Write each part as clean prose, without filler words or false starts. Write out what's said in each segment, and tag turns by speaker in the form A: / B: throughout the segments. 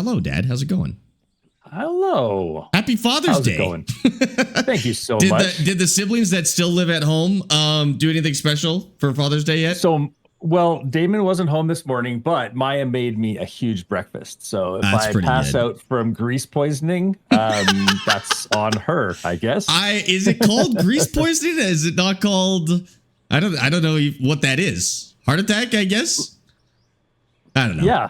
A: hello, Dad. How's it going?
B: Hello.
A: Happy Father's Day.
B: How's it going? Thank you so much.
A: Did the siblings that still live at home do anything special for Father's Day yet?
B: So, well, Damon wasn't home this morning, but Maya made me a huge breakfast. So if I pass out from grease poisoning, that's on her, I guess.
A: Is it called grease poisoning? Is it not called? I don't know what that is. Heart attack, I guess. I don't know.
B: Yeah.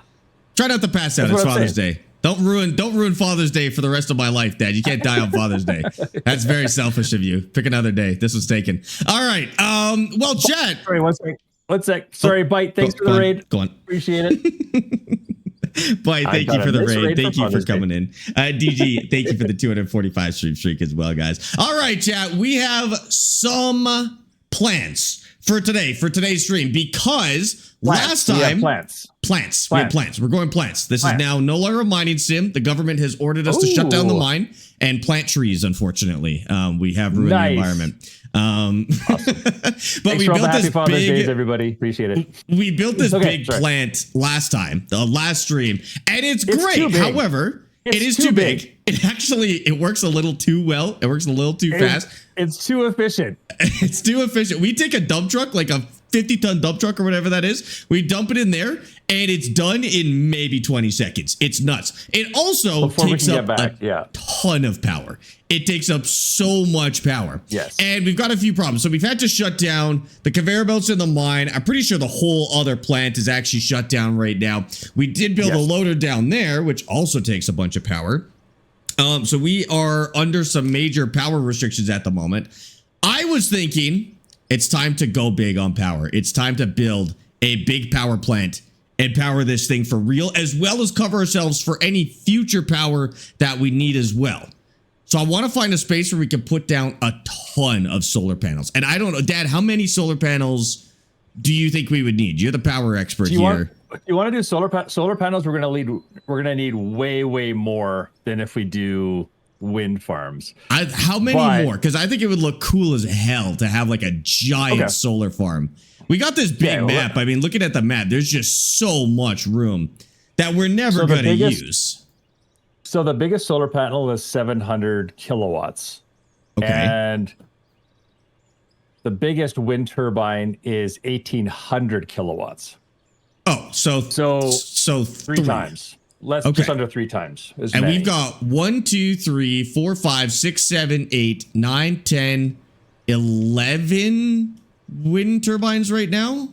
A: Try not to pass out. It's Father's Day. Don't ruin Father's Day for the rest of my life, Dad. You can't die on Father's Day. That's very selfish of you. Pick another day. This was taken. All right. Well, chat.
B: Sorry, one sec. Sorry, Bite. Thanks for the raid.
A: Go on.
B: Appreciate it.
A: Bite, thank you for the raid. Thank you for coming in. DG, thank you for the 245 streak as well, guys. All right, chat. We have some plans for today's stream, because last time plants. We have plants. We're going plants. This is now no longer a mining sim. The government has ordered us to shut down the mine and plant trees. Unfortunately, we have ruined the environment. Awesome. But we built this
B: Father's
A: big.
B: Days, everybody, appreciate it.
A: We built this big plant last time, the last stream, and it's great. However, it is too big. It works a little too well. It works a little too fast.
B: It's too efficient.
A: It's too efficient. We take a dump truck, like a 50-ton dump truck or whatever that is. We dump it in there, and it's done in maybe 20 seconds. It's nuts. It also takes up a ton of power. It takes up so much power.
B: Yes.
A: And we've got a few problems. So we've had to shut down the conveyor belts in the mine. I'm pretty sure the whole other plant is actually shut down right now. We did build a loader down there, which also takes a bunch of power. So we are under some major power restrictions at the moment. I was thinking it's time to go big on power. It's time to build a big power plant and power this thing for real, as well as cover ourselves for any future power that we need as well. So I want to find a space where we can put down a ton of solar panels. And I don't know, Dad, how many solar panels do you think we would need? You're the power expert here.
B: You want to do solar panels? We're gonna need way more than if we do wind farms.
A: How many more? Because I think it would look cool as hell to have like a giant solar farm. We got this big map. I mean, looking at the map, there's just so much room that we're never going to use.
B: So the biggest solar panel is 700 kilowatts.
A: Okay.
B: And the biggest wind turbine is 1,800 kilowatts.
A: Oh, so
B: three times. Just under 3 times.
A: And we've got 1, 2, 3, 4, 5, 6, 7, 8, 9, 10, 11 wind turbines right now.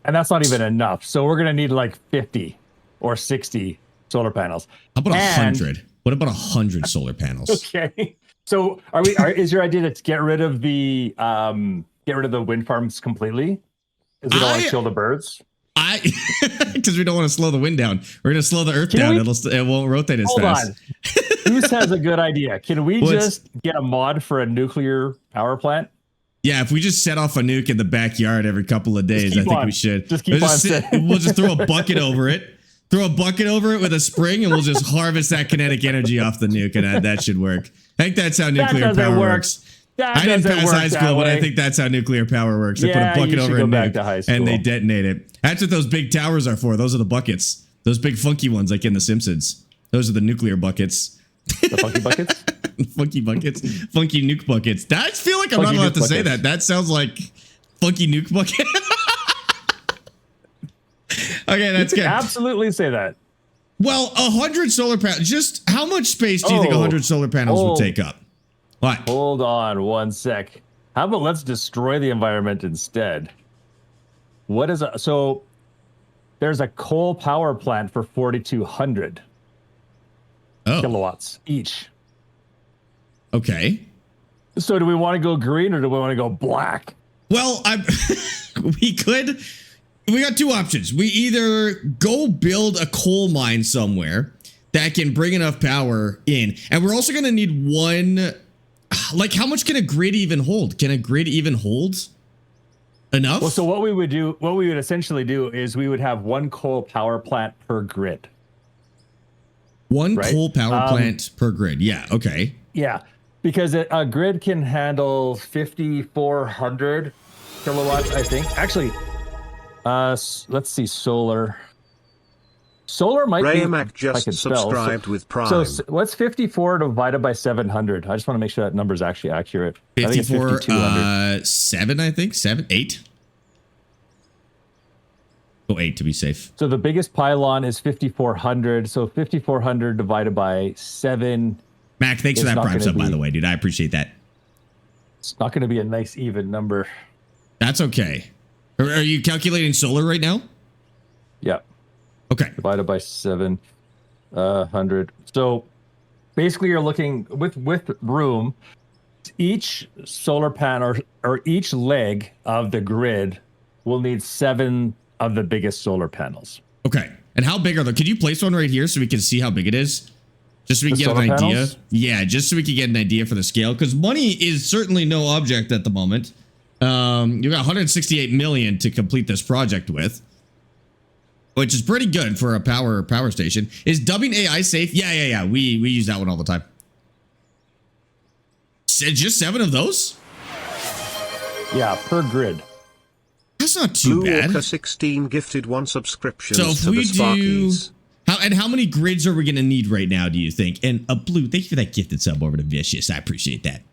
B: And that's not even enough. So we're going to need like 50 or 60 solar panels.
A: How about 100? What about 100 solar panels?
B: Okay. So is your idea to get rid of the wind farms completely? Because we don't want to kill the birds?
A: Because we don't want to slow the wind down. We're going to slow the earth down. It won't rotate as fast.
B: Hold on. Goose has a good idea. Can we just get a mod for a nuclear power plant?
A: Yeah, if we just set off a nuke in the backyard every couple of days, I think we should.
B: Just keep
A: we'll just throw a bucket over it. Throw a bucket over it with a spring, and we'll just harvest that kinetic energy off the nuke, and that should work. I think that's how nuclear power works. I didn't pass high school, but I think that's how nuclear power works. They put a bucket over a nuke, and they detonate it. That's what those big towers are for. Those are the buckets. Those big funky ones, like in The Simpsons. Those are the nuclear buckets.
B: The funky buckets?
A: Funky buckets. Funky nuke buckets. I feel like I'm not allowed to say that. That sounds like funky nuke bucket. Okay, that's good.
B: Absolutely say that.
A: Well, 100 solar panels. Just how much space do you think 100 solar panels would take up? What?
B: Hold on one sec. How about let's destroy the environment instead? So there's a coal power plant for 4,200 kilowatts each.
A: Okay.
B: So do we want to go green or do we want to go black?
A: Well, we got two options. We either go build a coal mine somewhere that can bring enough power in, and we're also going to need one. Like, how much can a grid even hold? Can a grid even hold enough?
B: Well, so what we would essentially do is we would have one coal power plant per grid.
A: One coal power plant per grid. Yeah. Okay.
B: Yeah, because a grid can handle 5,400 kilowatts, I think. Actually, let's see, solar Solar might be.
C: Rayamac just subscribed with Prime.
B: So what's 54 divided by 700? I just want to make sure that number is actually accurate.
A: 54, 7, I think. 7, 8. Go 8 to be safe.
B: So the biggest pylon is 5,400. So 5,400 divided by 7.
A: Mac, thanks for that Prime sub, by the way, dude. I appreciate that.
B: It's not going to be a nice even number.
A: That's okay. Are you calculating solar right now?
B: Yeah.
A: Okay.
B: Divided by 700. So basically you're looking with room, each solar panel or each leg of the grid will need 7 of the biggest solar panels.
A: Okay. And how big are they? Could you place one right here so we can see how big it is? Just so we can get an idea. Panels? Yeah, just so we can get an idea for the scale. Because money is certainly no object at the moment. You got 168 million to complete this project with, which is pretty good for a power station. Is dubbing AI safe? Yeah. We use that one all the time. Just 7 of those?
B: Yeah, per grid.
A: That's not too bad.
C: Walker 16 gifted 1 subscription
A: so if
C: to
A: we
C: the Sparkies.
A: How many grids are we going to need right now, do you think? And Blue, thank you for that gifted sub over to Vicious. I appreciate that.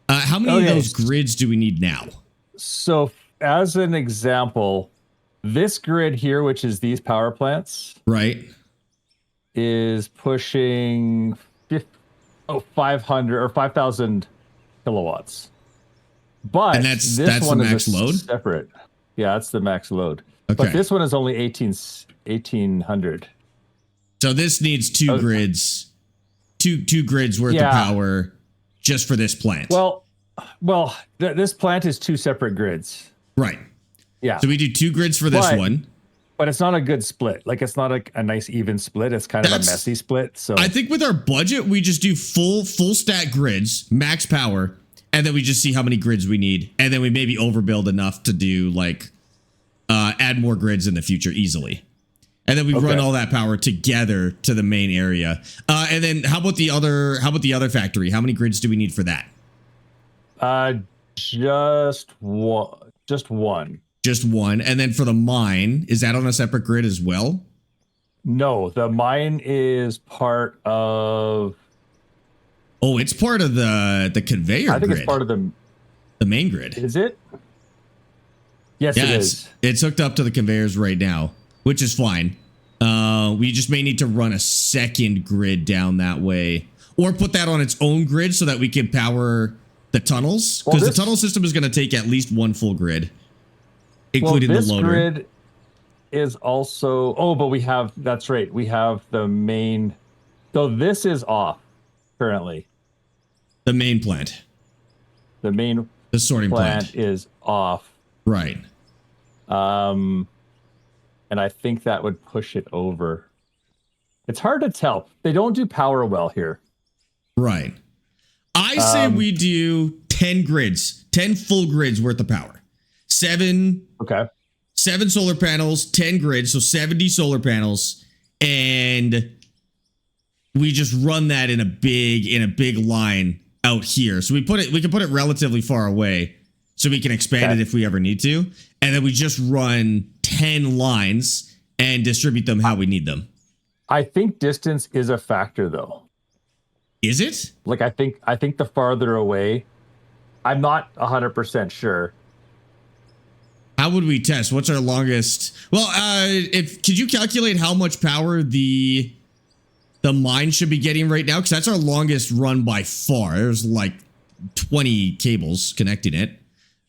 A: How many of those grids do we need now?
B: So as an example, this grid here, which is these power plants,
A: right,
B: is pushing 500 or 5,000 kilowatts. But
A: that's
B: this one
A: the max
B: is
A: load?
B: Separate. Yeah, that's the max load.
A: Okay.
B: But this one is only 1,800.
A: So this needs 2 grids, two grids worth of power just for this plant.
B: Well, this plant is 2 separate grids.
A: Right.
B: Yeah.
A: So we do 2 grids for this one.
B: But it's not a good split. Like, it's not a nice even split. It's kind of a messy split. So
A: I think with our budget, we just do full stack grids, max power, and then we just see how many grids we need. And then we maybe overbuild enough to do like add more grids in the future easily. And then we run all that power together to the main area. And then how about the other factory? How many grids do we need for that?
B: Just one.
A: Just one. And then for the mine, is that on a separate grid as well?
B: No, the mine is part of.
A: Oh, it's part of the conveyor.
B: I think
A: grid.
B: It's part of the
A: main grid.
B: Is it? Yes, it is.
A: It's hooked up to the conveyors right now, which is fine. We just may need to run a second grid down that way, or put that on its own grid so that we can power the tunnels, because the tunnel system is going to take at least 1 full grid, including the loader.
B: This grid is also. Oh, but we have. That's right. We have the main. So this is off currently.
A: The main plant.
B: The
A: sorting plant
B: is off.
A: Right.
B: And I think that would push it over. It's hard to tell. They don't do power well here.
A: Right. I say we do 10 grids, 10 full grids worth of power. 7 solar panels, 10 grids, so 70 solar panels, and we just run that in a big line out here. So we can put it relatively far away so we can expand it if we ever need to. And then we just run 10 lines and distribute them how we need them.
B: I think distance is a factor, though.
A: Is it?
B: Like, I think the farther away, I'm not 100% sure.
A: How would we test? What's our longest? Well, could you calculate how much power the mine should be getting right now? Because that's our longest run by far. There's like 20 cables connecting it.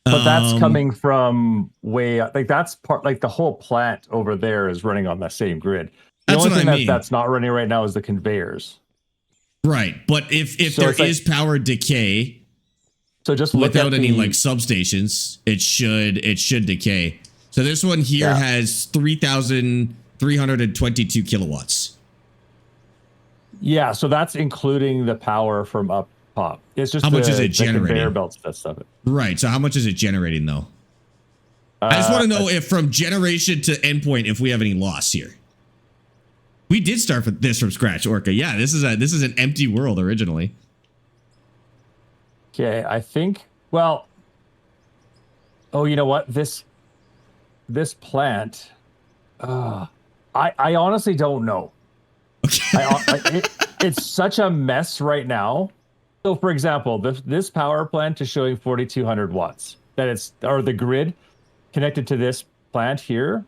B: But that's coming from way, like, that's part, like, the whole plant over there is running on the same grid. The only thing that's not running right now is the conveyors.
A: Right. But if there is power decay,
B: so just
A: without any like substations, it should decay. So this one here has 3,322 kilowatts.
B: Yeah, so that's including the power from up top. It's just
A: how much is it generating?
B: Conveyor belts, that stuff.
A: Right. So how much is it generating though? I just want to know if from generation to endpoint, if we have any loss here. We did start this from scratch, Orca. Yeah, this is an empty world originally.
B: Okay, I think. Well, oh, you know what? This plant. I honestly don't know.
A: Okay.
B: It's such a mess right now. So, for example, this power plant is showing 4,200 watts. Or the grid connected to this plant here.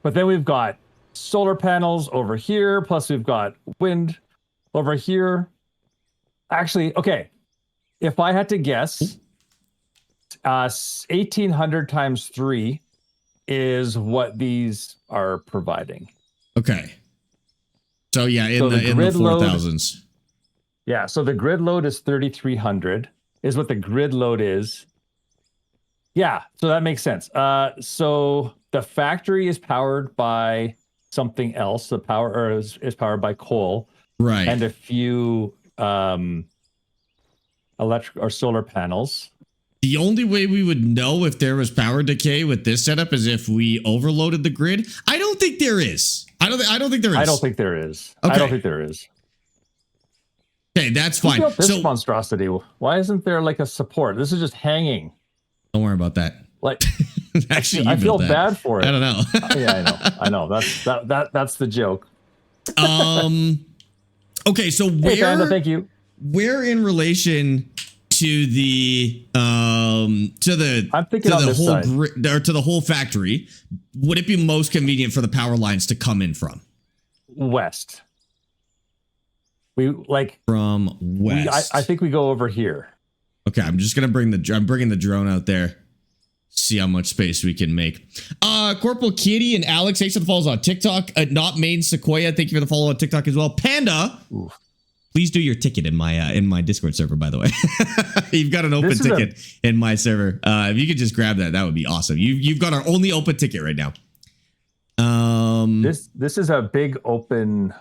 B: But then we've got solar panels over here, plus we've got wind over here. Actually, okay, if I had to guess, 1,800 times 3 is what these are providing.
A: Okay. So yeah, in
B: So
A: the
B: the
A: in the
B: grid load-
A: 4,000s.
B: Yeah, so the grid load is 3,300 is what the grid load is. Yeah, so that makes sense. So the factory is powered by something else. The power is powered by coal,
A: Right.
B: and a few electric or solar panels.
A: The only way we would know if there was power decay with this setup is if we overloaded the grid. I don't think there is. I don't think there is.
B: I don't think there is.
A: Okay.
B: I don't think there is.
A: Okay, that's
B: Who
A: fine.
B: built this
A: So
B: monstrosity? Why isn't there like a support? This is just hanging.
A: don't worry about that.
B: Like,
A: Actually,
B: I
A: you
B: feel
A: built that.
B: bad for it.
A: I don't know.
B: Yeah, I know. That's the joke.
A: Okay, so
B: Hey, Panda, thank you.
A: where in relation to the I'm
B: thinking on this
A: whole
B: side.
A: grid or to the whole factory would it be most convenient for the power lines to come in from?
B: West. We like
A: From west.
B: I think we go over here.
A: Okay, I'm just gonna bringing the drone out there. See how much space we can make. Corporal Kitty and Alex, thanks for the follows on TikTok. Not Main Sequoia, thank you for the follow on TikTok as well. Panda,
B: Oof.
A: please do your ticket in my Discord server, by the way. You've got an open ticket in my server. If you could just grab that, that would be awesome. You've got our only open ticket right now.
B: This is a big open.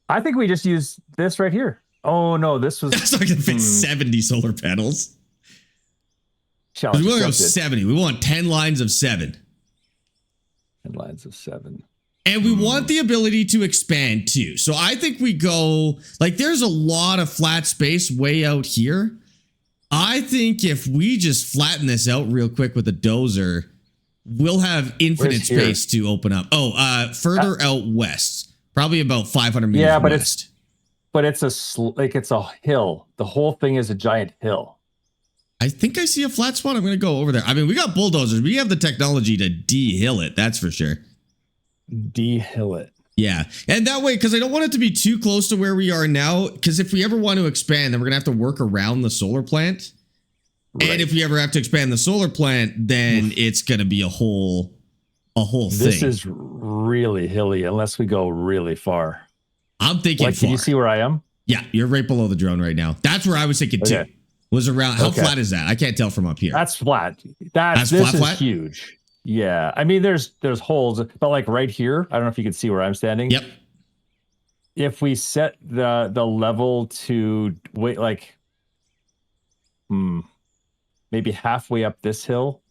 B: I think we just use this right here. Oh no, this was
A: That's not gonna fit 70 solar panels.
B: Challenge
A: We want to go
B: accepted.
A: 70. We want 10 lines of 7.
B: 10 lines of 7.
A: And we want the ability to expand too. So I think we go, like there's a lot of flat space way out here. I think if we just flatten this out real quick with a dozer, we'll have infinite
B: Where's here?
A: space to open up. Oh, further out west. Probably about 500 meters
B: Yeah, but
A: west.
B: it's a hill. The whole thing is a giant hill.
A: I think I see a flat spot. I'm going to go over there. I mean, we got bulldozers. We have the technology to de-hill it. That's for sure.
B: De-hill it.
A: Yeah. And that way, because I don't want it to be too close to where we are now. Because if we ever want to expand, then we're going to have to work around the solar plant.
B: Right.
A: And if we ever have to expand the solar plant, then it's going to be a whole thing.
B: This is really hilly unless we go really far.
A: I'm thinking
B: Like,
A: far.
B: can you see where I am?
A: Yeah, you're right below the drone right now. That's where I was thinking too.
B: Okay.
A: Was around, how
B: Okay.
A: flat is that? I can't tell from up here.
B: That's flat.
A: That's
B: This
A: flat,
B: is
A: flat?
B: huge. Yeah. I mean, there's holes, but like right here, I don't know if you can see where I'm standing.
A: Yep.
B: If we set the level to wait, like, maybe halfway up this hill,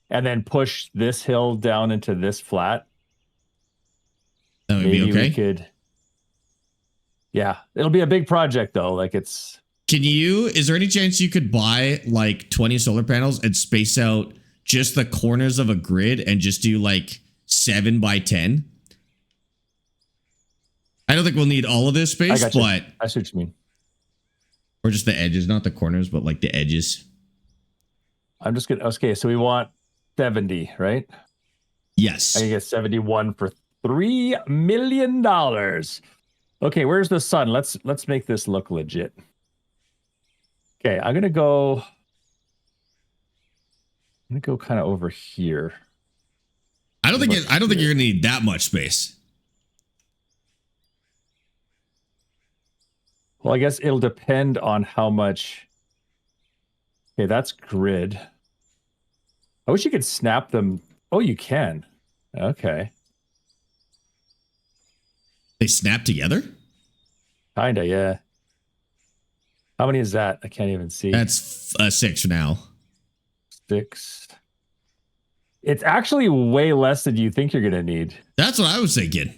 B: and then push this hill down into this flat,
A: That would
B: maybe
A: be okay.
B: we could. Yeah, it'll be a big project though. Like it's.
A: Is there any chance you could buy like 20 solar panels and space out just the corners of a grid and just do like 7 by 10? I don't think we'll need all of this
B: I
A: space,
B: got you.
A: but
B: I see what you mean.
A: or just the edges, not the corners, but like the edges.
B: I'm just gonna. Okay, so we want 70, right?
A: Yes.
B: I can get 71 for $3 million. Okay, where's the sun? Let's make this look legit. Okay, I'm gonna go kind of over here.
A: I don't think you're gonna need that much space.
B: Well, I guess it'll depend on how much. Okay, that's grid. I wish you could snap them. Oh, you can. Okay.
A: They snap together?
B: Kinda, yeah. How many is that? I can't even see.
A: That's 6 for now.
B: 6. It's actually way less than you think you're gonna need.
A: That's what I was thinking.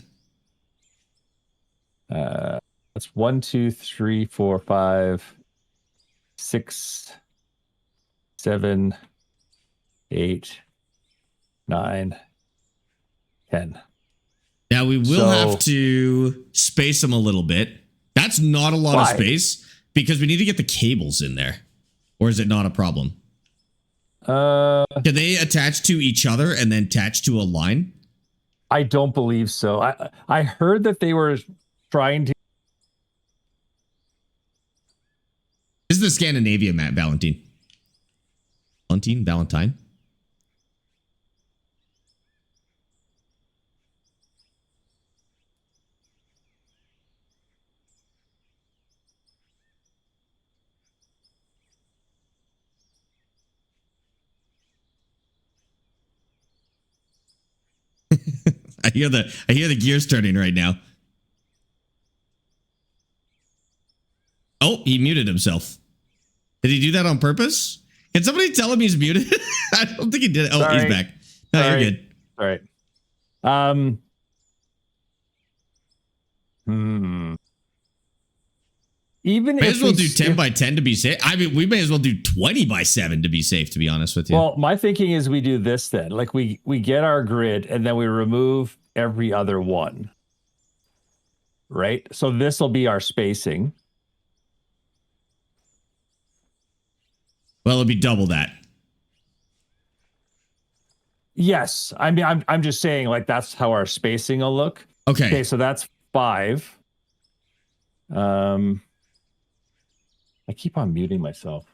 B: That's 1, 2, 3, 4, 5, 6, 7, 8, 9, 10.
A: Now we will have to space them a little bit. That's not a lot of space because we need to get the cables in there. Or is it not a problem? Can they attach to each other and then attach to a line?
B: I don't believe so. I heard that they were trying to.
A: This is the Scandinavia map, Valentine. Valentine. I hear the gears turning right now. Oh, he muted himself. Did he do that on purpose? Can somebody tell him he's muted? I don't think he did. Oh, sorry. He's back. No, you're good.
B: All right. Even
A: may as well do 10 by 10 to be safe. I mean, we may as well do 20 by 7 to be safe, to be honest with you.
B: Well, my thinking is we do this then. Like we get our grid and then we remove every other one. Right? So this will be our spacing.
A: Well, it'll be double that.
B: Yes. I mean, I'm just saying like that's how our spacing will look. Okay, so that's 5. I keep on muting myself.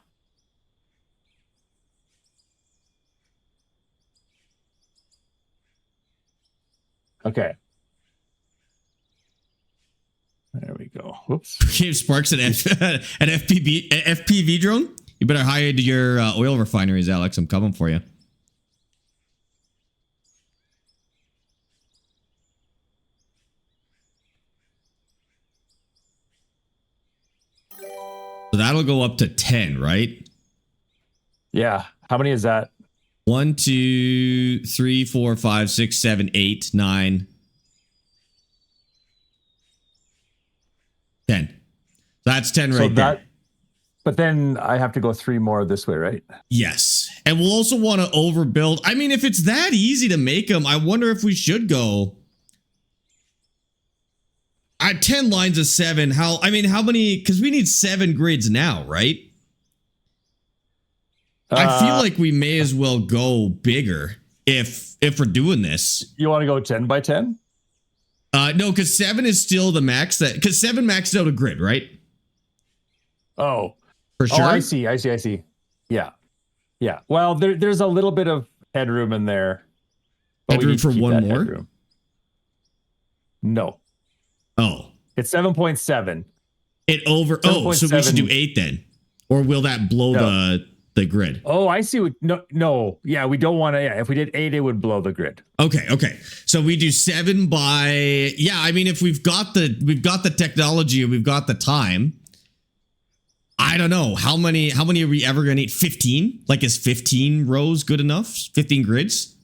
B: Okay. There we go. Whoops.
A: Gave Sparx an FPV drone? You better hide your oil refineries, Alex. I'm coming for you. So that'll go up to 10, right?
B: Yeah. How many is that?
A: 1, 2, 3, 4, 5, 6, 7, 8, 9, 10. So that's 10 right there.
B: But then I have to go 3 more this way, right?
A: Yes. And we'll also want to overbuild. I mean, if it's that easy to make them, I wonder if we should go at 10 lines of 7. How many? Because we need 7 grids now, right? I feel like we may as well go bigger if we're doing this.
B: You want to go 10 by 10?
A: No, because 7 is still the max. Because 7 maxed out a grid, right?
B: Oh,
A: for sure.
B: Oh, I see. Yeah. Well, there's a little bit of headroom in there.
A: Headroom for one more? Headroom.
B: No.
A: Oh.
B: It's 7.7.
A: So we should do 8 then. Or will that blow the grid?
B: Oh, I see. No. Yeah, we don't want to. Yeah, if we did 8, it would blow the grid.
A: Okay. So we do 7 by. Yeah, I mean, if we've got the technology and we've got the time. I don't know. How many are we ever going to need? 15? Like, is 15 rows good enough? 15 grids?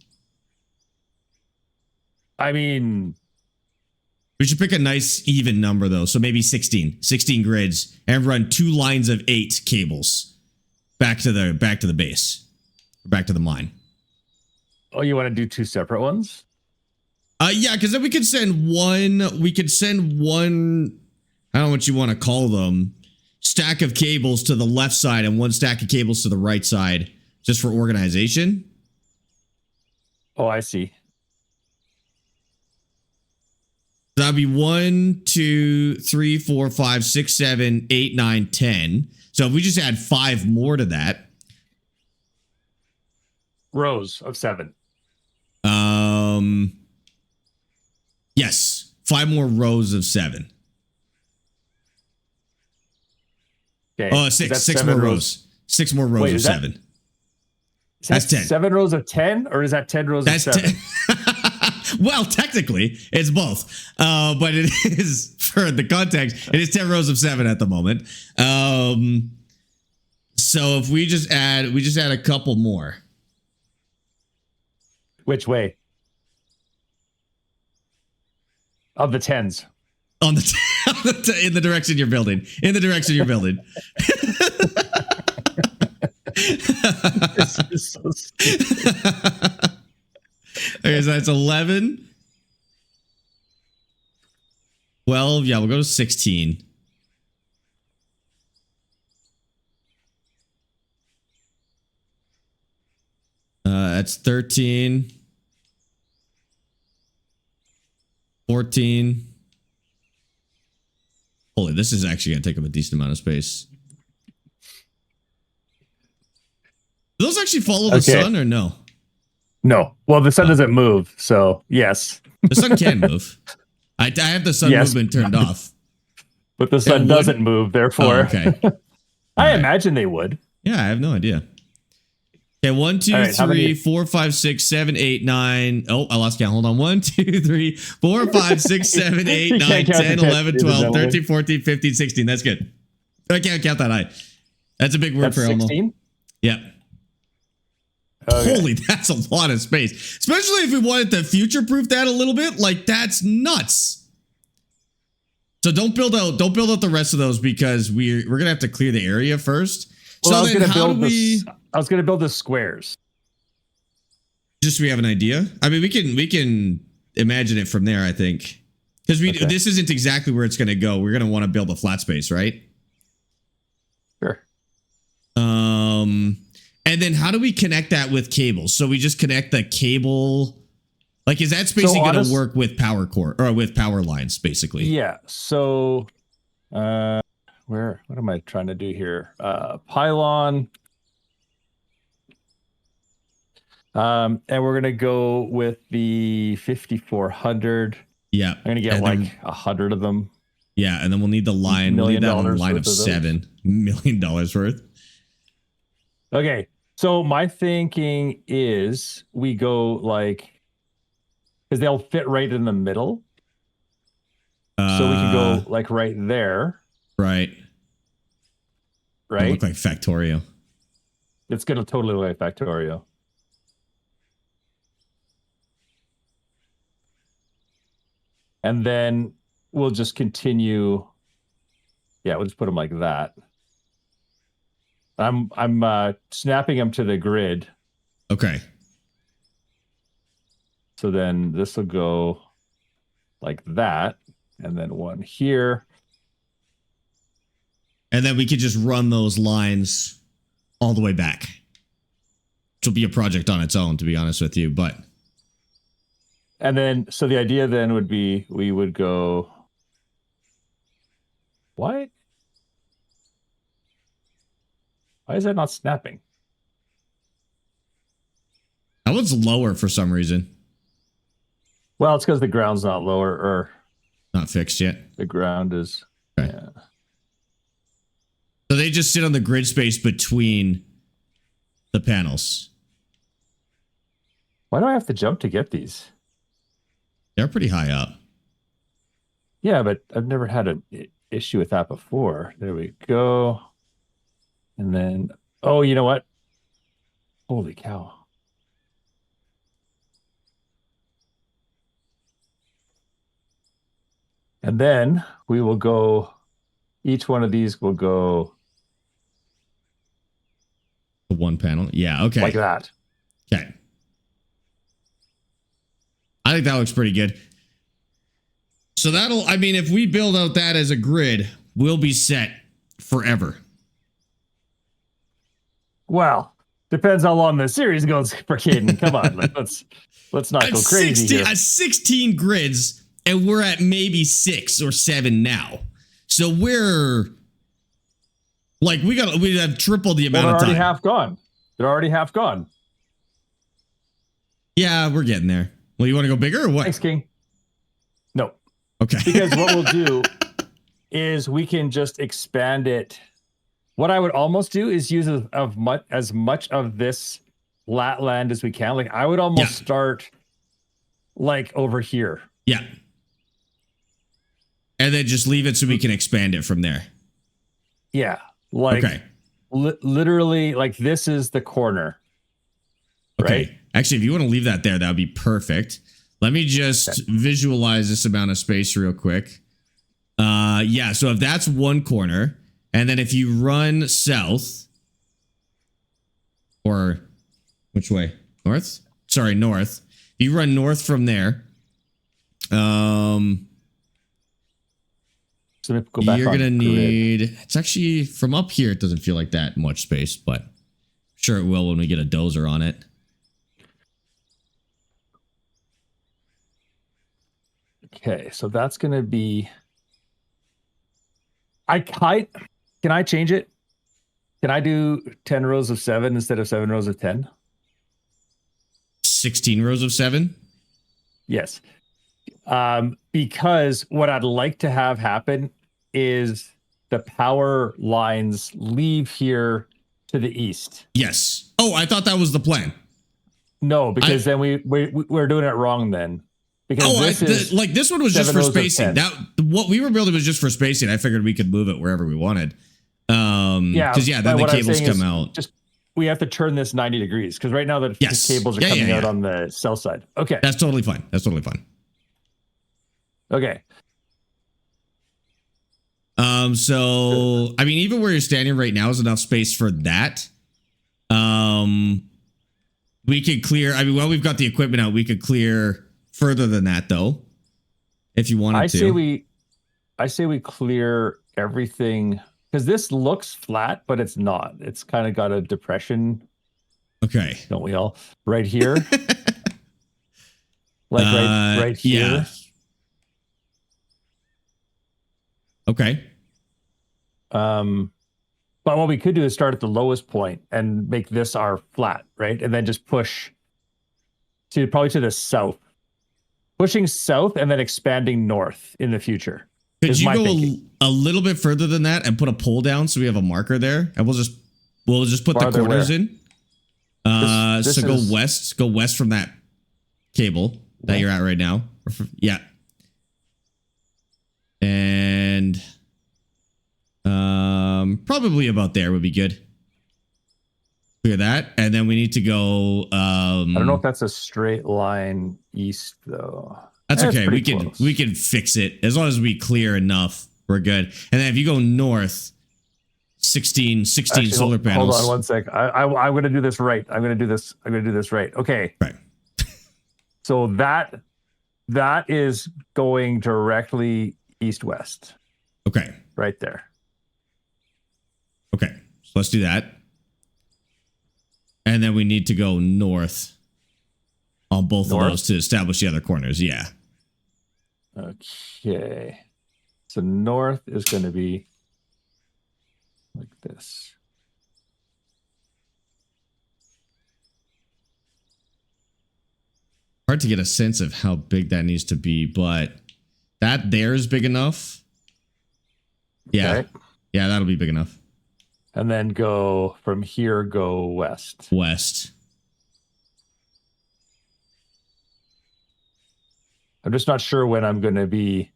B: I mean,
A: we should pick a nice even number though. So maybe 16 grids and run 2 lines of 8 cables back to the base, back to the mine.
B: Oh, you want to do 2 separate ones?
A: Yeah, because then we could send one. I don't know what you want to call them. Stack of cables to the left side and 1 stack of cables to the right side, just for organization.
B: Oh, I see.
A: That'd be 1, 2, 3, 4, 5, 6, 7, 8, 9, 10. So if we just add 5 more to that.
B: Rows of 7.
A: Yes. 5 more rows of 7.
B: Okay.
A: Oh, 6 more rows. 6 more rows of 7. That's 10.
B: 7 rows of 10, or is that 10 rows of 7?
A: Well, technically, it's both. But it is, for the context, it is 10 rows of 7 at the moment. So if we just add a couple more.
B: Which way? Of the 10s.
A: In the direction you're building. In the direction you're building.
B: This is so stupid.
A: Okay, so that's 11. 12. Yeah, we'll go to 16. That's 13. 14. Holy, this is actually going to take up a decent amount of space. Do those actually follow the sun or no?
B: No. Well, the sun doesn't move, so yes.
A: The sun can move. I have the sun movement turned off.
B: But the sun doesn't move, therefore.
A: Oh, okay.
B: I imagine they would.
A: Yeah, I have no idea. Okay, 1, 2, 3, 4, 5, 6, 7, 8, 9. Oh, I lost count. Hold on. 1, 2, 3, 4, 5, 6, 7, 8, 9, 10, 11, 12, 13, 14, 15, 16. That's good. I can't count that high. That's a big word for Elmo. 16? Yep. Okay. Holy, that's a lot of space. Especially if we wanted to future-proof that a little bit. Like, that's nuts. So don't build out the rest of those because we're gonna have to clear the area first.
B: Well,
A: so
B: I was gonna build the squares.
A: Just so we have an idea. I mean, we can imagine it from there, I think. Because this isn't exactly where it's gonna go. We're gonna want to build a flat space, right?
B: Sure.
A: And then how do we connect that with cables? So we just connect the cable. Like, is that basically going to work with power core or with power lines, basically? Yeah.
B: So, what am I trying to do here? Pylon. And we're going to go with the 5400.
A: Yeah.
B: I'm going to get like 100 of them.
A: Yeah. And then we'll need the line. We'll need that on a line of $7 million worth.
B: Okay. So my thinking is we go like, because they'll fit right in the middle. So we can go like right there.
A: Right.
B: Right.
A: It'll look like Factorio.
B: It's going to totally look like Factorio. And then we'll just continue. Yeah, we'll just put them like that. I'm snapping them to the grid.
A: Okay.
B: So then this will go like that, and then one here.
A: And then we could just run those lines all the way back. Which will be a project on its own, to be honest with you, but.
B: And then, so the idea then would be we would go. What? Why is that not snapping?
A: That one's lower for some reason.
B: Well, it's because the ground's not lower or
A: not fixed yet.
B: The ground is. Okay. Yeah.
A: So they just sit on the grid space between the panels.
B: Why do I have to jump to get these?
A: They're pretty high up.
B: Yeah, but I've never had an issue with that before. There we go. And then, oh, you know what? Holy cow. And then we will go, each one of these will go.
A: One panel? Yeah, okay.
B: Like that.
A: Okay. I think that looks pretty good. So that'll, I mean, if we build out that as a grid, we'll be set forever.
B: Well, depends how long the series goes for Caden. Come on, let's not go crazy here.
A: 16 grids, and we're at maybe 6 or 7 now. So we're like we have tripled the amount of time.
B: They're already half gone. They're already half gone.
A: Yeah, we're getting there. Well, you want to go bigger or what?
B: Thanks, King. No.
A: Okay.
B: Because what we'll do is we can just expand it. What I would almost do is use as much of this lat land as we can. Like I would almost start like over here.
A: Yeah. And then just leave it so we can expand it from there.
B: Yeah. Like literally like this is the corner.
A: Okay.
B: Right?
A: Actually, if you want to leave that there, that would be perfect. Let me just visualize this amount of space real quick. Yeah. So if that's one corner, and then if you run south, or which way? North? Sorry, north. If you run north from there,
B: So go back
A: You're
B: on
A: gonna
B: grid.
A: need. It's actually from up here. It doesn't feel like that much space, but sure it will when we get a dozer on it.
B: Okay, so that's gonna be. Can I change it? Can I do 10 rows of 7 instead of 7 rows of 10?
A: 16 rows of 7.
B: Yes. Because what I'd like to have happen is the power lines leave here to the east.
A: Yes. Oh, I thought that was the plan.
B: No, because then we're doing it wrong then. Because
A: this one was just for spacing. That what we were building was just for spacing. I figured we could move it wherever we wanted. Then the cables come out.
B: Just we have to turn this 90 degrees because right now the cables are coming out on the south side. Okay,
A: that's totally fine. That's totally fine.
B: Okay.
A: So I mean, even where you're standing right now is enough space for that. We could clear. I mean, while we've got the equipment out, we could clear further than that, though, if you wanted to.
B: I say we clear everything because this looks flat, but it's not. It's kind of got a depression.
A: Okay.
B: Don't we all? Right here. Like right here.
A: Yeah. Okay.
B: But what we could do is start at the lowest point and make this our flat, right? And then just push to probably to the south. Pushing south and then expanding north in the future.
A: Could you go a little bit further than that and put a pole down so we have a marker there? And we'll just put the corners in. So go west. Go west from that cable that you're at right now. Yeah. And probably about there would be good. Clear that. And then we need to go I
B: don't know if that's a straight line east though.
A: That's okay. We can fix it as long as we clear enough. We're good. And then if you go north, 16 solar panels.
B: Hold on one sec. I'm going to do this right. I'm going to do this right. Okay.
A: Right.
B: So that is going directly east-west.
A: Okay.
B: Right there.
A: Okay. So let's do that. And then we need to go north on both of those to establish the other corners. Yeah.
B: Okay. So north is going to be like this.
A: Hard to get a sense of how big that needs to be, but that there is big enough. Yeah. Okay. Yeah, that'll be big enough.
B: And then go from here, go west.
A: West.
B: I'm just not sure when I'm going to be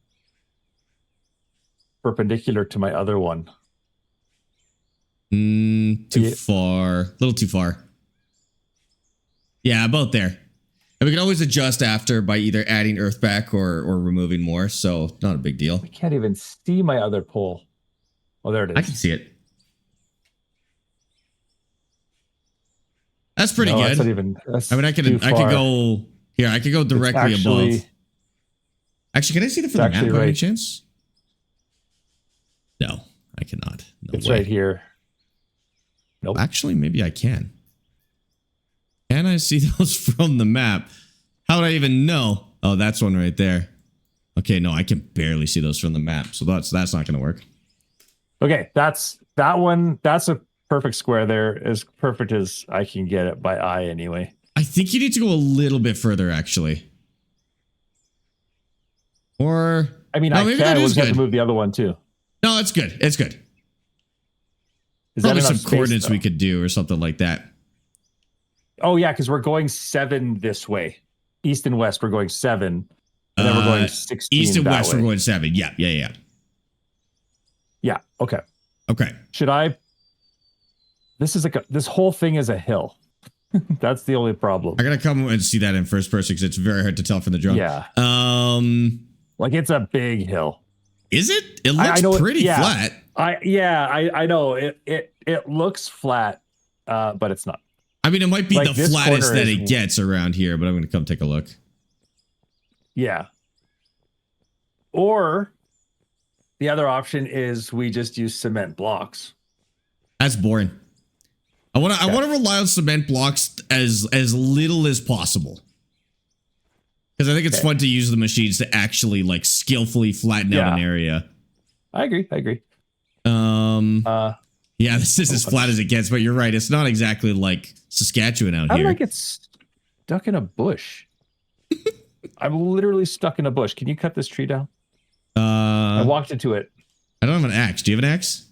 B: perpendicular to my other one.
A: Too far. A little too far. Yeah, about there. And we can always adjust after by either adding earth back or removing more. So not a big deal.
B: I can't even see my other pole. Oh, there it is.
A: I can see it. That's pretty good.
B: That's not even, that's
A: I mean, I could go here. I could go directly above. Actually, can I see the from the map by any chance? No, I cannot. No
B: it's
A: way.
B: Right here. Nope.
A: Actually, maybe I can. Can I see those from the map? How would I even know? Oh, that's one right there. Okay, no, I can barely see those from the map. So that's not going to work.
B: Okay, that one. That's a perfect square there. As perfect as I can get it by eye anyway.
A: I think you need to go a little bit further, actually. Or
B: I mean, no, I can. We'll have to move the other one too.
A: No, it's good. It's good. Probably some coordinates we could do or something like that.
B: Oh yeah, because we're going 7 this way, east and west. We're going 7, and then we're going 16.
A: East and west,
B: way.
A: we're going 7. Yeah.
B: Yeah. Okay.
A: Okay.
B: Should I? This is this whole thing is a hill. That's the only problem.
A: I gotta come and see that in first person because it's very hard to tell from the drone.
B: Yeah. Like it's a big hill.
A: Is it? It looks pretty flat.
B: I know it looks flat, but it's not.
A: I mean, it might be like the flattest that it gets around here, but I'm going to come take a look.
B: Yeah. Or The other option is we just use cement blocks.
A: That's boring. I want to rely on cement blocks as little as possible. Because I think it's fun to use the machines to actually like skillfully flatten out an area.
B: I agree.
A: Yeah, this is as flat as it gets, but you're right. It's not exactly like Saskatchewan out here.
B: I like it's stuck in a bush. I'm literally stuck in a bush. Can you cut this tree down? I walked into it.
A: I don't have an axe. Do you have an axe?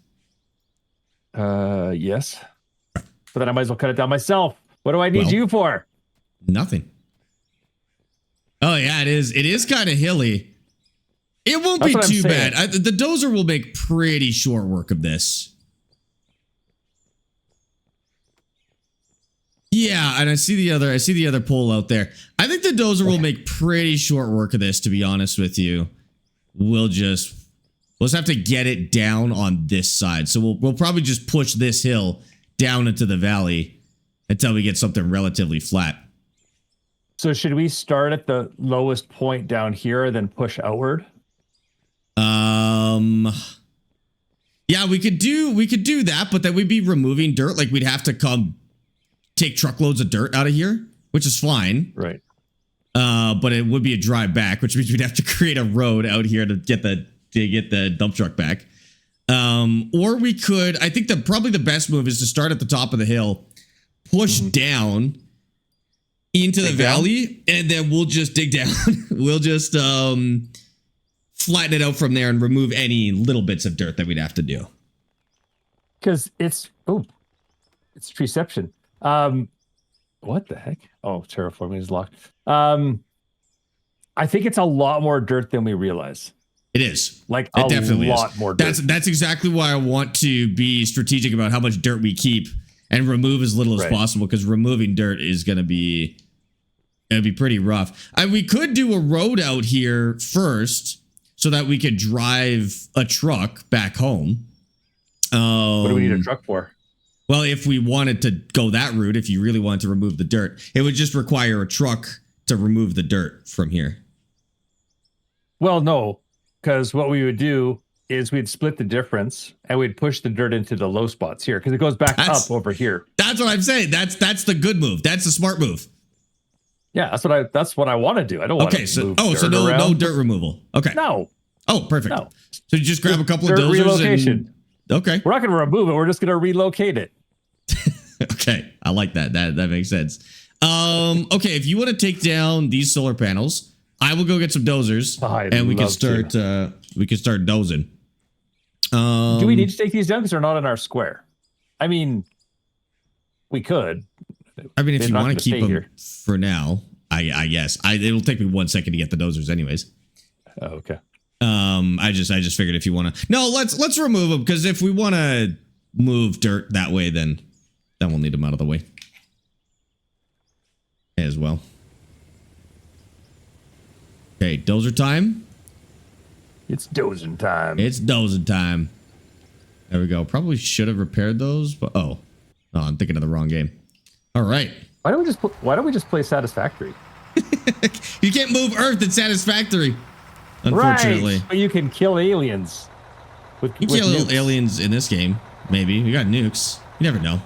B: Yes. But then I might as well cut it down myself. What do I need you for?
A: Nothing. Oh yeah, it is. It is kind of hilly. It won't be too bad. The dozer will make pretty short work of this. Yeah, and I see the other pole out there. I think the dozer will make pretty short work of this, to be honest with you. We'll just have to get it down on this side. So we'll probably just push this hill down into the valley until we get something relatively flat.
B: So should we start at the lowest point down here, then push outward?
A: Yeah, we could do that, but then we'd be removing dirt. Like we'd have to come take truckloads of dirt out of here, which is fine.
B: Right.
A: But it would be a drive back, which means we'd have to create a road out here to get the dump truck back. Or we could, I think probably the best move is to start at the top of the hill, push down into the valley, and then we'll just dig down. We'll just flatten it out from there and remove any little bits of dirt that we'd have to do.
B: Because it's treeception. What the heck? Oh, terraforming is locked. I think it's a lot more dirt than we realize.
A: It is.
B: Like
A: it definitely
B: lot
A: is.
B: More dirt.
A: That's exactly why I want to be strategic about how much dirt we keep and remove as little as possible, because removing dirt is going to be pretty rough. We could do a road out here first so that we could drive a truck back home.
B: What do we need a truck for?
A: Well, if we wanted to go that route, if you really wanted to remove the dirt, it would just require a truck to remove the dirt from here.
B: Well, no, because what we would do is we'd split the difference and we'd push the dirt into the low spots here because it goes back up over here.
A: That's what I'm saying. That's the good move. That's the smart move.
B: Yeah, that's what I want to do. I don't want to
A: so no dirt removal. Okay.
B: No.
A: Oh, perfect. No. So you just grab a couple of
B: dozers relocation.
A: Okay.
B: We're not going to remove it. We're just going to relocate it.
A: Okay. I like that. That makes sense. Okay. If you want to take down these solar panels, I will go get some dozers and we can start dozing.
B: Do we need to take these down because they're not in our square? I mean, we could.
A: I mean, if you want to keep them here for now, I guess. It'll take me 1 second to get the dozers anyways.
B: Oh, okay.
A: I just figured if you want to, no, let's remove them, because if we want to move dirt that way, then we'll need them out of the way as well. Okay, dozer time.
B: It's dozing time.
A: It's dozing time. There we go. Probably should have repaired those, but oh, I'm thinking of the wrong game. All right.
B: Why don't we just play Satisfactory?
A: You can't move Earth in Satisfactory. Unfortunately.
B: Right, but you can kill aliens.
A: You can kill aliens in this game, maybe. You got nukes. You never know.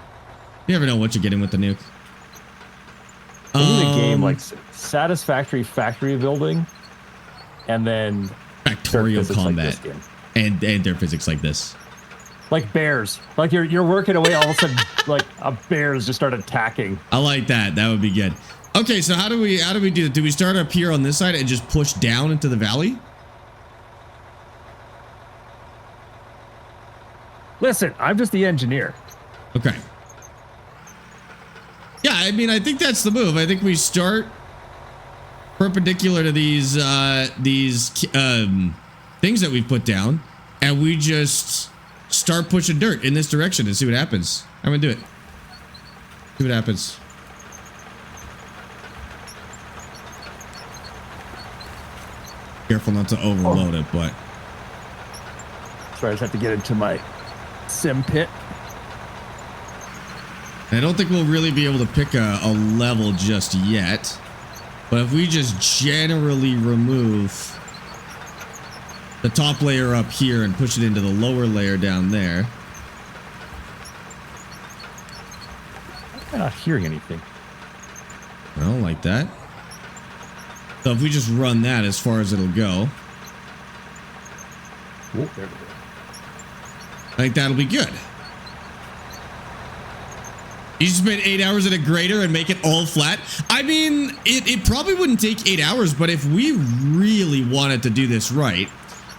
A: You never know what you're getting with the nuke.
B: They need a game like Satisfactory factory building, and then
A: factorial combat, like and their physics like this.
B: Like bears. Like you're working away, all of a sudden, like a bears just start attacking.
A: I like that. That would be good. Okay, so how do we do that? Do we start up here on this side and just push down into the valley?
B: Listen, I'm just the engineer.
A: Okay. Yeah, I mean, I think that's the move. I think we start perpendicular to these things that we've put down, and we just start pushing dirt in this direction and see what happens. I'm gonna do it. See what happens. Careful not to overload it, but.
B: Sorry, I just have to get into my sim pit.
A: And I don't think we'll really be able to pick a level just yet. But if we just generally remove the top layer up here and push it into the lower layer down there.
B: I'm not hearing anything.
A: Well, like that. So if we just run that as far as it'll go,
B: Oh, there we go.
A: I think that'll be good. You just spend 8 hours at a grader and make it all flat. I mean, it probably wouldn't take 8 hours, but if we really wanted to do this right,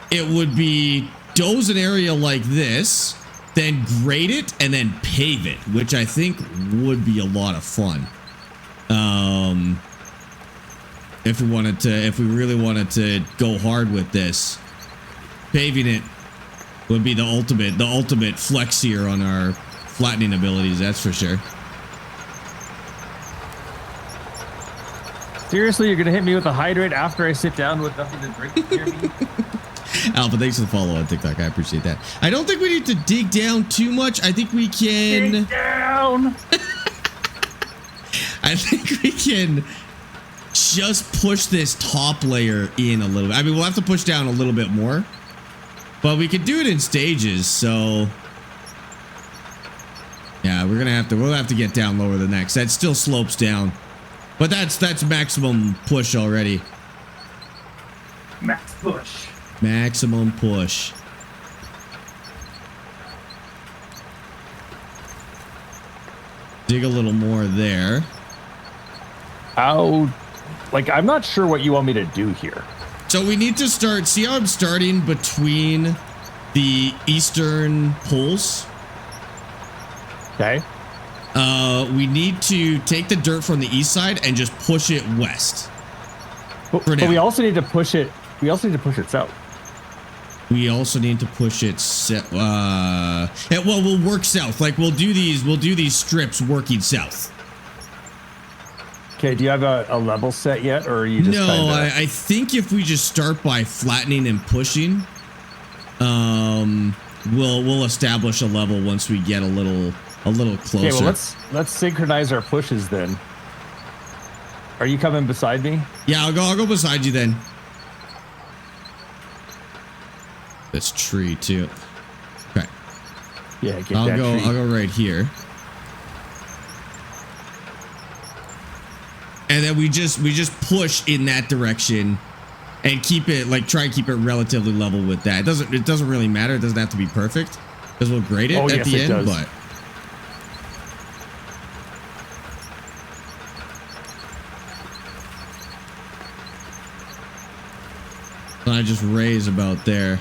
A: it would be doze an area like this, then grade it and then pave it, which I think would be a lot of fun. If we really wanted to go hard with this, paving it would be the ultimate flex here on our flattening abilities, that's for sure.
B: Seriously, you're gonna hit me with a hydrate after I sit down with nothing to drink near me?
A: Alpha, thanks for the follow on TikTok. I appreciate that. I don't think we need to dig down too much. I think we can...
B: Dig down!
A: I think we can just push this top layer in a little bit. I mean, we'll have to push down a little bit more, but we could do it in stages, so... Yeah, we'll have to get down lower than that, because that still slopes down. But that's maximum push already.
B: Max push.
A: Maximum push. Dig a little more there.
B: I'm not sure what you want me to do here.
A: So we need to start, see how I'm starting between the eastern poles?
B: Okay.
A: We need to take the dirt from the east side and just push it west.
B: But we also need to push it. We also need to push it south.
A: We also need to push it. Well, we'll work south. Like we'll do these strips working south.
B: Okay. Do you have a level set yet, or are you just?
A: No, I think if we just start by flattening and pushing, we'll establish a level once we get a little closer.
B: Okay, well let's synchronize our pushes then. Are you coming beside me?
A: Yeah, I'll go beside you then. This tree too. Okay.
B: Yeah, get
A: I'll
B: that
A: go
B: tree.
A: I'll go right here. And then we just push in that direction and keep it try and keep it relatively level with that. It doesn't really matter. It doesn't have to be perfect because we'll grade it at the end,
B: does.
A: but I just raise about there.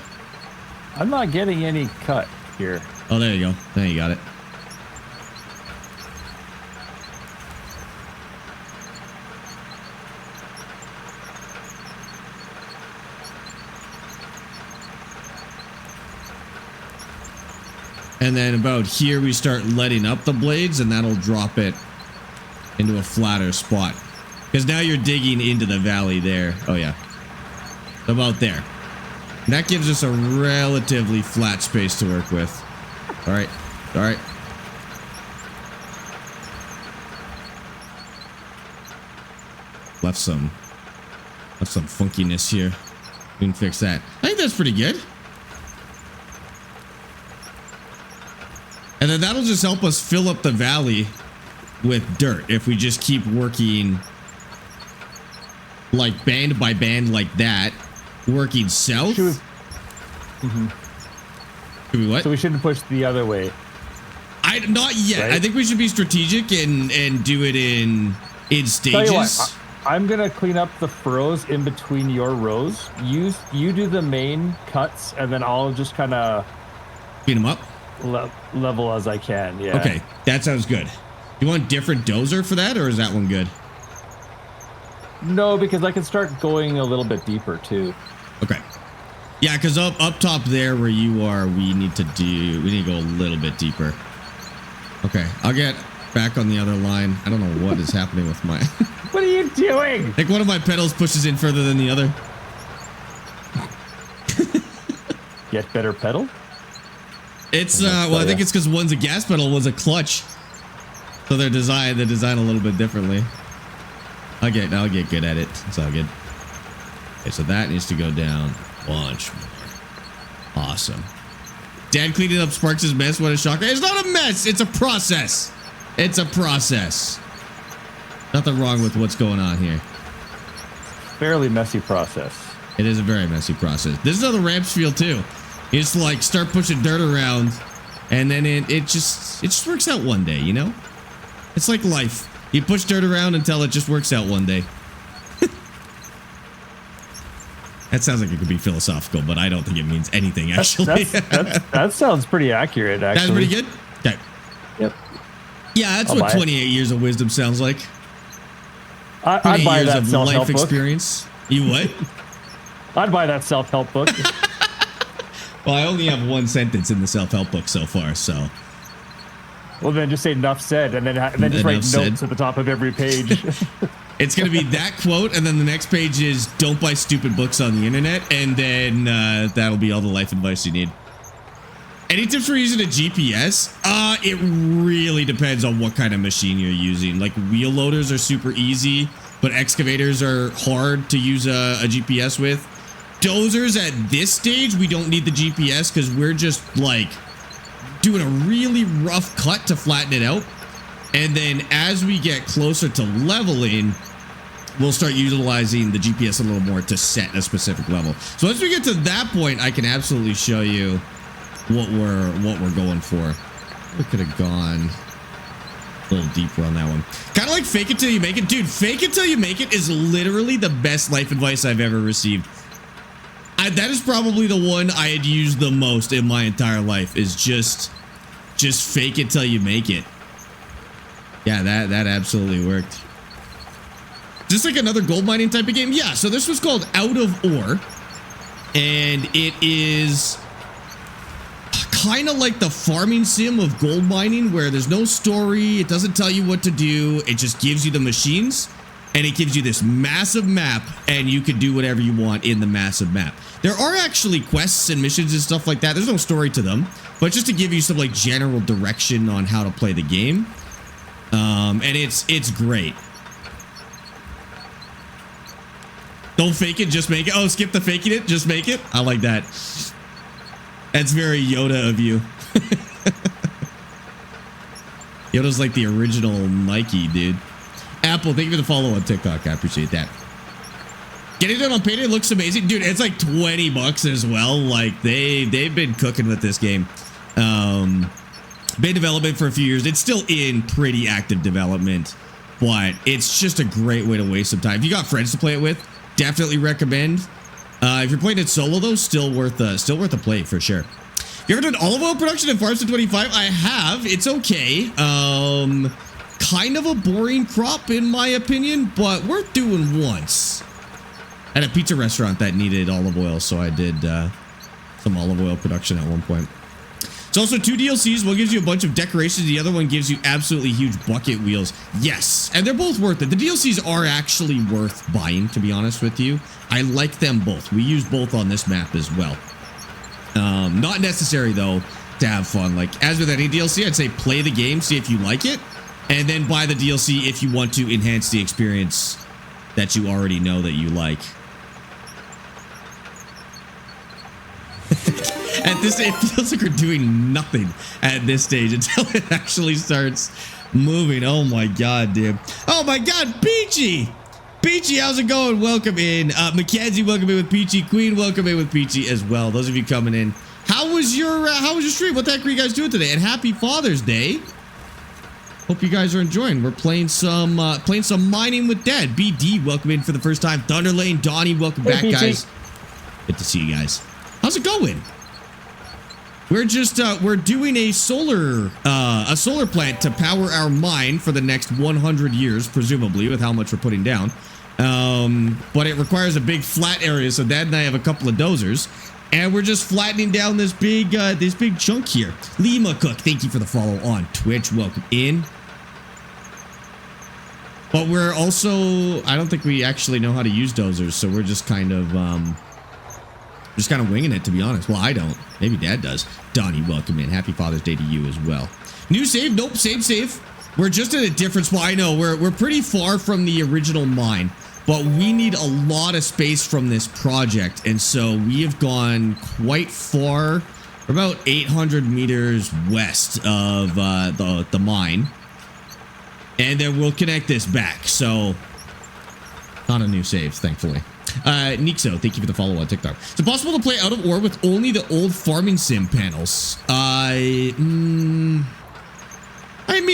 B: I'm not getting any cut here.
A: Oh, there you go. There you got it. And then about here, we start letting up the blades, and that'll drop it into a flatter spot. Because now you're digging into the valley there. Oh, yeah. About there. And that gives us a relatively flat space to work with. All right. All right. Left some funkiness here. We can fix that. I think that's pretty good. And then that'll just help us fill up the valley with dirt if we just keep working like band by band like that, working south.
B: Should
A: we what?
B: So we shouldn't push the other way.
A: Not yet.
B: Right?
A: I think we should be strategic and do it in stages.
B: Tell you what, I'm gonna clean up the furrows in between your rows. You do the main cuts, and then I'll just kind of
A: Clean them up.
B: Level as I can. Yeah.
A: Okay, that sounds good. You want different dozer for that, or is that one good?
B: No, because I can start going a little bit deeper too.
A: Okay. Yeah, because up top there where you are, we need to go a little bit deeper. Okay, I'll get back on the other line. I don't know what is happening with my...
B: What are you doing?
A: Like one of my pedals pushes in further than the other.
B: Get better pedal?
A: It's well, I think it's because one's a gas pedal, one's a clutch. So they're designed a little bit differently. I'll get good at it. It's all good. Okay, so that needs to go down a bunch more. Awesome. Dad cleaning up Sparks' mess. What a shocker. It's not a mess. It's a process. It's a process. Nothing wrong with what's going on here.
B: Fairly messy process.
A: It is a very messy process. This is how the ramps feel too. It's like start pushing dirt around and then it just works out one day, you know? It's like life. You push dirt around until it just works out one day. That sounds like it could be philosophical, but I don't think it means anything, actually.
B: That sounds pretty accurate, actually.
A: That's pretty good? Okay.
B: Yep.
A: Yeah, that's what 28 years of wisdom sounds like.
B: I'd buy that
A: life
B: self-help book.
A: Experience. You what?
B: I'd buy that self-help book.
A: Well, I only have one sentence in the self-help book so far, so.
B: Well, then just say enough said, and then just write notes at the top of every page.
A: It's going to be that quote, and then the next page is don't buy stupid books on the internet, and then that'll be all the life advice you need. Any tips for using a GPS? It really depends on what kind of machine you're using. Like wheel loaders are super easy, but excavators are hard to use a GPS with. Dozers at this stage, we don't need the GPS because we're just like doing a really rough cut to flatten it out. And then as we get closer to leveling, we'll start utilizing the GPS a little more to set a specific level. So once we get to that point, I can absolutely show you what we're going for. We could have gone a little deeper on that one. Kind of like fake it till you make it. Dude, fake it till you make it is literally the best life advice I've ever received. That is probably the one I had used the most in my entire life, is just fake it till you make it. Yeah, that absolutely worked. Just like another gold mining type of game. Yeah, so this was called Out of Ore, and it is kind of like the farming sim of gold mining, where there's no story. It doesn't tell you what to do. It just gives you the machines, and it gives you this massive map, and you can do whatever you want in the massive map. There are actually quests and missions and stuff like that. There's no story to them, but just to give you some like general direction on how to play the game. And it's great. Don't fake it, just make it. Oh, skip the faking it, just make it. I like that. That's very Yoda of you. Yoda's like the original Nike, dude. Apple, thank you for the follow on TikTok. I appreciate that. Getting it on Payday looks amazing. Dude, it's like 20 bucks as well. Like they've been cooking with this game. Been in development for a few years. It's still in pretty active development, but it's just a great way to waste some time. If you got friends to play it with, definitely recommend. If you're playing it solo though, still worth a play for sure. You ever done olive oil production in Farmstead 25? I have. It's okay. Kind of a boring crop in my opinion, but worth doing once. I had a pizza restaurant that needed olive oil, so I did some olive oil production at one point. It's also 2 DLCs. One gives you a bunch of decorations. The other one gives you absolutely huge bucket wheels. Yes, and they're both worth it. The DLCs are actually worth buying, to be honest with you. I like them both. We use both on this map as well. Not necessary, though, to have fun. Like, as with any DLC, I'd say play the game, see if you like it, and then buy the DLC if you want to enhance the experience that you already know that you like. At this, it feels like we're doing nothing at this stage until it actually starts moving. Oh my god, dude. Oh my god, Peachy! Peachy, how's it going? Welcome in. Mackenzie, welcome in with Peachy. Queen, welcome in with Peachy as well. Those of you coming in. How was your stream? What the heck were you guys doing today? And happy Father's Day. Hope you guys are enjoying. We're playing some mining with Dad. BD, welcome in for the first time. Thunderlane, Donnie, welcome back, guys. Good to see you guys. How's it going? We're just we're doing a solar plant to power our mine for the next 100 years, presumably, with how much we're putting down. But it requires a big flat area, so Dad and I have a couple of dozers, and we're just flattening down this big chunk here. Lima Cook, thank you for the follow on Twitch. Welcome in. But we're also, I don't think we actually know how to use dozers, so we're just kind of winging it, to be honest. Well, I don't. Maybe Dad does. Donnie, welcome in. Happy Father's Day to you as well. New save? Nope, same save. We're just at a different spot. I know, we're pretty far from the original mine. but we need a lot of space from this project. And so we have gone quite far. We're about 800 meters west of the mine. And then we'll connect this back. So, not a new save, thankfully. Nixo, thank you for the follow on TikTok. Is it possible to play Out of Ore with only the old farming sim panels? I mean,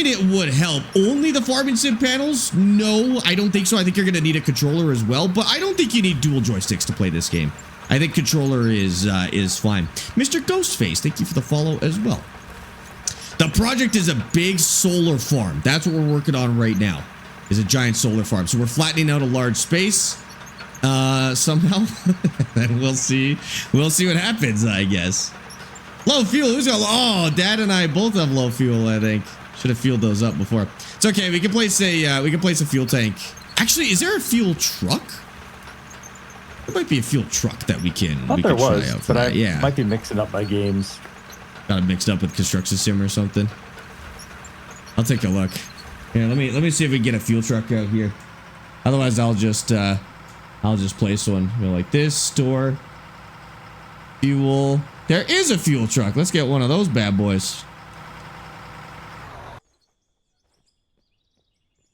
A: it would help. Only the farming sim panels? No, I don't think so. I think you're going to need a controller as well, but I don't think you need dual joysticks to play this game. I think controller is fine. Mr. Ghostface, thank you for the follow as well. The project is a big solar farm. That's what we're working on right now, is a giant solar farm. So we're flattening out a large space somehow. And we'll see what happens, I guess. Low fuel. Who's got? Oh, Dad and I both have low fuel, I think. Should have fueled those up before. It's okay. We can place a fuel tank. Actually, is there a fuel truck? There might be a fuel truck that we can try out for that. Yeah.
B: Might be mixing up my games.
A: Got it mixed up with construction sim or something. I'll take a look. Yeah, let me see if we can get a fuel truck out here. Otherwise, I'll just place one. You know, like this. Store fuel. There is a fuel truck. Let's get one of those bad boys.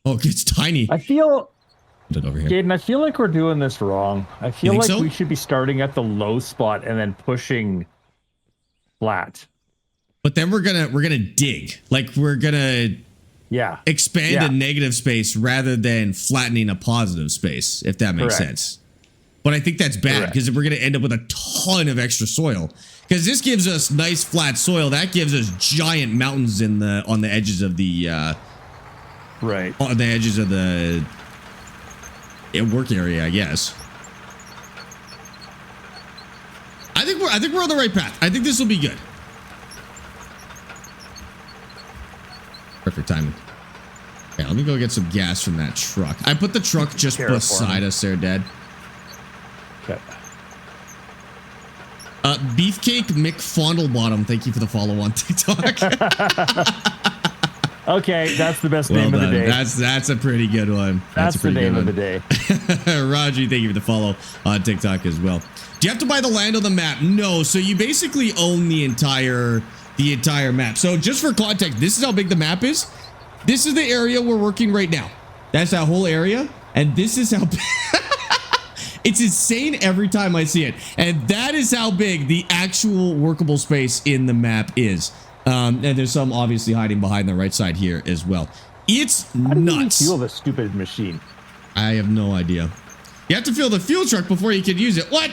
A: Oh, it gets tiny.
B: I feel.
A: Put it over here.
B: Gaten, I feel like we're doing this wrong. I feel like
A: so?
B: we should be starting at the low spot and then pushing flat.
A: But then we're gonna dig. Like we're gonna expand a negative space rather than flattening a positive space, if that makes sense. But I think that's bad because we're gonna end up with a ton of extra soil. Because this gives us nice flat soil. That gives us giant mountains on the edges of the on the edges of the work area, I guess. I think we're on the right path. I think this will be good. Perfect timing. Okay, let me go get some gas from that truck. I put the truck just beside us there, Dad.
B: Okay.
A: Beefcake McFondlebottom, thank you for the follow on TikTok.
B: Okay, that's the best name of the day.
A: That's a pretty good one.
B: That's the name of the day.
A: Roger, thank you for the follow on TikTok as well. Do you have to buy the land on the map? No, so you basically own the entire map. So just for context, this is how big the map is. This is the area we're working right now. That's that whole area. And this is how it's insane every time I see it. And that is how big the actual workable space in the map is. And there's some obviously hiding behind the right side here as well. It's
B: nuts. How do you fuel the stupid machine?
A: I have no idea. You have to fill the fuel truck before you can use it. What?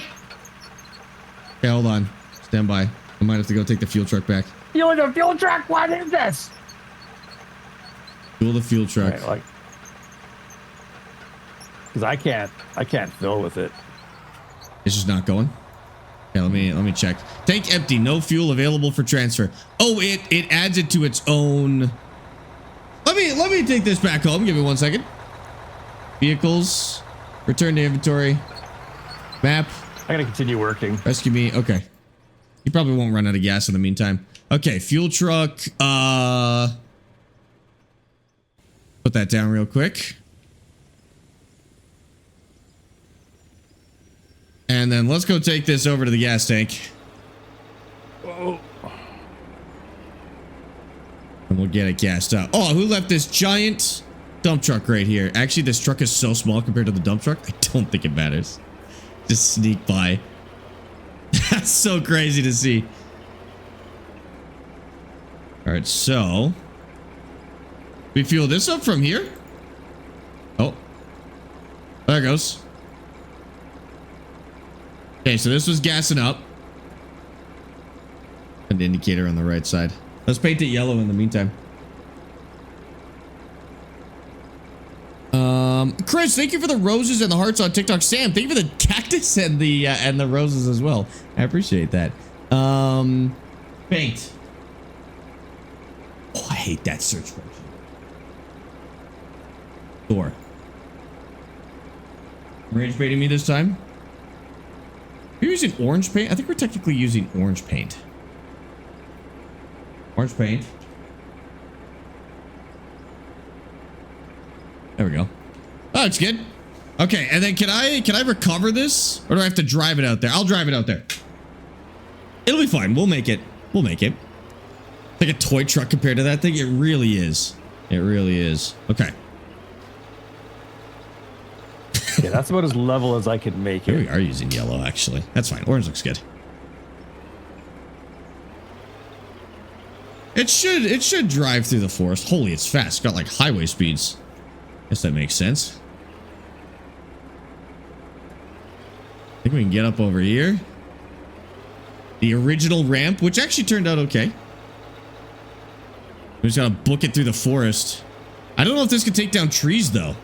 A: Okay, hold on. Stand by. I might have to go take the fuel truck back.
B: Fuel the fuel truck? What is this?
A: Fuel the fuel truck.
B: Right, like, because I can't fill with it.
A: It's just not going. Yeah, let me check. Tank empty. No fuel available for transfer. Oh, it adds it to its own. Let me take this back home. Give me 1 second. Vehicles. Return to inventory. Map.
B: I gotta continue working.
A: Rescue me. Okay. You probably won't run out of gas in the meantime. Okay, fuel truck. Put that down real quick. And then let's go take this over to the gas tank.
B: Oh.
A: And we'll get it gassed up. Oh, who left this giant dump truck right here? Actually, this truck is so small compared to the dump truck. I don't think it matters. Just sneak by. That's so crazy to see. All right, so we fuel this up from here. Oh, there it goes. Okay, so this was gassing up. An indicator on the right side. Let's paint it yellow in the meantime. Chris, thank you for the roses and the hearts on TikTok. Sam, thank you for the cactus and the roses as well. I appreciate that. Paint. Oh, I hate that search function. Door. Rage baiting me this time. You're using orange paint? I think we're technically using orange paint. Orange paint. There we go. Oh, it's good. Okay, and then can I recover this? Or do I have to drive it out there? I'll drive it out there. It'll be fine. We'll make it. We'll make it. Like a toy truck compared to that thing. It really is. It really is. Okay.
B: Yeah, that's about as level as I could make it.
A: Here we are using yellow, actually. That's fine. Orange looks good. It should drive through the forest. Holy, it's fast. It's got like highway speeds. Guess that makes sense. I think we can get up over here. The original ramp, which actually turned out okay. We just gotta book it through the forest. I don't know if this can take down trees, though.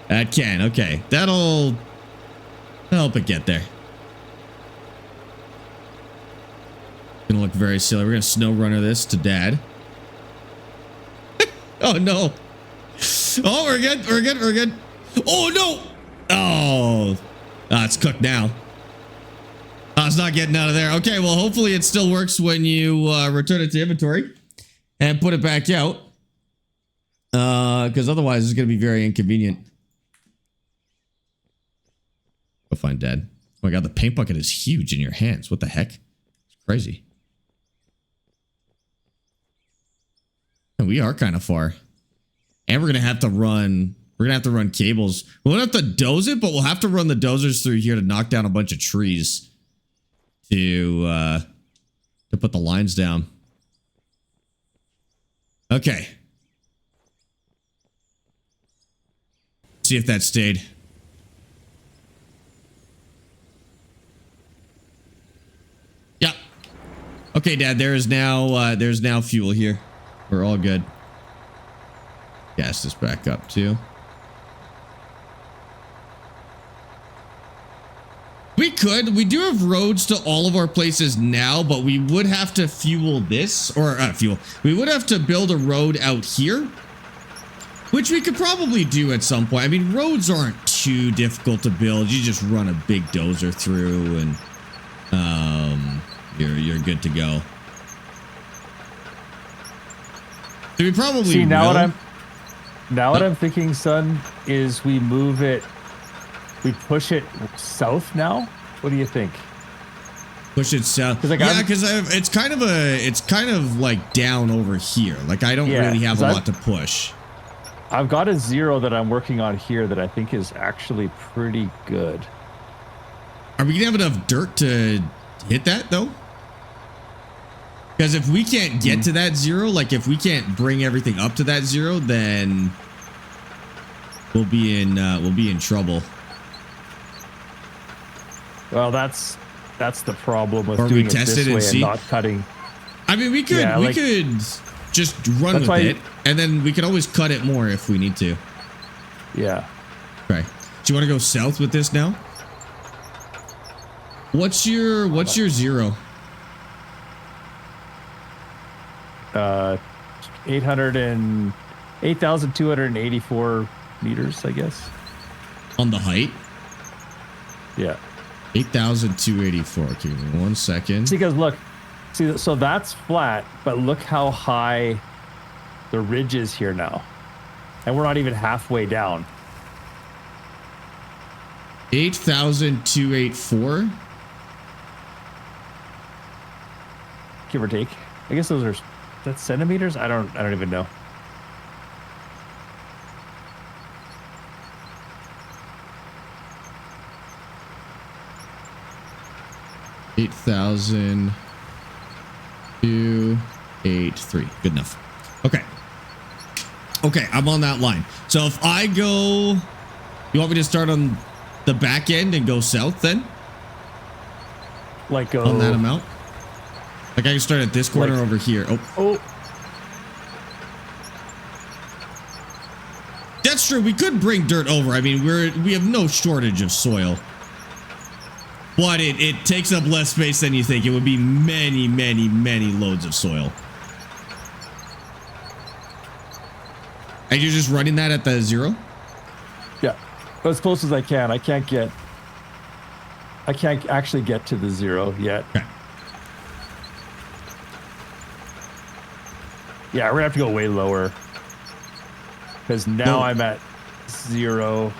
A: That can. Okay. That'll help it get there. Gonna look very silly. We're gonna snow runner this to dad. Oh, no. Oh, we're good. We're good. We're good. Oh, no. Oh, it's cooked now. I was not getting out of there. Okay, well, hopefully it still works when you return it to inventory and put it back out. Because otherwise it's going to be very inconvenient. Go find Dad. Oh my God, the paint bucket is huge in your hands. What the heck? It's crazy. And we are kind of far. And we're going to have to run... We're going to have to run cables. We won't have to doze it, but we'll have to run the dozers through here to knock down a bunch of trees to put the lines down. Okay. See if that stayed. Yeah. Okay, Dad, there's now fuel here. We're all good. Gas this back up too. We do have roads to all of our places now, but we would have to fuel this, or we would have to build a road out here, which we could probably do at some point. I mean, roads aren't too difficult to build. You just run a big dozer through and you're good to go. So we probably
B: see now what I'm thinking, son, is we move it. We push it south now. What do you think?
A: Push it south. Yeah, because it's kind of like down over here. Like I don't really have a lot to push.
B: I've got a 0 that I'm working on here that I think is actually pretty good.
A: Are we gonna have enough dirt to hit that though? Because if we can't get to that 0, like if we can't bring everything up to that 0, then we'll be in trouble.
B: Well, that's the problem with
A: or
B: doing
A: we test
B: it this
A: it and
B: way
A: see.
B: and not cutting.
A: I mean, we could just run with it, and then we can always cut it more if we need to.
B: Yeah.
A: Okay. Do you want to go south with this now? What's your 0?
B: 8,284 meters, I guess.
A: On the height?
B: Yeah.
A: 8,284. Okay, 1 second.
B: See, because look, so that's flat, but look how high the ridge is here now. And we're not even halfway down.
A: 8,284?
B: Give or take. I guess those are, that's centimeters? I don't even know.
A: Eight 8,283. Good enough. Okay. Okay, I'm on that line. So if I go, you want me to start on the back end and go south then?
B: Like go
A: on that amount? Like I can start at this corner over here. Oh. That's true. We could bring dirt over. I mean, we have no shortage of soil. But it takes up less space than you think. It would be many, many, many loads of soil. And you're just running that at the 0?
B: Yeah. As close as I can. I can't actually get to the 0 yet.
A: Okay.
B: Yeah, we're gonna have to go way lower. Because now I'm at 0.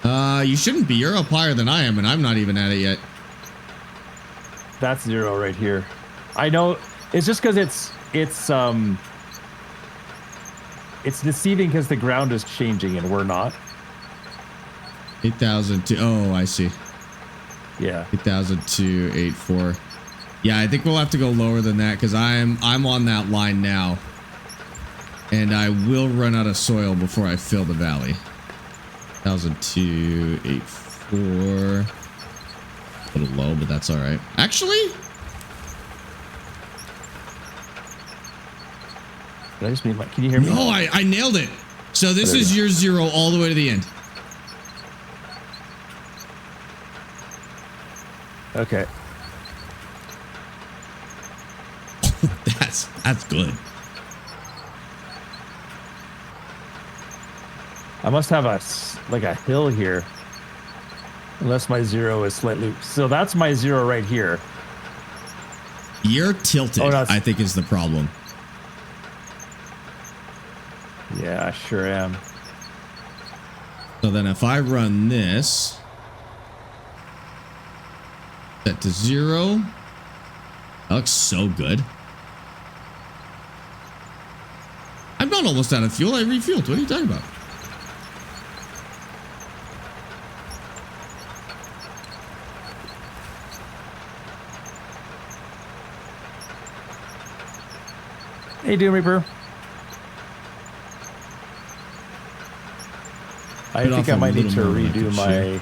A: You shouldn't be. You're up higher than I am, and I'm not even at it yet.
B: That's 0 right here. I know. It's just because it's deceiving because the ground is changing and we're not.
A: 8,002. Oh, I see.
B: Yeah.
A: 8,284. Yeah, I think we'll have to go lower than that because I'm on that line now, and I will run out of soil before I fill the valley. 1,284. A little low, but that's all right. Actually,
B: did I just mean can you hear me?
A: no, I nailed it. So this is your 0 all the way to the end.
B: Okay.
A: That's good.
B: I must have a hill here. Unless my 0 is slightly. So that's my 0 right here.
A: You're tilted,
B: Oh, no,
A: I think is the problem.
B: Yeah, I sure am.
A: So then if I run this, set to 0. That looks so good. I'm not almost out of fuel. I refueled. What are you talking about?
B: Hey, Doom Reaper. I
A: Bit
B: think
A: off
B: I
A: a
B: might need to
A: little more than I
B: redo
A: could
B: my.
A: chew.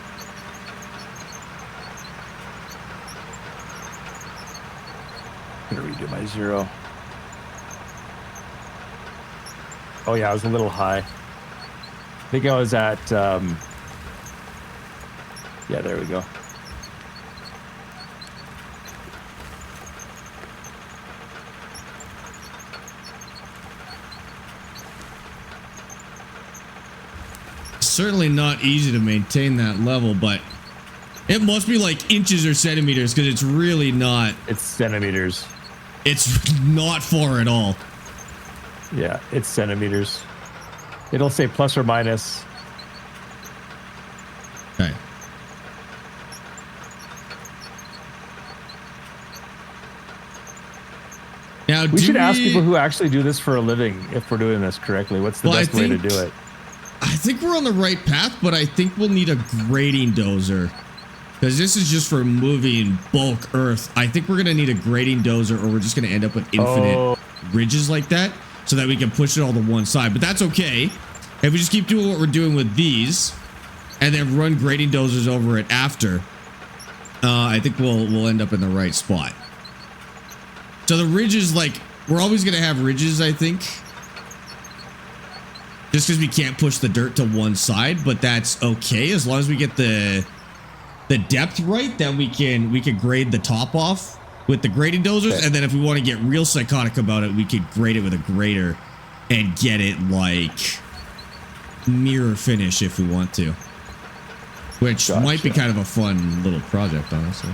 B: I'm gonna redo my 0. Oh yeah, I was a little high. I think I was at. Yeah, there we go.
A: Certainly not easy to maintain that level, but it must be like inches or centimeters because it's really not.
B: It's centimeters.
A: It's not far at all.
B: Yeah, it's centimeters. It'll say plus or minus.
A: Okay. Now,
B: We should ask people who actually do this for a living if we're doing this correctly. What's the best way to do it?
A: I think we're on the right path, but I think we'll need a grading dozer because this is just for moving bulk earth. I think we're going to need a grading dozer or we're just going to end up with infinite ridges like that so that we can push it all to one side. But that's okay. If we just keep doing what we're doing with these and then run grading dozers over it after, I think we'll end up in the right spot. So the ridges, like, we're always going to have ridges, I think. Just because we can't push the dirt to one side, but that's okay as long as we get the depth right. Then we can grade the top off with the grading dozers, and then if we want to get real psychotic about it, we could grade it with a grader and get it like mirror finish if we want to, which might be kind of a fun little project, honestly.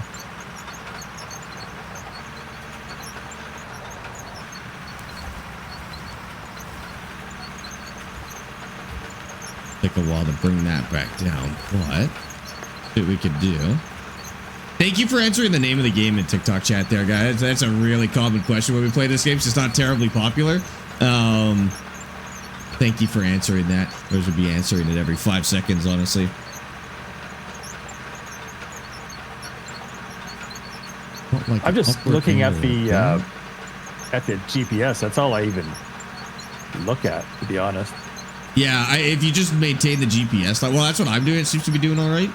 A: Take a while to bring that back down, but what we could do. Thank you for answering the name of the game in TikTok chat there, guys. That's a really common question when we play this game. It's just not terribly popular. Thank you for answering that. Those would be answering it every 5 seconds, honestly. Like
B: I'm just looking at the GPS. That's all I even look at, to be honest.
A: Yeah, if you just maintain the GPS, well, that's what I'm doing. It seems to be doing all right.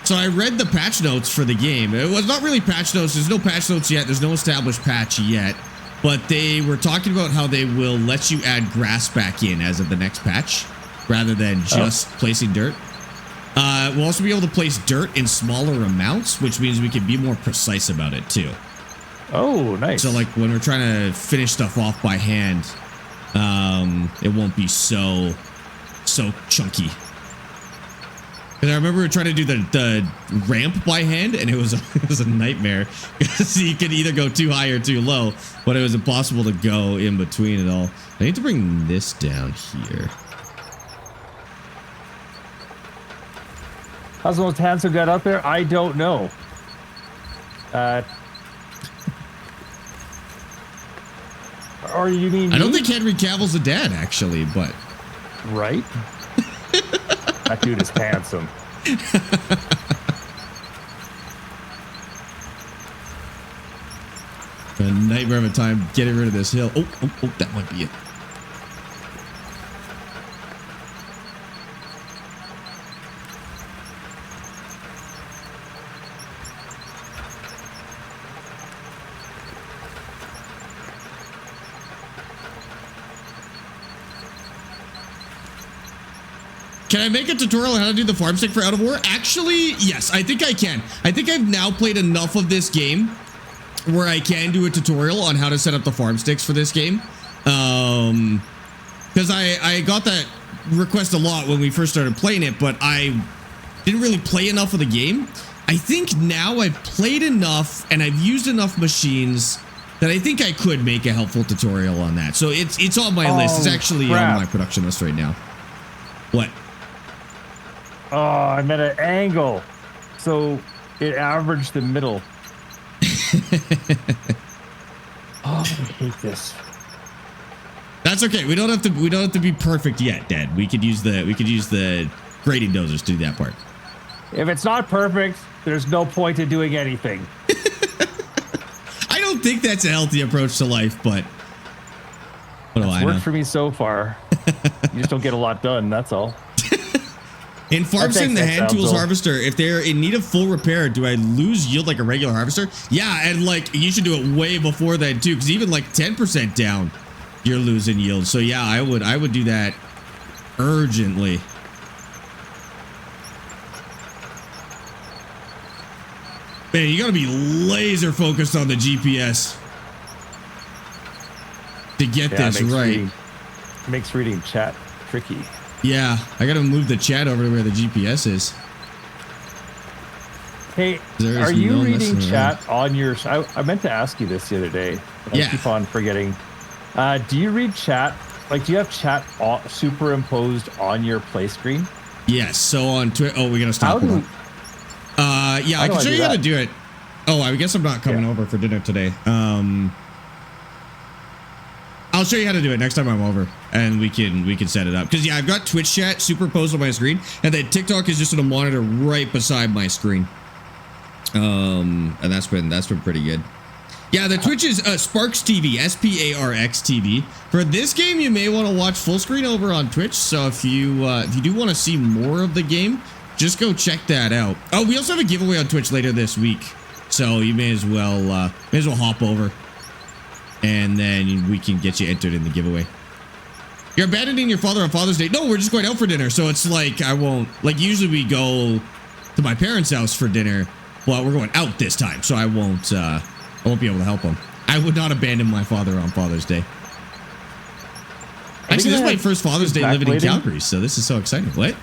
A: So I read the patch notes for the game. It was not really patch notes. There's no patch notes yet. There's no established patch yet. But they were talking about how they will let you add grass back in as of the next patch, rather than just placing dirt. We'll also be able to place dirt in smaller amounts, which means we can be more precise about it too. Oh, nice. So like when we're trying to finish stuff off by hand, it won't be so chunky. Because I remember trying to do the ramp by hand, and it was a nightmare. Because you could either go too high or too low, but it was impossible to go in between it all. I need to bring this down here.
B: How's the most handsome dad out there? I don't know. Or you mean
A: I don't
B: me?
A: think Henry Cavill's a dad, actually, but...
B: Right? That dude is handsome.
A: A nightmare of a time getting rid of this hill. Oh, that might be it. Can I make a tutorial on how to do the farm stick for Out of War? Actually, yes, I think I can. I think I've now played enough of this game where I can do a tutorial on how to set up the farm sticks for this game. Because I got that request a lot when we first started playing it, but I didn't really play enough of the game. I think now I've played enough and I've used enough machines that I think I could make a helpful tutorial on that. So it's on my list. It's actually on my production list right now. What?
B: Oh, I'm at an angle. So it averaged the middle. Oh, I hate this.
A: That's okay. We don't have to be perfect yet, Dad. We could use the grading dozers to do that part.
B: If it's not perfect, there's no point in doing anything.
A: I don't think that's a healthy approach to life, but what do I know?
B: Worked for me so far. You just don't get a lot done, that's all.
A: In Farm Sim, the hand tools harvester, if they're in need of full repair, do I lose yield like a regular harvester? Yeah, and like you should do it way before that too, because even like 10% down, you're losing yield. So yeah, I would do that urgently. Man, you gotta be laser focused on the GPS to get this right.
B: Makes reading chat tricky.
A: Yeah, I gotta move the chat over to where the GPS is.
B: Hey, are you reading chat on your... I meant to ask you this the other day. But I keep on forgetting. Do you read chat? Like, do you have chat superimposed on your play screen?
A: Yes. So on Twitter... Oh, we gotta stop. Yeah, I can show you how to do it. Oh, I guess I'm not coming over for dinner today. I'll show you how to do it next time I'm over, and we can set it up. Because yeah, I've got Twitch chat superimposed on my screen, and then TikTok is just on a monitor right beside my screen. And that's been pretty good. Yeah, the Twitch is Sparx TV, Sparx TV. For this game, you may want to watch full screen over on Twitch. So if you do want to see more of the game, just go check that out. Oh, we also have a giveaway on Twitch later this week, so you may as well hop over. And then we can get you entered in the giveaway. You're abandoning your father on Father's Day? No, we're just going out for dinner. So it's like, I won't, like usually we go to my parents' house for dinner. Well, we're going out this time. So I won't be able to help him. I would not abandon my father on Father's Day. Actually, this is my first Father's Day living in Calgary. So this is so exciting. What?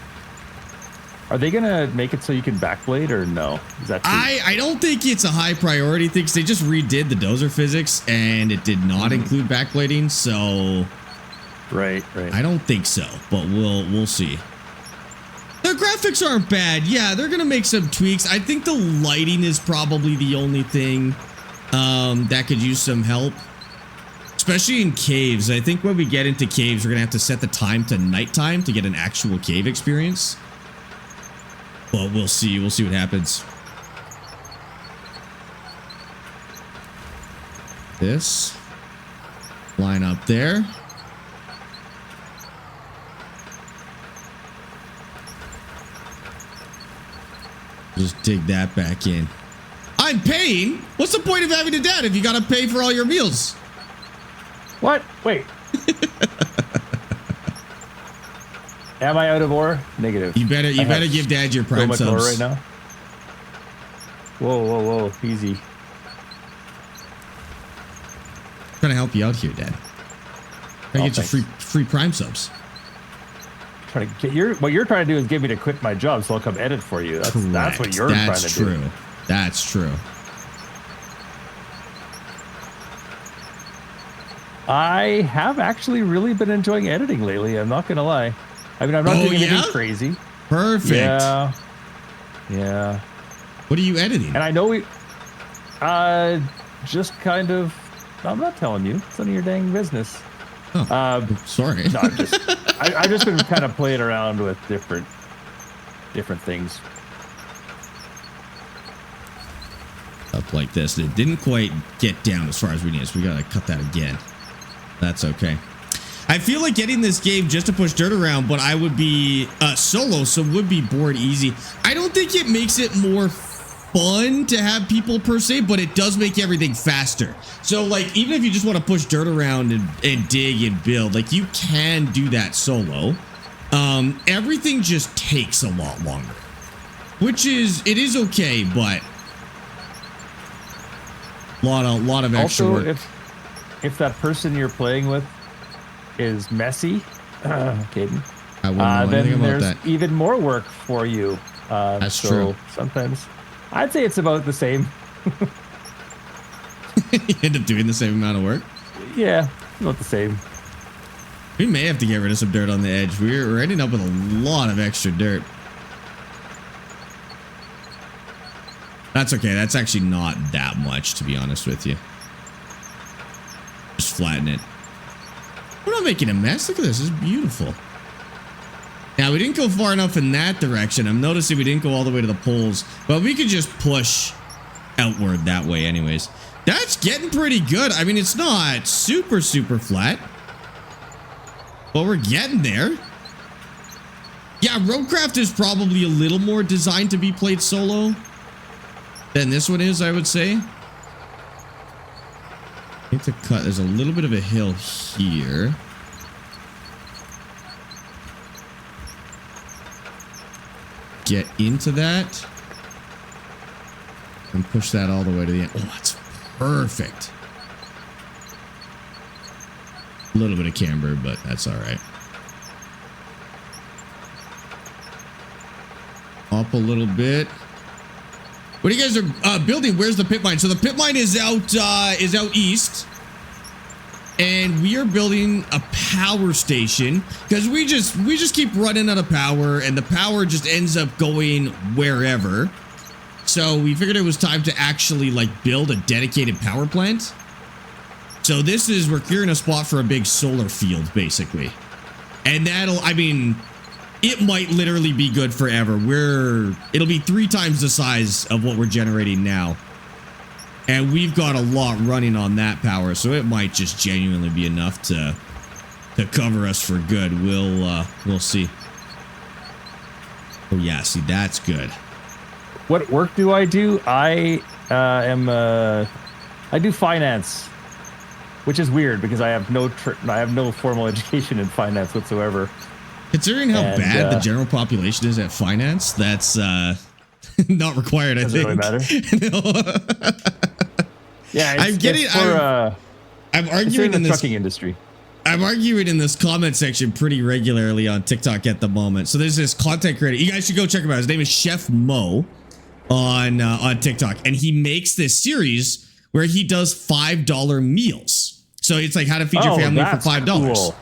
B: Are they going to make it so you can backblade or no? Is that
A: I don't think it's a high priority thing because they just redid the dozer physics and it did not include backblading. So
B: right.
A: I don't think so, but we'll see. Their graphics aren't bad. Yeah, they're going to make some tweaks. I think the lighting is probably the only thing that could use some help, especially in caves. I think when we get into caves, we're going to have to set the time to nighttime to get an actual cave experience. Well, we'll see. We'll see what happens. This line up there. Just dig that back in. I'm paying? What's the point of having a dad if you got to pay for all your meals?
B: What? Wait. Am I out of ore? Negative.
A: You better give Dad your prime subs
B: right now. Whoa, easy.
A: Trying to help you out here, Dad. Trying to get you free prime subs.
B: Trying to get what you're trying to do is get me to quit my job, so I'll come edit for you. That's what you're trying to do.
A: That's true.
B: I have actually really been enjoying editing lately. I'm not gonna lie. I mean, I'm not doing anything crazy.
A: Perfect.
B: Yeah. Yeah.
A: What are you editing?
B: And I know we just kind of, I'm not telling you. It's none of your dang business.
A: Oh, sorry.
B: No, I've just been kind of playing around with different things.
A: Up like this. It didn't quite get down as far as we need, so we gotta cut that again. That's okay. I feel like getting this game just to push dirt around, but I would be solo, so would be bored easy. I don't think it makes it more fun to have people per se, but it does make everything faster. So like, even if you just want to push dirt around and dig and build, like you can do that solo. Everything just takes a lot longer, which is, it is okay, but lot of extra
B: also,
A: work.
B: If that person you're playing with is messy, kidding,
A: I wouldn't know anything
B: then
A: about
B: there's
A: that.
B: even more work for you.
A: That's
B: so
A: true.
B: Sometimes I'd say it's about the same.
A: You end up doing the same amount of work.
B: Yeah, about the same.
A: We may have to get rid of some dirt on the edge. We're ending up with a lot of extra dirt. That's okay. That's actually not that much, to be honest with you. Just flatten it. We're not making a mess. Look at this. This is beautiful. Now, we didn't go far enough in that direction. I'm noticing we didn't go all the way to the poles, but we could just push outward that way anyways. That's getting pretty good. I mean, it's not super flat, but we're getting there. Yeah, Roadcraft is probably a little more designed to be played solo than this one is, I would say. I need to cut. There's a little bit of a hill here. Get into that and push that all the way to the end. Oh, that's perfect. A little bit of camber, but that's all right. Up a little bit. What you guys are building? Where's the pit mine? So the pit mine is out east, and we are building a power station because we just keep running out of power, and the power just ends up going wherever. So we figured it was time to actually like build a dedicated power plant. So we're clearing a spot for a big solar field, basically, and I mean, it might literally be good forever. It'll be 3 times the size of what we're generating now. And we've got a lot running on that power, so it might just genuinely be enough to cover us for good. We'll see. Oh yeah, see, that's good.
B: What work do I do? I do finance, which is weird because I have no formal education in finance whatsoever.
A: Considering how bad the general population is at finance, that's not required, I think.
B: Doesn't really matter.
A: No.
B: Yeah,
A: I'm arguing
B: in the trucking industry.
A: I'm arguing in this comment section pretty regularly on TikTok at the moment. So there's this content creator. You guys should go check him out. His name is Chef Mo on TikTok, and he makes this series where he does $5 meals. So it's like how to feed your family for $5.
B: Cool.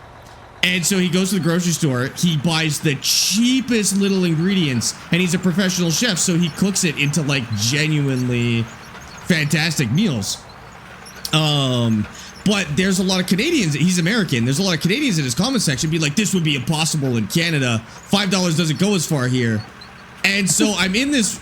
A: And so he goes to the grocery store, he buys the cheapest little ingredients, and he's a professional chef, so he cooks it into like genuinely fantastic meals. But there's a lot of Canadians, he's American, there's a lot of Canadians in his comment section be like, this would be impossible in Canada, $5 doesn't go as far here. And so I'm in this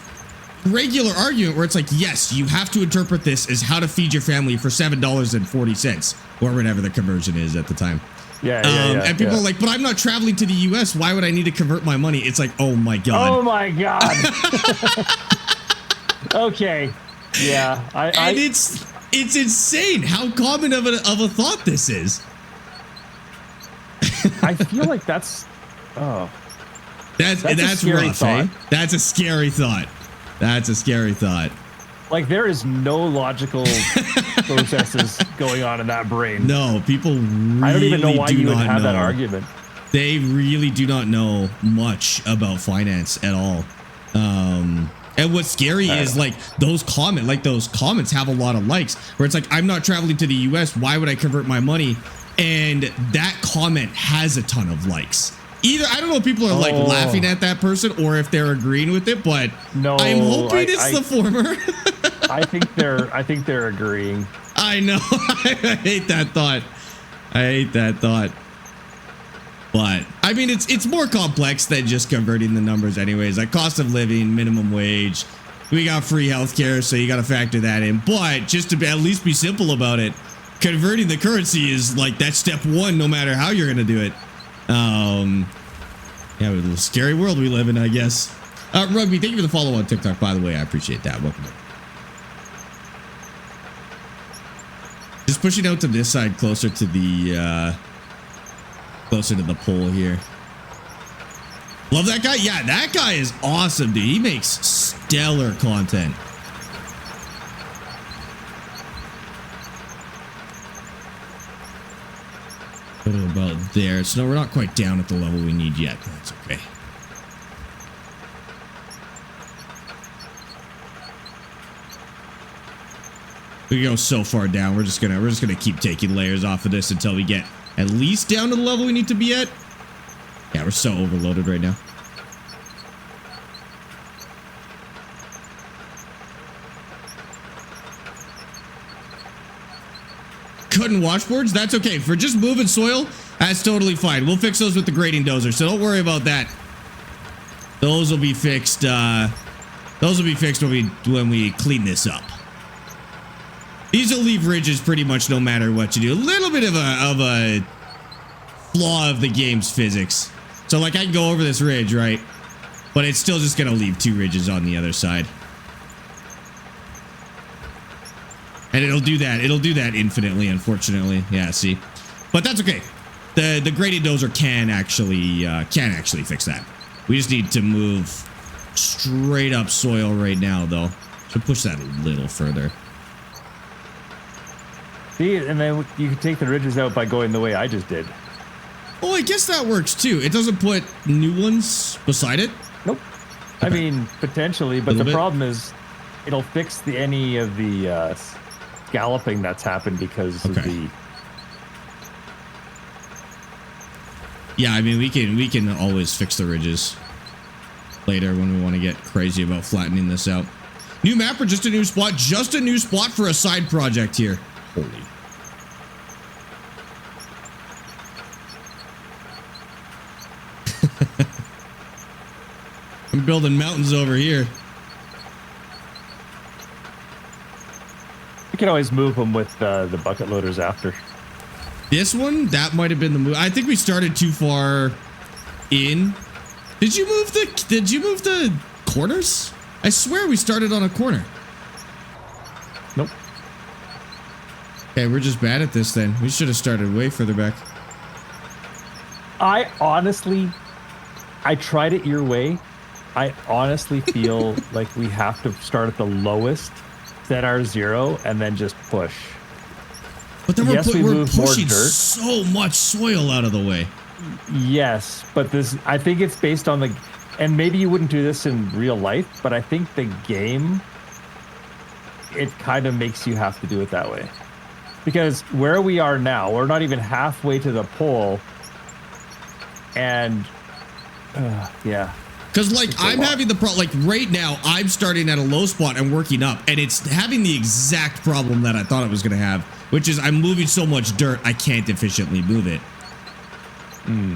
A: regular argument where it's like, yes, you have to interpret this as how to feed your family for $7.40, or whatever the conversion is at the time. And people are like, but I'm not traveling to the US. Why would I need to convert my money? It's like, oh my God.
B: Oh my God. Okay. Yeah.
A: And it's insane how common of a thought this is.
B: I feel like that's
A: that's rough, eh? That's a scary thought. That's a scary thought.
B: Like, there is no logical processes going on in that brain.
A: No, people really
B: I don't even know why you would have that
A: know.
B: argument.
A: They really do not know much about finance at all. And what's scary is like those comments have a lot of likes where it's like, I'm not traveling to the US. Why would I convert my money? And that comment has a ton of likes. Either I don't know if people are like laughing at that person or if they're agreeing with it, but
B: no,
A: I'm hoping it's the former.
B: I think they're agreeing.
A: I know. I hate that thought. I hate that thought. But I mean, it's more complex than just converting the numbers anyways. Like cost of living, minimum wage. We got free healthcare, so you got to factor that in. But just to at least be simple about it, converting the currency is like that's step one, no matter how you're going to do it. Yeah, a little scary world we live in, I guess. Rugby, thank you for the follow on TikTok, by the way. I appreciate that. Welcome in. Just pushing out to this side, closer to the pole here. Love that guy. Yeah, that guy is awesome, dude. He makes stellar content. What about there? So no, we're not quite down at the level we need yet. That's okay. We go so far down. We're just gonna keep taking layers off of this until we get at least down to the level we need to be at. Yeah, we're so overloaded right now. Cutting washboards, that's okay. For just moving soil, that's totally fine. We'll fix those with the grading dozer, so don't worry about that. Those will be fixed. Those will be fixed when we clean this up. These will leave ridges pretty much no matter what you do. A little bit of a flaw of the game's physics. So like I can go over this ridge, right? But it's still just gonna leave two ridges on the other side. And it'll do that. It'll do that infinitely, unfortunately. Yeah, see. But that's okay. The grading dozer can actually fix that. We just need to move straight up soil right now, though. So push that a little further.
B: See, and then you can take the ridges out by going the way I just did.
A: Oh, I guess that works too. It doesn't put new ones beside it?
B: Nope. Okay. I mean, potentially, but the problem is it'll fix any of the scalloping that's happened because of the...
A: Yeah, I mean, we can always fix the ridges later when we want to get crazy about flattening this out. New map or just a new spot? Just a new spot for a side project here. Holy. I'm building mountains over here.
B: You can always move them with the bucket loaders after.
A: This one, that might have been the move. I think we started too far in. Did you move the corners? I swear we started on a corner.
B: Nope.
A: Okay, we're just bad at this then. We should have started way further back.
B: I tried it your way. I honestly feel like we have to start at the lowest, set our zero, and then just push.
A: But then we're pushing so much soil out of the way.
B: Yes, but I think it's based on and maybe you wouldn't do this in real life, but I think the game, it kind of makes you have to do it that way. Because where we are now, we're not even halfway to the pole. And, yeah.
A: Because, like, I'm having the problem, like, right now, I'm starting at a low spot and working up, and it's having the exact problem that I thought it was going to have, which is I'm moving so much dirt, I can't efficiently move it.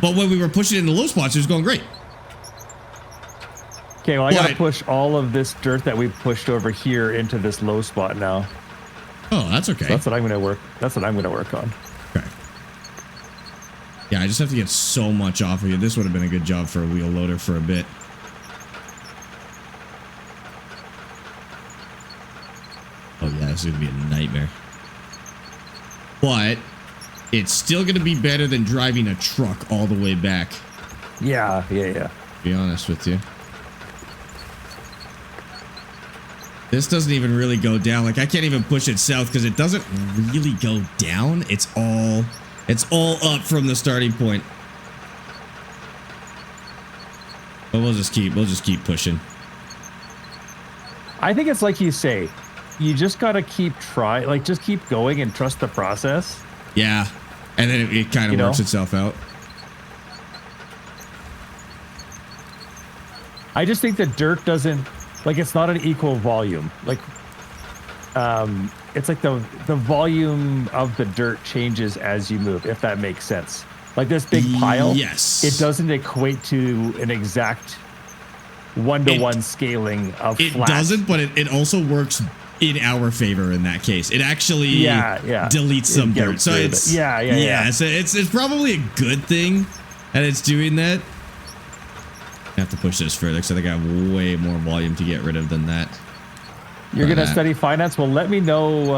A: But when we were pushing it in the low spots, it was going great.
B: Okay, well, I got to push all of this dirt that we pushed over here into this low spot now.
A: Oh, that's okay.
B: So that's what I'm going to work. That's what I'm going to work on.
A: Okay. Yeah, I just have to get so much off of here. This would have been a good job for a wheel loader for a bit. Oh yeah, this is gonna be a nightmare. But it's still gonna be better than driving a truck all the way back.
B: Yeah.
A: To be honest with you. This doesn't even really go down. Like I can't even push it south because it doesn't really go down. It's all up from the starting point. But we'll just keep pushing.
B: I think it's like you say. You just got to keep trying, like just keep going and trust the process.
A: Yeah. And then it kind of works itself out.
B: I just think the dirt doesn't, like, it's not an equal volume. Like, it's like the volume of the dirt changes as you move, if that makes sense. Like this big pile,
A: yes,
B: it doesn't equate to an exact one-to-one scaling of
A: it
B: flat.
A: doesn't, but it also works in our favor in that case. It actually deletes some dirt. So it's so it's probably a good thing that it's doing that. I have to push this further because I think I have way more volume to get rid of than that.
B: You're gonna study finance? Well, let me know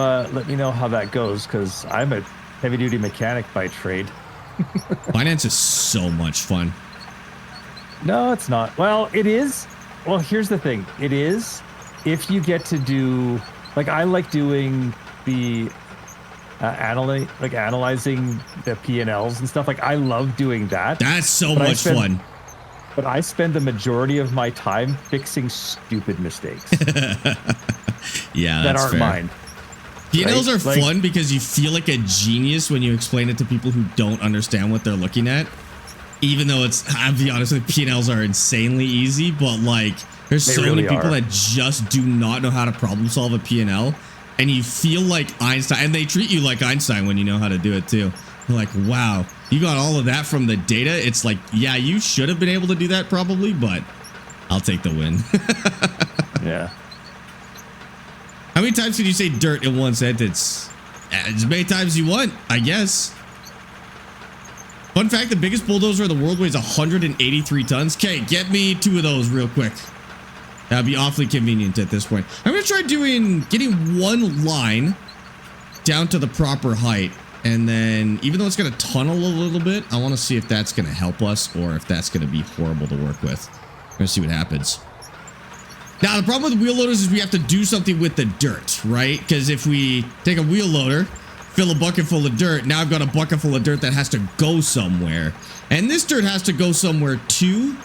B: how that goes, because I'm a heavy-duty mechanic by trade.
A: Finance is so much fun.
B: No, it's not. Well, it is. Well, here's the thing. It is if you get to do, like, I like doing the analyzing the P&Ls and stuff. Like, I love doing that.
A: That's so much fun.
B: But I spend the majority of my time fixing stupid mistakes.
A: Yeah,
B: that
A: that's
B: aren't
A: fair.
B: mine.
A: P&Ls are
B: like,
A: fun because you feel like a genius when you explain it to people who don't understand what they're looking at. Even though I'll be honest with you, P&Ls are insanely easy, but like there's so many people that just do not know how to problem solve a P&L, and you feel like Einstein, and they treat you like Einstein when you know how to do it too. You're like, wow, you got all of that from the data. It's like, yeah, you should have been able to do that probably, but I'll take the win.
B: Yeah.
A: How many times can you say dirt in one sentence? As many times as you want, I guess. Fun fact, the biggest bulldozer in the world weighs 183 tons. Okay, get me 2 of those real quick. That'd be awfully convenient at this point. I'm going to try getting one line down to the proper height. And then, even though it's going to tunnel a little bit, I want to see if that's going to help us or if that's going to be horrible to work with. I'm going to see what happens. Now, the problem with wheel loaders is we have to do something with the dirt, right? Because if we take a wheel loader, fill a bucket full of dirt, now I've got a bucket full of dirt that has to go somewhere. And this dirt has to go somewhere too.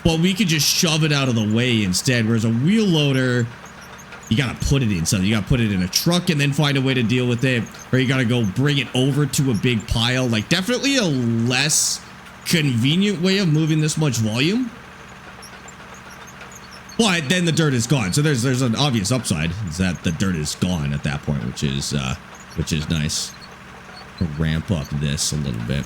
A: But we could just shove it out of the way instead. Whereas a wheel loader, you got to put it in something. You got to put it in a truck and then find a way to deal with it. Or you got to go bring it over to a big pile. Like, definitely a less convenient way of moving this much volume. But then the dirt is gone. So there's an obvious upside, is that the dirt is gone at that point, which is nice. I'll ramp up this a little bit.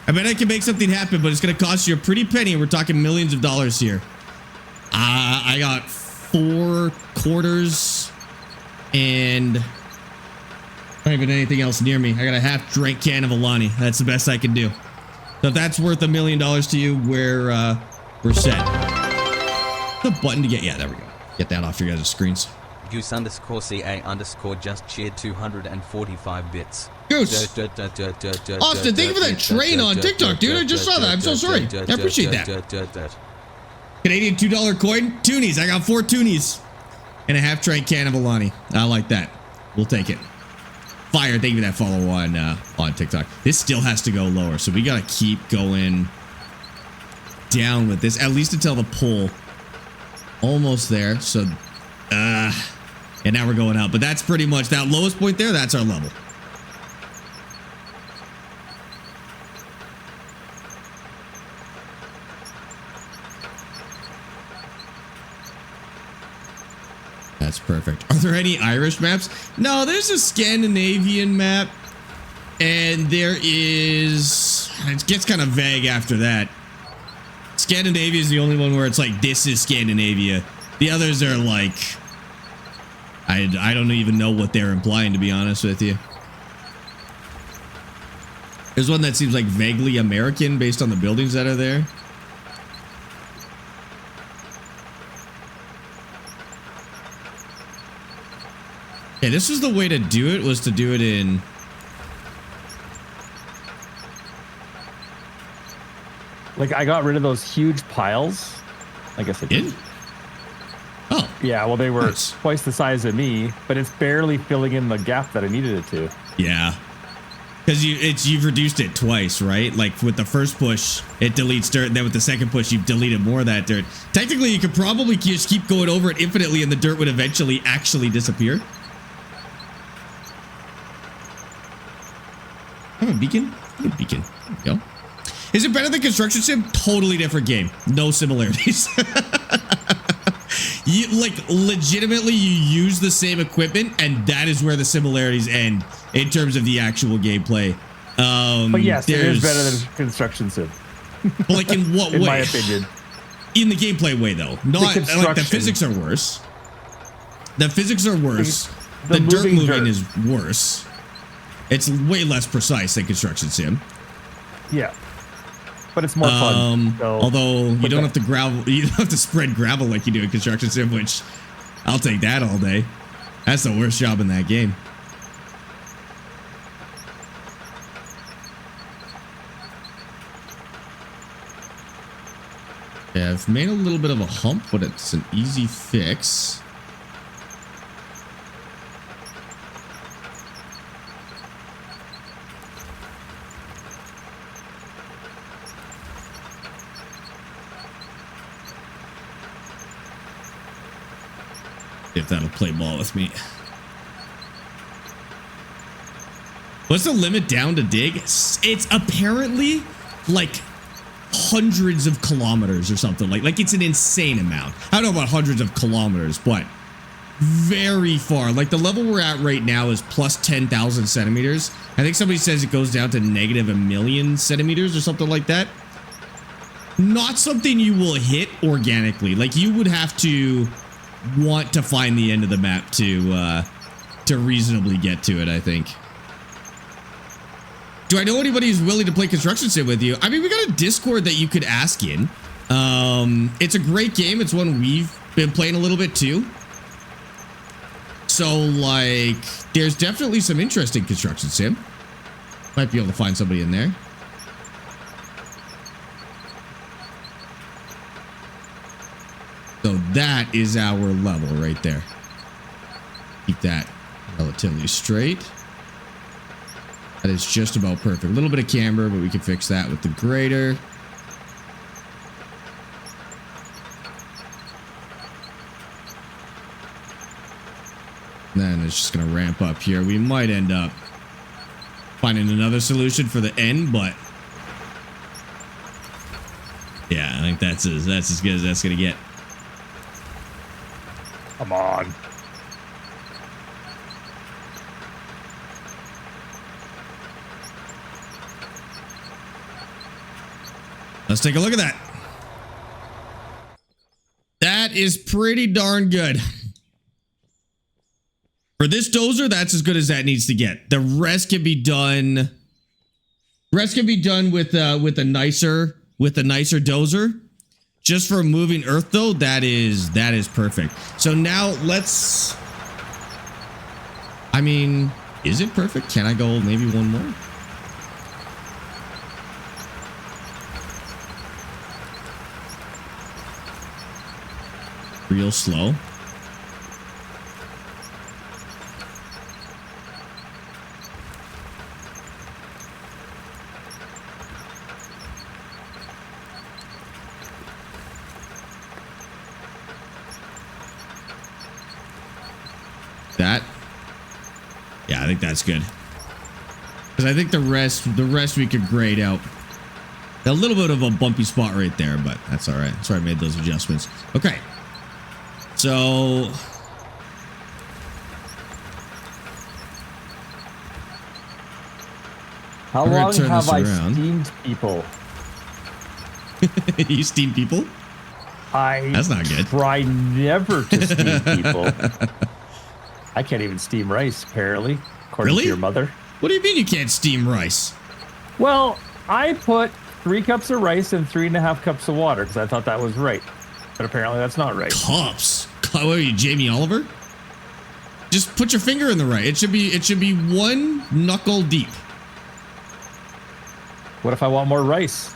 A: I bet I can make something happen, but it's going to cost you a pretty penny. We're talking millions of dollars here. I got 4 quarters and not even anything else near me. I got a half-drank can of Alani. That's the best I can do. So if that's worth $1 million to you, we're set. The button to get, yeah, there we go. Get that off your guys' screens.
D: Goose_CA_ just shared 245 bits.
A: Goose! Austin, thank you for that train on TikTok, dude. I just saw that. I'm so sorry. I appreciate that. Canadian $2 coin. Toonies. I got 4 toonies. And a half-drank can of Alani. I like that. We'll take it. Fire, thank you for that follow on TikTok. This still has to go lower, so we got to keep going down with this, at least until the pull. Almost there. So, and now we're going up. But that's pretty much that lowest point there. That's our level. That's perfect. Are there any Irish maps? No, there's a Scandinavian map. And there is... It gets kind of vague after that. Scandinavia is the only one where it's like, this is Scandinavia. The others are like, I don't even know what they're implying, to be honest with you. There's one that seems like vaguely American based on the buildings that are there. Yeah, this was the way to do it, was to do it in...
B: Like, I got rid of those huge piles. I guess I did.
A: Oh.
B: Yeah, well, they were twice the size of me, but it's barely filling in the gap that I needed it to.
A: Yeah. Because you've reduced it twice, right? Like, with the first push, it deletes dirt, and then with the second push, you've deleted more of that dirt. Technically, you could probably just keep going over it infinitely, and the dirt would eventually actually disappear. I have a beacon? I have a beacon. There we go. Is it better than Construction Sim? Totally different game. No similarities. You, like, legitimately, you use the same equipment, and that is where the similarities end in terms of the actual gameplay.
B: But yes, it is better than Construction Sim.
A: But like, in what way?
B: In my opinion.
A: In the gameplay way, though. Not like the physics are worse. The physics are worse. The dirt moving is worse. It's way less precise than Construction Sim.
B: Yeah. But it's more fun. So,
A: although you don't have to gravel, you don't have to spread gravel like you do in Construction Sim, which I'll take that all day. That's the worst job in that game. Yeah, I've made a little bit of a hump, but it's an easy fix. If that'll play ball with me. What's the limit down to dig? It's apparently like hundreds of kilometers or something. Like it's an insane amount. I don't know about hundreds of kilometers, but very far. Like the level we're at right now is plus 10,000 centimeters. I think somebody says it goes down to negative 1,000,000 centimeters or something like that. Not something you will hit organically. Like you would have to want to find the end of the map to reasonably get to it, I think. Do I know anybody who's willing to play Construction Sim with you? I mean, we got a Discord that you could ask in. It's a great game. It's one we've been playing a little bit too. So, like, there's definitely some interest in Construction Sim. Might be able to find somebody in there. So that is our level right there. Keep that relatively straight. That is just about perfect. A little bit of camber, but we can fix that with the grader. And then it's just going to ramp up here. We might end up finding another solution for the end, but yeah, I think that's as good as that's going to get.
B: Come on.
A: Let's take a look at that. That is pretty darn good. For this dozer, that's as good as that needs to get. The rest can be done. Rest can be done with a nicer dozer. Just for moving earth though, that is perfect. So now let's, I mean, is it perfect? Can I go maybe one more? Real slow. That, yeah, I think that's good. Because I think the rest we could grade out. A little bit of a bumpy spot right there, but that's all right. That's why I made those adjustments. Okay. So
B: how long have I steamed people?
A: You steam people? That's not good.
B: Try never to steam people. I can't even steam rice, apparently, according to your mother.
A: What do you mean you can't steam rice?
B: Well, I put 3 cups of rice and 3.5 cups of water because I thought that was right. But apparently that's not right.
A: Cups? What are you, Jamie Oliver? Just put your finger in the rice. It should be 1 knuckle deep.
B: What if I want more rice?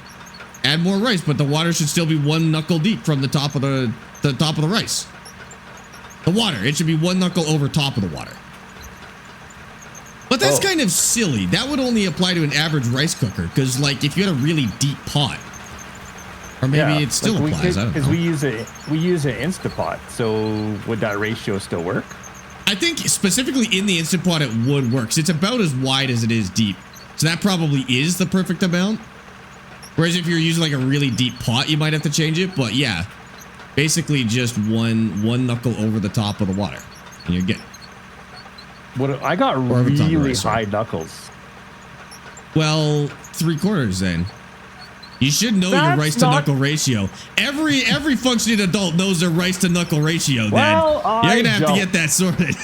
A: Add more rice, but the water should still be 1 knuckle deep from the top of the top of the rice. The water, it should be 1 knuckle over top of the water. But that's kind of silly. That would only apply to an average rice cooker, because like if you had a really deep pot, or maybe it still applies. I don't know.
B: Because we use an Instapot, so would that ratio still work?
A: I think specifically in the Instant Pot it would work. It's about as wide as it is deep, so that probably is the perfect amount. Whereas if you're using like a really deep pot, you might have to change it. But yeah, basically just one knuckle over the top of the water, and you're good.
B: What I got really high knuckles.
A: Well, 3/4 then. You should know your rice to knuckle ratio. Every functioning adult knows their rice to knuckle ratio.
B: Well,
A: Dad, you're gonna have to get that sorted.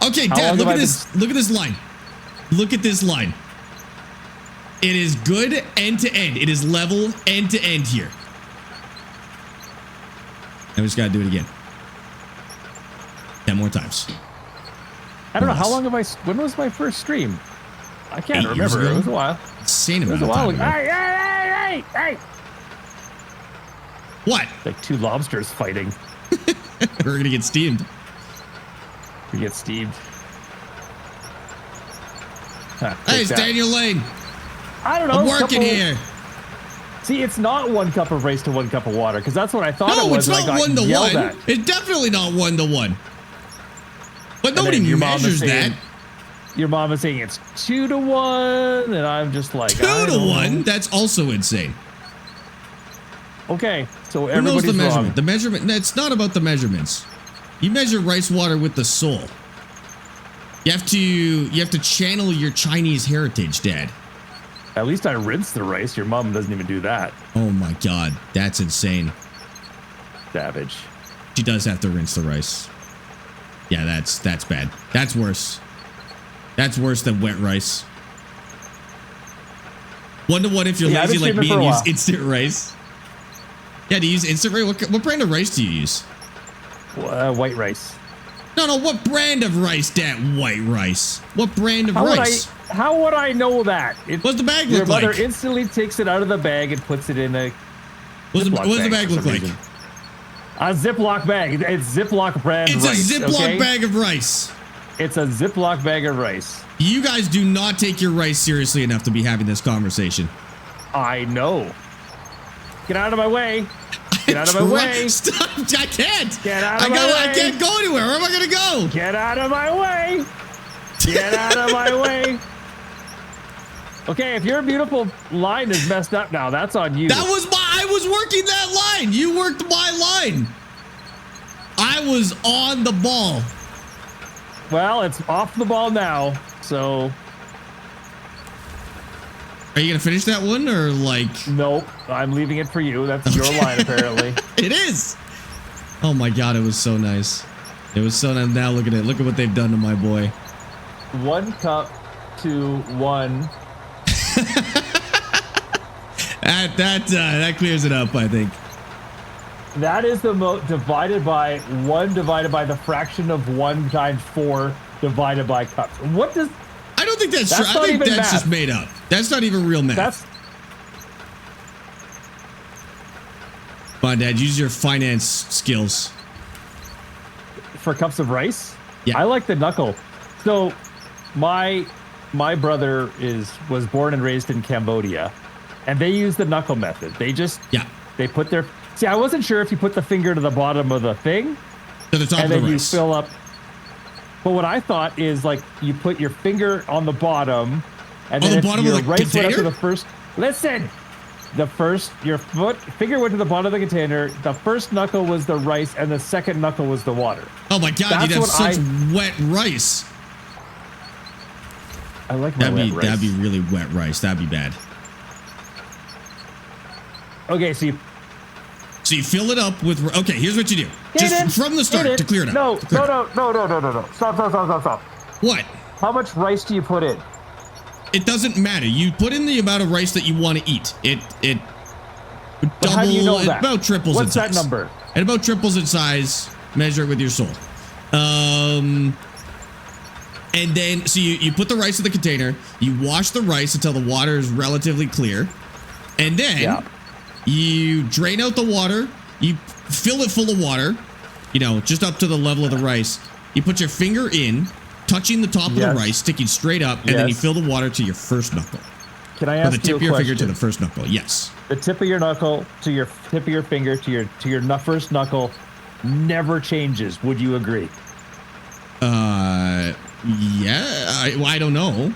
A: Okay, Dad, look at this. Look at this line. Look at this line. It is good end to end. It is level end to end here. I just gotta do it again. 10 more times.
B: I don't know how long have I. When was my first stream? I can't remember. It was a while.
A: Insane amount of time ago.
B: Hey!
A: What?
B: Like two lobsters fighting.
A: We're gonna get steamed.
B: We get steamed.
A: Hey, it's Daniel Lane.
B: I don't know.
A: I'm working here.
B: See, it's not 1 cup of rice to 1 cup of water, because that's what I thought it was.
A: No, it's not 1 to 1. It's definitely not 1 to 1. But nobody measures that.
B: Your mom is saying it's 2 to 1, and I'm just like
A: 2 to 1. That's also insane.
B: Okay, so
A: who knows the measurement?
B: Wrong.
A: The measurement. It's not about the measurements. You measure rice water with the soul. You have to channel your Chinese heritage, Dad.
B: At least I rinse the rice. Your mom doesn't even do that.
A: Oh my God, that's insane.
B: Savage.
A: She does have to rinse the rice. Yeah, that's bad. That's worse. That's worse than wet rice. 1 to 1 if you're lazy like me and use instant rice. Yeah, do you use instant rice? What brand of rice do you use?
B: White rice.
A: No, what brand of rice, Dad? White rice. What brand of rice?
B: How would I know that?
A: What's the bag look like?
B: Your mother instantly takes it out of the bag and puts it in a
A: What's the bag look like?
B: A Ziploc bag. It's Ziploc brand rice.
A: It's a Ziploc bag of rice.
B: It's a Ziploc bag of rice.
A: You guys do not take your rice seriously enough to be having this conversation.
B: I know. Get out of my way. Get out of my way.
A: Stop. I can't.
B: Get out of my way.
A: I can't go anywhere. Where am I going to go?
B: Get out of my way. Get out of my way. Okay, if your beautiful line is messed up now, that's on you.
A: I was working that line. You worked my line. I was on the ball.
B: Well, it's off the ball now, so.
A: Are you going to finish that one or like?
B: Nope, I'm leaving it for you. That's your line, apparently.
A: It is. Oh my God, it was so nice. It was so nice. Now look at it. Look at what they've done to my boy.
B: 1 cup to 1.
A: That clears it up, I think.
B: That is the divided by 1 divided by the fraction of 1 times 4 divided by cups. What does?
A: I don't think that's true. I think that's just made up. That's not even real math. Come on, Dad. Use your finance skills.
B: For cups of rice?
A: Yeah.
B: I like the knuckle. So, my brother was born and raised in Cambodia, and they use the knuckle method. They put their. See, I wasn't sure if you put the finger to the bottom of the thing,
A: to the top
B: and
A: of the
B: then
A: rice.
B: You fill up. But what I thought is like you put your finger on the bottom, and then
A: the bottom of the
B: rice
A: container?
B: went up to the first. Listen, your finger went to the bottom of the container. The first knuckle was the rice, and the second knuckle was the water.
A: Oh my God! You'd have such wet rice.
B: I like my wet rice.
A: That'd be really wet rice. That'd be bad.
B: Okay, so you
A: fill it up with. Okay, here's what you do. Just from the start to clear it up.
B: No. Stop.
A: What?
B: How much rice do you put in?
A: It doesn't matter. You put in the amount of rice that you want to eat. It double.
B: How do you know that?
A: About triples in size.
B: What's that number?
A: It about triples in size. Measure it with your soul. And then, so you put the rice in the container. You wash the rice until the water is relatively clear, and then you drain out the water. You fill it full of water. Just up to the level of the rice. You put your finger in, touching the top of the rice, sticking straight up, and then you fill the water to your first knuckle.
B: Can I ask you a question?
A: From the tip of your finger to the first knuckle. Yes.
B: The tip of your knuckle to your tip of your finger to your first knuckle never changes. Would you agree?
A: Yeah. I don't know.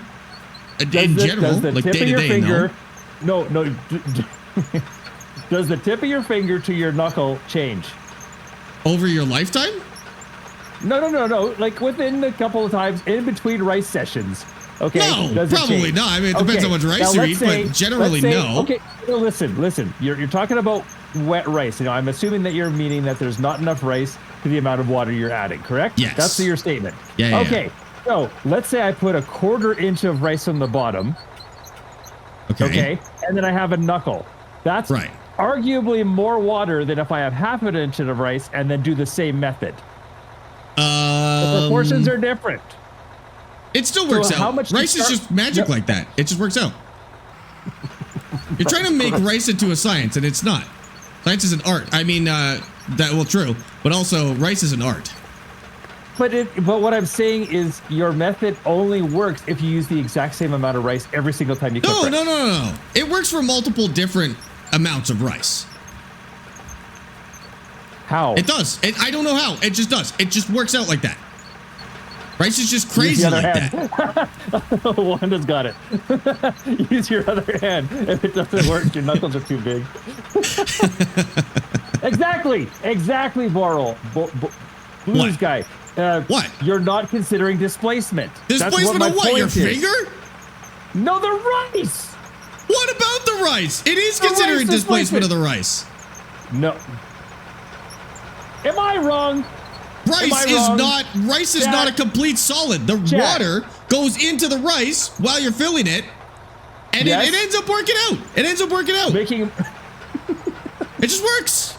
A: In general,
B: does the
A: like
B: tip
A: day
B: of
A: to
B: your
A: day,
B: finger,
A: no.
B: No. Does the tip of your finger to your knuckle change?
A: Over your lifetime?
B: No. Like within a couple of times in between rice sessions. Okay.
A: No,
B: Does it
A: probably
B: change?
A: not. I mean, it depends how much rice
B: Now,
A: you
B: let's
A: eat,
B: say-
A: but generally
B: let's say-
A: no.
B: Okay, no, listen. You're talking about wet rice. I'm assuming that you're meaning that there's not enough rice to the amount of water you're adding, correct?
A: Yes.
B: That's your statement.
A: Yeah.
B: Okay. So let's say I put a 1/4 inch of rice on the bottom. Okay. And then I have a knuckle. That's
A: Right.
B: arguably more water than if I have 1/2 inch of rice and then do the same method. The proportions are different.
A: It still works
B: So how
A: out.
B: much
A: Rice
B: to
A: is
B: start-
A: just magic like that. It just works out. You're trying to make rice into a science, and it's not. Science is an art. I mean, true, but also rice is an art.
B: But what I'm saying is your method only works if you use the exact same amount of rice every single time you cook rice.
A: No. It works for multiple different amounts of rice.
B: How?
A: It does. I don't know how. It just does. It just works out like that. Rice is just crazy
B: Use the
A: like
B: other
A: that.
B: Wanda's got it. Use your other hand. If it doesn't work, your knuckles are too big. Exactly, Boral. Blues
A: What?
B: guy.
A: What?
B: You're not considering displacement.
A: Displacement of what? Your finger?
B: No, the rice.
A: What about the rice? It is
B: The
A: considering
B: rice
A: displacement
B: displacement.
A: of the rice.
B: No. Am I wrong?
A: Rice is not a complete solid. The
B: Jack.
A: water goes into the rice while you're filling it, and
B: Yes.
A: it ends up working out. It
B: Making.
A: It just works.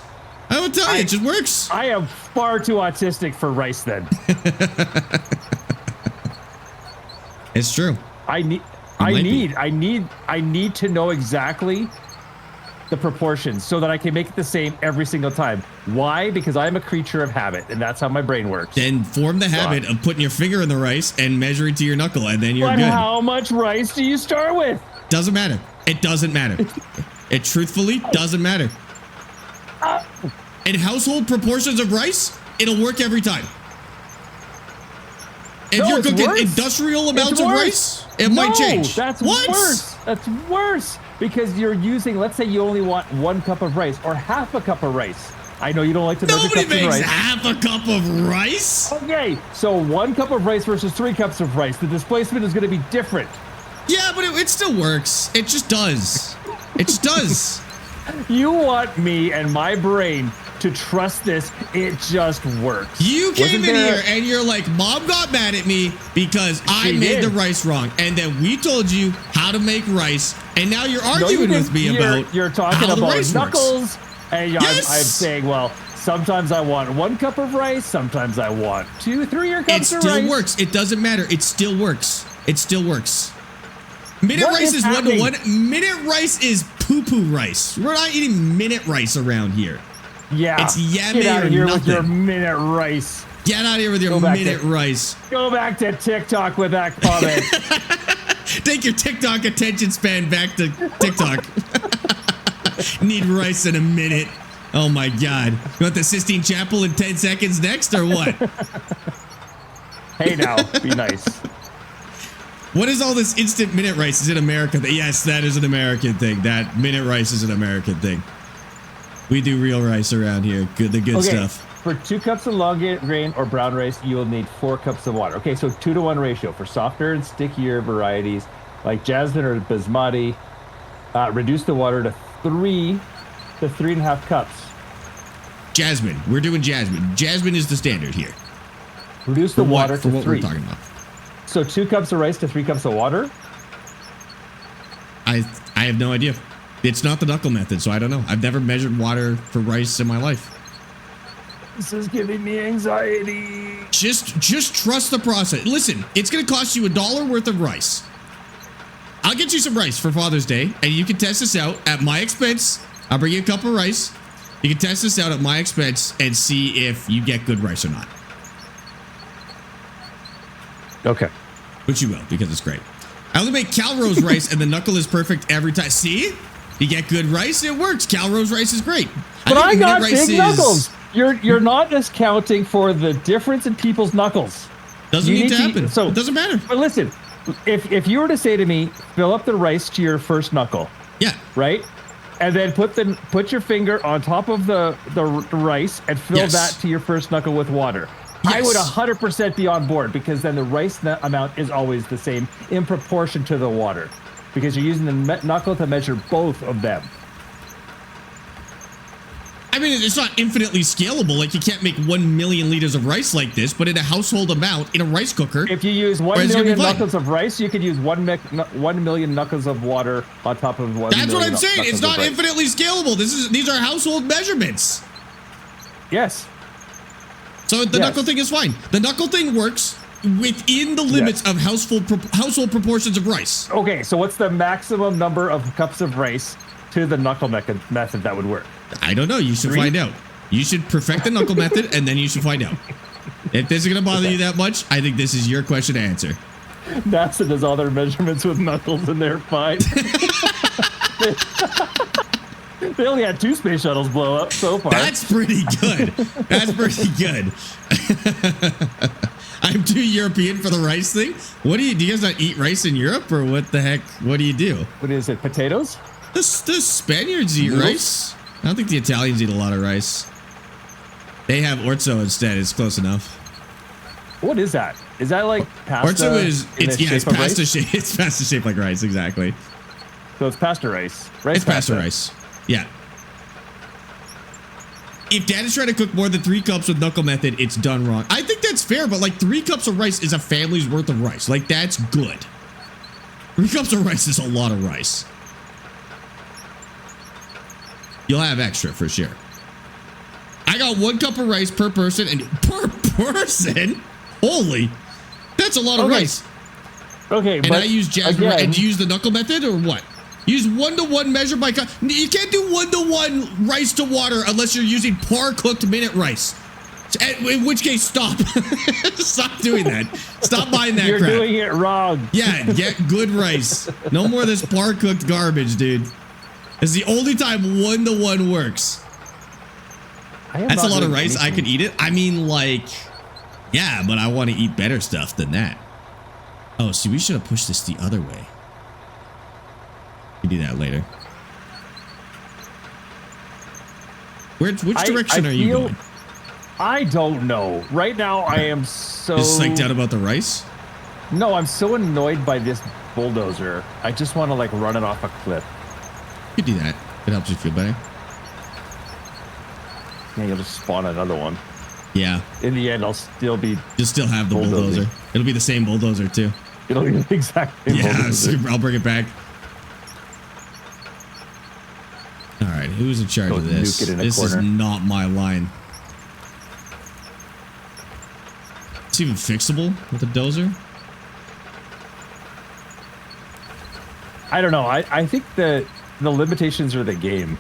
A: I will tell you, it just works.
B: I am far too autistic for rice. Then
A: It's true.
B: I need to know exactly the proportions so that I can make it the same every single time. Why? Because I'm a creature of habit, and that's how my brain works.
A: Then form the habit of putting your finger in the rice and measuring to your knuckle, and then you're
B: But
A: good.
B: how much rice do you start with?
A: Doesn't matter. It doesn't matter. It truthfully doesn't matter. In household proportions of rice, it'll work every time. If
B: No,
A: you're
B: it's
A: cooking
B: worse.
A: industrial amounts
B: It's
A: of
B: worse.
A: rice, it might change.
B: That's
A: What?
B: worse. That's worse because you're using. Let's say you only want 1 cup of rice or 1/2 cup of rice. I know you don't like to measure
A: Nobody
B: cups of
A: makes
B: rice.
A: 1/2 cup of rice.
B: Okay, so 1 cup of rice versus 3 cups of rice. The displacement is going to be different.
A: Yeah, but it still works. It just does. It just does.
B: You want me and my brain to trust this? It just works.
A: You came
B: Wasn't
A: in
B: there-
A: here and you're like, Mom got mad at me because I
B: She
A: made
B: did.
A: the rice wrong. And then we told you how to make rice. And now you're
B: No, you
A: arguing with
B: didn't.
A: me about
B: You're talking
A: how the
B: about
A: rice
B: knuckles,
A: works.
B: and
A: Yes.
B: I'm saying, well, sometimes I want 1 cup of rice, sometimes I want 2, 3
A: It
B: cups of
A: still
B: rice.
A: works. It doesn't matter. It still works. It still works. Minute
B: What
A: rice
B: is
A: is 1 to
B: happening?
A: 1. Minute rice is poo-poo rice. We're not eating minute rice around here.
B: Yeah,
A: It's yummy
B: get out
A: or
B: of here with your
A: nothing.
B: minute rice.
A: Get out of here with your
B: Go back
A: minute
B: to-
A: rice.
B: Go back to TikTok with that comment.
A: Take your TikTok attention span back to TikTok. Need rice in a minute. Oh my God. You want the Sistine Chapel in 10 seconds next or what?
B: Hey now, be nice.
A: What is all this instant minute rice? Is it American? Yes, that is an American thing. That minute rice is an American thing. We do real rice around here. The good stuff.
B: For 2 cups of long grain or brown rice, you will need 4 cups of water. Okay, so 2 to 1 ratio. For softer and stickier varieties like jasmine or basmati, reduce the water to 3 to 3.5 cups.
A: Jasmine. We're doing jasmine. Jasmine is the standard here.
B: Reduce the water
A: For
B: to
A: what
B: 3.
A: we're talking about.
B: So 2 cups of rice to 3 cups of water?
A: I have no idea. It's not the knuckle method, so I don't know. I've never measured water for rice in my life.
B: This is giving me anxiety.
A: Just trust the process. Listen, it's going to cost you $1 worth of rice. I'll get you some rice for Father's Day, and you can test this out at my expense. I'll bring you a cup of rice. You can test this out at my expense and see if you get good rice or not.
B: Okay.
A: Which you will, because it's great. I only make Calrose rice, and the knuckle is perfect every time. See? You get good rice, it works. Calrose rice is great.
B: But I
A: think
B: got
A: minute rice
B: big knuckles. You're not discounting for the difference in people's knuckles.
A: Doesn't
B: You
A: need to
B: need to-
A: happen.
B: so-
A: It doesn't matter.
B: But listen, if you were to say to me, fill up the rice to your first knuckle,
A: Yeah.
B: Right? And then put your finger on top of the rice and fill that to your first knuckle with water.
A: Yes.
B: I would 100% be on board, because then the rice amount is always the same in proportion to the water, because you're using the knuckle to measure both of them.
A: I mean, it's not infinitely scalable. Like, you can't make 1 million liters of rice like this, but in a household amount, in a rice cooker.
B: If you use 1 million knuckles of rice, you could use 1 million knuckles of water on top of 1
A: That's what I'm saying. It's not
B: rice.
A: infinitely scalable. These are household measurements.
B: Yes.
A: So the knuckle thing is fine. The knuckle thing works within the limits of household proportions of rice.
B: Okay, so what's the maximum number of cups of rice to the knuckle method that would work?
A: I don't know. You should find out. You should perfect the knuckle method, and then you should find out. If this is going to bother you that much, I think this is your question to answer.
B: NASA does all their measurements with knuckles, and they're fine. They only had 2 space shuttles blow up so far.
A: That's pretty good. That's pretty good. I'm too European for the rice thing. What do you guys not eat rice in Europe, or what the heck? What do you do?
B: What is it? Potatoes?
A: The Spaniards eat rice. I don't think the Italians eat a lot of rice. They have orzo instead. It's close enough.
B: What is that? Is that like pasta?
A: Orzo is it's pasta
B: shape.
A: It's pasta shaped like rice, exactly.
B: So it's pasta rice.
A: It's pasta rice. Yeah. If Dad is trying to cook more than 3 cups with knuckle method, it's done wrong. I think that's fair, but like 3 cups of rice is a family's worth of rice. Like, that's good. 3 cups of rice is a lot of rice. You'll have extra for sure. I got 1 cup of rice per person, and per person? Holy, that's a lot of rice.
B: Okay,
A: and
B: but
A: I use jasmine. And do you use the knuckle method or what? Use 1-to-1 measure by cup. You can't do 1-to-1 rice to water unless you're using par cooked minute rice. In which case, stop. Stop doing that. Stop buying that crap.
B: You're doing it wrong.
A: Yeah, get good rice. No more of this par cooked garbage, dude. It's the only time 1-to-1 works. That's a lot of rice. I could eat it. I mean, like, yeah, but I want to eat better stuff than that. Oh, see, we should have pushed this the other way. We do that later. Which direction are you going?
B: I don't know. Right now, I am so...
A: Just psyched out about the rice?
B: No, I'm so annoyed by this bulldozer. I just want to, like, run it off a cliff.
A: You could do that. It helps you feel better.
B: Yeah, you'll just spawn another one.
A: Yeah.
B: In the end, I'll still be...
A: You'll still have the bulldozer. It'll be the same bulldozer, too.
B: It'll be the exact same bulldozer.
A: I'll bring it back. All right, who's in charge of this? This is not my line. It's even fixable with a dozer?
B: I don't know. I think the limitations are the game.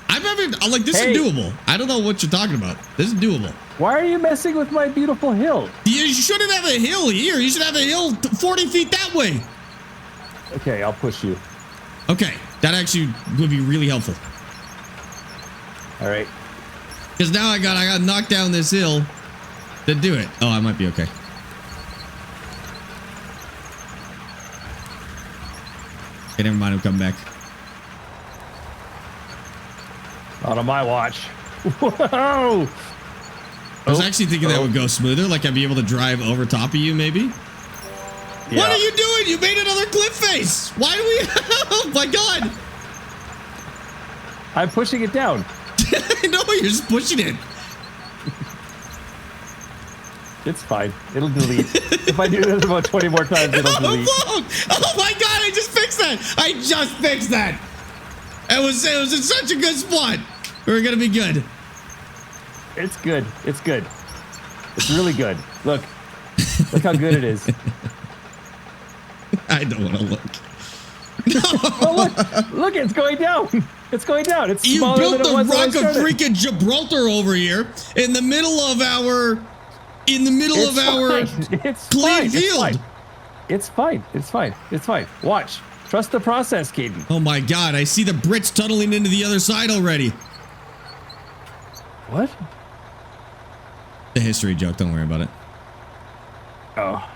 A: I'm having, like, this is doable. I don't know what you're talking about. This is doable.
B: Why are you messing with my beautiful hill?
A: You shouldn't have a hill here. You should have a hill 40 feet that way.
B: Okay, I'll push you.
A: Okay, that actually would be really helpful.
B: All right.
A: Because now I got to knock down this hill to do it. Oh, I might be okay. Okay, never mind. I'm coming back.
B: Not on my watch. Whoa!
A: I was actually thinking that would go smoother. Like I'd be able to drive over top of you, maybe. Yeah. What are you doing? You made another cliff face. Why do we? Oh my god!
B: I'm pushing it down.
A: No, you're just pushing it.
B: It's fine. It'll delete. If I do this about 20 more times, it'll delete.
A: Oh my god! I just fixed that. I just fixed that. It was in such a good spot. We're gonna be good.
B: It's good. It's good. It's really good. Look how good it is.
A: I don't want to look. No.
B: Oh, look, it's going down. It's going down. It's
A: you
B: smaller
A: built
B: than it was
A: the
B: when I
A: Rock of
B: started.
A: freaking Gibraltar over here in the middle of our clean field.
B: It's fine. It's fine. It's fine. Watch. Trust the process, Caden.
A: Oh my god, I see the Brits tunneling into the other side already.
B: What?
A: The history joke, don't worry about it.
B: Oh.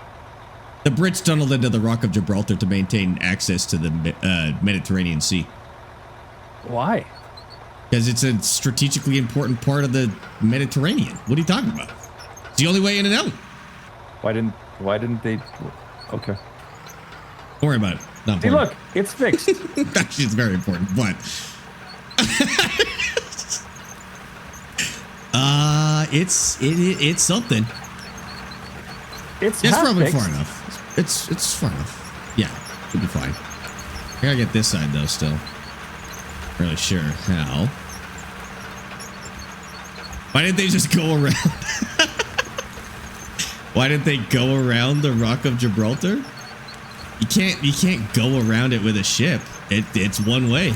A: The Brits tunneled into the Rock of Gibraltar to maintain access to the Mediterranean Sea.
B: Why?
A: Because it's a strategically important part of the Mediterranean. What are you talking about? It's the only way in and out.
B: Why didn't they? Okay.
A: Don't worry about it. Not
B: Hey,
A: important.
B: look, it's fixed.
A: Actually, it's very important, but it's something.
B: It's
A: probably
B: fixed.
A: far enough. It's far enough. Yeah, it'll be fine. I gotta get this side though. Still, not really sure how. Why didn't they just go around? Why didn't they go around the Rock of Gibraltar? You can't go around it with a ship. It's one way.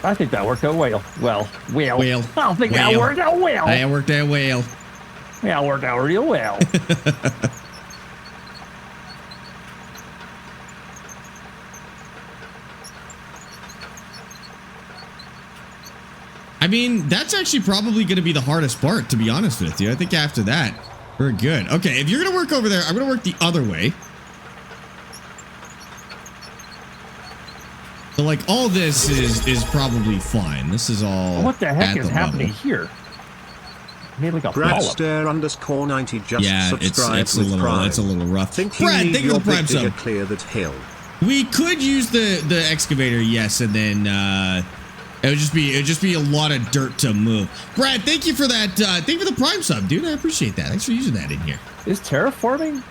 B: I think that worked out well. Well.
A: Whale.
B: I don't think that
A: Whale.
B: worked out well.
A: I worked that whale.
B: Yeah, it worked out real well.
A: I mean, that's actually probably going to be the hardest part, to be honest with you. I think after that, we're good. Okay, if you're going to work over there, I'm going to work the other way. So, like, all this is probably fine. This is all.
B: What the heck
A: at
B: is
A: the
B: happening
A: level.
B: here? Made like a polyp.
C: Bradstair_90 just
A: Yeah,
C: subscribed
A: it's a
C: with
A: little
C: Prime.
A: it's a little rough.
C: Think you
A: Brad,
C: need
A: thank you
C: your
A: for the Prime
C: big digger
A: sub.
C: clear that hill.
A: We could use the excavator, yes, and then it would just be a lot of dirt to move. Brad, thank you for that. Thank you for the Prime sub, dude. I appreciate that. Thanks for using that in here.
B: Is terraforming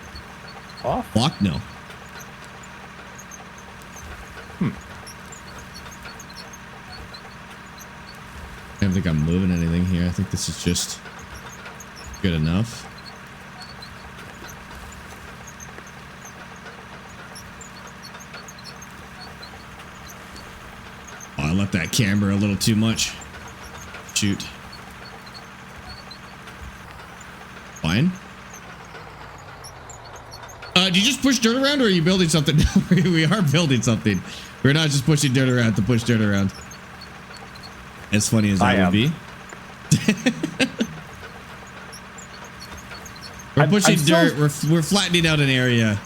B: off?
A: Fuck no. I don't think I'm moving anything here. I think this is just good enough. Oh, I left that camera a little too much. Shoot. Fine. Do you just push dirt around or are you building something? We are building something. We're not just pushing dirt around to push dirt around. As funny as that would be. We're pushing dirt. We're flattening out an area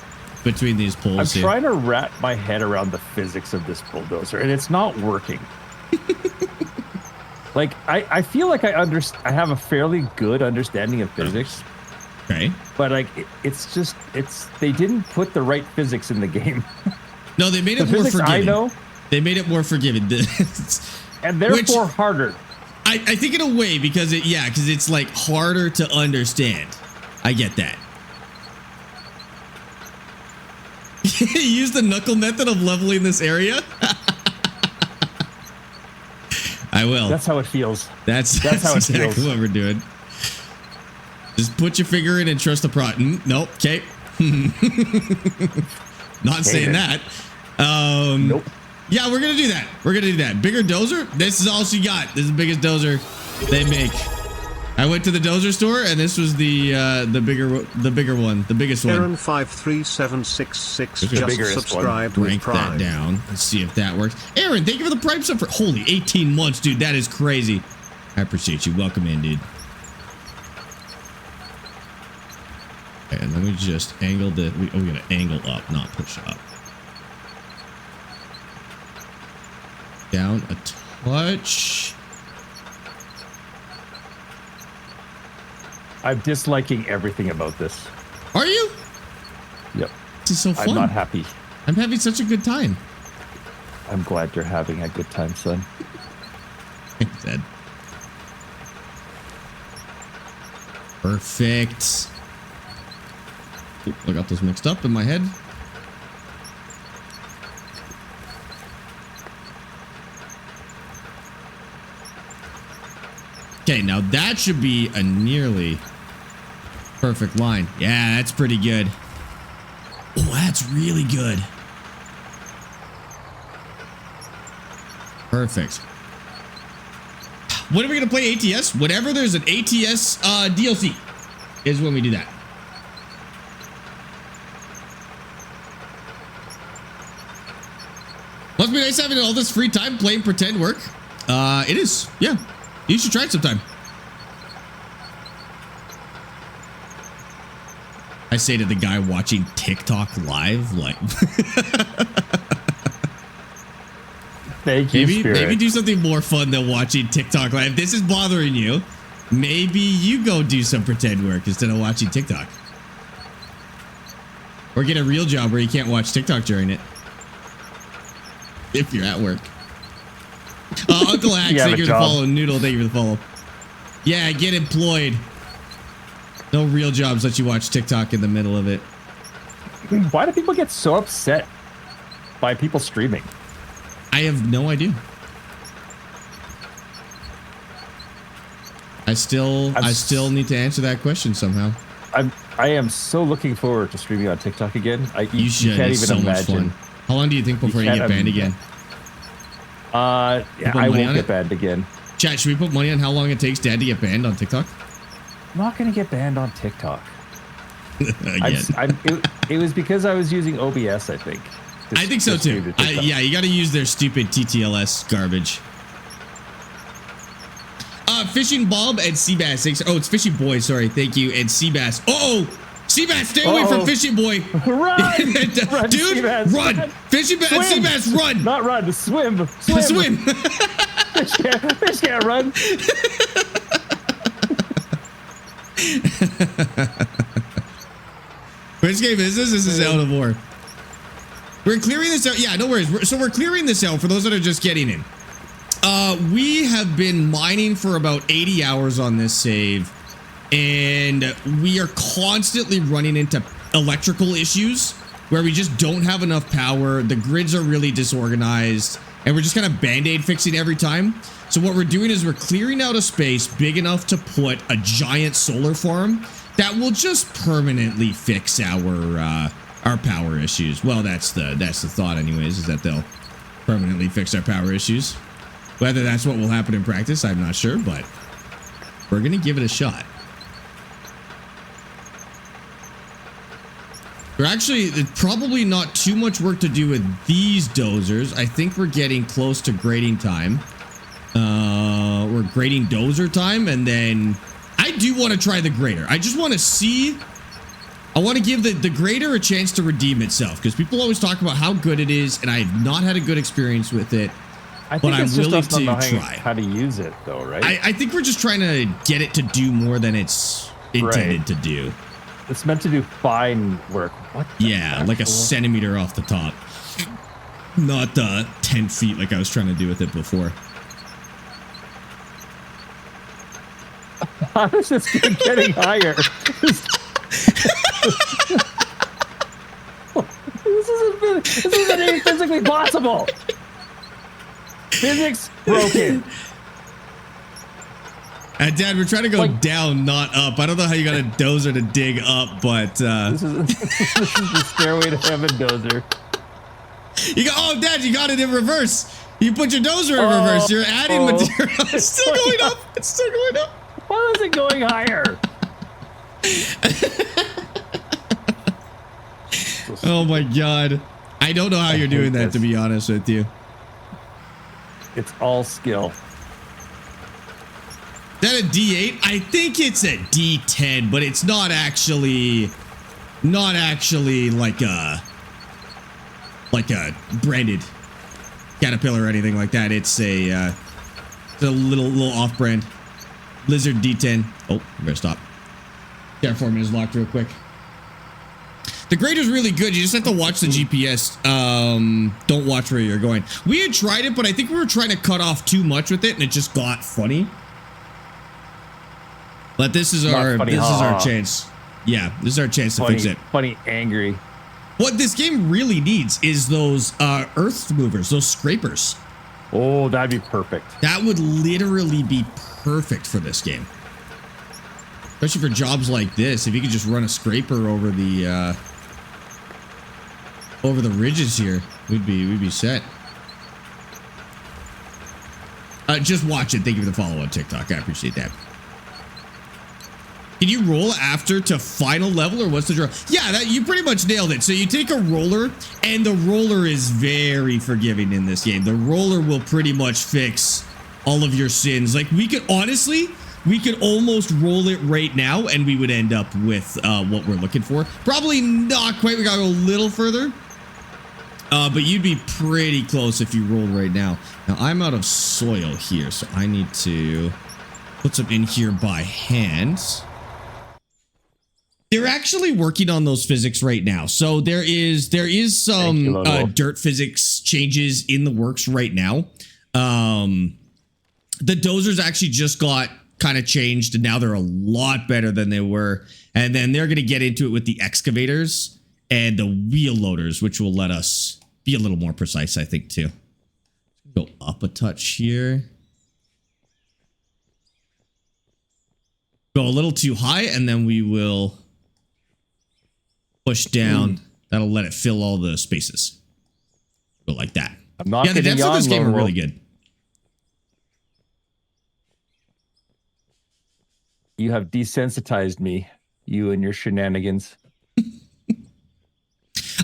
A: between these poles.
B: I'm
A: here.
B: trying to wrap my head around the physics of this bulldozer, and it's not working. Like I feel like I have a fairly good understanding of physics.
A: Okay.
B: But like it's they didn't put the right physics in the game.
A: No, they made
B: The
A: it more
B: physics
A: forgiving.
B: I know,
A: They made it more forgiving.
B: and therefore harder.
A: I think in a way because it's like harder to understand. I get that. Use the knuckle method of leveling this area. I will.
B: That's how it feels.
A: That's
B: how it
A: exactly
B: feels.
A: what we're doing. Just put your finger in and trust the prod. Nope. Okay. Not saying that.
B: Nope.
A: Yeah, we're gonna do that. We're gonna do that. Bigger dozer. This is all she got. This is the biggest dozer they make. I went to the dozer store and this was the bigger one, the biggest one.
C: Aaron53766
A: Just
C: just subscribed with
A: Rank
C: Prime.
A: that down. Let's see if that works. Aaron, thank you for the Prime sub for holy 18 months, dude. That is crazy. I appreciate you. Welcome in, dude. And let me just angle we gotta angle up, not push up. Down a touch.
B: I'm disliking everything about this.
A: Are you?
B: Yep.
A: This is so fun.
B: I'm not happy.
A: I'm having such a good time.
B: I'm glad you're having a good time, son.
A: Thanks, Ed. Perfect. I got those mixed up in my head. Okay, now that should be a nearly perfect line. Yeah, that's pretty good. Oh, that's really good. Perfect. When are we going to play ATS? Whenever there's an ATS DLC is when we do that. Must be nice having all this free time playing pretend work. It is. Yeah. You should try it sometime. say to the guy watching TikTok live, like,
B: Thank you,
A: maybe do something more fun than watching TikTok live. If this is bothering you, maybe you go do some pretend work instead of watching TikTok. Or get a real job where you can't watch TikTok during it. If you're at work. Uncle Axe, thank you for the follow. Noodle, thank you for the follow. Yeah, get employed. No real jobs let you watch TikTok in the middle of it.
B: Why do people get so upset by people streaming?
A: I have no idea. I still need to answer that question somehow.
B: I am so looking forward to streaming on TikTok again.
A: You should.
B: Can't
A: it's
B: even
A: so
B: imagine.
A: much fun. How long do you think before you get banned again?
B: Yeah, I won't get banned again.
A: Chat, should we put money on how long it takes Dad to get banned on TikTok?
B: I'm not gonna get banned on TikTok.
A: Again.
B: It was because I was using OBS, I think.
A: I think so too. Yeah, you got to use their stupid TTLS garbage. Fishing Bob and Seabass. Thanks. Oh, it's Fishing Boy. Sorry. Thank you. And Seabass. Oh, Seabass, stay away from Fishing Boy.
B: Run! Run,
A: dude,
B: Seabass,
A: run! Fishing Bass, Seabass, run!
B: Not run, swim.
A: Swim.
B: Fish can't run.
A: Which game is this? This is Out of War. We're clearing this out. Yeah, no worries. So we're clearing this out for those that are just getting in. We have been mining for about 80 hours on this save, and we are constantly running into electrical issues where we just don't have enough power. The grids are really disorganized, and we're just kind of band-aid fixing every time. So what we're doing is we're clearing out a space big enough to put a giant solar farm that will just permanently fix our power issues. Well, that's the thought anyways, is that they'll permanently fix our power issues. Whether that's what will happen in practice, I'm not sure, but we're going to give it a shot. We're actually, probably not too much work to do with these dozers. I think we're getting close to grading time. We're grading dozer time, and then I do want to try the grader. I just want to see. I want to give the grader a chance to redeem itself, because people always talk about how good it is, and I have not had a good experience with it. But I'm willing to try.
B: How to use it, though, right?
A: I think we're just trying to get it to do more than it's intended to do.
B: It's meant to do fine work. What?
A: Yeah, like a centimeter off the top. Not 10 feet like I was trying to do with it before.
B: How is this getting higher? This isn't even physically possible. Physics broken.
A: And Dad, we're trying to go down, not up. I don't know how you got a dozer to dig up, but
B: this is the stairway to heaven dozer.
A: You got Dad, you got it in reverse. You put your dozer in reverse. You're adding material. It's still going up. It's still going up.
B: Why is it going higher?
A: Oh my God. I don't know how you're doing that, to be honest with you.
B: It's all skill.
A: Is that a D8? I think it's a D10, but it's not actually like a branded Caterpillar or anything like that. It's a little off-brand Lizard D10. Oh, I better stop. Terraforming is locked real quick. The grader's really good. You just have to watch the GPS. Don't watch where you're going. We had tried it, but I think we were trying to cut off too much with it, and it just got funny. But this is our chance. Yeah, this is our chance to fix it.
B: Funny, angry.
A: What this game really needs is those earth movers, those scrapers.
B: Oh, that'd be perfect.
A: That would literally be perfect for this game. Especially for jobs like this. If you could just run a scraper over the ridges here, we'd be set. Just watch it. Thank you for the follow on TikTok. I appreciate that. Can you roll after to final level, or what's the draw? Yeah, you pretty much nailed it. So you take a roller, and the roller is very forgiving in this game. The roller will pretty much fix all of your sins. Like, we could honestly, we could almost roll it right now and we would end up with what we're looking for. Probably not quite. We gotta go a little further. But you'd be pretty close if you rolled right now. Now, I'm out of soil here, so I need to put some in here by hand. They're actually working on those physics right now. So there is some dirt physics changes in the works right now. The dozers actually just got kind of changed, and now they're a lot better than they were. And then they're going to get into it with the excavators and the wheel loaders, which will let us be a little more precise, I think, too. Go up a touch here. Go a little too high, and then we will push down. That'll let it fill all the spaces. Go like that.
B: I'm not
A: the depths of this game are really good.
B: You have desensitized me, you and your shenanigans.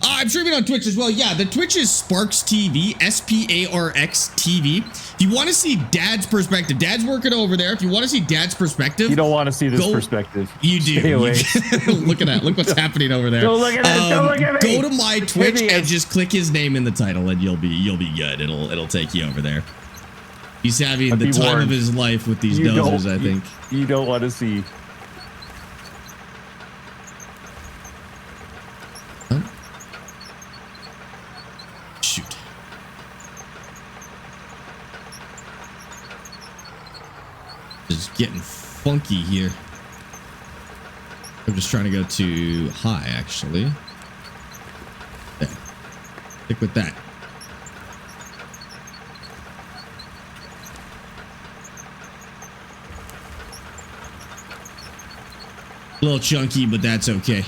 A: I'm streaming on Twitch as well. Yeah, the Twitch is Sparx TV, Sparx TV. If you want to see Dad's perspective, Dad's working over there. If you want to see Dad's perspective,
B: you don't want to see this perspective.
A: You do.
B: Stay away.
A: Look at that. Look what's happening over there.
B: Don't look at it. Don't look at me.
A: Go to my Twitch and just click his name in the title, and you'll be good. It'll take you over there. He's having the time of his life with these dozers, I think.
B: You don't want to see.
A: Shoot. Just getting funky here. I'm just trying to go too high, actually. There. Stick with that. A little chunky, but that's okay.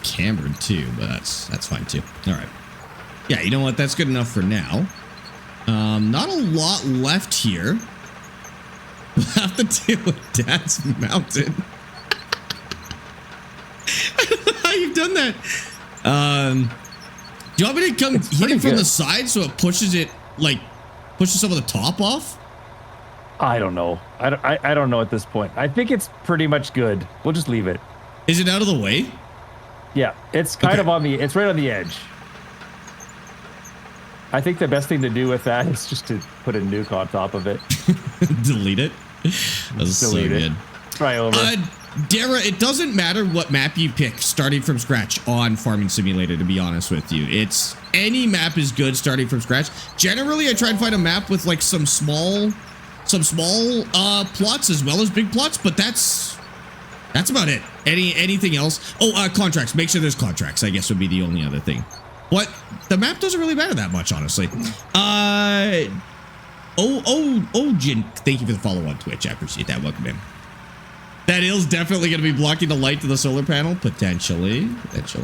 A: Cambered too, but that's fine too. All right. Yeah, you know what? That's good enough for now. Not a lot left here. We'll have to deal with Dad's mountain. I don't know how you've done that. Do you want me to come hit it from the side so it pushes it, like, pushes some of the top off?
B: I don't know. I don't know at this point. I think it's pretty much good. We'll just leave it.
A: Is it out of the way?
B: Yeah, it's kind of on the, it's right on the edge. I think the best thing to do with that is just to put a nuke on top of it.
A: Delete it? That's so good.
B: Try over.
A: Dara, it doesn't matter what map you pick starting from scratch on Farming Simulator, to be honest with you. It's any map is good starting from scratch. Generally, I try and find a map with like some small plots as well as big plots, but that's about it. Anything else? Oh, contracts. Make sure there's contracts, I guess would be the only other thing. What? The map doesn't really matter that much, honestly. Jin, thank you for the follow on Twitch. I appreciate that. Welcome in. That is definitely going to be blocking the light to the solar panel. Potentially.
B: That's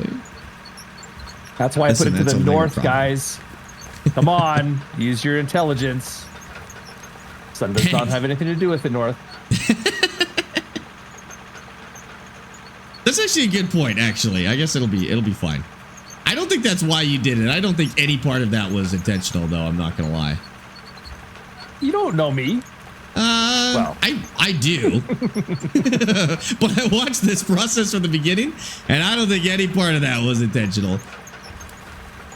B: why I put it to the north, guys. Come on. Use your intelligence. Sun does not have anything to do with the north.
A: That's actually a good point, actually. I guess it'll be fine. I don't think that's why you did it. I don't think any part of that was intentional, though. I'm not going to lie.
B: You don't know me.
A: Well, I do. But I watched this process from the beginning, and I don't think any part of that was intentional.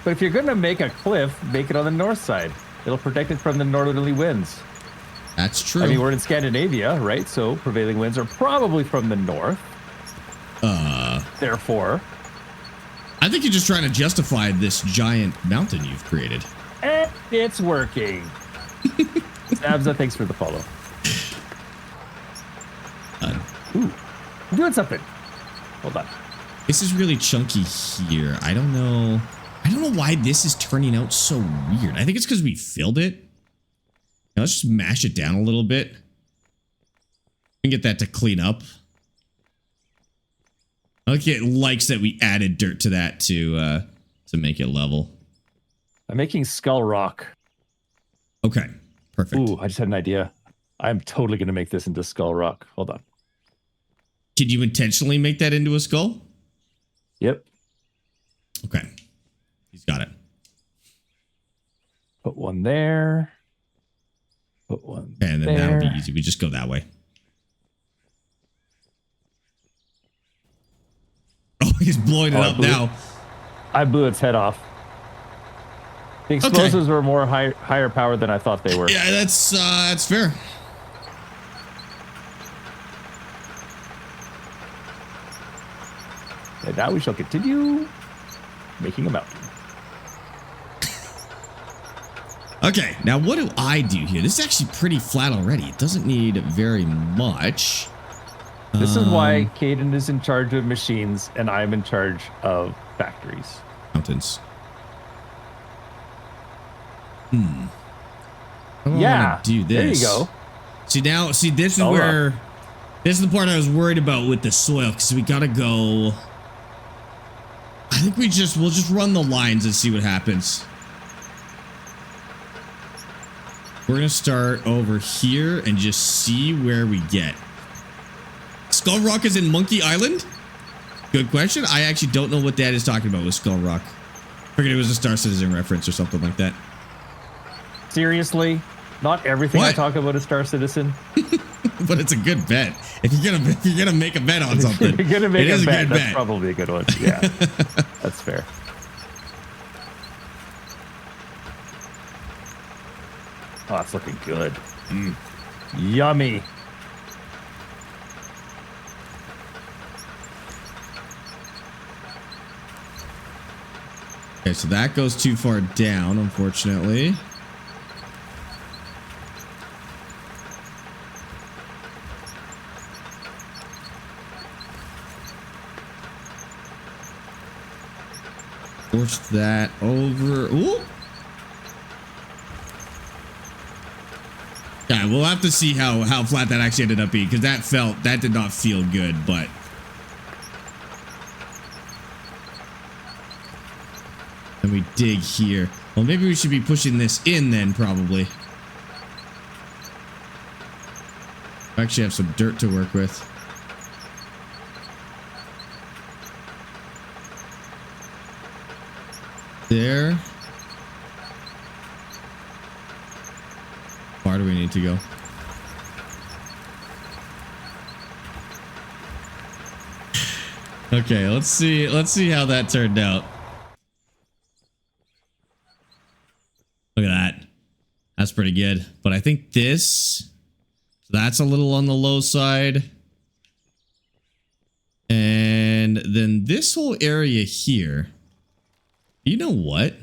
B: But if you're going to make a cliff, make it on the north side. It'll protect it from the northerly winds.
A: That's true.
B: I mean, we're in Scandinavia, right? So prevailing winds are probably from the north. Therefore,
A: I think you're just trying to justify this giant mountain you've created.
B: And it's working. Abza, thanks for the follow. Ooh, I'm doing something. Hold on.
A: This is really chunky here. I don't know why this is turning out so weird. I think it's because we filled it. Now let's just mash it down a little bit. We can get that to clean up. I think it likes that we added dirt to that to make it level.
B: I'm making skull rock.
A: Okay, perfect.
B: Ooh, I just had an idea. I'm totally going to make this into skull rock. Hold on.
A: Did you intentionally make that into a skull?
B: Yep.
A: Okay. He's got it.
B: Put one there. Put one
A: And then that'll be easy. We just go that way. Oh, he's blowing it up now.
B: I blew its head off. The explosives were more higher power than I thought they were.
A: Yeah, that's fair.
B: And now we shall continue making a mountain.
A: Okay, now what do I do here? This is actually pretty flat already. It doesn't need very much.
B: This is why Caden is in charge of machines and I'm in charge of factories.
A: Mountains. I want to do this.
B: There you go.
A: See, this is where... This is the part I was worried about with the soil, because we gotta go... I think we'll just run the lines and see what happens. We're gonna start over here and just see where we get. Skull Rock is in Monkey Island? Good question. I actually don't know what Dad is talking about with Skull Rock. Figured it was a Star Citizen reference or something like that.
B: Seriously? Not everything I talk about is Star Citizen.
A: But it's a good bet. If you're gonna make a bet on something,
B: you're gonna make a bet. That's
A: bet.
B: Probably a good one. Yeah, that's fair. Oh, it's looking good. Yummy.
A: Okay, so that goes too far down, unfortunately. Force that over. Ooh. Yeah, we'll have to see how flat that actually ended up being, because that did not feel good, but then we dig here. Well, maybe we should be pushing this in then, probably. I actually have some dirt to work with. There. How far do we need to go? Okay, let's see how that turned out. Look at that. That's pretty good. But I think that's a little on the low side. And then this whole area here. You know what?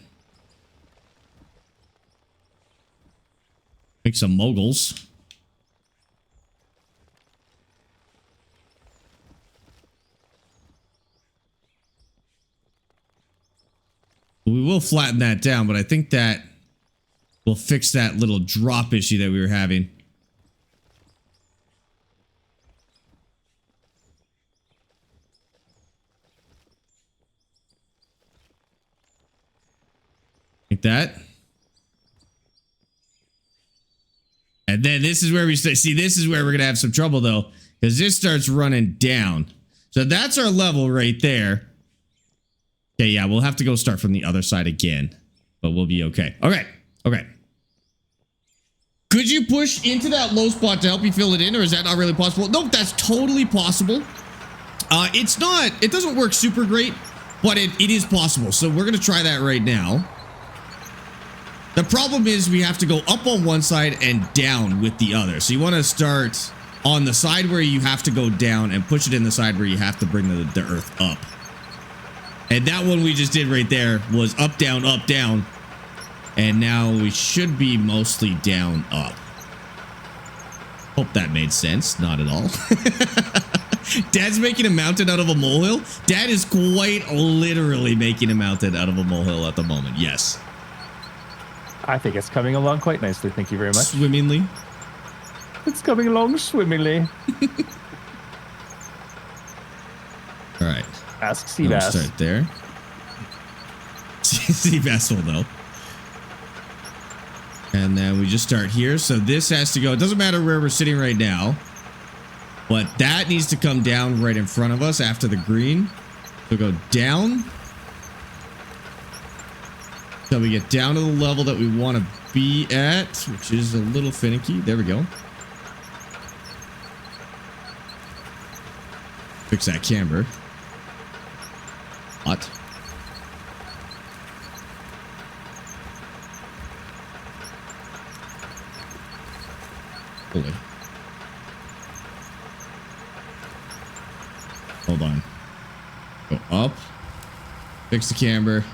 A: Make some moguls. We will flatten that down, but I think that will fix that little drop issue that we were having. Like that. And then this is where we see, this is where we're going to have some trouble though, because this starts running down. So that's our level right there. Okay, yeah, we'll have to go start from the other side again, but we'll be okay. Okay, okay. Could you push into that low spot to help you fill it in, or is that not really possible? No, that's totally possible. It's not, it doesn't work super great, but it is possible. So we're going to try that right now. The problem is we have to go up on one side and down with the other. So you want to start on the side where you have to go down and push it in the side where you have to bring the earth up. And that one we just did right there was up, down, up, down. And now we should be mostly down, up. Hope that made sense. Not at all. Dad's making a mountain out of a molehill. Dad is quite literally making a mountain out of a molehill at the moment. Yes.
B: I think it's coming along quite nicely. Thank you very much.
A: Swimmingly.
B: It's coming along swimmingly.
A: All right.
B: Ask Seabass.
A: Start there. Seabass will know. And then we just start here. So this has to go. It doesn't matter where we're sitting right now, but that needs to come down right in front of us after the green. So go down. So we get down to the level that we want to be at, which is a little finicky. There we go. Fix that camber. Hot. Holy. Hold on. Go up. Fix the camber.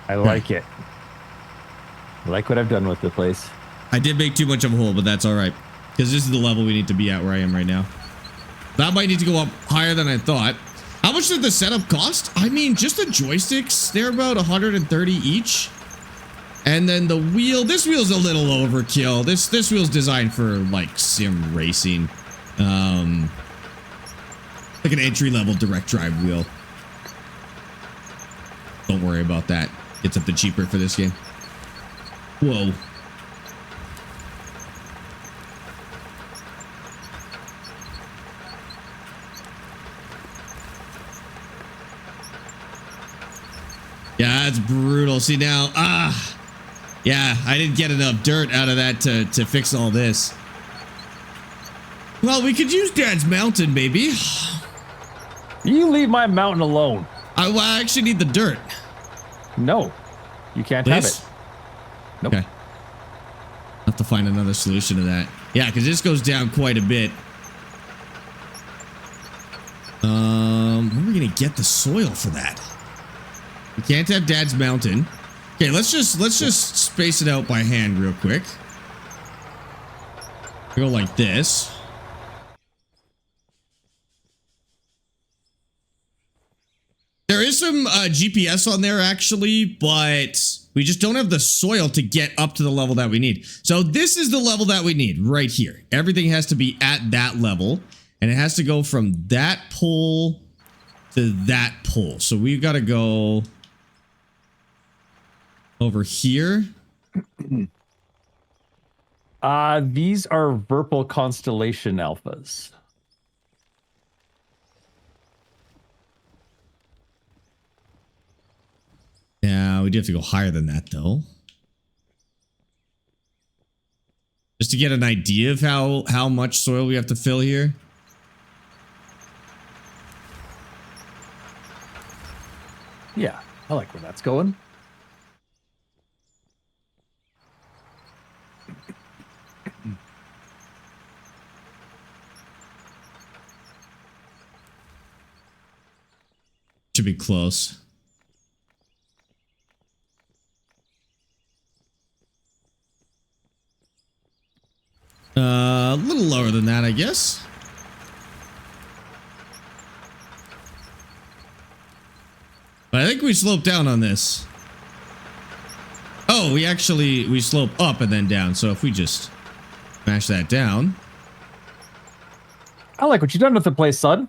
B: I like it. I like what I've done with the place.
A: I did make too much of a hole, but that's all right. Because this is the level we need to be at where I am right now. That might need to go up higher than I thought. How much did the setup cost? I mean, just the joysticks, they're about 130 each. And then the wheel, this wheel's a little overkill. This wheel's designed for like sim racing. Like an entry-level direct drive wheel. Don't worry about that. It's up the cheaper for this game. Whoa. Yeah, that's brutal. See now, yeah, I didn't get enough dirt out of that to fix all this. Well, we could use Dad's mountain, baby.
B: You leave my mountain alone.
A: I actually need the dirt.
B: No, you can't have it. Nope.
A: Okay. Have to find another solution to that. Yeah, because this goes down quite a bit. Where are we gonna get the soil for that? We can't have Dad's mountain. Okay, let's just space it out by hand real quick. Go like this. There is some GPS on there actually, but we just don't have the soil to get up to the level that we need. So this is the level that we need right here. Everything has to be at that level, and it has to go from that pole to that pole. So we've got to go over here.
B: These are Virpal Constellation alphas.
A: Yeah, we do have to go higher than that though. Just to get an idea of how much soil we have to fill here.
B: Yeah, I like where that's going.
A: Should be close. A little lower than that, I guess. But I think we slope down on this. Oh, we slope up and then down. So if we just smash that down.
B: I like what you've done with the place, son.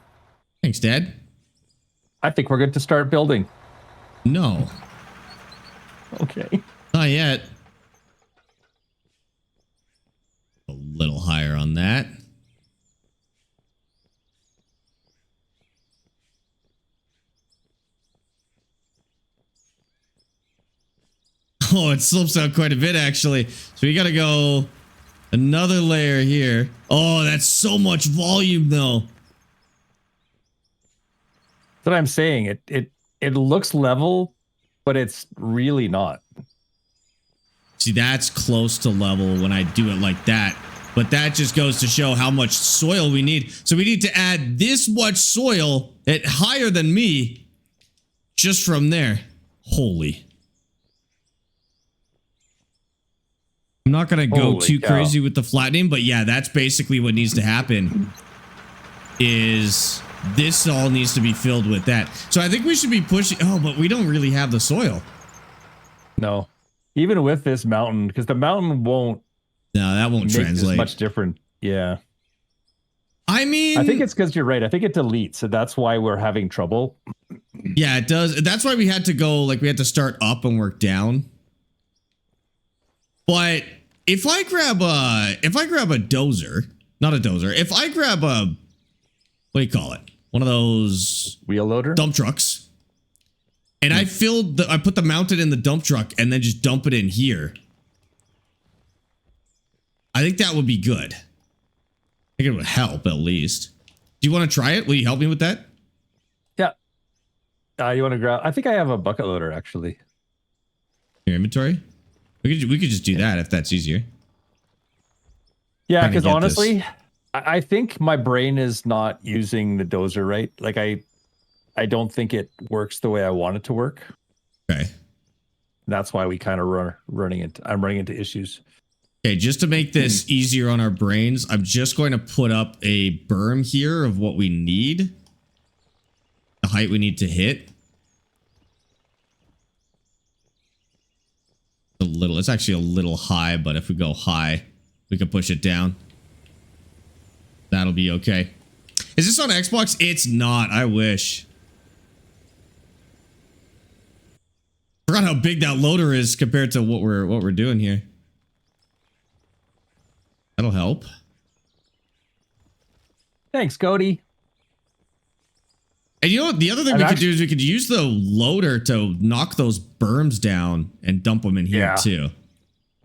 A: Thanks, Dad.
B: I think we're good to start building.
A: No.
B: Okay.
A: Not yet. A little higher on that. Oh, it slopes out quite a bit, actually. So we got to go another layer here. Oh, that's so much volume, though.
B: That's what I'm saying. It looks level, but it's really not.
A: See, that's close to level when I do it like that. But that just goes to show how much soil we need. So we need to add this much soil at higher than me just from there. Holy. I'm not going to go too crazy with the flattening, but yeah, that's basically what needs to happen. Is this all needs to be filled with that. So I think we should be pushing. Oh, but we don't really have the soil.
B: No. Even with this mountain, because the mountain won't.
A: No, that won't translate.
B: Much different. Yeah.
A: I mean,
B: I think it's because you're right. I think it deletes. So that's why we're having trouble.
A: Yeah, it does. That's why we had to go, like, we had to start up and work down. But if I grab a dozer, not a dozer, if I grab a, what do you call it? one of those
B: Wheel loader?
A: dump trucks. And I put the mounted in the dump truck and then just dump it in here. I think that would be good. I think it would help at least. Do you want to try it? Will you help me with that?
B: Yeah. You want to grab? I think I have a bucket loader actually.
A: Your inventory? We could just do that if that's easier.
B: Yeah,
A: Trying to
B: because
A: get
B: honestly,
A: this.
B: I think my brain is not using the dozer right. Like I don't think it works the way I want it to work.
A: Okay.
B: That's why we kind of running into issues.
A: Okay, just to make this easier on our brains, I'm just going to put up a berm here of what we need. The height we need to hit. It's actually a little high, but if we go high, we can push it down. That'll be okay. Is this on Xbox? It's not. I wish. Forgot how big that loader is compared to what we're doing here. That'll help.
B: Thanks, Cody.
A: And you know what? The other thing we could do is we could use the loader to knock those berms down and dump them in here too.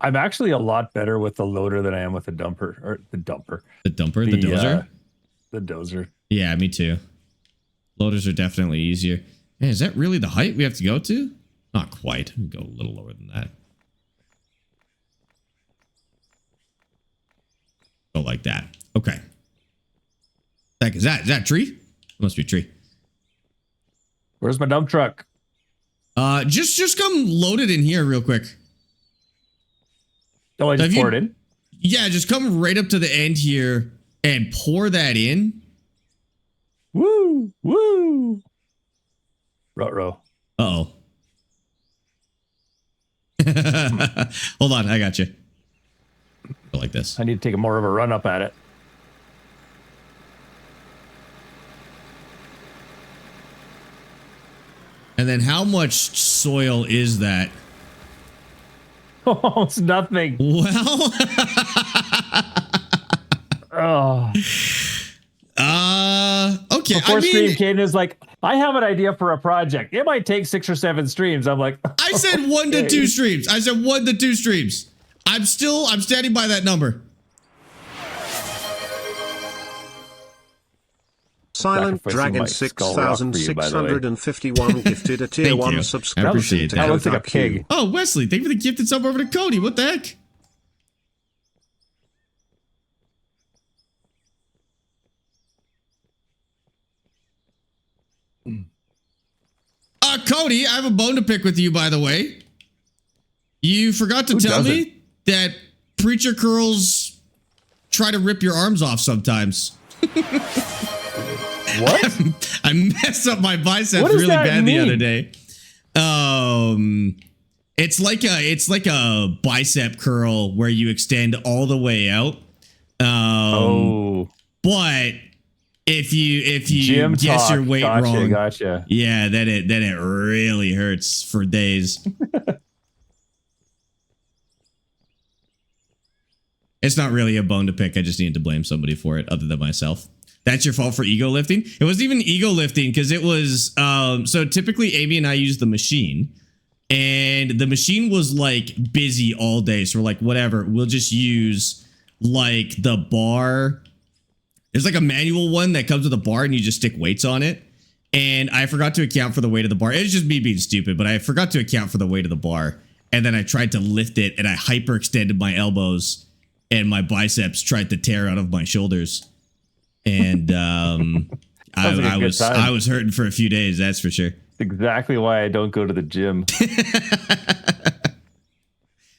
B: I'm actually a lot better with the loader than I am with the dumper or the dumper.
A: The dozer?
B: The dozer.
A: Yeah, me too. Loaders are definitely easier. Man, is that really the height we have to go to? Not quite. We can go a little lower than that. Go like that. Okay. Heck, is that a tree? It must be a tree.
B: Where's my dump truck?
A: Just come load it in here real quick.
B: Oh, I just poured it in?
A: Yeah, just come right up to the end here and pour that in.
B: Woo! Woo! Ruh-roh.
A: Uh-oh. Hold on, I got you. Go like this.
B: I need to take more of a run up at it.
A: And then how much soil is that?
B: Oh, it's nothing.
A: Well,
B: oh.
A: Okay.
B: Before stream, Caden is like, I have an idea for a project. It might take 6 or 7 streams. I'm like,
A: I said 1 to 2 streams. I said 1 to 2 streams. I'm standing by that number.
C: Silent Dragon 6651 gifted a tier 1 subscription.
A: I appreciate that.
B: That looks like a pig.
A: Oh, Wesley, thank you for the gifted sub over to Cody. What the heck? Cody, I have a bone to pick with you, by the way. You forgot to tell me that preacher curls try to rip your arms off sometimes.
B: What?
A: I messed up my bicep really bad the other day. It's like a bicep curl where you extend all the way out. But if you guess your weight wrong, yeah, then it really hurts for days. It's not really a bone to pick. I just needed to blame somebody for it other than myself. That's your fault for ego lifting? It wasn't even ego lifting because it was, so typically Amy and I use the machine and the machine was like busy all day. So we're like, whatever, we'll just use like the bar. There's like a manual one that comes with a bar and you just stick weights on it. And I forgot to account for the weight of the bar. It's just me being stupid, but I forgot to account for the weight of the bar. And then I tried to lift it and I hyperextended my elbows and my biceps tried to tear out of my shoulders. And I was hurting for a few days, that's for sure.
B: That's exactly why I don't go to the gym.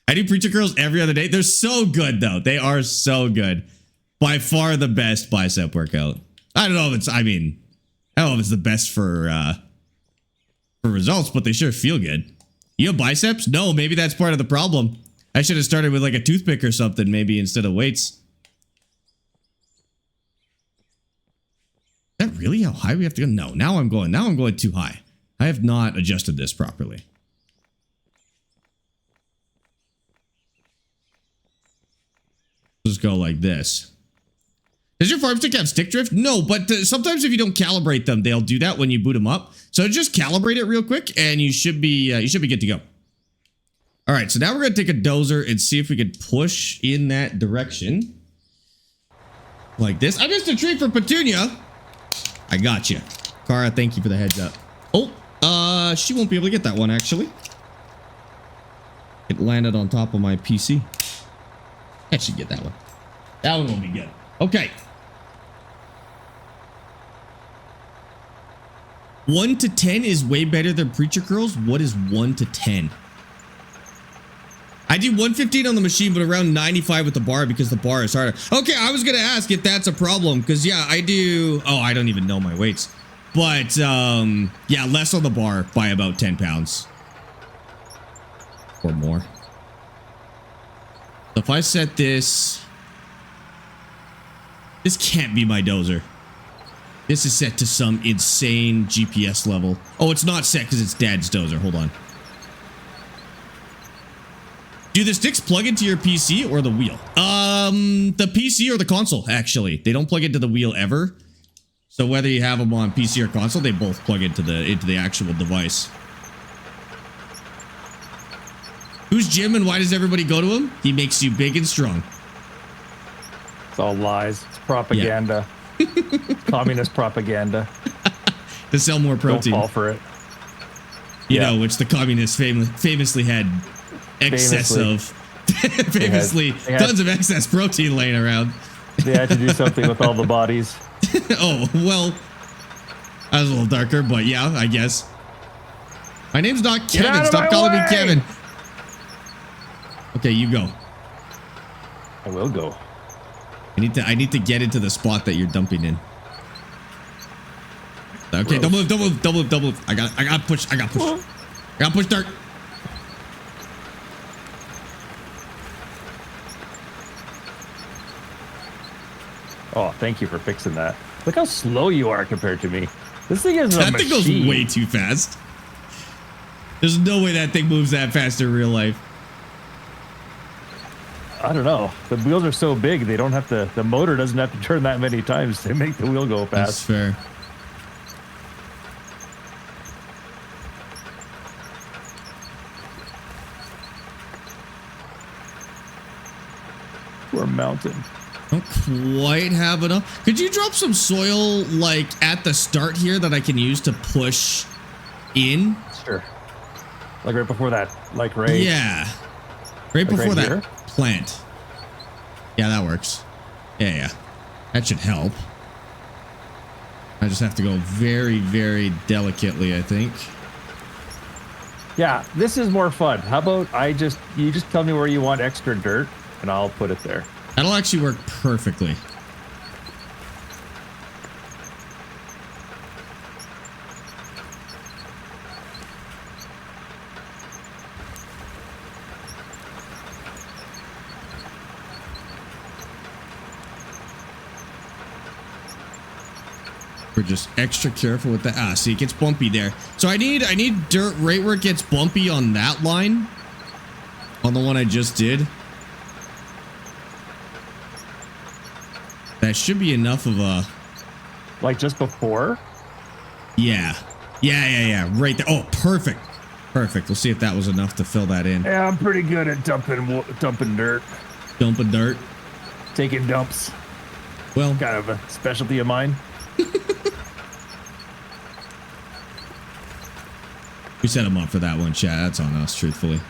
A: I do preacher curls every other day. They're so good though. They are so good. By far the best bicep workout. I don't know if it's the best for results, but they sure feel good. You have biceps? No, maybe that's part of the problem. I should have started with like a toothpick or something maybe instead of weights. Is that really how high we have to go? No, now I'm going too high. I have not adjusted this properly. Let's go like this. Does your farm stick have stick drift? No, but sometimes if you don't calibrate them, they'll do that when you boot them up. So just calibrate it real quick, and you should be good to go. All right, so now we're gonna take a dozer and see if we can push in that direction, like this. I missed a tree for Petunia. I got you, Kara. Thank you for the heads up. Oh, she won't be able to get that one actually. It landed on top of my PC. I should get that one. That one will be good. Okay. 1 to 10 is way better than Preacher Curls. What is 1 to 10? I do 115 on the machine, but around 95 with the bar because the bar is harder. Okay, I was going to ask if that's a problem because, yeah, I do. Oh, I don't even know my weights. But, yeah, less on the bar by about 10 pounds. Or more. So if I set this... This can't be my dozer. This is set to some insane GPS level. Oh, it's not set because it's Dad's dozer. Hold on. Do the sticks plug into your PC or the wheel? The PC or the console, actually. They don't plug into the wheel ever. So whether you have them on PC or console, they both plug into the actual device. Who's Jim and why does everybody go to him? He makes you big and strong.
B: It's all lies. It's propaganda. Yeah. Communist propaganda.
A: To sell more protein.
B: Don't fall for it.
A: You know, which the communists famously had excess of. Famously, tons of excess protein laying around.
B: They had to do something with all the bodies.
A: Oh, well, that was a little darker, but yeah, I guess. My name's not Kevin. Stop calling me Kevin. Okay, you go.
B: I will go.
A: I need to get into the spot that you're dumping in. Okay, don't move. I got push. I got push dirt.
B: Oh, thank you for fixing that. Look how slow you are compared to me. This thing is a machine.
A: That thing goes way too fast. There's no way that thing moves that fast in real life.
B: I don't know. The wheels are so big, they don't have to. The motor doesn't have to turn that many times to make the wheel go fast.
A: That's fair.
B: Poor mountain.
A: Don't quite have enough. Could you drop some soil like at the start here that I can use to push in?
B: Sure. Like right before that, like right.
A: Yeah. Right before
B: right
A: that
B: here?
A: plant. Yeah, that works. Yeah. That should help. I just have to go very, very delicately, I think.
B: Yeah, this is more fun. How about you just tell me where you want extra dirt and I'll put it there.
A: That'll actually work perfectly. We're just extra careful with the see, it gets bumpy there. So I need dirt right where it gets bumpy on that line. On the one I just did. That should be enough of a...
B: Like just before?
A: Yeah. Right there. Oh, perfect. Perfect. We'll see if that was enough to fill that in.
B: Yeah, I'm pretty good at dumping dirt.
A: Dumping dirt?
B: Taking dumps.
A: Well...
B: Kind of a specialty of mine.
A: We set him up for that one, chat. That's on us, truthfully.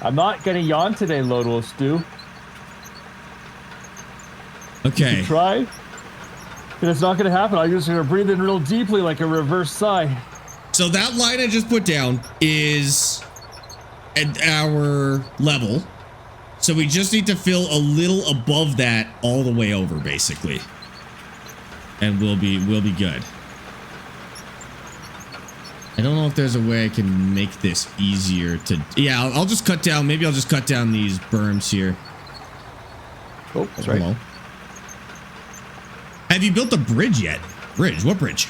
B: I'm not gonna yawn today, Lodwell Stew.
A: Okay.
B: Try. And it's not gonna happen. I'm just gonna breathe in real deeply like a reverse sigh.
A: So that line I just put down is at our level. So we just need to fill a little above that all the way over, basically. And we'll be good. I don't know if there's a way I can make this easier to... Yeah, I'll just cut down... Maybe I'll just cut down these berms here.
B: Oh, that's right.
A: Hello. Have you built a bridge yet? Bridge? What bridge?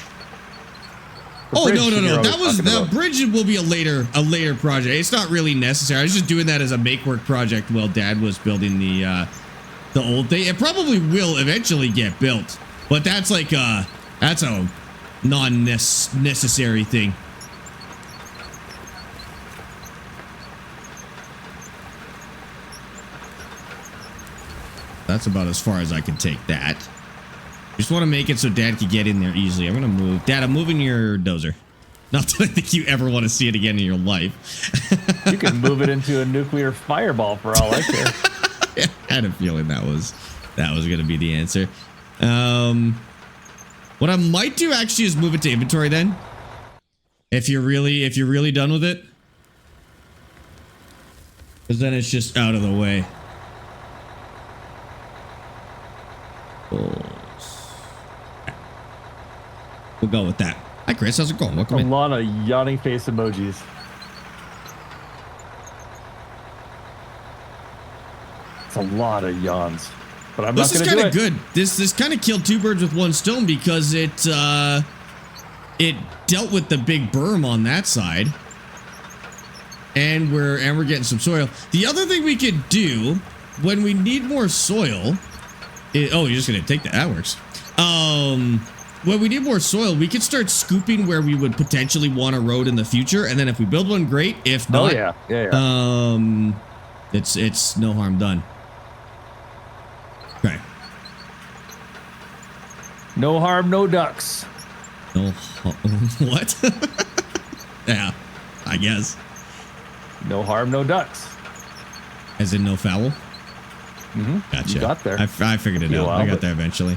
A: Oh,
B: bridge
A: no.
B: you're
A: That
B: always
A: was,
B: talking
A: the
B: about.
A: bridge will be a later project. It's not really necessary. I was just doing that as a make work project while Dad was building the old thing. It probably will eventually get built, but that's like, that's a non-necessary thing. That's about as far as I can take that. Just want to make it so Dad can get in there easily. I'm going to move. Dad, I'm moving your dozer. Not that I think you ever want to see it again in your life.
B: You can move it into a nuclear fireball for all I care.
A: I had a feeling that was going to be the answer. What I might do actually is move it to inventory then. If you're really done with it. Because then it's just out of the way. We'll go with that. Hi, Chris. How's it going? Welcome in.
B: A lot of yawning face emojis. It's a lot of yawns. But I'm
A: This
B: not
A: is
B: going to
A: kind
B: do
A: of
B: it.
A: good. This kind of killed two birds with one stone because it dealt with the big berm on that side. And we're getting some soil. The other thing we could do when we need more soil oh, you're just going to take that. That works. When we need more soil, we could start scooping where we would potentially want a road in the future. And then if we build one, great. If not, it's no harm done. Okay.
B: No harm, no ducks.
A: No, what? Yeah, I guess.
B: No harm, no ducks.
A: As in no foul?
B: Mm-hmm.
A: Gotcha.
B: You got there.
A: I figured it out. I got there eventually.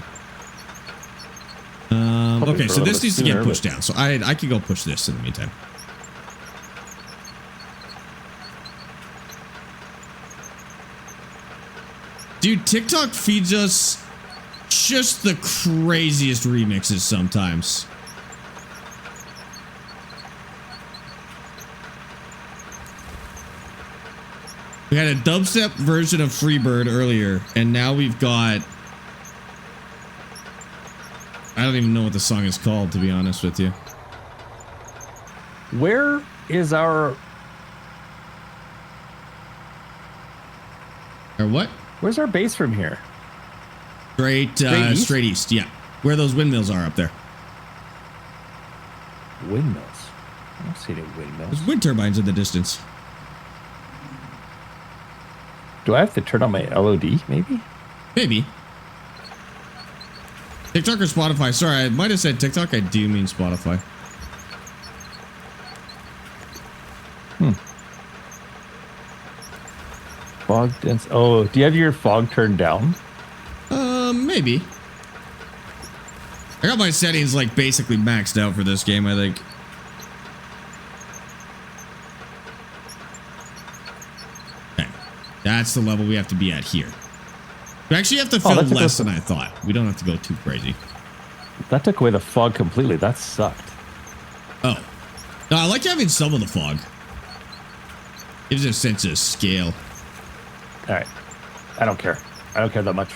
A: Okay, so this needs to get pushed down. So I could go push this in the meantime. Dude, TikTok feeds us just the craziest remixes sometimes. We had a dubstep version of Freebird earlier, and now we've got... I don't even know what the song is called, to be honest with you.
B: Where is our...
A: Or what?
B: Where's our base from here?
A: Straight east, yeah. Where those windmills are up there.
B: Windmills? I don't see any windmills.
A: There's wind turbines in the distance.
B: Do I have to turn on my LOD, maybe?
A: Maybe. TikTok or Spotify? Sorry, I might have said TikTok. I do mean Spotify.
B: Fog dense. Oh, do you have your fog turned down?
A: Maybe. I got my settings like basically maxed out for this game, I think. Okay. That's the level we have to be at here. We actually have to fill less than I thought. We don't have to go too crazy.
B: That took away the fog completely. That sucked.
A: Oh. No, I like having some of the fog. Gives it a sense of scale.
B: All right. I don't care. I don't care that much.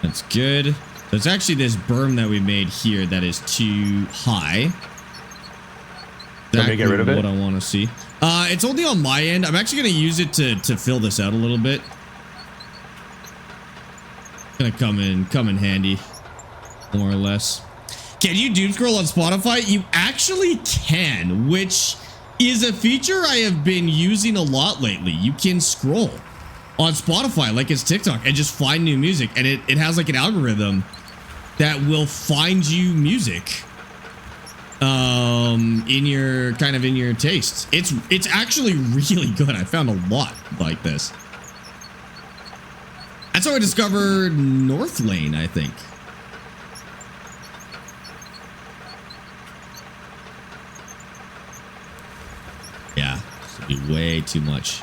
A: That's good. So it's actually this berm that we made here that is too high.
B: Let me get rid of it.
A: What I want to see. It's only on my end. I'm actually going to use it to fill this out a little bit. Gonna come in handy, more or less. Can you doom scroll on Spotify? You actually can, which is a feature I have been using a lot lately. You can scroll on Spotify like it's TikTok and just find new music, and it has like an algorithm that will find you music in your tastes. It's actually really good. I found a lot like this. That's how I discovered North Lane, I think. Yeah, this would be way too much.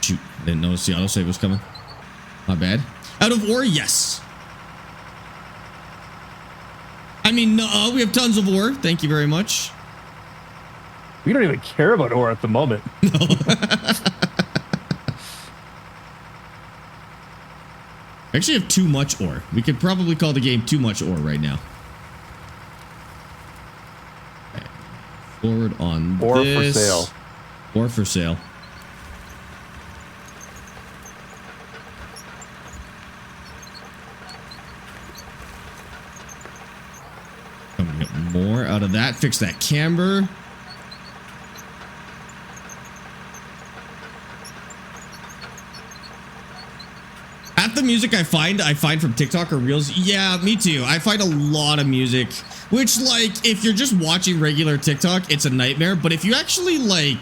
A: shoot. Didn't notice the autosave was coming. My bad. Out of ore, yes. I mean, no, we have tons of ore. Thank you very much.
B: We don't even care about ore at the moment.
A: No. I actually have too much ore. We could probably call the game too much ore right now. Okay. Forward on
B: ore
A: this.
B: for sale.
A: Ore for sale. I'm gonna get more out of that. Fix that camber. Half the music I find from TikTok or Reels. Yeah, me too. I find a lot of music, which, like, if you're just watching regular TikTok, it's a nightmare. But if you actually, like,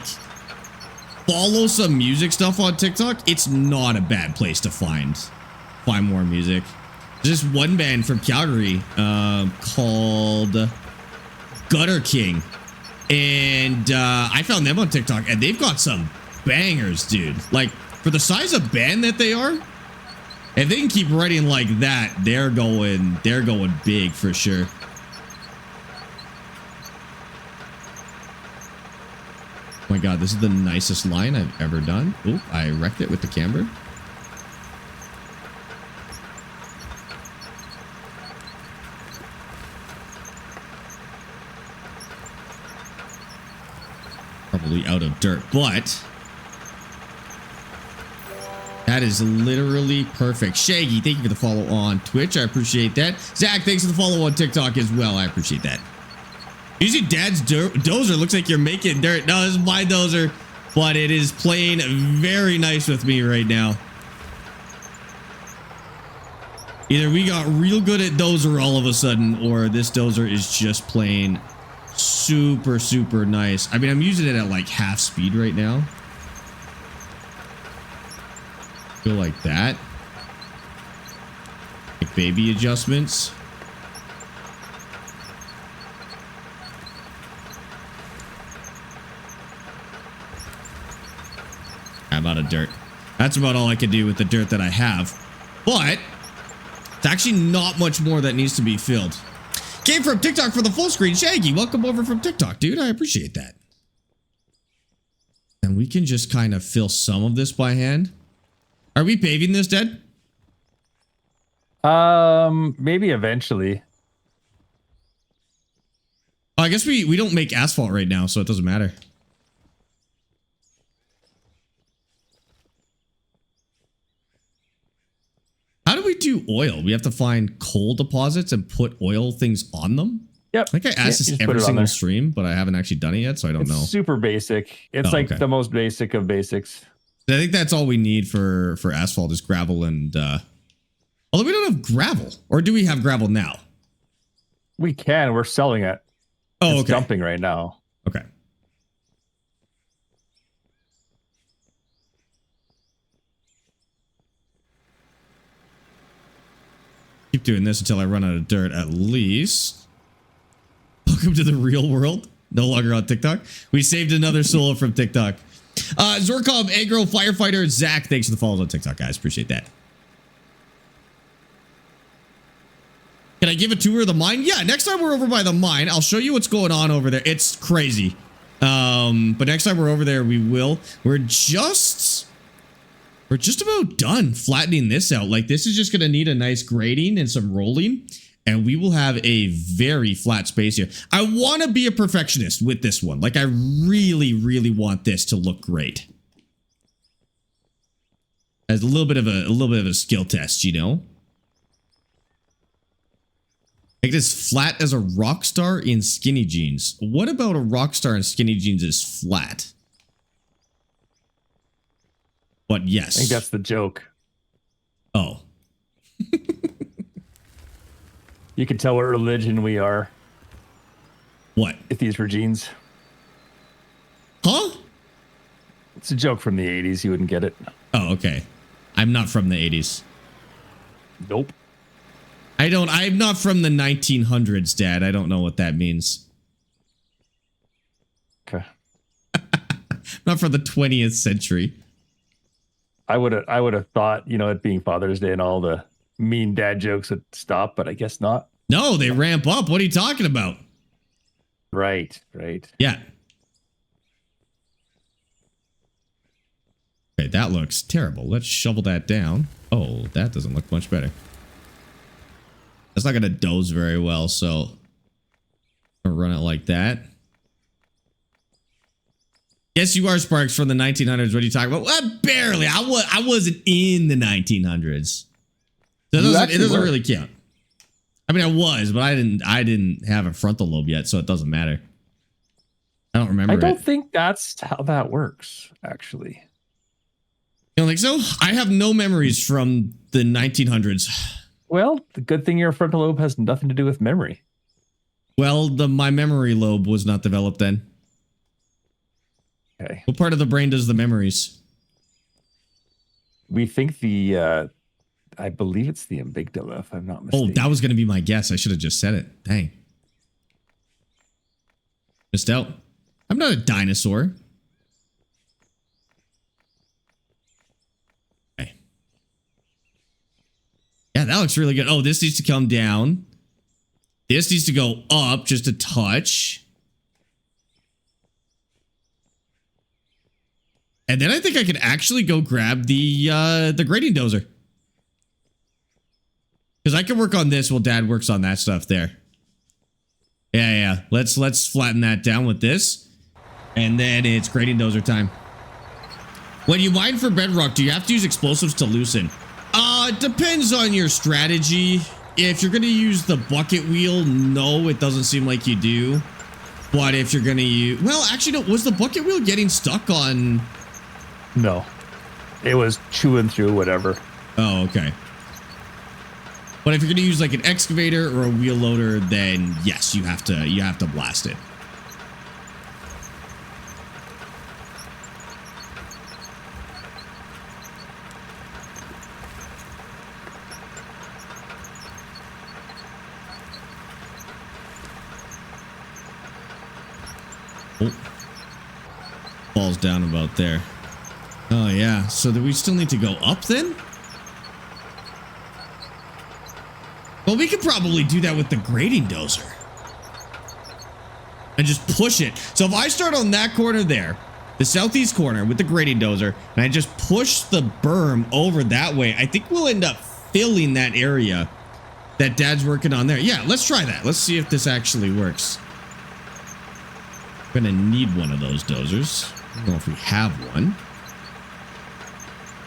A: follow some music stuff on TikTok, it's not a bad place to find more music. There's this one band from Calgary called Gutter King. And I found them on TikTok, and they've got some bangers, dude. Like, for the size of band that they are, if they can keep writing like that, they're going big for sure. Oh my god, this is the nicest line I've ever done. Oop, I wrecked it with the camber. Probably out of dirt, but that is literally perfect. Shaggy, thank you for the follow on Twitch. I appreciate that. Zach, thanks for the follow on TikTok as well. I appreciate that. Usually Dad's dozer looks like you're making dirt. No, this is my dozer, but it is playing very nice with me right now. Either we got real good at dozer all of a sudden, or this dozer is just playing super, super nice. I mean, I'm using it at like half speed right now. Feel like that. Like baby adjustments. I'm out of dirt. That's about all I can do with the dirt that I have. But it's actually not much more that needs to be filled. Came from TikTok for the full screen. Shaggy, welcome over from TikTok, dude. I appreciate that. And we can just kind of fill some of this by hand. Are we paving this, Dad?
B: Maybe eventually.
A: Oh, I guess we don't make asphalt right now, so it doesn't matter. How do we do oil? We have to find coal deposits and put oil things on them?
B: Yep.
A: I think I asked this every single stream, but I haven't actually done it yet, so I don't know.
B: It's super basic. It's like the most basic of basics.
A: I think that's all we need for asphalt is gravel and although we don't have gravel, or do we have gravel now?
B: We can. We're selling it.
A: Oh,
B: it's dumping right now.
A: Okay. Keep doing this until I run out of dirt at least. Welcome to the real world. No longer on TikTok. We saved another solo from TikTok. Zorkov, Agro, Firefighter, Zach, thanks for the follows on TikTok, guys. Appreciate that. Can I give a tour of the mine? Yeah, next time we're over by the mine, I'll show you what's going on over there. It's crazy. But next time we're over there, we will. We're just about done flattening this out. Like, this is just going to need a nice grading and some rolling. And we will have a very flat space here. I want to be a perfectionist with this one. Like, I really, really want this to look great. As a little bit of a skill test, you know? Like, as flat as a rock star in skinny jeans. What about a rock star in skinny jeans is flat? But yes.
B: I think that's the joke.
A: Oh.
B: You can tell what religion we are.
A: What?
B: If these were jeans.
A: Huh?
B: It's a joke from the 80s. You wouldn't get it.
A: Oh, okay. I'm not from the 80s.
B: Nope.
A: I'm not from the 1900s, Dad. I don't know what that means.
B: Okay.
A: Not from the 20th century.
B: I would have thought, it being Father's Day and all the mean dad jokes would stop, but I guess not.
A: No, they ramp up. What are you talking about?
B: Right.
A: Yeah. Okay, that looks terrible. Let's shovel that down. Oh, that doesn't look much better. That's not going to doze very well, so I'm going to run it like that. Yes, you are Sparx from the 1900s. What are you talking about? Well, barely. I wasn't in the 1900s. So it doesn't really count. I mean, I was, but I didn't have a frontal lobe yet, so it doesn't matter. I don't remember.
B: I don't think that's how that works, actually.
A: You don't think so? I have no memories from the 1900s.
B: Well, the good thing your frontal lobe has nothing to do with memory.
A: Well, my memory lobe was not developed then.
B: Okay.
A: What part of the brain does the memories?
B: We think I believe it's the amygdala, if I'm not mistaken.
A: Oh, that was going to be my guess. I should have just said it. Dang. Missed out. I'm not a dinosaur. Okay. Yeah, that looks really good. Oh, this needs to come down. This needs to go up just a touch. And then I think I could actually go grab the grading dozer. Because I can work on this while Dad works on that stuff there. Yeah. Let's flatten that down with this. And then it's grading dozer time. When you mine for bedrock, do you have to use explosives to loosen? It depends on your strategy. If you're going to use the bucket wheel, no, it doesn't seem like you do. But if you're going to use... Well, actually, no. Was the bucket wheel getting stuck on...
B: No. It was chewing through whatever.
A: Oh, okay. But if you're going to use like an excavator or a wheel loader, then yes, you have to blast it. Oh. Falls down about there. Oh yeah, so do we still need to go up then? Well, we could probably do that with the grading dozer. And just push it. So if I start on that corner there, the southeast corner with the grading dozer, and I just push the berm over that way, I think we'll end up filling that area that Dad's working on there. Yeah, let's try that. Let's see if this actually works. We're gonna need one of those dozers. I don't know if we have one.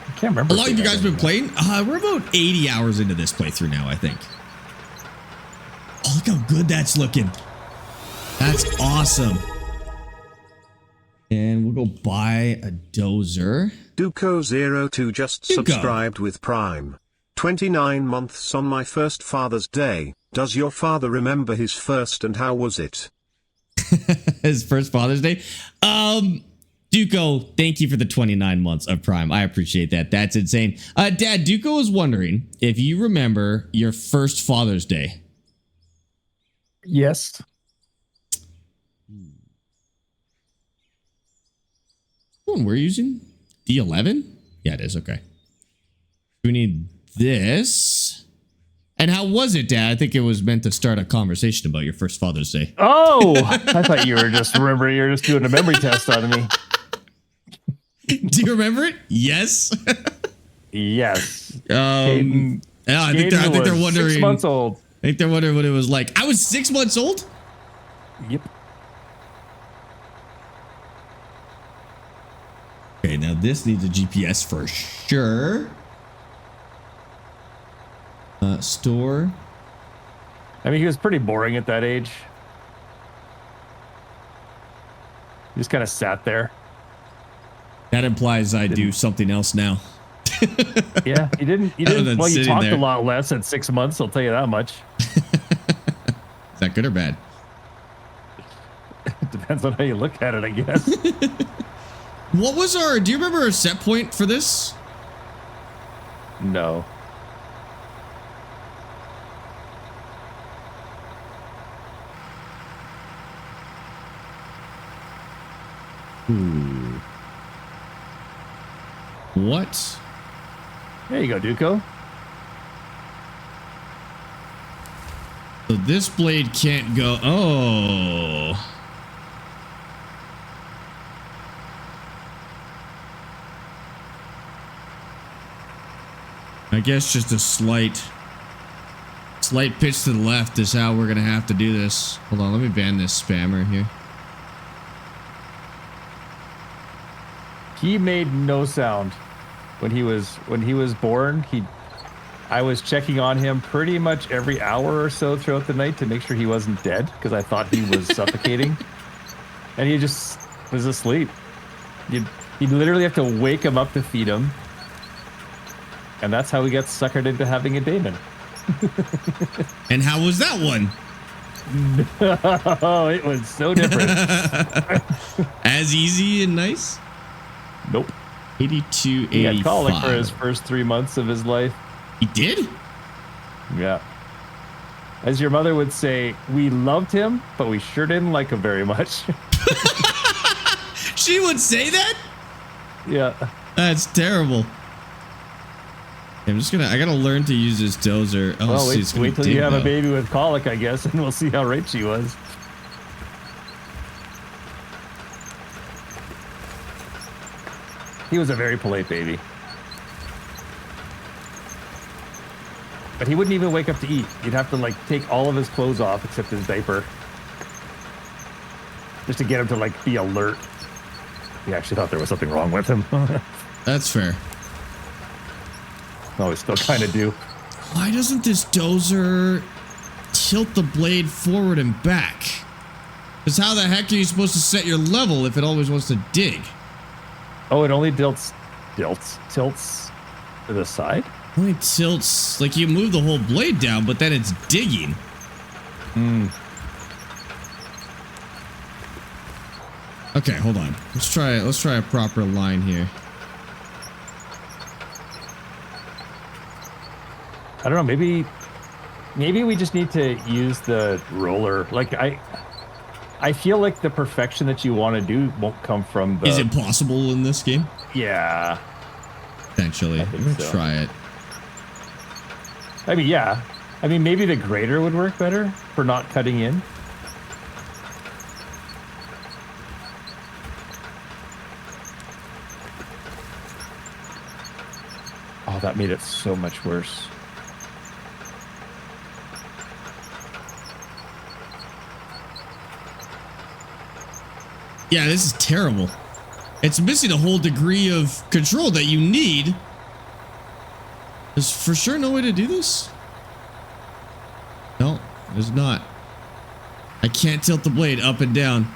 B: I can't remember.
A: How long have you guys been playing? We're about 80 hours into this playthrough now, I think. Oh, look how good that's looking. That's awesome. And we'll go buy a dozer.
C: Duco02 just subscribed with Prime. 29 months on my first Father's Day. Does your father remember his first and how was it?
A: His first Father's Day? Duco, thank you for the 29 months of Prime. I appreciate that. That's insane. Dad, Duco was wondering if you remember your first Father's Day.
B: Yes.
A: One we're using? D11? Yeah, it is. Okay. We need this. And how was it, Dad? I think it was meant to start a conversation about your first Father's Day.
B: Oh, I thought you were just doing a memory test on me.
A: Do you remember it? Yes.
B: Yes.
A: I think they're wondering.
B: 6 months old.
A: I think they're wondering what it was like. I was 6 months old?
B: Yep.
A: Okay, now this needs a GPS for sure. Store.
B: I mean, he was pretty boring at that age. He just kind of sat there.
A: That implies I do something else now.
B: Yeah, he didn't. Well, you talked a lot less at 6 months. I'll tell you that much.
A: Is that good or bad?
B: Depends on how you look at it, I guess.
A: What was do you remember our set point for this?
B: No.
A: Ooh. What
B: There you go, Duco.
A: So this blade can't go. Oh. I guess just a slight pitch to the left is how we're going to have to do this. Hold on, let me ban this spammer here.
B: He made no sound when he was born. I was checking on him pretty much every hour or so throughout the night to make sure he wasn't dead because I thought he was suffocating, and he just was asleep. You'd literally have to wake him up to feed him, and that's how we got suckered into having a daemon.
A: And how was that one?
B: Oh, it was so different.
A: As easy and nice?
B: Nope.
A: 82,
B: He had
A: 85.
B: colic for his first 3 months of his life.
A: He did?
B: Yeah. As your mother would say, we loved him, but we sure didn't like him very much.
A: She would say that?
B: Yeah.
A: That's terrible. I gotta learn to use this dozer. Oh,
B: Well,
A: see,
B: wait till you have a baby with colic, I guess, and we'll see how right she was. He was a very polite baby. But he wouldn't even wake up to eat. You'd have to like take all of his clothes off except his diaper. Just to get him to like be alert. He actually thought there was something wrong with him.
A: That's fair.
B: Oh, we still kind of do.
A: Why doesn't this dozer tilt the blade forward and back? Because how the heck are you supposed to set your level if it always wants to dig?
B: Oh, it only tilts to the side?
A: Only tilts, like you move the whole blade down, but then it's digging. Okay, hold on. Let's try a proper line here.
B: I don't know, maybe we just need to use the roller. Like I feel like the perfection that you want to do won't come from the...
A: Is it possible in this game?
B: Yeah.
A: Potentially. I'm gonna try it.
B: I mean, yeah. I mean, maybe the grater would work better for not cutting in. Oh, that made it so much worse.
A: Yeah, this is terrible. It's missing a whole degree of control that you need. There's for sure no way to do this. No, there's not. I can't tilt the blade up and down.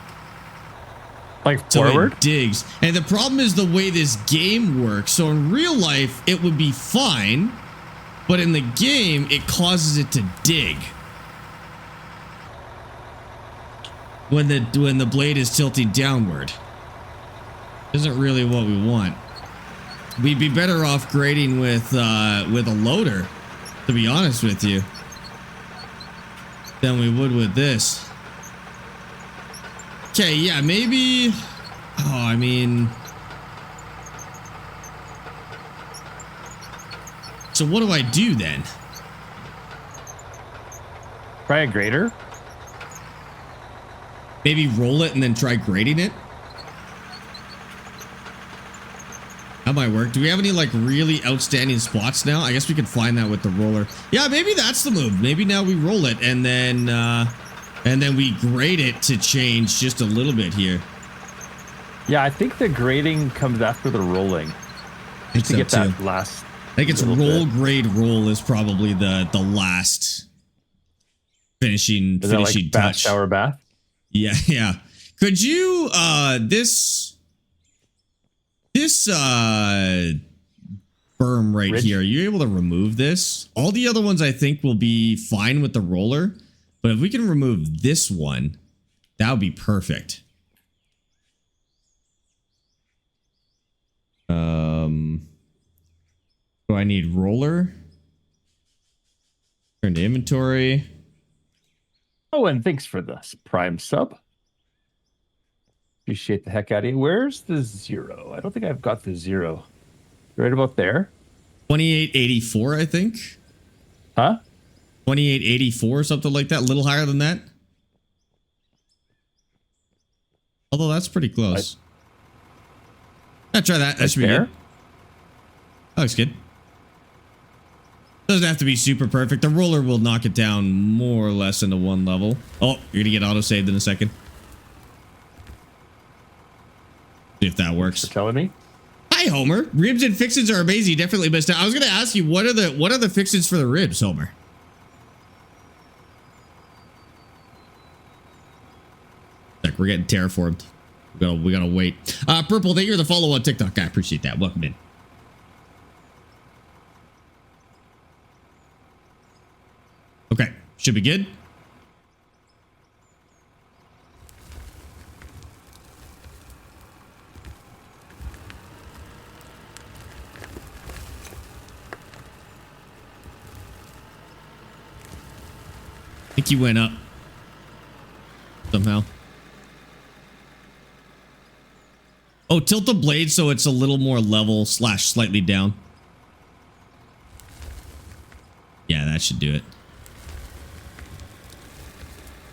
B: Like
A: So
B: forward?
A: it digs. And the problem is the way this game works. So in real life, it would be fine. But in the game, it causes it to dig. When the blade is tilting downward. Isn't really what we want. We'd be better off grading with a loader, to be honest with you, than we would with this. Okay, yeah, maybe. Oh, I mean. So what do I do then?
B: Try a grater?
A: Maybe roll it and then try grading it? That might work. Do we have any like really outstanding spots now? I guess we could find that with the roller. Yeah, maybe that's the move. Maybe now we roll it and then we grade it to change just a little bit here.
B: Yeah, I think the grading comes after the rolling. Just to get that last.
A: I think it's roll, grade, roll is probably the last finishing
B: like
A: touch.
B: Shower bath?
A: Yeah, yeah. Could you this berm right
B: Ridge?
A: here, are you able to remove this? All the other ones I think will be fine with the roller, but if we can remove this one, that would be perfect. Do I need roller? Turn to inventory.
B: Oh, and thanks for the Prime sub. Appreciate the heck out of you. Where's the 0? I don't think I've got the 0. Right about there.
A: 2884, I think.
B: Huh?
A: 2884, something like that. A little higher than that. Although that's pretty close. I'll try that. That should be good. That looks good. Doesn't have to be super perfect. The roller will knock it down more or less into one level. Oh, you're gonna get auto-saved in a second. See if that works.
B: You're telling me?
A: Hi, Homer. Ribs and fixins are amazing. Definitely missed out. I was gonna ask you, what are the fixins for the ribs, Homer? Like, we're getting terraformed. We gotta wait. Purple, thank you for the follow on TikTok. I appreciate that. Welcome in. Okay, should be good. I think he went up somehow. Oh, tilt the blade so it's a little more level / slightly down. Yeah, that should do it.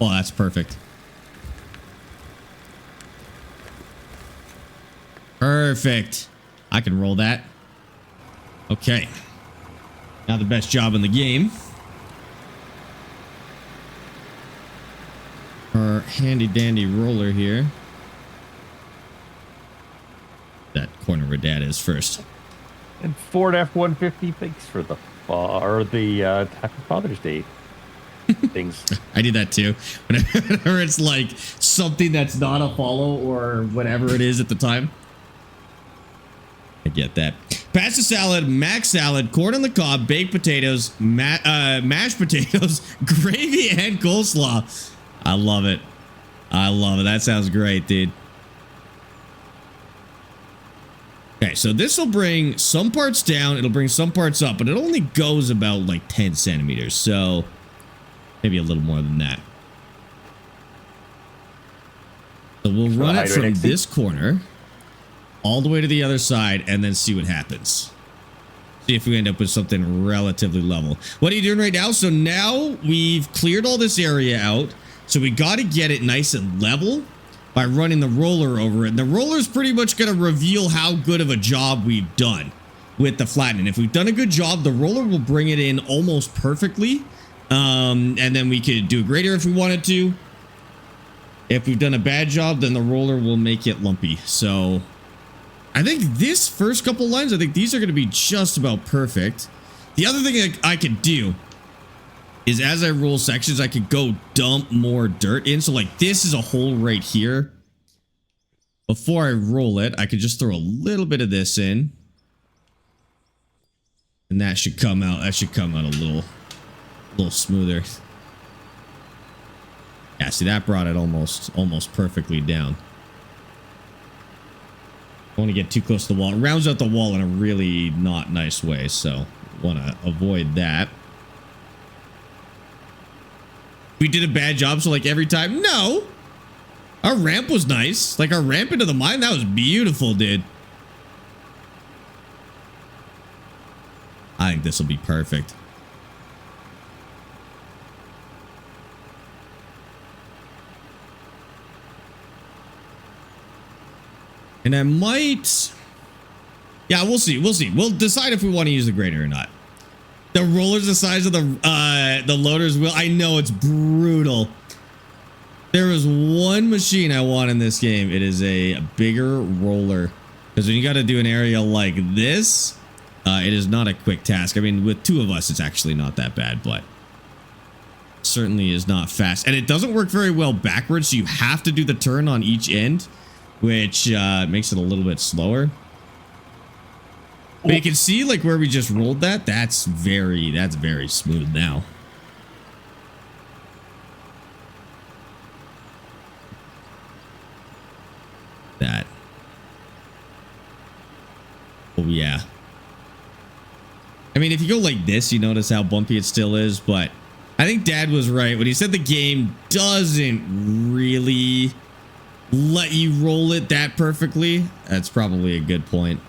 A: Oh, that's perfect. Perfect. I can roll that. Okay. Now the best job in the game. Our handy dandy roller here. That corner where Dad is first.
B: And Ford F-150, thanks for the Happy Father's Day things.
A: I do that too. Whenever it's like something that's not a follow or whatever it is at the time. I get that. Pasta salad, mac salad, corn on the cob, baked potatoes, mashed potatoes, gravy, and coleslaw. I love it. I love it. That sounds great, dude. Okay, so this will bring some parts down. It'll bring some parts up, but it only goes about like 10 centimeters. So maybe a little more than that. So we'll run it from this corner all the way to the other side and then see what happens. See if we end up with something relatively level. What are you doing right now? So now we've cleared all this area out. So we got to get it nice and level by running the roller over it. And the roller is pretty much going to reveal how good of a job we've done with the flattening. If we've done a good job, the roller will bring it in almost perfectly. And then we could do a grader if we wanted to. If we've done a bad job, then the roller will make it lumpy. So I think this first couple lines, I think these are going to be just about perfect. The other thing I could do is as I roll sections, I could go dump more dirt in. So like this is a hole right here. Before I roll it, I could just throw a little bit of this in. And that should come out. That should come out a little smoother. Yeah, see, that brought it almost perfectly down. I want to get too close to the wall. It rounds out the wall in a really not nice way, so want to avoid that. We did a bad job, so like every time, no. Our ramp was nice. Like our ramp into the mine, that was beautiful, dude. I think this will be perfect. And I might... Yeah, we'll see. We'll see. We'll decide if we want to use the grader or not. The roller's the size of the loader's wheel. I know, it's brutal. There is one machine I want in this game. It is a bigger roller. Because when you got to do an area like this, it is not a quick task. I mean, with two of us, it's actually not that bad, but certainly is not fast. And it doesn't work very well backwards, so you have to do the turn on each end, which makes it a little bit slower. But you can see like where we just rolled that. That's very smooth now. That. Oh yeah. I mean, if you go like this, you notice how bumpy it still is, but I think Dad was right when he said the game doesn't really let you roll it that perfectly. That's probably a good point.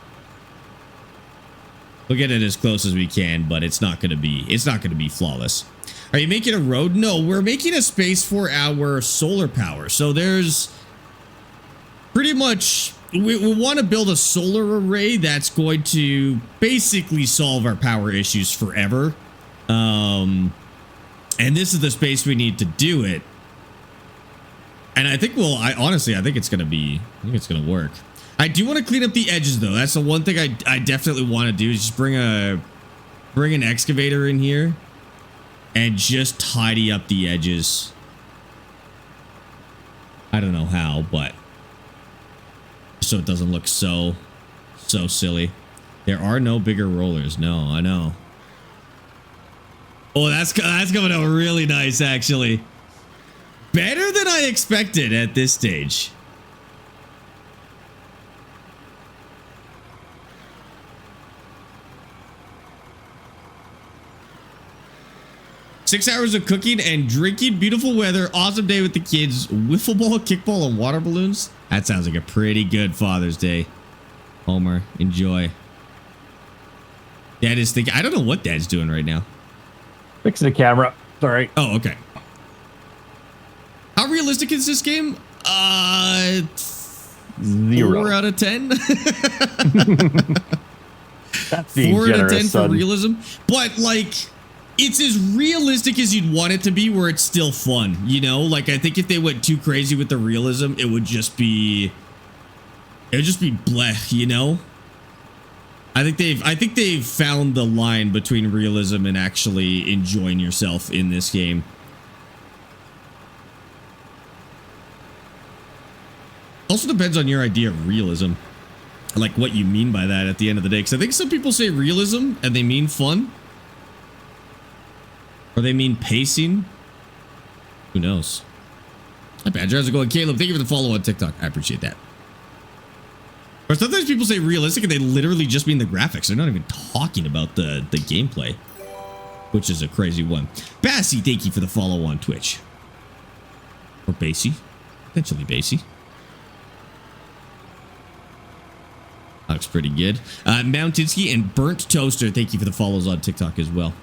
A: We'll get it as close as we can, but it's not gonna be flawless. Are you making a road? No, we're making a space for our solar power. So there's pretty much, we want to build a solar array that's going to basically solve our power issues forever. And this is the space we need to do it. And I think honestly, I think it's gonna work. I do want to clean up the edges though. That's the one thing I definitely want to do, is just bring an excavator in here and just tidy up the edges. I don't know how, but so it doesn't look so silly. There are no bigger rollers. No, I know. Oh, that's coming out really nice, actually. Better than I expected at this stage. Six hours of cooking and drinking, beautiful weather, awesome day with the kids, wiffle ball, kickball, and water balloons. That sounds like a pretty good Father's Day. Homer, enjoy. Dad is thinking, I don't know what Dad's doing right now.
B: Fixing the camera. Sorry.
A: Oh, okay. How realistic is this game?
B: 0
A: 4 out of 10.
B: That's being
A: 4 out of 10
B: son.
A: for realism. But like, it's as realistic as you'd want it to be, where it's still fun, you know? Like, I think if they went too crazy with the realism, it would just be blech, you know? I think they've found the line between realism and actually enjoying yourself in this game. Also depends on your idea of realism, like what you mean by that at the end of the day. Because I think some people say realism and they mean fun, or they mean pacing. Who knows? Hi, Badger. How's it going, Caleb? Thank you for the follow on TikTok. I appreciate that. Or sometimes people say realistic and they literally just mean the graphics. They're not even talking about the gameplay, which is a crazy one. Bassy, thank you for the follow on Twitch. Or Bassy. Potentially Bassy. Looks pretty good. Mountinsky and Burnt Toaster, thank you for the follows on TikTok as well.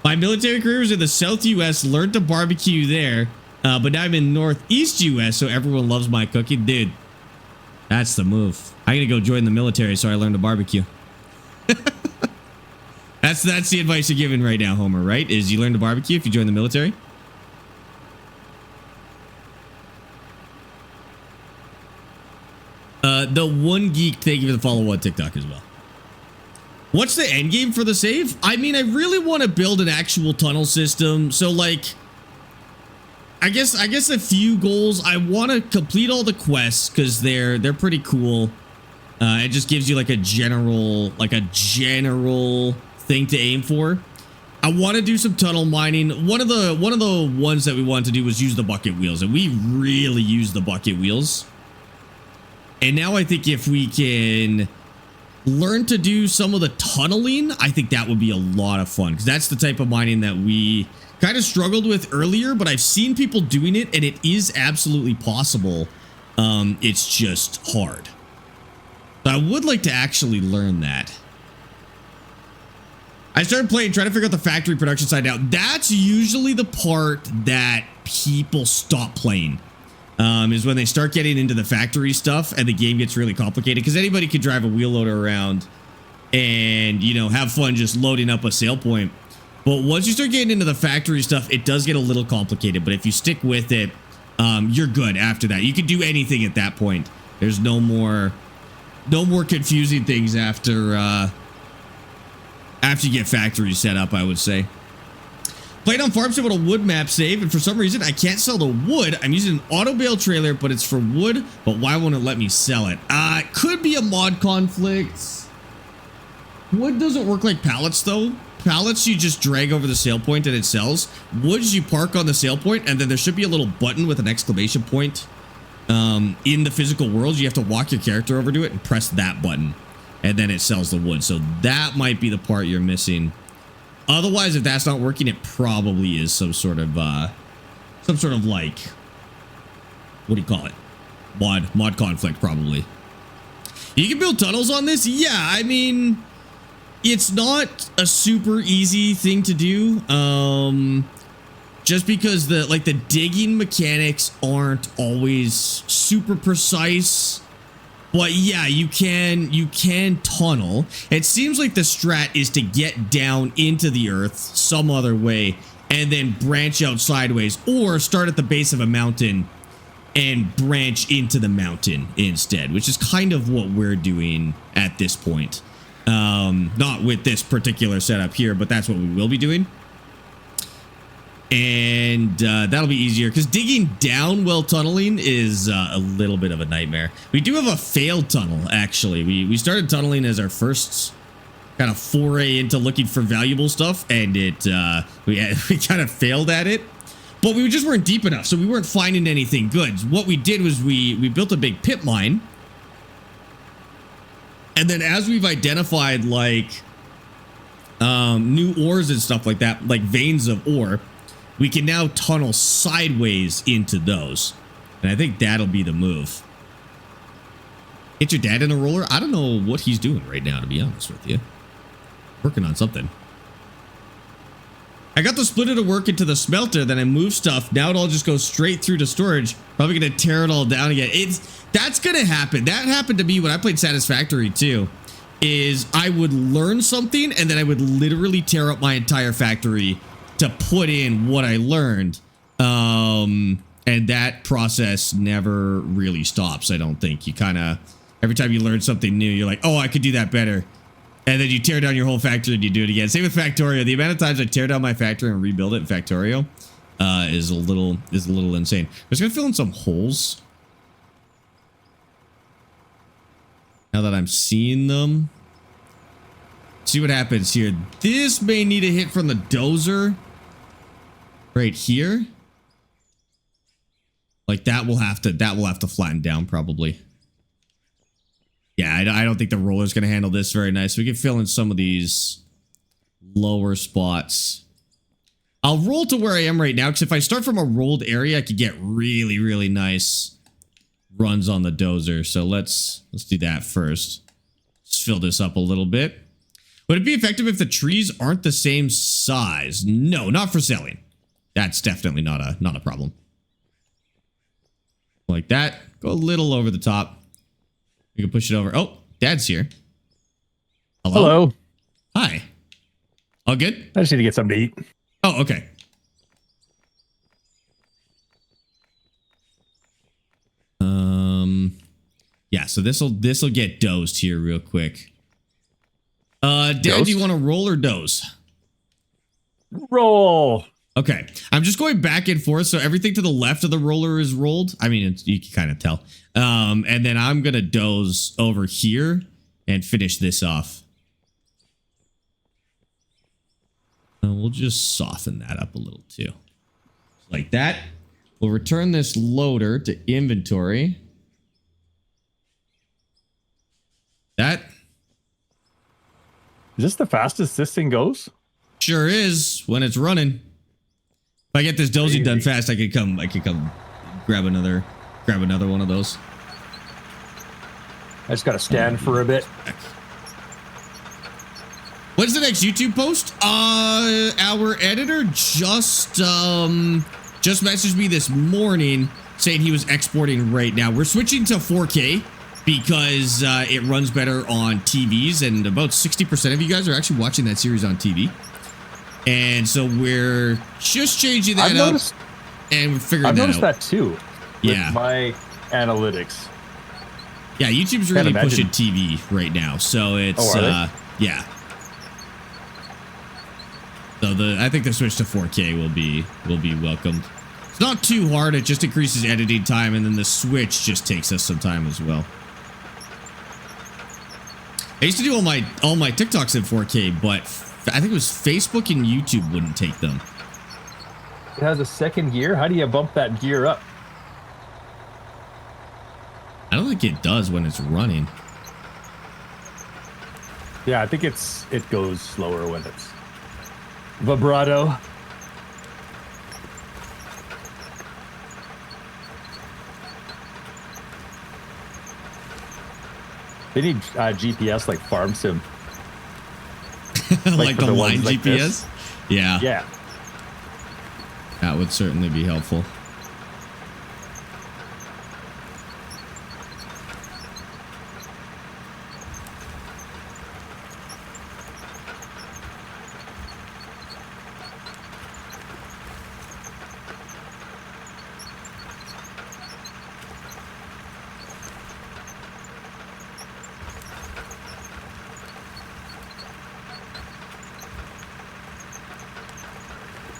A: My military career was in the South US, learned to barbecue there, but now I'm in Northeast US, so everyone loves my cooking. Dude, that's the move. I'm gonna go join the military so I learn to barbecue. That's the advice you're giving right now, Homer, right? Is you learn to barbecue if you join the military? The one geek, thank you for the follow on TikTok as well. What's the end game for the save? I mean, I really want to build an actual tunnel system. So like, I guess a few goals. I want to complete all the quests because they're pretty cool. It just gives you like a general thing to aim for. I want to do some tunnel mining. One of the ones that we wanted to do was use the bucket wheels, and we really use the bucket wheels. And now I think if we can learn to do some of the tunneling, I think that would be a lot of fun, because that's the type of mining that we kind of struggled with earlier, but I've seen people doing it and it is absolutely possible. It's just hard. But I would like to actually learn that. I started playing, trying to figure out the factory production side now. That's usually the part that people stop playing. Is when they start getting into the factory stuff and the game gets really complicated, because anybody could drive a wheel loader around and, you know, have fun just loading up a sale point. But once you start getting into the factory stuff, it does get a little complicated. But if you stick with it, you're good after that. You can do anything at that point. There's no more confusing things after you get factories set up, I would say. Played on Farm Sim with a wood map save, and for some reason I can't sell the wood. I'm using an auto bale trailer, but it's for wood. But why won't it let me sell it? It could be a mod conflict. Wood doesn't work like pallets though. Pallets you just drag over the sale point and it sells. Woods you park on the sale point, and then there should be a little button with an exclamation point. In the physical world, you have to walk your character over to it and press that button, and then it sells the wood. So that might be the part you're missing. Otherwise, if that's not working, it probably is some sort of like, what do you call it? Mod conflict, probably. You can build tunnels on this? Yeah, I mean, it's not a super easy thing to do. Just because the digging mechanics aren't always super precise. But yeah, you can tunnel. It seems like the strat is to get down into the earth some other way and then branch out sideways, or start at the base of a mountain and branch into the mountain instead, which is kind of what we're doing at this point. Not with this particular setup here, but that's what we will be doing. And that'll be easier because digging down while tunneling is a little bit of a nightmare. We do have a failed tunnel, actually. We started tunneling as our first kind of foray into looking for valuable stuff, and we kind of failed at it. But we just weren't deep enough, so we weren't finding anything good. What we did was we built a big pit mine. And then as we've identified like new ores and stuff like that, like veins of ore, we can now tunnel sideways into those. And I think that'll be the move. Get your dad in a roller? I don't know what he's doing right now, to be honest with you. Working on something. I got the splitter to work into the smelter, then I moved stuff. Now it all just goes straight through to storage. Probably gonna tear it all down again. That's gonna happen. That happened to me when I played Satisfactory too. Is I would learn something and then I would literally tear up my entire factory to put in what I learned. And that process never really stops, I don't think. You kind of, every time you learn something new, you're like, oh, I could do that better. And then you tear down your whole factory and you do it again. Same with Factorio. The amount of times I tear down my factory and rebuild it in Factorio is a little insane. I'm just gonna fill in some holes. Now that I'm seeing them. See what happens here. This may need a hit from the dozer. Right here. Like that will have to flatten down probably. Yeah, I don't think the roller's going to handle this very nice. We can fill in some of these lower spots. I'll roll to where I am right now, because if I start from a rolled area, I could get really, really nice runs on the dozer. So let's do that first. Just fill this up a little bit. Would it be effective if the trees aren't the same size? No, not for selling. That's definitely not a problem. Like that. Go a little over the top. You can push it over. Oh, Dad's here. Hello?
B: Hello.
A: Hi. All good?
B: I just need to get something to eat.
A: Oh, okay. Yeah, so this'll get dozed here real quick. Dad, do you want to roll or doze?
B: Roll.
A: Okay, I'm just going back and forth, so everything to the left of the roller is rolled. I mean, you can kind of tell. And then I'm gonna doze over here and finish this off. And we'll just soften that up a little too. Like that. We'll return this loader to inventory. That.
B: Is this the fastest this thing goes?
A: Sure is when it's running. If I get this dozing done fast, I could come grab another one of those.
B: I just gotta stand for a bit.
A: When's the next YouTube post? Our editor just messaged me this morning saying he was exporting right now. We're switching to 4K because it runs better on TVs, and about 60% of you guys are actually watching that series on TV. And so we're just changing that up, and we're figuring that out.
B: I've noticed that too.
A: Yeah.
B: With my analytics.
A: Yeah, YouTube's really pushing TV right now, so it's yeah. So I think the switch to 4K will be welcomed. It's not too hard; it just increases editing time, and then the switch just takes us some time as well. I used to do all my TikToks in 4K, but I think it was Facebook and YouTube wouldn't take them.
B: It has a second gear. How do you bump that gear up?
A: I don't think it does when it's running.
B: Yeah, I think it goes slower when it's vibrato. They need GPS like farm sim.
A: Like the line
B: like
A: GPS?
B: this.
A: Yeah.
B: Yeah.
A: That would certainly be helpful.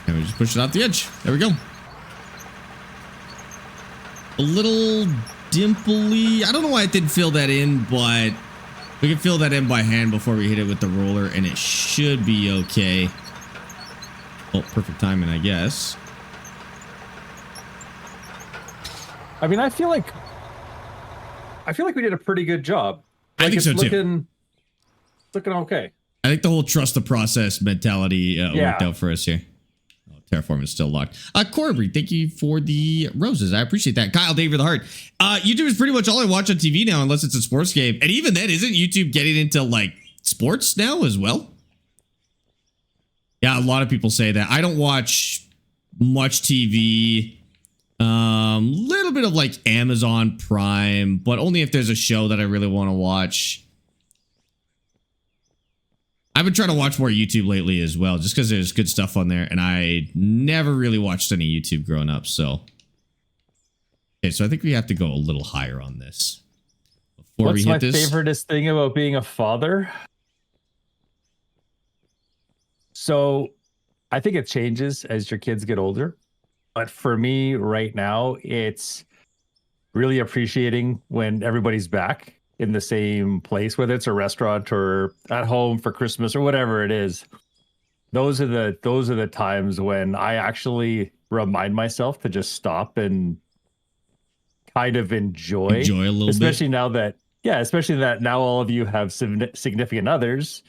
A: And we just push it off the edge. There we go. A little dimply. I don't know why it didn't fill that in, but we can fill that in by hand before we hit it with the roller, and it should be okay. Oh, perfect timing, I guess.
B: I mean, I feel like we did a pretty good job.
A: I think so too.
B: It's looking okay.
A: I think the whole trust the process mentality worked out for us here. Oh, Terraform is still locked. Corbry, thank you for the roses. I appreciate that. Kyle, thank you for the heart. YouTube is pretty much all I watch on TV now, unless it's a sports game. And even then, isn't YouTube getting into like sports now as well? Yeah, a lot of people say that. I don't watch much TV. Little bit of like Amazon Prime, but only if there's a show that I really want to watch. I've been trying to watch more YouTube lately as well, just because there's good stuff on there, and I never really watched any YouTube growing up, so. Okay, so I think we have to go a little higher on this. Before we hit this.
B: What's my favoriteest thing about being a father? So, I think it changes as your kids get older. But for me right now, it's really appreciating when everybody's back in the same place, whether it's a restaurant or at home for Christmas or whatever it is. Those are the times when I actually remind myself to just stop and kind of enjoy
A: a little
B: especially
A: bit.
B: Especially that now all of you have significant others,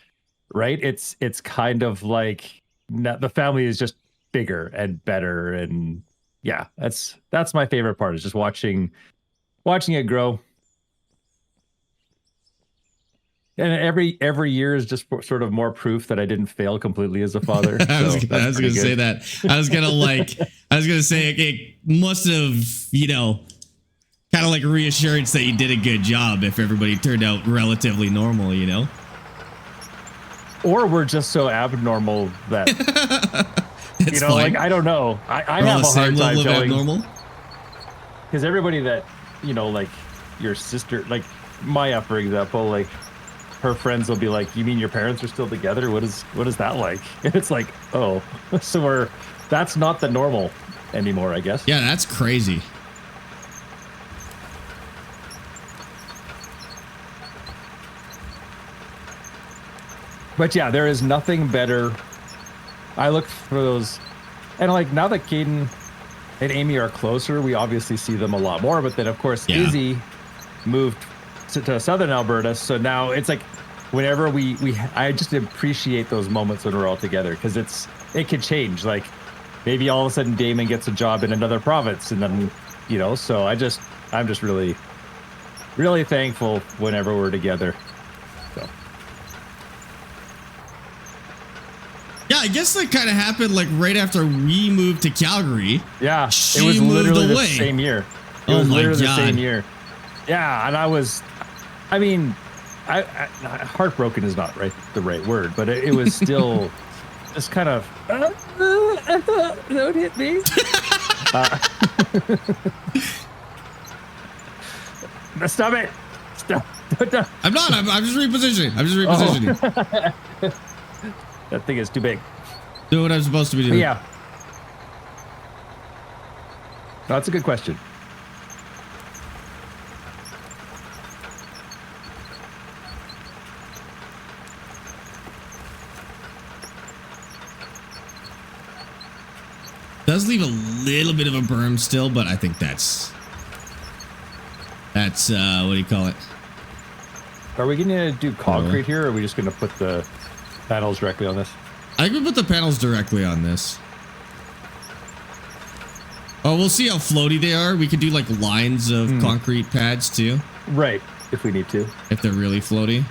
B: right? It's kind of like the family is just bigger and better, and yeah, that's my favorite part, is just watching it grow. And every year is just sort of more proof that I didn't fail completely as a father.
A: I was going to say that. I was going to say it must have, kind of like reassurance that you did a good job if everybody turned out relatively normal,
B: Or we're just so abnormal that
A: it's fine.
B: like I don't know. I have a hard time going
A: abnormal.
B: Because everybody that like your sister, like Maya, for example, like her friends will be like, "You mean your parents are still together? What is that like?" And it's like, oh, so that's not the normal anymore, I guess.
A: Yeah, that's crazy.
B: But yeah, there is nothing better. I look for those, and like now that Caden and Amy are closer, we obviously see them a lot more. But then, of course, Izzy moved to Southern Alberta, so now it's like whenever I just appreciate those moments when we're all together, because it can change. Like maybe all of a sudden Damon gets a job in another province, and then so I'm just really, really thankful whenever we're together.
A: Yeah, I guess that kind of happened like right after we moved to Calgary.
B: Yeah,
A: it
B: was literally the same year. It was literally the same year. Yeah, and I mean, heartbroken is not the right word, but it was still just kind of, don't hit me. Stop it. Stop.
A: I'm not. I'm just repositioning.
B: That thing is too big.
A: Do what I'm supposed to be doing.
B: Yeah. No, that's a good question.
A: Does leave a little bit of a berm still, but I think that's what do you call it?
B: Are we going to do concrete here, or are we just going to put the panels directly on this?
A: I can put the panels directly on this. Oh, we'll see how floaty they are. We could do like lines of concrete pads too.
B: Right. if we need to.
A: If they're really floaty.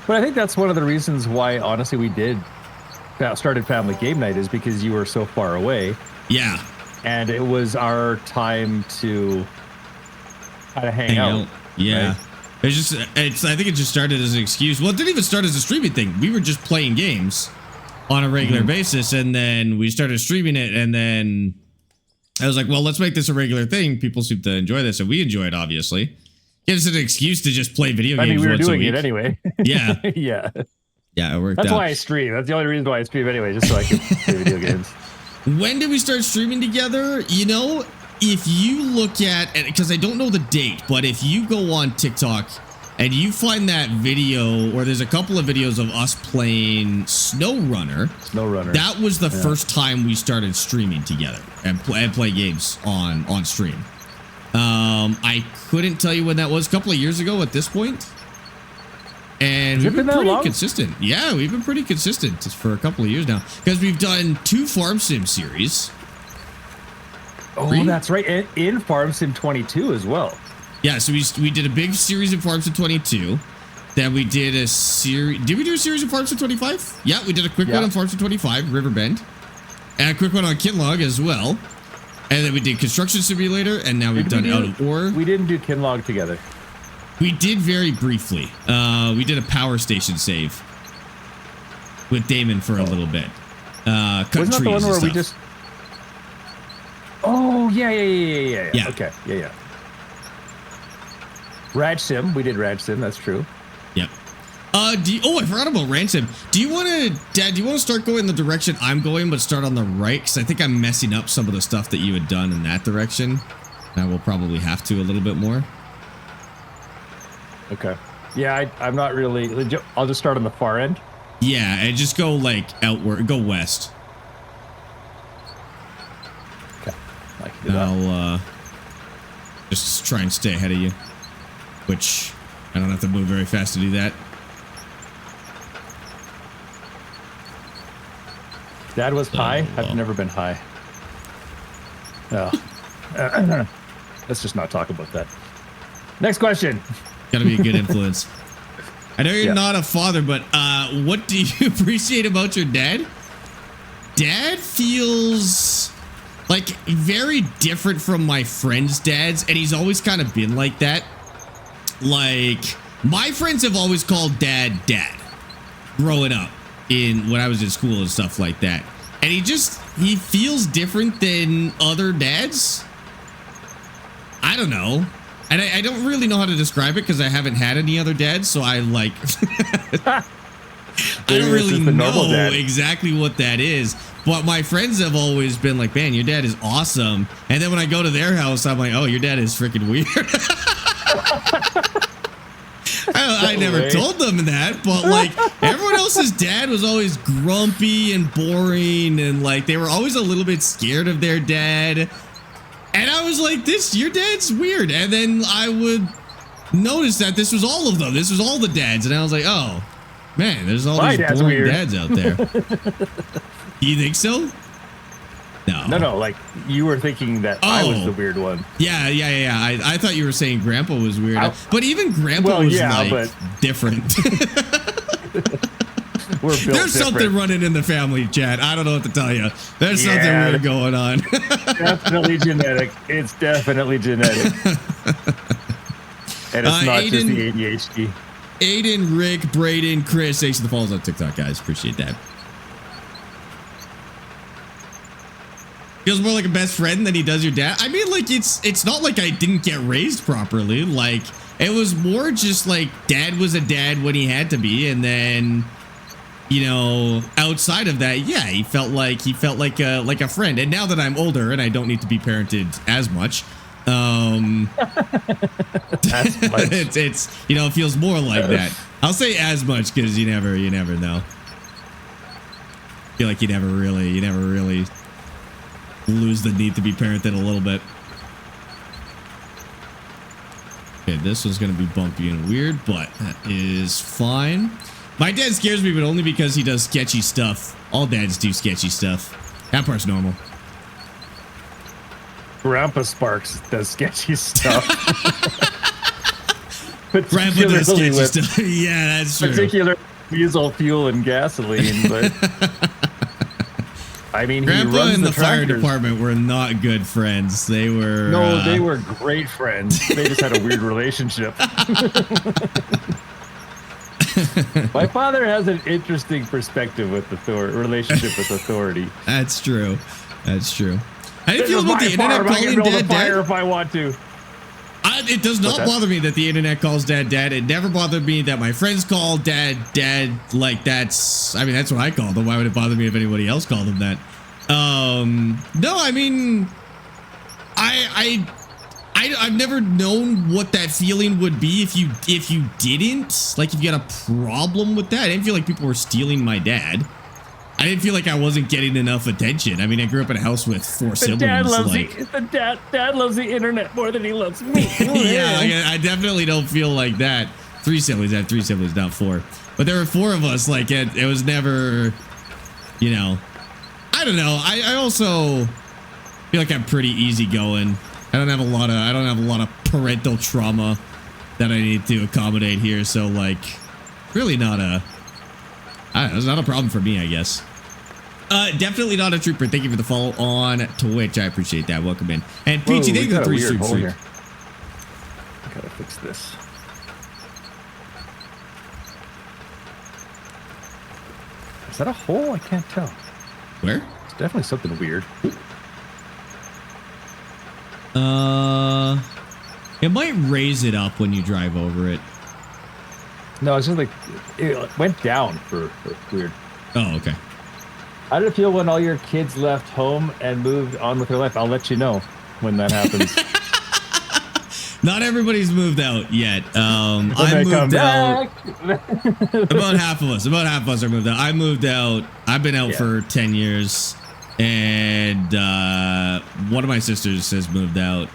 B: But I think that's one of the reasons why, honestly, we started Family Game Night is because you were so far away.
A: Yeah.
B: And it was our time to kind of hang out.
A: Yeah.
B: Right?
A: I think it just started as an excuse. Well, it didn't even start as a streaming thing. We were just playing games on a regular basis, and then we started streaming it, and then I was like, well, let's make this a regular thing. People seem to enjoy this, and we enjoy it, obviously. Gives us an excuse to just play video games.
B: I mean, we were doing
A: it
B: anyway.
A: Yeah.
B: Yeah.
A: Yeah, it worked
B: That's
A: out.
B: why I stream. That's the only reason why I stream anyway, just so I can play video games.
A: When did we start streaming together? You know, if you look at, because I don't know the date, but if you go on TikTok and you find that video, or there's a couple of videos of us playing SnowRunner. That was the first time we started streaming together and play games on stream. I couldn't tell you when that was. A couple of years ago at this point. And we've been pretty consistent. Yeah, we've been pretty consistent for a couple of years now, because we've done 2 Farm Sim series.
B: Oh, that's right. And in Farm Sim 22 as well.
A: Yeah, so we did a big series in Farm Sim 22. Then we did a series. Did we do a series in Farm Sim 25? Yeah, we did a quick one on Farm Sim 25, Riverbend. And a quick one on Kinlog as well. And then we did Construction Simulator, and now we've done Out of Ore.
B: We didn't do Kinlog together.
A: We did very briefly. We did a power station save with Damon for a little bit. Cut
B: Wasn't that the one where
A: we
B: just... Oh, yeah. Okay, yeah. Rad Sim. We did Rad Sim. That's true.
A: Yep. I forgot about Ransom. Do you want to, Dad? Do you want to start going the direction I'm going, but start on the right? Because I think I'm messing up some of the stuff that you had done in that direction. I will probably have to a little bit more.
B: Okay. Yeah, I'm not really. I'll just start on the far end.
A: Yeah, and just go like outward. Go west.
B: Okay. I can do that.
A: I'll just try and stay ahead of you, which I don't have to move very fast to do that.
B: Dad was high. I've never been high. Oh. Let's just not talk about that. Next question.
A: Gotta be a good influence. I know you're not a father, but what do you appreciate about your dad? Dad feels like very different from my friends' dads, and he's always kind of been like that. Like, my friends have always called Dad growing up when I was in school and stuff like that. And he feels different than other dads. I don't know. And I don't really know how to describe it because I haven't had any other dads, so I like I don't really know exactly what that is. But my friends have always been like, man, your dad is awesome. And then when I go to their house, I'm like, oh, your dad is freaking weird. I never told them that, but like everyone else's dad was always grumpy and boring, and like they were always a little bit scared of their dad. And I was like, your dad's weird. And then I would notice that this was all of them. This was all the dads. And I was like, oh, man, there's all these boring dads out there. You think so? No. Like,
B: you were thinking that I was the weird one.
A: Yeah. I thought you were saying Grandpa was weird. But even Grandpa was different. There's different. Something running in the family, Chad. I don't know what to tell you. There's something weird going on.
B: Definitely genetic. It's definitely genetic. And it's not just the ADHD.
A: Aiden, Rick, Braden, Chris, thanks for the follows on TikTok, guys. Appreciate that. Feels more like a best friend than he does your dad. I mean, like, it's not like I didn't get raised properly. Like, it was more just like dad was a dad when he had to be, and then, you know, outside of that, yeah, he felt like a friend. And now that I'm older and I don't need to be parented as much, it's you know, it feels more like that. I'll say as much because you never know. I feel like you never really lose the need to be parented a little bit. Okay, this was gonna be bumpy and weird, but that is fine. My dad scares me, but only because he does sketchy stuff. All dads do sketchy stuff. That part's normal.
B: Grandpa Sparx does sketchy stuff.
A: Grandpa does sketchy stuff. Yeah, that's true.
B: Particular diesel fuel and gasoline, but I mean,
A: Grandpa
B: he runs
A: and the fire
B: tractors.
A: department were not good friends. They were
B: No, they were great friends. They just had a weird relationship. My father has an interesting perspective with relationship with authority.
A: That's true. That's true. How do you feel
B: This is
A: about the
B: my
A: internet
B: farm. I
A: calling
B: can build
A: dad
B: a fire
A: dad?
B: if I want to.
A: It does not bother me that the internet calls dad dad. It never bothered me that my friends call dad dad. Like that's what I call them. Why would it bother me if anybody else called them that? No, I mean, I've never known what that feeling would be if you didn't. Like if you had a problem with that. I didn't feel like people were stealing my dad. I didn't feel like I wasn't getting enough attention. I mean, I grew up in a house with 4 siblings.
B: Dad loves
A: like,
B: dad loves the internet more than he loves me.
A: yeah, I definitely don't feel like that. 3 siblings. I have 3 siblings, not 4. But there were 4 of us. Like it was never, you know. I don't know. I also feel like I'm pretty easygoing. I don't have a lot of parental trauma that I need to accommodate here. So like, really not a. I don't know, it's not a problem for me, I guess. Definitely not a trooper. Thank you for the follow on Twitch. I appreciate that. Welcome in. And Peachy, thank you for the 3 streams.
B: I gotta fix this. Is that a hole? I can't tell.
A: Where?
B: It's definitely something weird.
A: It might raise it up when you drive over it.
B: No, it's just like it went down for weird.
A: Oh, okay.
B: How did it feel when all your kids left home and moved on with their life? I'll let you know when that happens.
A: Not everybody's moved out yet. I moved out. About half of us are moved out. I moved out. I've been out for 10 years. And one of my sisters has moved out.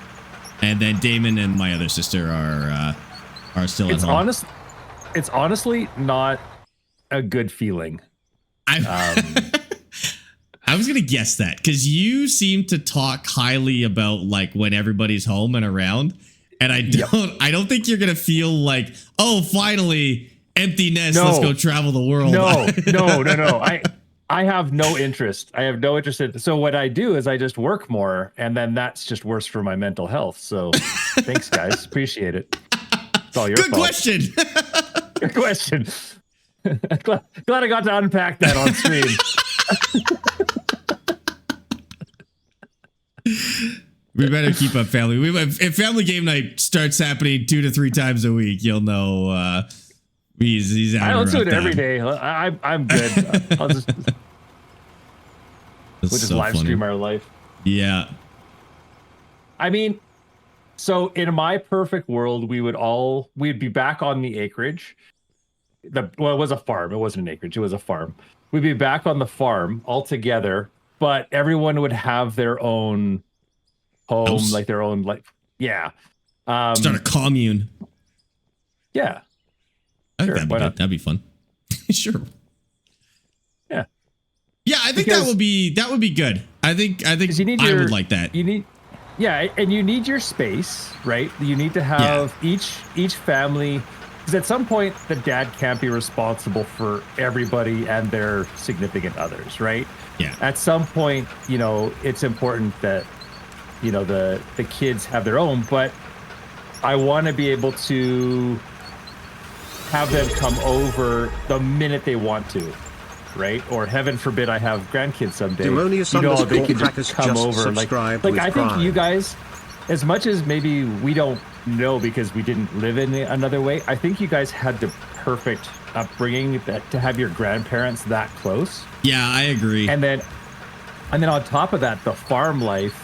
A: And then Damon and my other sister are still at home.
B: It's honestly not a good feeling.
A: I was gonna guess that because you seem to talk highly about like when everybody's home and around, and I don't think you're gonna feel like, oh, finally empty nest. Let's go travel the world.
B: No. I have no interest. I have no interest in. So what I do is I just work more, and then that's just worse for my mental health. So thanks, guys. Appreciate it. It's all your fault.
A: Question.
B: Good question. Glad I got to unpack that on stream.
A: We better keep up family. If family game night starts happening 2 to 3 times a week, you'll know he's out.
B: I don't do it every day. I'm good. I'll just we'll just live stream our life.
A: Yeah.
B: I mean, so in my perfect world, we'd be back on the acreage. It was a farm. It wasn't an acreage. It was a farm. We'd be back on the farm all together, but everyone would have their own home,
A: house.
B: like their own, yeah.
A: Start a commune.
B: Yeah.
A: I think that'd be fun. Sure.
B: Yeah.
A: Yeah, I think that would be good. I think I would like that.
B: And you need your space, right? You need to have each family, because at some point the dad can't be responsible for everybody and their significant others, right?
A: Yeah.
B: At some point, it's important that the kids have their own, but I want to be able to have them come over the minute they want to, right? Or heaven forbid I have grandkids someday. They can just come over. Like I think you guys, as much as maybe we don't know because we didn't live in another way, I think you guys had the perfect upbringing to have your grandparents that close.
A: Yeah, I agree.
B: And then on top of that, the farm life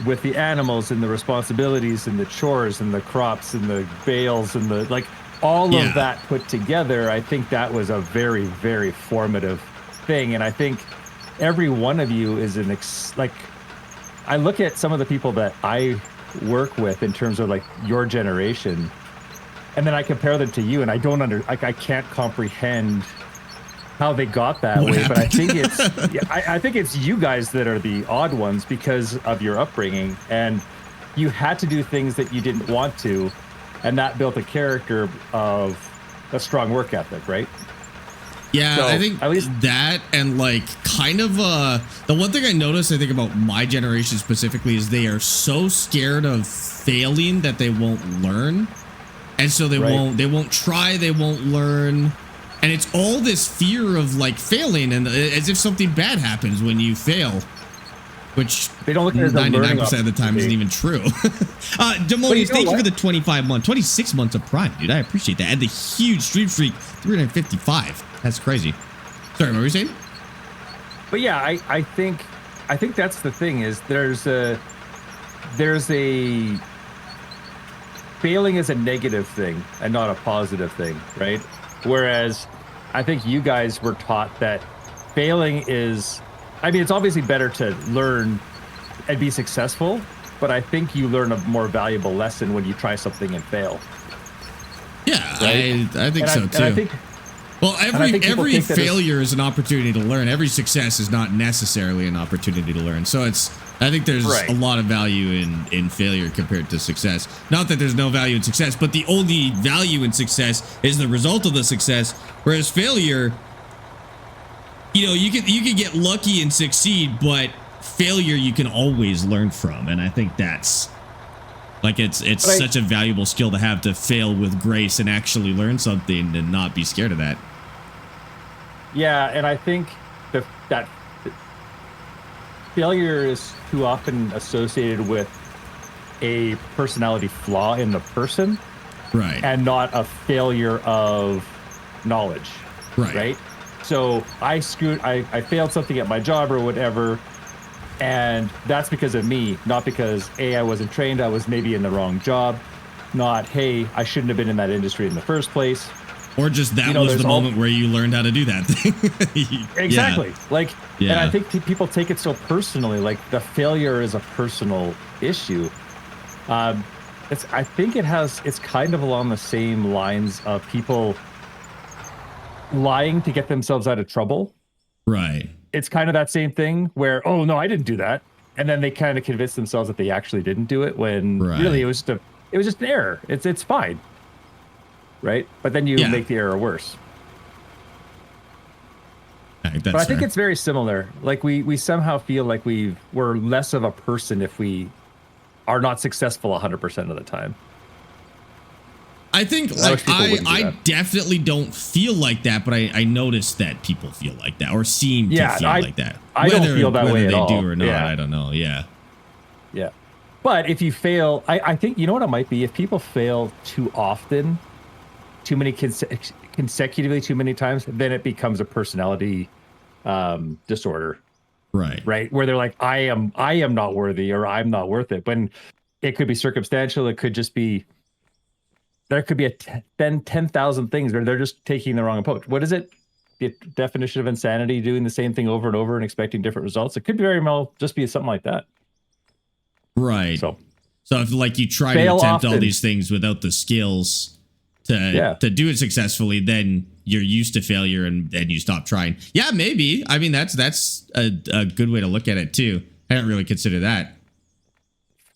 B: with the animals and the responsibilities and the chores and the crops and the bales and the all of that put together, I think that was a very, very formative thing. And I think every one of you is I look at some of the people that I work with in terms of your generation, and then I compare them to you, and I don't I can't comprehend how they got that way. But I think it's I think it's you guys that are the odd ones because of your upbringing, and you had to do things that you didn't want to, and that built a character of a strong work ethic, right?
A: Yeah,
B: So,
A: I think
B: at least
A: that, and like kind of the one thing I noticed, I think about my generation specifically, is they are so scared of failing that they won't learn, and so they won't try, they won't learn, and it's all this fear of like failing, and as if something bad happens when you fail, which
B: they don't look at
A: 99% of the time isn't even true. Demonius, thank you for the 26 months of Prime, dude. I appreciate that, and the huge stream streak, 355. That's crazy. Sorry, what were you saying?
B: But yeah, I think that's the thing, is there's a failing is a negative thing and not a positive thing, right? Whereas I think you guys were taught that failing is, I mean, it's obviously better to learn and be successful, but I think you learn a more valuable lesson when you try something and fail.
A: Yeah, right? I think so too.
B: And I think,
A: well, every failure is an opportunity to learn. Every success is not necessarily an opportunity to learn. So I think there's a lot of value in failure compared to success. Not that there's no value in success, but the only value in success is the result of the success. Whereas failure, you know, you can get lucky and succeed, but failure you can always learn from. And I think that's like it's such a valuable skill to have, to fail with grace and actually learn something and not be scared of that.
B: Yeah, and I think that failure is too often associated with a personality flaw in the person,
A: right? And
B: not a failure of knowledge, right? So I failed something at my job or whatever, and that's because of me, not because A, I wasn't trained, I was maybe in the wrong job, not, hey, I shouldn't have been in that industry in the first place.
A: Or just that was the moment where you learned how to do that thing.
B: Exactly. Like, and I think people take it so personally, like the failure is a personal issue. I think it's kind of along the same lines of people lying to get themselves out of trouble.
A: Right.
B: It's kind of that same thing where, oh no, I didn't do that. And then they kind of convince themselves that they actually didn't do it when really it was just an error. It's fine. Right? But then you make the error worse. But I think it's very similar. Like we somehow feel like we're less of a person if we are not successful 100% of the time.
A: I think like I definitely don't feel like that, but I notice that people feel like that or seem to feel like that.
B: I don't feel that way at all.
A: Whether they do or not, I don't know. Yeah.
B: Yeah. But if you fail, I think, you know what it might be? If people fail too often, too many consecutively too many times, then it becomes a personality disorder. Right. Where they're like, I am not worthy, or I'm not worth it. When it could be circumstantial, it could just be, there could be 10,000 things where they're just taking the wrong approach. What is it? The definition of insanity, doing the same thing over and over and expecting different results. It could very well just be something like that.
A: Right. So if like you try to attempt all these things without the skills to do it successfully, then you're used to failure and you stop trying. Yeah, maybe. I mean, that's a good way to look at it too. I don't really consider that.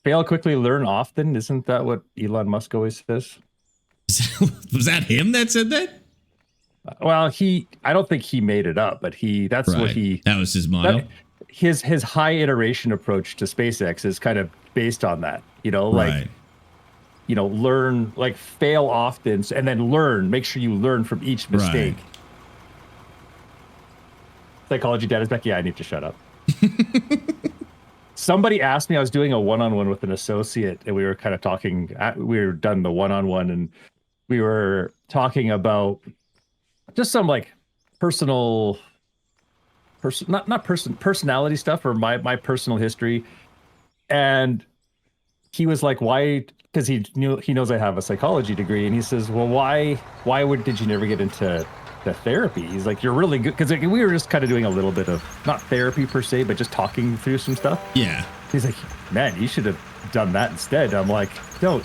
B: Fail quickly, learn often. Isn't that what Elon Musk always says?
A: Was that him that said that?
B: Well, I don't think he made it up, but that was his motto. His high iteration approach to SpaceX is kind of based on that, learn, like fail often and then learn, make sure you learn from each mistake. Psychology dad is back. Yeah, I need to shut up. Somebody asked me, I was doing a one-on-one with an associate and we were kind of talking, we were done the one-on-one and we were talking about just some like personality stuff or my personal history. And he was like, why? Because he knows I have a psychology degree. And he says, well, why did you never get into therapy? He's like, you're really good. Because we were just kind of doing a little bit of, not therapy per se, but just talking through some stuff.
A: Yeah.
B: He's like, man, you should have done that instead. I'm like, don't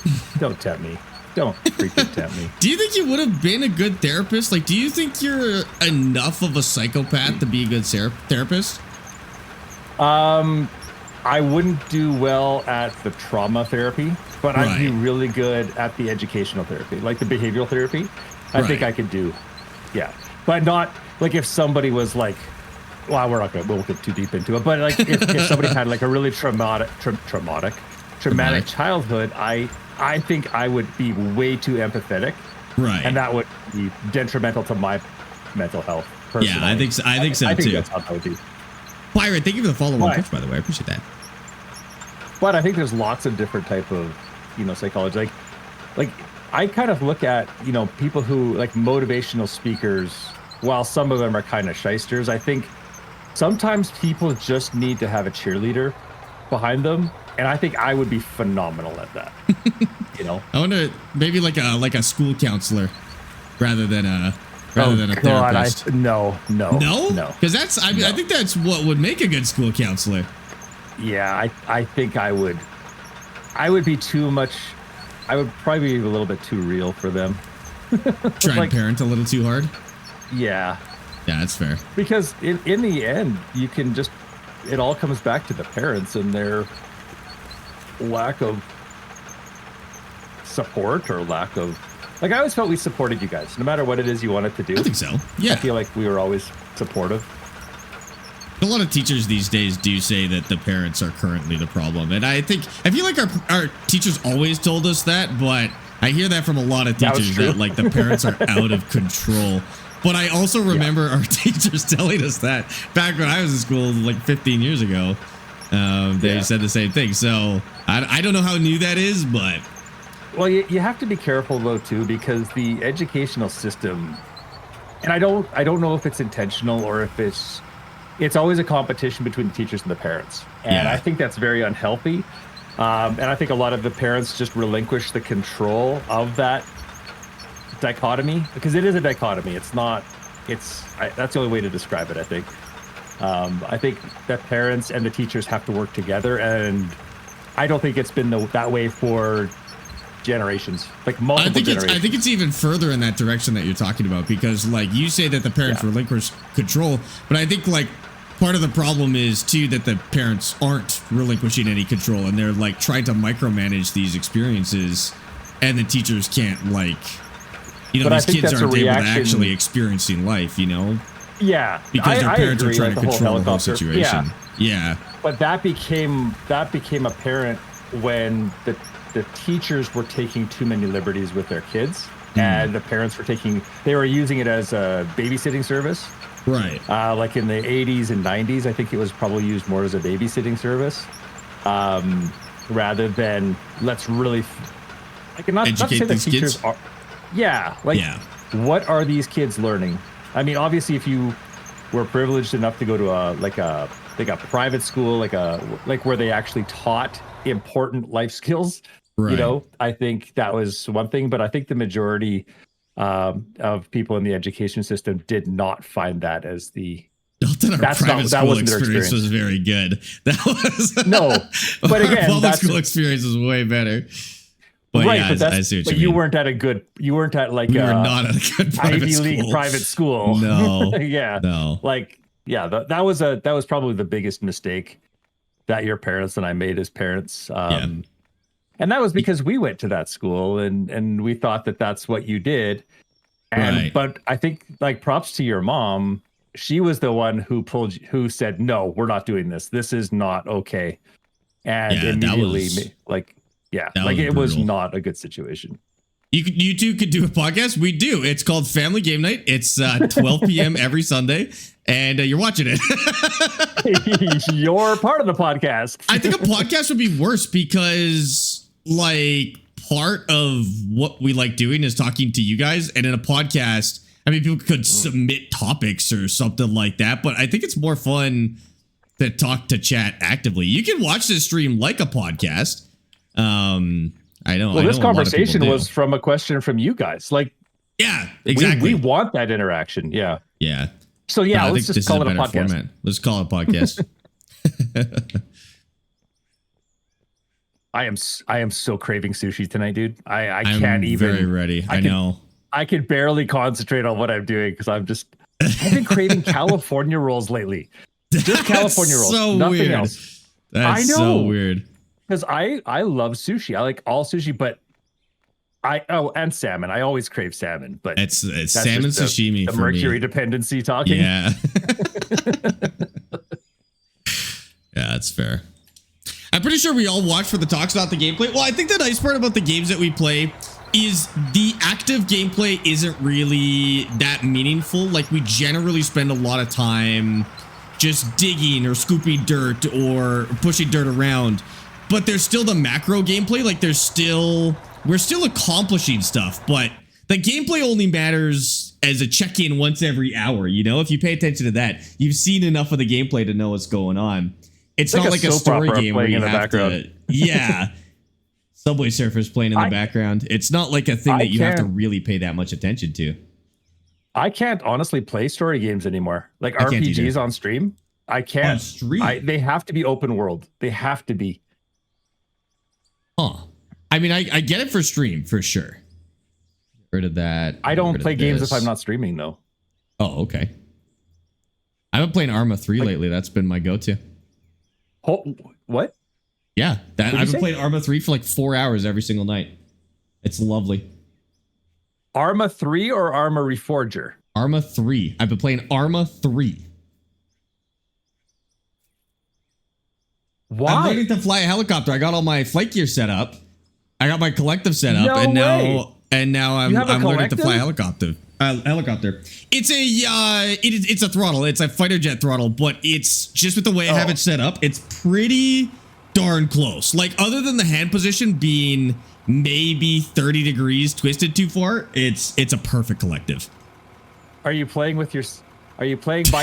B: tempt me. Don't freaking tempt me.
A: Do you think you would have been a good therapist? Like, do you think you're enough of a psychopath to be a good therapist?
B: I wouldn't do well at the trauma therapy, but I'd be really good at the educational therapy, like the behavioral therapy. I think I could do, but not like if somebody was like, well, we'll get too deep into it, but like if somebody had like a really traumatic childhood, I think I would be way too empathetic, and that would be detrimental to my mental health. Personally.
A: Yeah, I think so. I think so too.
B: That's how that would be.
A: Pirate, thank you for the follow on Twitch, by the way. I appreciate that.
B: But I think there's lots of different type of, psychology. Like I kind of look at, people who like motivational speakers, while some of them are kind of shysters, I think sometimes people just need to have a cheerleader behind them. And I think I would be phenomenal at that.
A: I wonder, maybe like a school counselor rather than a therapist.
B: No.
A: Because I think that's what would make a good school counselor.
B: Yeah, I think I would be too much. I would probably be a little bit too real for them.
A: Try and parent a little too hard.
B: Yeah,
A: that's fair.
B: Because in the end, you can just, it all comes back to the parents and their lack of support or lack of, like, I always felt we supported you guys, no matter what it is you wanted to do.
A: I think so. Yeah.
B: I feel like we were always supportive.
A: A lot of teachers these days do say that the parents are currently the problem. And I feel like our teachers always told us that, but I hear that from a lot of teachers that like the parents are out of control. But I also remember our teachers telling us that back when I was in school like 15 years ago. They said the same thing. So I don't know how new that is, but.
B: Well, you have to be careful though too, because the educational system, and I don't know if it's intentional or if it's always a competition between the teachers and the parents. And I think that's very unhealthy. And I think a lot of the parents just relinquish the control of that dichotomy, because it is a dichotomy. That's the only way to describe it, I think. I think that parents and the teachers have to work together. And I don't think it's been that way for generations, like multiple generations.
A: I think it's even further in that direction that you're talking about, because like you say that the parents relinquish control, but I think like part of the problem is too that the parents aren't relinquishing any control and they're like trying to micromanage these experiences, and the teachers can't these kids aren't able to actually experiencing life,
B: Yeah,
A: because their parents
B: agree,
A: are trying to control the whole situation.
B: Yeah. But that became apparent when the teachers were taking too many liberties with their kids, and the parents were using it as a babysitting service.
A: Right.
B: Like in the 80s and 90s, I think it was probably used more as a babysitting service, rather than let's really not to say that teachers kids? Are. What are these kids learning? I mean, obviously, if you were privileged enough to go to a private school, like where they actually taught important life skills, I think that was one thing. But I think the majority of people in the education system did not find that as the.
A: Not that our private school experience was very good. That was
B: no, but again,
A: public school experience was way better. But
B: right,
A: I see what you mean.
B: You weren't at like
A: we were not at a good
B: Ivy League private school.
A: No,
B: no. That was probably the biggest mistake that your parents and I made as parents. And that was because we went to that school and we thought that that's what you did. And but I think like props to your mom. She was the one who said, no, we're not doing this. This is not okay. And immediately it was not a good situation.
A: You two could do a podcast. We do. It's called Family Game Night. It's 12 p.m. every Sunday, and you're watching it.
B: You're part of the podcast.
A: I think a podcast would be worse because, like, part of what we like doing is talking to you guys, and in a podcast, I mean, people could submit topics or something like that, but I think it's more fun to talk to chat actively. You can watch this stream like a podcast. I know.
B: Well, this conversation was from a question from you guys. Like,
A: yeah, exactly.
B: We want that interaction. Yeah.
A: Yeah.
B: So yeah, let's just call it a podcast.
A: Format. Let's call it a podcast.
B: I am so craving sushi tonight, dude. I can't
A: I'm
B: even.
A: very ready. I know.
B: I can barely concentrate on what I'm doing because I've been craving California rolls lately. Just California rolls,
A: so
B: nothing
A: weird.
B: else.
A: That's
B: I know.
A: so weird.
B: Because I love sushi. I like all sushi, but and salmon. I always crave salmon, but
A: It's salmon sashimi
B: the
A: for
B: mercury
A: me.
B: dependency talking.
A: Yeah. Yeah, that's fair. I'm pretty sure we all watch for the talks about the gameplay. Well, I think the nice part about the games that we play is the active gameplay isn't really that meaningful. Like, we generally spend a lot of time just digging or scooping dirt or pushing dirt around, but there's still the macro gameplay. Like, we're still accomplishing stuff, but the gameplay only matters as a check-in once every hour. You know, if you pay attention to that, you've seen enough of the gameplay to know what's going on. It's not like a story game where you have to, yeah. Subway Surfers playing in the background. It's not like a thing that you have to really pay that much attention to.
B: I can't honestly play story games anymore. Like RPGs on stream. I can't. On stream? They have to be open world. They have to be.
A: Huh. I mean, I get it for stream, for sure. Get rid of that.
B: I don't play games if I'm not streaming, though.
A: Oh, okay. I've been playing Arma 3 lately. That's been my go-to.
B: Oh, what?
A: Yeah, I've been playing Arma 3 for like 4 hours every single night. It's lovely.
B: Arma 3 or Arma Reforger?
A: Arma 3. I've been playing Arma 3.
B: Why?
A: I'm learning to fly a helicopter. I got all my flight gear set up. I got my collective set up, and now I'm learning to fly a helicopter. It's a throttle. It's a fighter jet throttle, but it's just with the way I have it set up. It's pretty darn close. Like, other than the hand position being maybe 30 degrees twisted too far, it's a perfect collective.
B: Are you playing by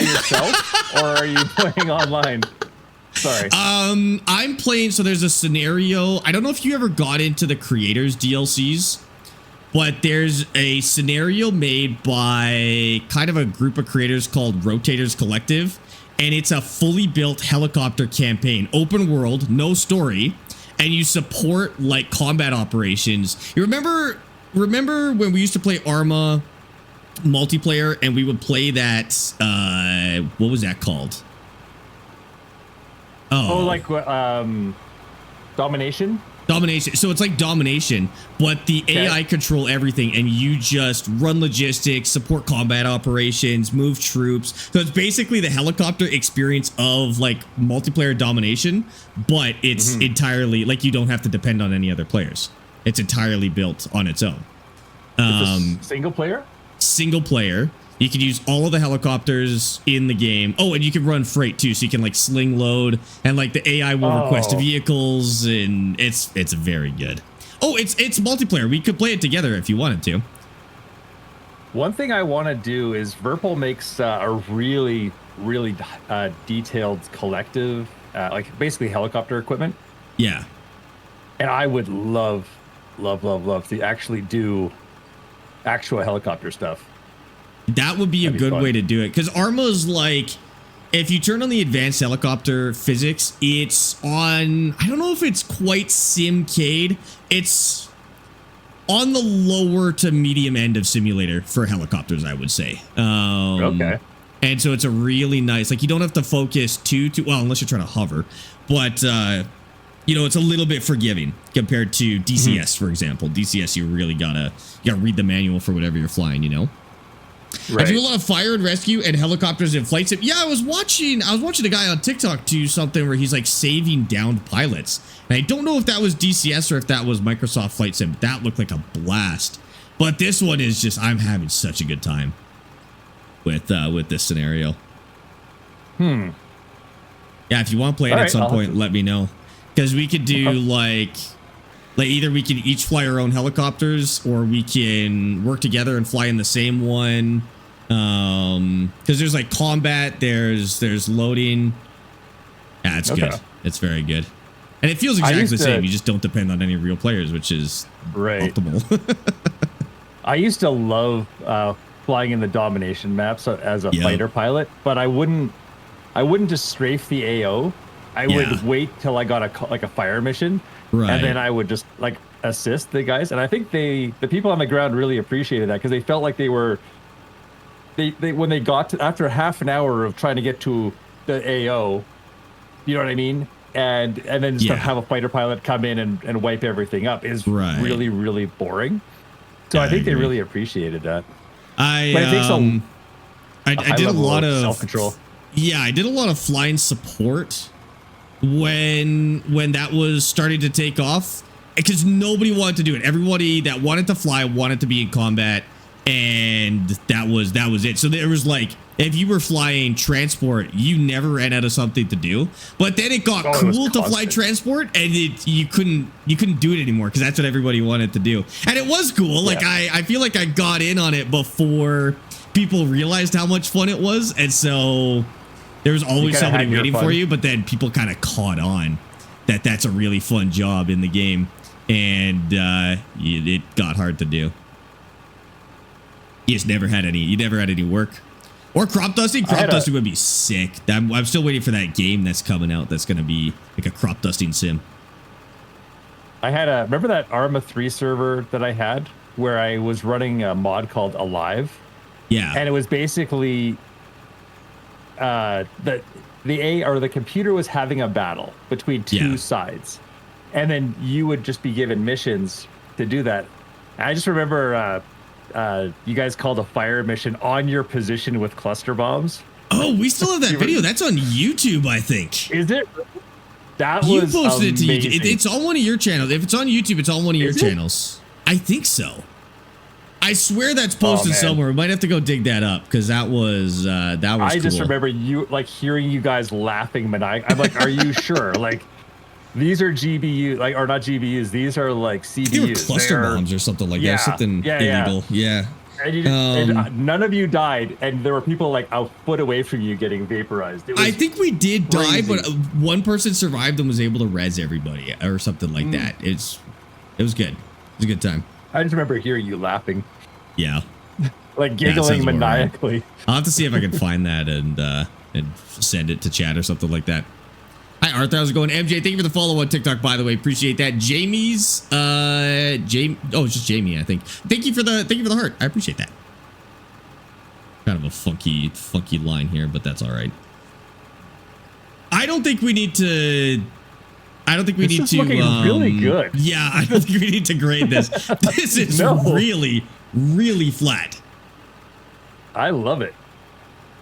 B: yourself or are you playing online? Sorry.
A: I'm playing, so there's a scenario. I don't know if you ever got into the creators DLCs, but there's a scenario made by kind of a group of creators called Rotators Collective, and it's a fully built helicopter campaign, open world, no story, and you support like combat operations. You remember when we used to play Arma multiplayer and we would play that, what was that called?
B: Domination?
A: Domination. So it's like Domination, but the AI control everything and you just run logistics, support combat operations, move troops. So it's basically the helicopter experience of like multiplayer Domination, but it's entirely like you don't have to depend on any other players. It's entirely built on its own.
B: Single player?
A: Single player. You can use all of the helicopters in the game. Oh, and you can run freight too, so you can like sling load, and like the AI will request vehicles, and it's very good. Oh, it's multiplayer. We could play it together if you wanted to.
B: One thing I want to do is Virpil makes a really detailed collective, like basically helicopter equipment.
A: Yeah.
B: And I would love to actually do actual helicopter stuff.
A: That would be a good way to do it, because Arma's like, if you turn on the advanced helicopter physics, it's on, I don't know if it's quite Simcade. It's on the lower to medium end of simulator for helicopters, I would say.
B: Okay. And
A: so it's a really nice, like, you don't have to focus too well, unless you're trying to hover, but you know, it's a little bit forgiving compared to DCS, for example. DCS, you really gotta read the manual for whatever you're flying, you know? Right. I do a lot of fire and rescue and helicopters and flight sim. Yeah, I was watching a guy on TikTok do something where he's like saving downed pilots. And I don't know if that was DCS or if that was Microsoft Flight Sim. That looked like a blast. But this one is just, I'm having such a good time with this scenario. Yeah, if you want to play it at some point, let me know. Because we could do like either we can each fly our own helicopters, or we can work together and fly in the same one. Because there's like combat, there's loading. Yeah, it's good. It's very good. And it feels exactly the same. You just don't depend on any real players, which is optimal.
B: I used to love flying in the Domination maps as a fighter pilot, but I wouldn't just strafe the AO. I would wait till I got a fire mission, and then I would just like assist the guys. And I think the people on the ground really appreciated that because they felt like they when they got to, after half an hour of trying to get to the AO, you know what I mean? And then just to have a fighter pilot come in and wipe everything up is really, really boring. So I think they really appreciated that.
A: I did a lot of self-control. Yeah, I did a lot of flying support when that was starting to take off because nobody wanted to do it. Everybody that wanted to fly wanted to be in combat, and that was it. So there was like, if you were flying transport, you never ran out of something to do. But then it got cool to fly transport, and you couldn't do it anymore because that's what everybody wanted to do. And it was cool. Like I feel like I got in on it before people realized how much fun it was, and so there was always somebody waiting for you. But then people kind of caught on that that's a really fun job in the game, and it got hard to do. You just never had any work. Or crop dusting. Crop dusting would be sick. I'm still waiting for that game that's coming out that's going to be like a crop dusting sim.
B: I had remember that Arma 3 server that I had where I was running a mod called Alive?
A: Yeah.
B: And it was basically the computer was having a battle between two sides. And then you would just be given missions to do that. And I just remember you guys called a fire mission on your position with cluster bombs.
A: Oh, we still have that video. That's on YouTube, I think.
B: Is it?
A: You posted it to YouTube. It's on one of your channels. If it's on YouTube, it's on one of your channels. I think so. I swear that's posted somewhere. We might have to go dig that up because that was I
B: just remember you like hearing you guys laughing maniacally. I'm like, are you sure? Like, these are GBU, like, or not GBUs. These are like CBUs.
A: They were cluster bombs or something like that. Something illegal. Yeah.
B: And none of you died, and there were people like a foot away from you getting vaporized.
A: I think we did die, but one person survived and was able to res everybody or something like that. It was good. It was a good time.
B: I just remember hearing you laughing.
A: Yeah.
B: Like giggling maniacally.
A: Right. I'll have to see if I can find that and send it to chat or something like that. Hi Arthur, how's it going? MJ, thank you for the follow on TikTok, by the way. Appreciate that. Jamie's it's just Jamie, I think. Thank you for the heart. I appreciate that. Kind of a funky line here, but that's all right. I don't think we need to looking
B: really good.
A: Yeah, I don't think we need to grade this. This is really, really flat.
B: I love it.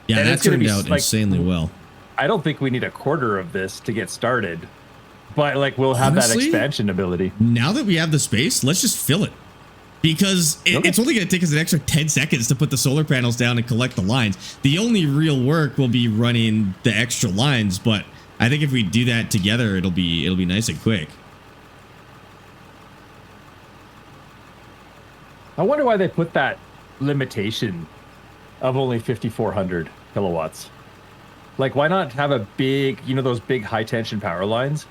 A: Yeah, and that turned out insanely well.
B: I don't think we need a quarter of this to get started, but like we'll have that expansion ability.
A: Now that we have the space, let's just fill it because it's only going to take us an extra 10 seconds to put the solar panels down and collect the lines. The only real work will be running the extra lines, but I think if we do that together, it'll be nice and quick.
B: I wonder why they put that limitation of only 5,400 kilowatts. Like, why not have a big, those big high tension power lines?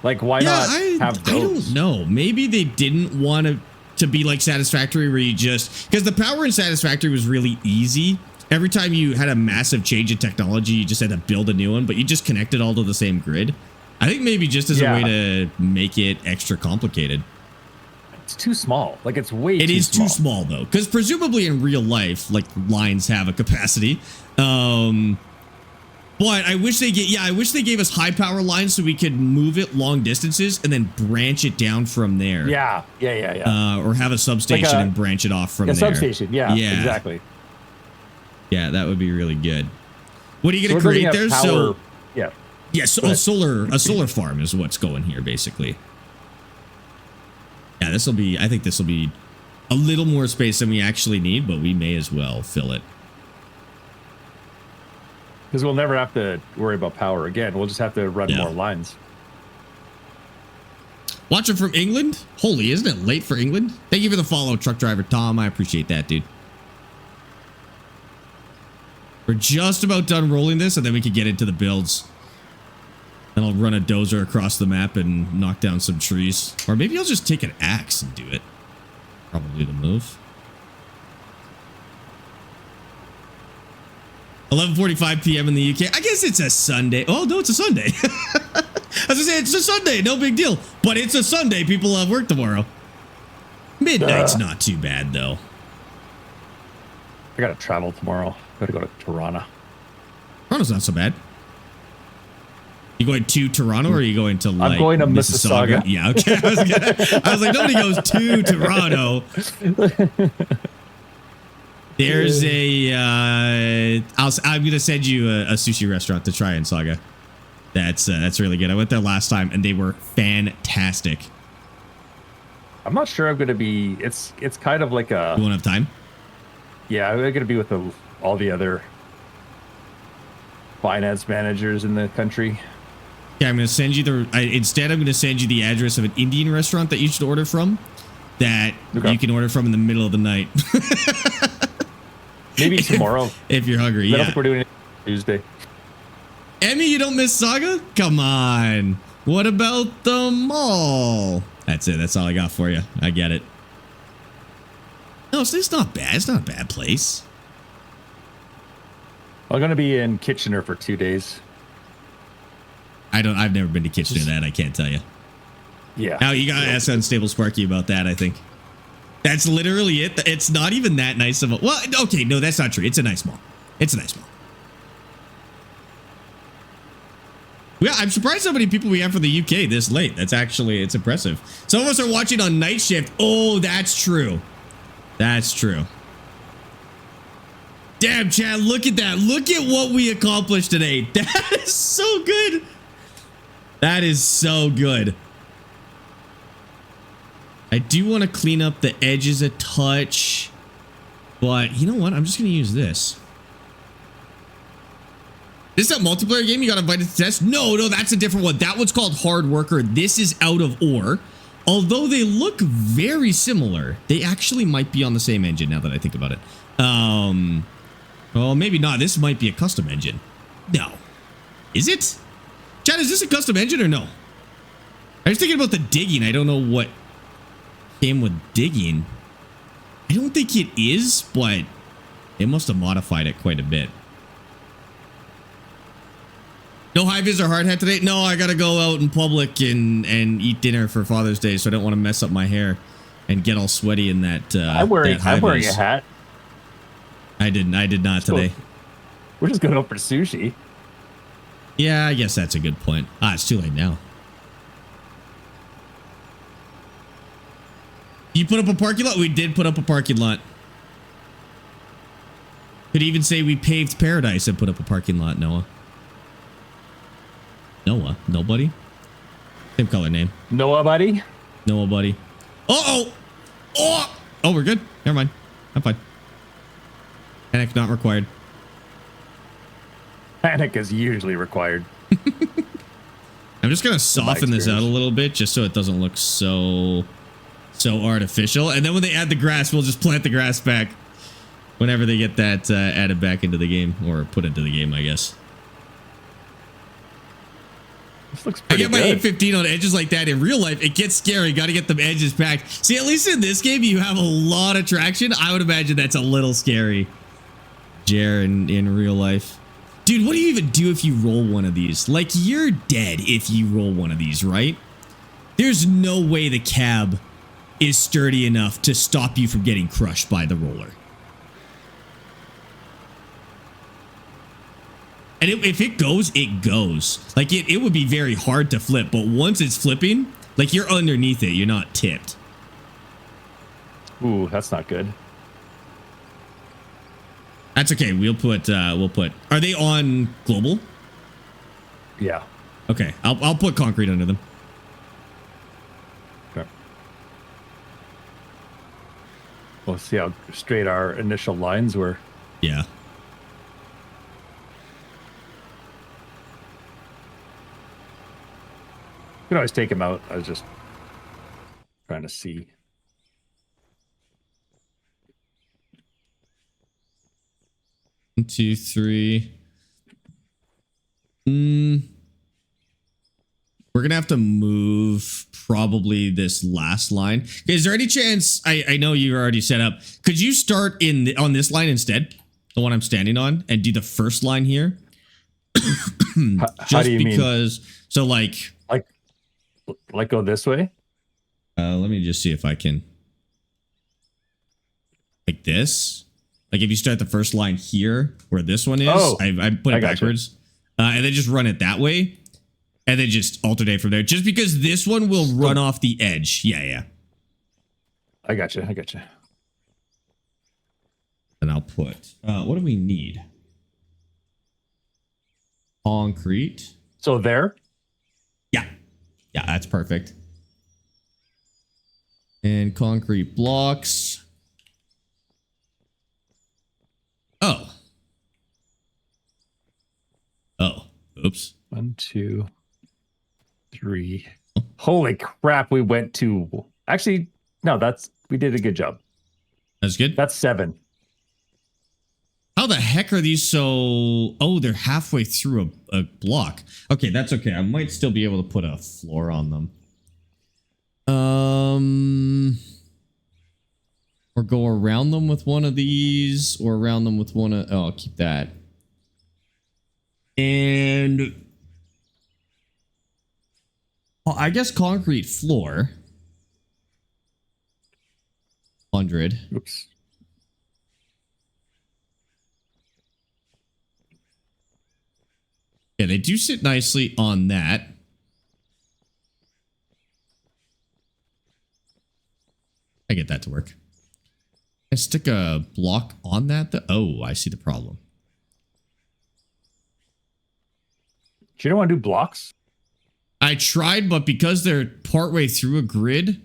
B: Like, why not have those?
A: I don't know. Maybe they didn't want to be like Satisfactory where you just, because the power in Satisfactory was really easy. Every time you had a massive change in technology, you just had to build a new one, but you just connected all to the same grid. I think maybe just as a way to make it extra complicated.
B: It's too small. Like, it's way too small.
A: It is too small, though, because presumably in real life, like, lines have a capacity. But I wish they gave us high power lines so we could move it long distances and then branch it down from there.
B: Yeah.
A: Or have a substation and branch it off from there.
B: A substation, yeah, exactly.
A: Yeah, that would be really good. What are you going to create there? So a solar farm is what's going here, basically. Yeah, I think this will be a little more space than we actually need, but we may as well fill it.
B: Because we'll never have to worry about power again. We'll just have to run more lines.
A: Watching from England? Holy, isn't it late for England? Thank you for the follow, truck driver Tom. I appreciate that, dude. We're just about done rolling this, and then we can get into the builds. Then I'll run a dozer across the map and knock down some trees. Or maybe I'll just take an axe and do it. Probably the move. 11:45 p.m. in the UK. I guess it's a Sunday. Oh, no, it's a Sunday. As I say, it's a Sunday. No big deal. But it's a Sunday. People have work tomorrow. Midnight's not too bad, though.
B: I got to travel tomorrow. Got to go to Toronto.
A: Toronto's not so bad. You going to Toronto or are you going to like
B: I'm going to Mississauga.
A: Yeah, okay. I was like, nobody goes to Toronto. There's a I'm gonna send you a sushi restaurant to try in Saga. That's really good. I went there last time and they were fantastic.
B: I'm not sure I'm gonna be. It's kind of like a.
A: You won't have time?
B: Yeah, I'm gonna be with all the other finance managers in the country.
A: Yeah, I'm gonna send you instead I'm gonna send you the address of an Indian restaurant that you should order from. That you can order from in the middle of the night.
B: Maybe tomorrow.
A: If you're hungry,
B: I don't think we're doing it Tuesday.
A: Emmy, you don't miss Saga? Come on. What about the mall? That's it. That's all I got for you. I get it. No, it's not bad. It's not a bad place.
B: I'm going to be in Kitchener for 2 days.
A: I've never been to Kitchener. That I can't tell you.
B: Yeah.
A: Now you got to ask Unstable Sparky about that, I think. That's literally it. It's not even that nice of a... Well, okay, no, that's not true. It's a nice mall. It's a nice mall. Yeah, I'm surprised how many people we have from the UK this late. It's impressive. Some of us are watching on night shift. Oh, that's true. That's true. Damn, Chad, look at that. Look at what we accomplished today. That is so good. That is so good. I do want to clean up the edges a touch, but you know what? I'm just going to use this. Is that multiplayer game you got invited to test? No, that's a different one. That one's called Hard Worker. This is Out of Ore. Although they look very similar, they actually might be on the same engine now that I think about it. Well, maybe not. This might be a custom engine. No. Is it? Chad, is this a custom engine or no? I was thinking about the digging. I don't know what came with digging. I don't think it is, but they must have modified it quite a bit. No high-vis or hard hat today? No, I gotta go out in public and eat dinner for Father's Day, so I don't want to mess up my hair and get all sweaty in that.
B: I'm wearing a hat.
A: I did not today.
B: We're just going out for sushi.
A: Yeah, I guess that's a good point. It's too late now. You put up a parking lot? We did put up a parking lot. Could even say we paved paradise and put up a parking lot, Noah. Noah? Nobody? Same color name.
B: Noah, buddy?
A: Noah, buddy. Uh-oh! Oh, we're good. Never mind. I'm fine. Panic not required.
B: Panic is usually required.
A: I'm just going to soften this out a little bit just so it doesn't look so artificial. And then when they add the grass, we'll just plant the grass back whenever they get that added back into the game, or put into the game, I guess.
B: This looks pretty good.
A: I get my 815 on edges like that. In real life, it gets scary. Got to get the edges packed. See, at least in this game, you have a lot of traction. I would imagine that's a little scary, Jer, in real life. Dude, what do you even do if you roll one of these? Like, you're dead if you roll one of these, right? There's no way the cab is sturdy enough to stop you from getting crushed by the roller. And if it goes, it goes. Like, it would be very hard to flip, but once it's flipping, like, you're underneath it. You're not tipped.
B: Ooh, that's not good.
A: That's okay. We'll put, are they on global?
B: Yeah.
A: Okay. I'll put concrete under them.
B: Okay. We'll see how straight our initial lines were.
A: Yeah.
B: You can always take him out. I was just trying to see.
A: One, two, three. We're going to have to move probably this last line. Is there any chance, I know you're already set up. Could you start on this line instead? the one I'm standing on, and do the first line here.
B: How do you mean?
A: So like
B: go this way?
A: Let me just see if I can. Like this. Like if you start the first line here, where this one is, I put it backwards. And then just run it that way. And then just alternate from there. Just because this one will run off the edge. Yeah.
B: I gotcha.
A: And I'll put, what do we need? Concrete.
B: So there?
A: Yeah, that's perfect. And concrete blocks. Oh, oops.
B: 1, 2, 3. Holy crap, we went to... Actually, no, we did a good job.
A: That's good.
B: That's 7.
A: How the heck are these so... Oh, they're halfway through a block. Okay, that's okay. I might still be able to put a floor on them. Or go around them with one of these, or around them with one of... Oh, I'll keep that. And... Well, I guess concrete floor. 100.
B: Oops.
A: Yeah, they do sit nicely on that. I get that to work. I stick a block on that. Oh, I see the problem.
B: Do you don't want to do blocks?
A: I tried, but because they're partway through a grid,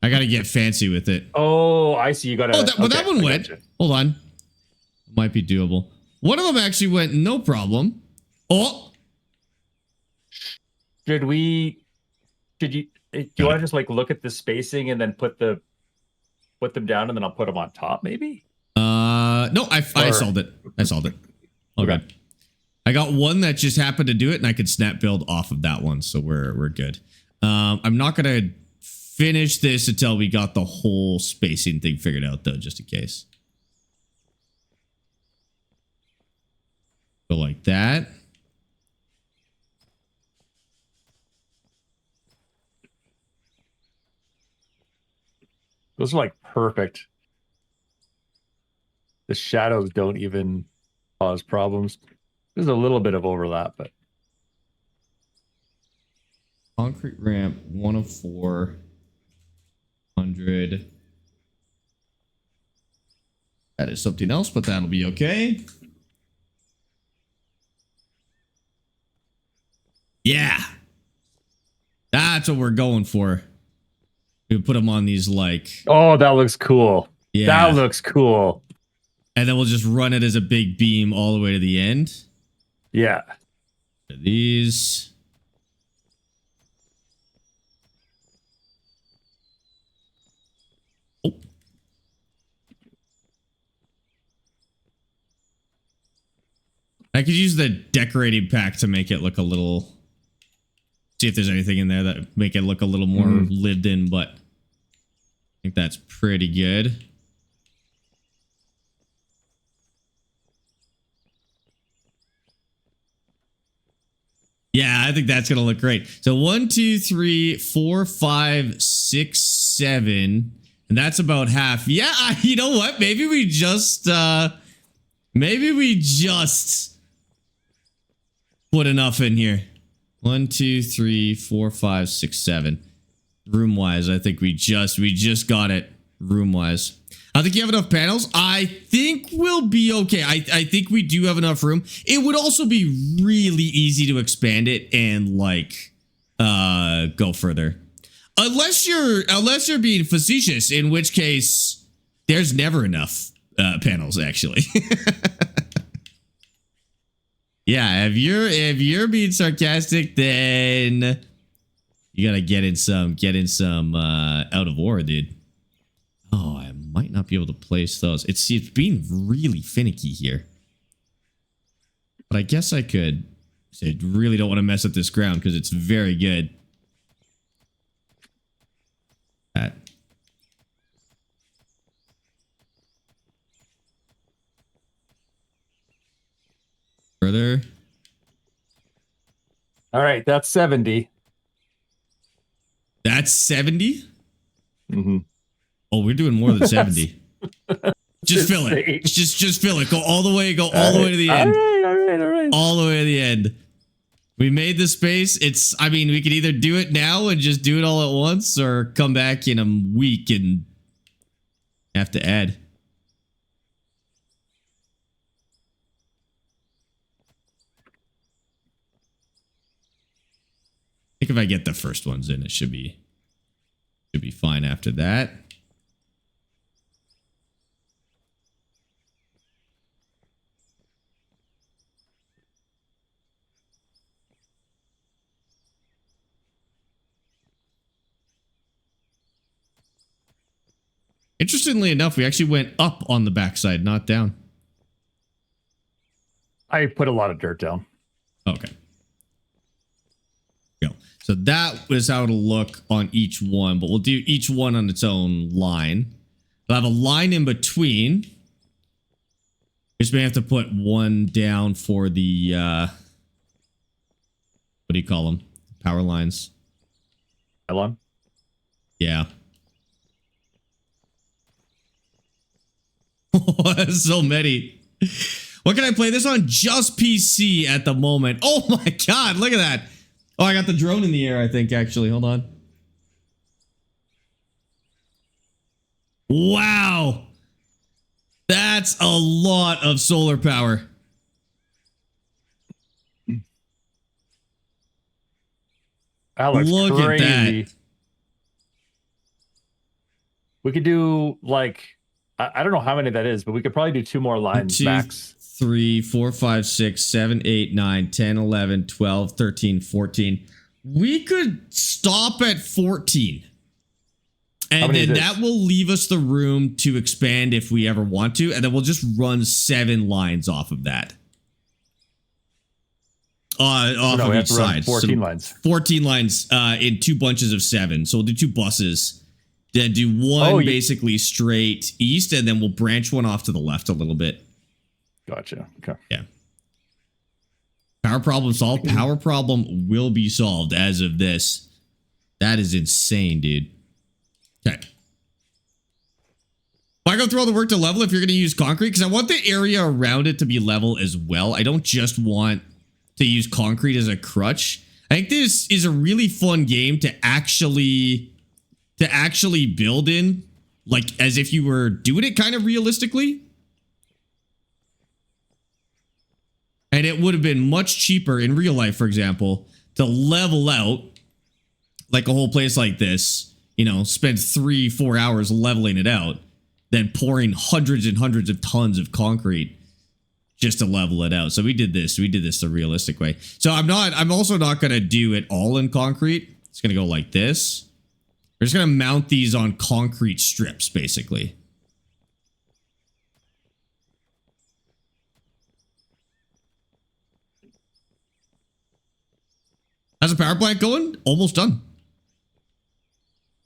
A: I got to get fancy with it.
B: Oh, I see. You got to...
A: Oh, that one went. Hold on. Might be doable. One of them actually went no problem. Oh.
B: Do you want to just like look at the spacing and then put them down and then I'll put them on top maybe?
A: No, I solved it. Okay. I got one that just happened to do it and I could snap build off of that one. So we're good. I'm not going to finish this until we got the whole spacing thing figured out though, just in case. Go like that.
B: Those are like perfect. The shadows don't even cause problems. There's a little bit of overlap, but
A: concrete ramp 1 of 4 100. That is something else, but that'll be okay. Yeah, that's what we're going for. We put them on these like...
B: Oh, that looks cool. Yeah. That looks cool.
A: And then we'll just run it as a big beam all the way to the end.
B: Yeah.
A: These. Oh. I could use the decorating pack to make it look a little... See if there's anything in there that make it look a little more lived in, but I think that's pretty good. Yeah, I think that's gonna look great. So 1, 2, 3, 4, 5, 6, 7, and that's about half. Yeah, you know what? Maybe we just put enough in here. 1, 2, 3, 4, 5, 6, 7. Room wise, I think we just got it room wise. I think you have enough panels. I think we'll be okay. I think we do have enough room. It would also be really easy to expand it and like go further. Unless you're being facetious, in which case there's never enough panels actually. Yeah, if you're being sarcastic, then you gotta get in some out of ore, dude. Oh, I might not be able to place those. It's being really finicky here. But I guess I could. I really don't want to mess up this ground because it's very good. That. farther.
B: All right, that's 70.
A: That's 70?
B: Mm-hmm.
A: Oh, we're doing more than 70. Just fill it.
B: Insane.
A: Just fill it. Go all the way. Go all the way to the end.
B: All right.
A: All the way to the end. We made the space. I mean, we could either do it now and just do it all at once, or come back in a week and have to add. I think if I get the first ones in, it should be fine after that. Interestingly enough, we actually went up on the backside, not down.
B: I put a lot of dirt down.
A: Okay. Go. So that was how it'll look on each one, but we'll do each one on its own line. We'll have a line in between. We just may have to put one down for the, what do you call them? Power lines.
B: Pylon?
A: Yeah. So many. What can I play this on? Just PC at the moment. Oh my god, look at that. Oh, I got the drone in the air, I think, actually. Hold on. Wow. That's a lot of solar power.
B: That looks
A: Look
B: crazy.
A: at that.
B: We could do like, I don't know how many that is, but we could probably do 2 more lines
A: 2,
B: max.
A: 3, 4, 5, 6, 7, 8, 9, 10, 11, 12, 13, 14. We could stop at 14. And then that will leave us the room to expand if we ever want to. And then we'll just run 7 lines off of that. Off of each side.
B: 14 lines.
A: 14 lines in 2 bunches of 7. So we'll do 2 buses. Then do one basically straight east, and then we'll branch one off to the left a little bit.
B: Gotcha. Okay.
A: Yeah. Power problem solved. Power problem will be solved as of this. That is insane, dude. Okay. If I go through all the work to level, if you're going to use concrete, because I want the area around it to be level as well. I don't just want to use concrete as a crutch. I think this is a really fun game to actually build in, like as if you were doing it kind of realistically. And it would have been much cheaper in real life, for example, to level out like a whole place like this, you know, spend 3-4 hours leveling it out, than pouring hundreds and hundreds of tons of concrete just to level it out. So we did this the realistic way. So I'm also not going to do it all in concrete. It's going to go like this. We're just going to mount these on concrete strips, basically. How's the power plant going? Almost done.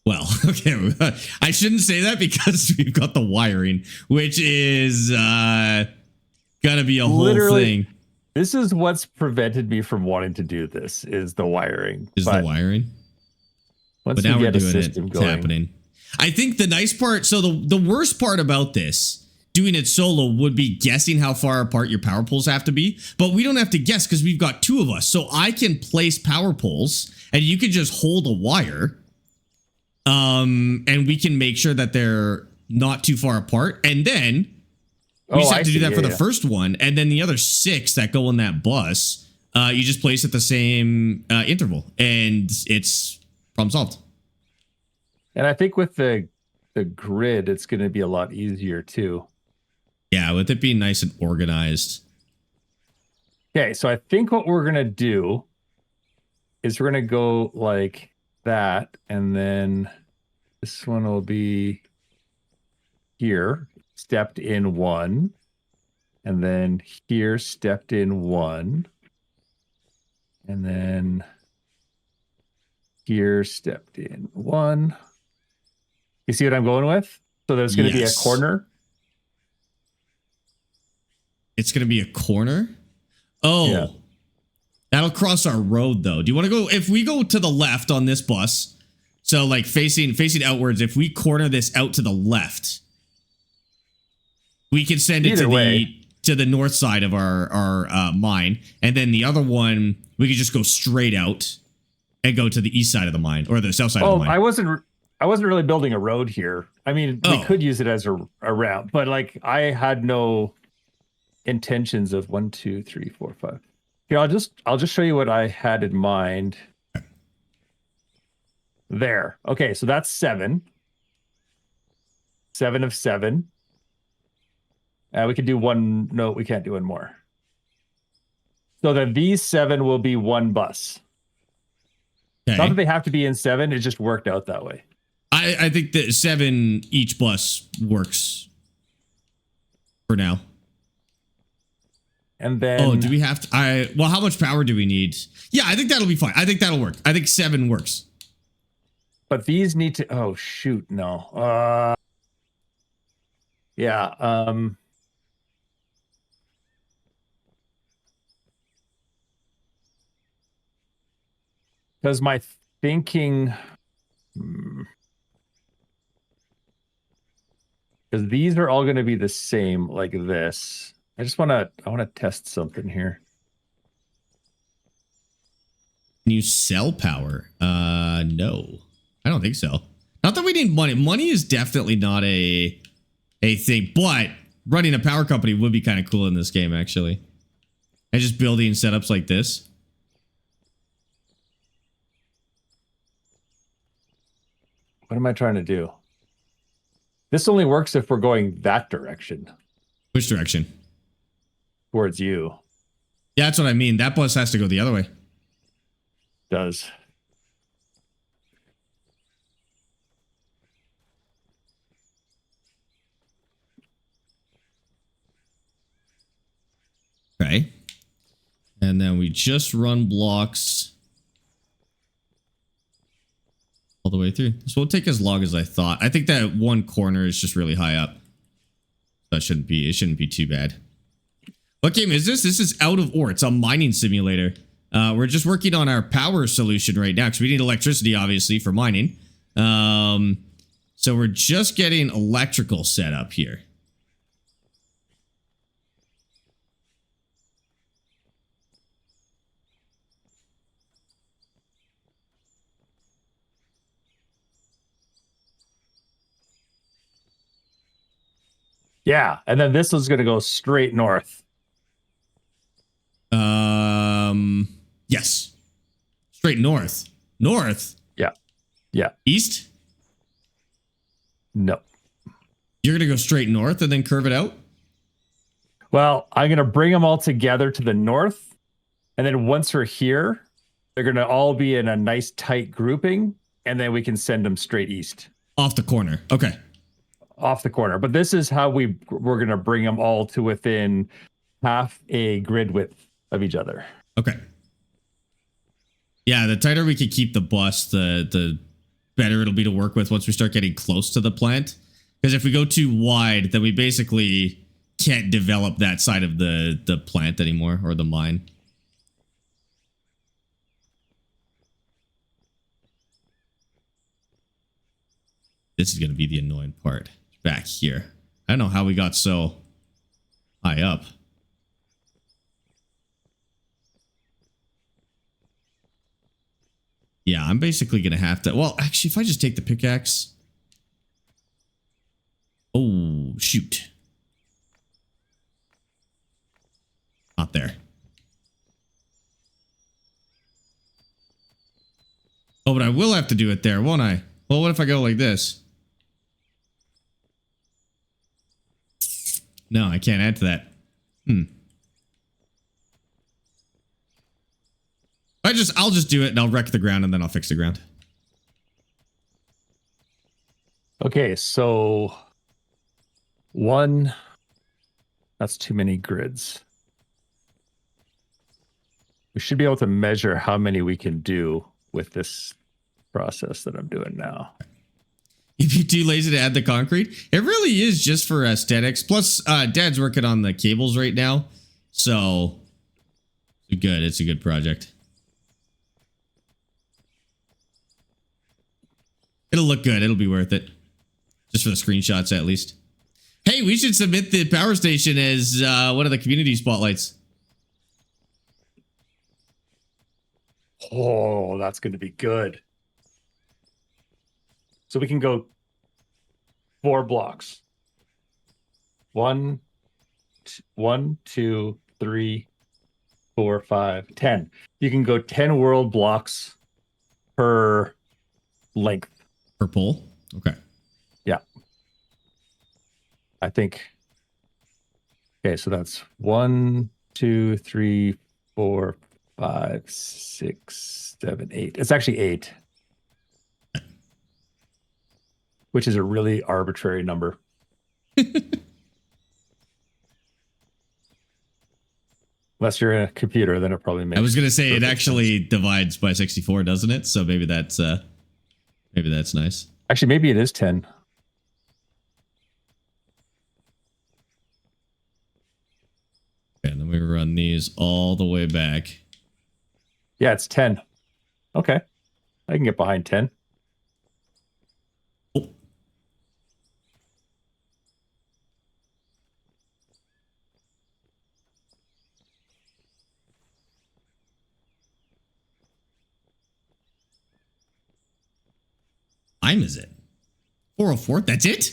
A: Well, okay. I shouldn't say that because we've got the wiring, which is gotta be a whole thing.
B: This is what's prevented me from wanting to do this, is the wiring.
A: The wiring?
B: Once
A: but now we're doing it.
B: Going,
A: it's happening. I think the nice part, so the worst part about this, doing it solo, would be guessing how far apart your power poles have to be. But we don't have to guess because we've got 2 of us. So I can place power poles and you can just hold a wire. And we can make sure that they're not too far apart. And then we just have to do that for the first one. And then the other 6 that go on that bus, you just place at the same interval. And it's problem solved.
B: And I think with the grid, it's going to be a lot easier too.
A: Yeah, with it being nice and organized.
B: Okay, so I think what we're going to do is we're going to go like that, and then this one will be here, stepped in 1, and then here, stepped in 1, and then here, stepped in 1. You see what I'm going with? So there's going to be a corner.
A: It's going to be a corner? Oh.
B: Yeah.
A: That'll cross our road though. Do you want to go, if we go to the left on this bus, so like facing outwards, if we corner this out to the left, we can send it to the north side of our mine, and then the other one we could just go straight out and go to the east side of the mine or the south side of the mine.
B: I wasn't really building a road here. I mean, we could use it as a route, but like I had no intentions of 1, 2, 3, 4, 5. Here, I'll just show you what I had in mind. There. Okay, so that's 7. 7 of 7. We could do one. No, we can't do one more. So then these 7 will be one bus.
A: Okay.
B: Not that they have to be in 7. It just worked out that way.
A: I think that 7 each bus works for now.
B: And then...
A: Oh, do we have to... well, how much power do we need? Yeah, I think that'll be fine. I think that'll work. I think 7 works.
B: But these need to... Oh, shoot, no. Yeah, because my thinking... Because these are all going to be the same, like this. I want to test something here.
A: Can you sell power? No, I don't think so. Not that we need money. Money is definitely not a thing, but running a power company would be kind of cool in this game, actually. And just building setups like this.
B: What am I trying to do? This only works if we're going that direction.
A: Which direction?
B: Towards you.
A: Yeah, that's what I mean. That bus has to go the other way.
B: Does.
A: Okay. And then we just run blocks all the way through. This won't take as long as I thought. I think that one corner is just really high up. That shouldn't be, it shouldn't be too bad. What game is this? This is Out of Ore. It's a mining simulator. We're just working on our power solution right now because we need electricity, obviously, for mining. So we're just getting electrical set up here.
B: Yeah, and then this is going to go straight north.
A: Yes. Straight north. North?
B: Yeah. Yeah.
A: East?
B: No.
A: You're going to go straight north and then curve it out?
B: Well, I'm going to bring them all together to the north. And then once we're here, they're going to all be in a nice tight grouping. And then we can send them straight east.
A: Off the corner. Okay.
B: Off the corner. But this is how we're going to bring them all to within half a grid width of each other.
A: Okay. Yeah, the tighter we can keep the bus, the better it'll be to work with once we start getting close to the plant. Because if we go too wide, then we basically can't develop that side of the plant anymore, or the mine. This is going to be the annoying part. Back here. I don't know how we got so high up. Yeah, I'm basically going to have to... Well, actually, if I just take the pickaxe... Oh, shoot. Not there. Oh, but I will have to do it there, won't I? Well, what if I go like this? No, I can't add to that. I'll just do it and I'll wreck the ground and then I'll fix the ground.
B: Okay, so that's too many grids. We should be able to measure how many we can do with this process that I'm doing now.
A: If you're too lazy to add the concrete, it really is just for aesthetics. Plus, Dad's working on the cables right now, so Good. It's a good project. It'll look good. It'll be worth it. Just for the screenshots, at least. Hey, we should submit the power station as one of the community spotlights.
B: Oh, that's going to be good. So we can go 4 blocks. 1, 2, 3, 4, 5, 10. You can go 10 world blocks per length.
A: Per pole? Okay.
B: Yeah. I think. Okay, so that's 1, 2, 3, 4, 5, 6, 7, 8. It's actually 8. Which is a really arbitrary number. Unless you're in a computer, then it probably makes.
A: I was gonna say it actually divides by 64, doesn't it? So maybe that's nice.
B: Actually, maybe it is 10.
A: Okay, and then we run these all the way back.
B: Yeah, it's 10. Okay. I can get behind 10.
A: Oh. Time is it? 4:04? That's it?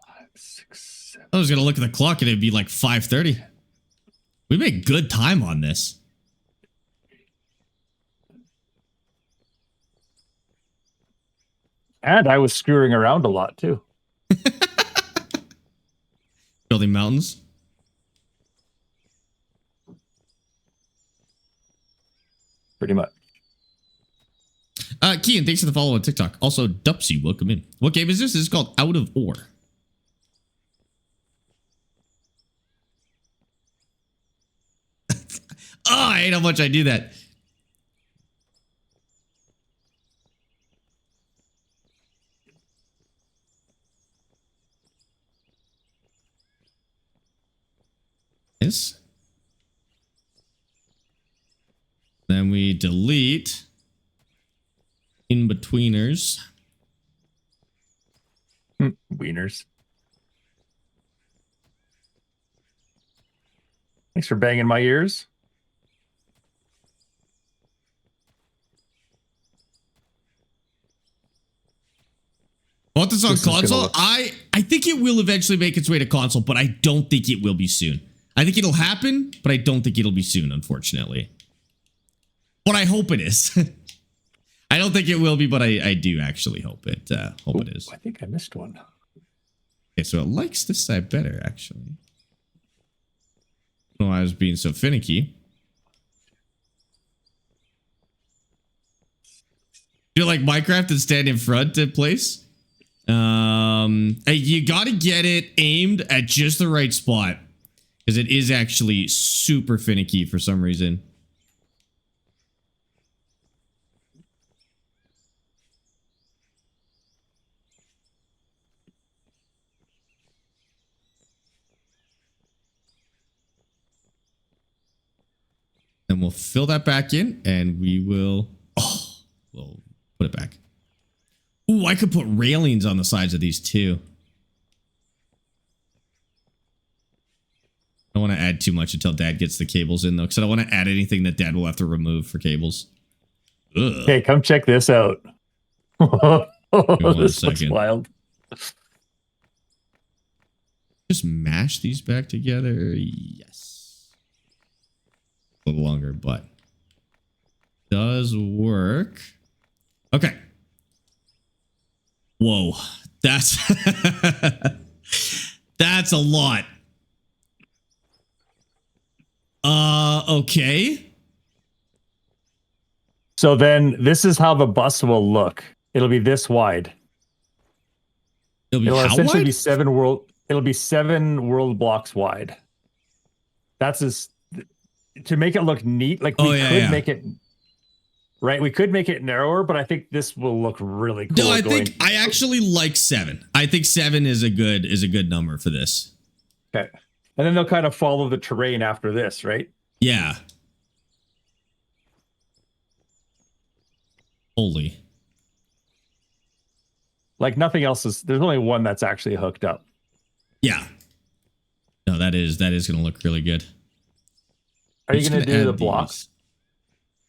B: 5, 6, 7.
A: I was gonna look at the clock and it'd be like 5:30. We make good time on this.
B: And I was screwing around a lot too.
A: Building mountains.
B: Pretty much.
A: Kian, thanks for the follow on TikTok. Also, Dupsy, welcome in. What game is this? This is called Out of Ore. Oh, I hate how much I do that. Yes. Then we delete in-betweeners.
B: Wieners. Thanks for banging my ears.
A: Want this on
B: This is gonna
A: console?
B: look-
A: I think it will eventually make its way to console, but I don't think it will be soon. I think it'll happen, but I don't think it'll be soon, unfortunately. But I hope it is. I don't think it will be, but I do actually hope it is.
B: I think I missed one.
A: Okay, so it likes this side better, actually. I don't know why I was being so finicky. Do you like Minecraft and stand in front to place? You gotta get it aimed at just the right spot. Because it is actually super finicky for some reason. Then we'll fill that back in and we will, we'll put it back. Ooh, I could put railings on the sides of these too. I don't want to add too much until Dad gets the cables in though, because I don't want to add anything that Dad will have to remove for cables. Ugh.
B: Hey, come check this out. This looks
A: second.
B: wild.
A: Just mash these back together. Yes. A little longer, but does work. Okay. Whoa. That's that's a lot. Okay.
B: So then this is how the bus will look. It'll be this wide.
A: It'll
B: It'll
A: how
B: essentially
A: wide?
B: be 7 world blocks wide. That's as to make it look neat. Like we could make it right. We could make it narrower, but I think this will look really cool.
A: No, I actually like 7. I think 7 is a good number for this.
B: Okay. And then they'll kind of follow the terrain after this, right?
A: Yeah. Holy.
B: Like nothing else is. There's only one that's actually hooked up.
A: Yeah. No, that is going to look really good.
B: Are you going to do the blocks?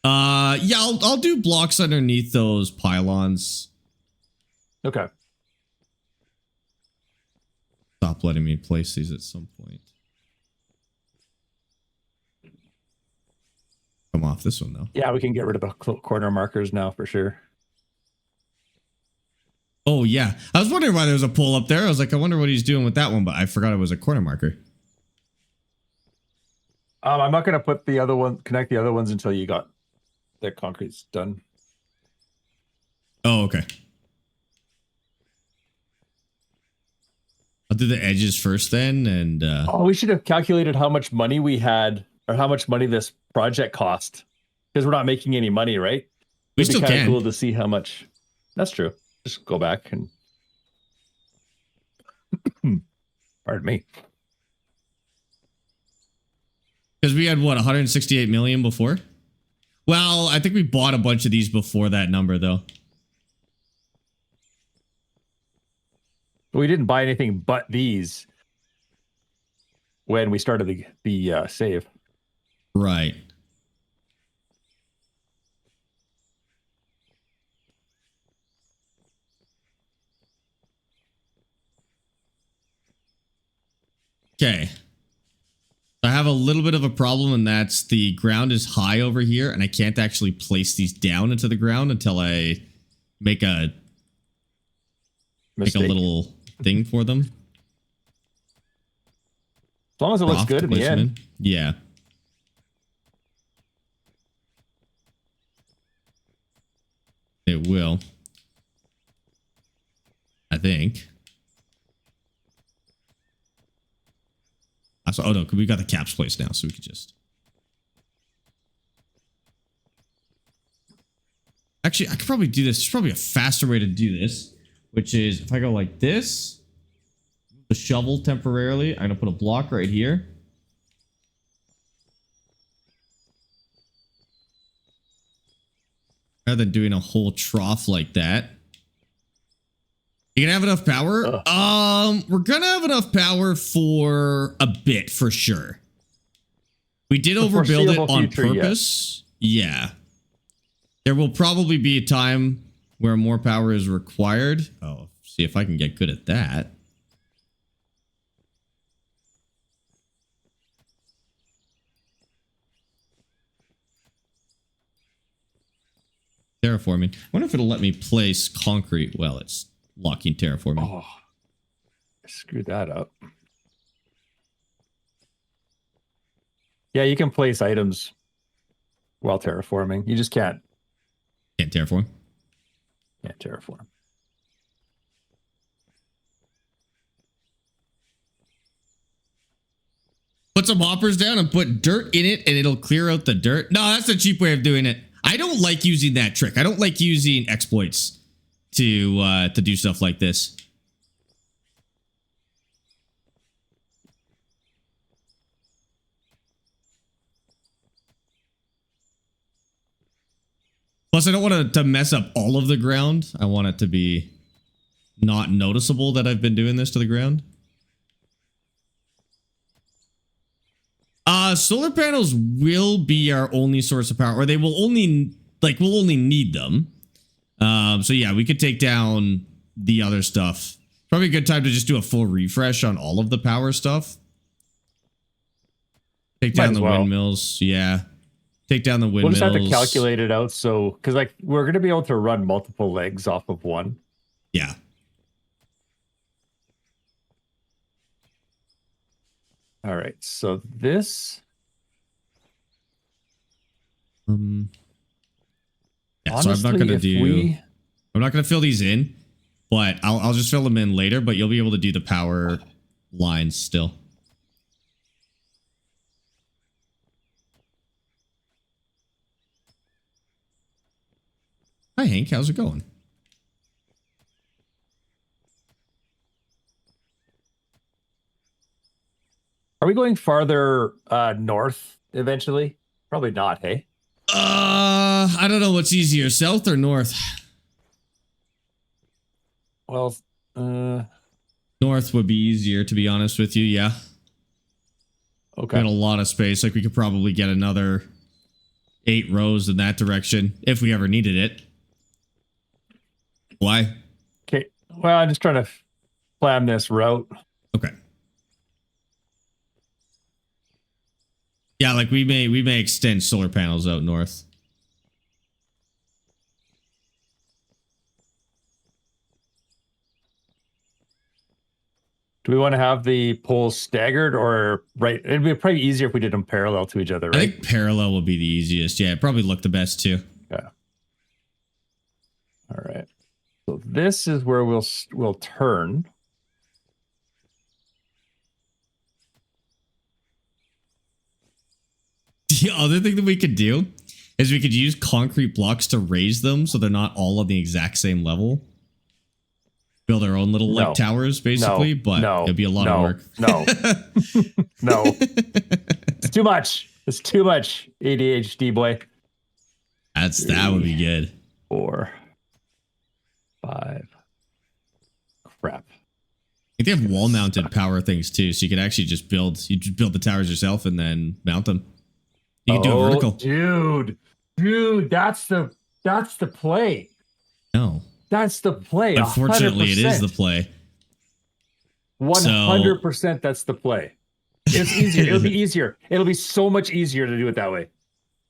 A: Yeah, I'll do blocks underneath those pylons.
B: Okay.
A: Stop letting me place these at some point. Come off this one though.
B: Yeah, we can get rid of the corner markers now for sure.
A: Oh yeah, I was wondering why there was a pull up there. I was like, I wonder what he's doing with that one, but I forgot it was a corner marker.
B: I'm not going to put the other one, connect the other ones until you got the concrete's done.
A: Oh, okay. I'll do the edges first then, and
B: oh, we should have calculated how much money we had, or how much money this project cost, because we're not making any money, right?
A: We still can.
B: Cool to see how much. That's true. Just go back and pardon me.
A: Because we had what, 168 million before? Well, I think we bought a bunch of these before that number though.
B: We didn't buy anything but these when we started the save.
A: Right. Okay. I have a little bit of a problem, and that's the ground is high over here, and I can't actually place these down into the ground until I make a little thing for them.
B: As long as it looks good in the end.
A: Yeah. It will. I think. Oh no, we got the caps placed now, so we could just. Actually, I could probably do this. There's probably a faster way to do this, which is if I go like this, the shovel temporarily. I'm gonna put a block right here. Rather than doing a whole trough like that. You gonna have enough power? We're gonna have enough power for a bit for sure. We did overbuild it on purpose. Yeah. There will probably be a time where more power is required. Oh, see if I can get good at that. Terraforming. I wonder if it'll let me place concrete. Well, it's locking terraforming.
B: Oh, I screwed that up. Yeah, you can place items while terraforming. You just can't.
A: Can't terraform?
B: Can't terraform.
A: Put some hoppers down and put dirt in it and it'll clear out the dirt. No, that's a cheap way of doing it. I don't like using that trick. I don't like using exploits to do stuff like this. Plus, I don't want to mess up all of the ground. I want it to be not noticeable that I've been doing this to the ground. Solar panels will be our only source of power, or they will only, we'll only need them. So yeah, we could take down the other stuff. Probably a good time to just do a full refresh on all of the power stuff. Take down the windmills. Yeah. Take down the windmills.
B: We'll just have to calculate it out. So, because we're going to be able to run multiple legs off of one.
A: Yeah.
B: All right. So this.
A: Yeah, honestly, so I'm not going to do. I'm not going to fill these in, but I'll just fill them in later. But you'll be able to do the power lines still. Hi, Hank. How's it going?
B: Are we going farther north eventually? Probably not, hey?
A: I don't know what's easier, south or north.
B: Well,
A: North would be easier, to be honest with you. Yeah.
B: okay.
A: We got a lot of space. Like we could probably get another 8 rows in that direction if we ever needed it. Why?
B: Okay. Well, I'm just trying to plan this route.
A: Okay. Yeah, like we may extend solar panels out north.
B: Do we want to have the poles staggered or right? It'd be probably easier if we did them parallel to each other, right?
A: I think parallel will be the easiest. Yeah, it probably look the best too.
B: Yeah. All right. So this is where we'll turn.
A: The other thing that we could do is we could use concrete blocks to raise them so they're not all on the exact same level. Build our own little like towers, basically, but it'd be a lot of work.
B: No. It's too much. It's too much. ADHD boy.
A: That would be good.
B: 4, 5. Crap.
A: I think they have wall-mounted power things too, so you could actually just build the towers yourself and then mount them. You can do a vertical.
B: Dude, that's the play.
A: No.
B: That's the play.
A: Unfortunately,
B: 100%.
A: it is the play.
B: 100% that's the play. It's easier. It'll be easier. It'll be so much easier to do it that way.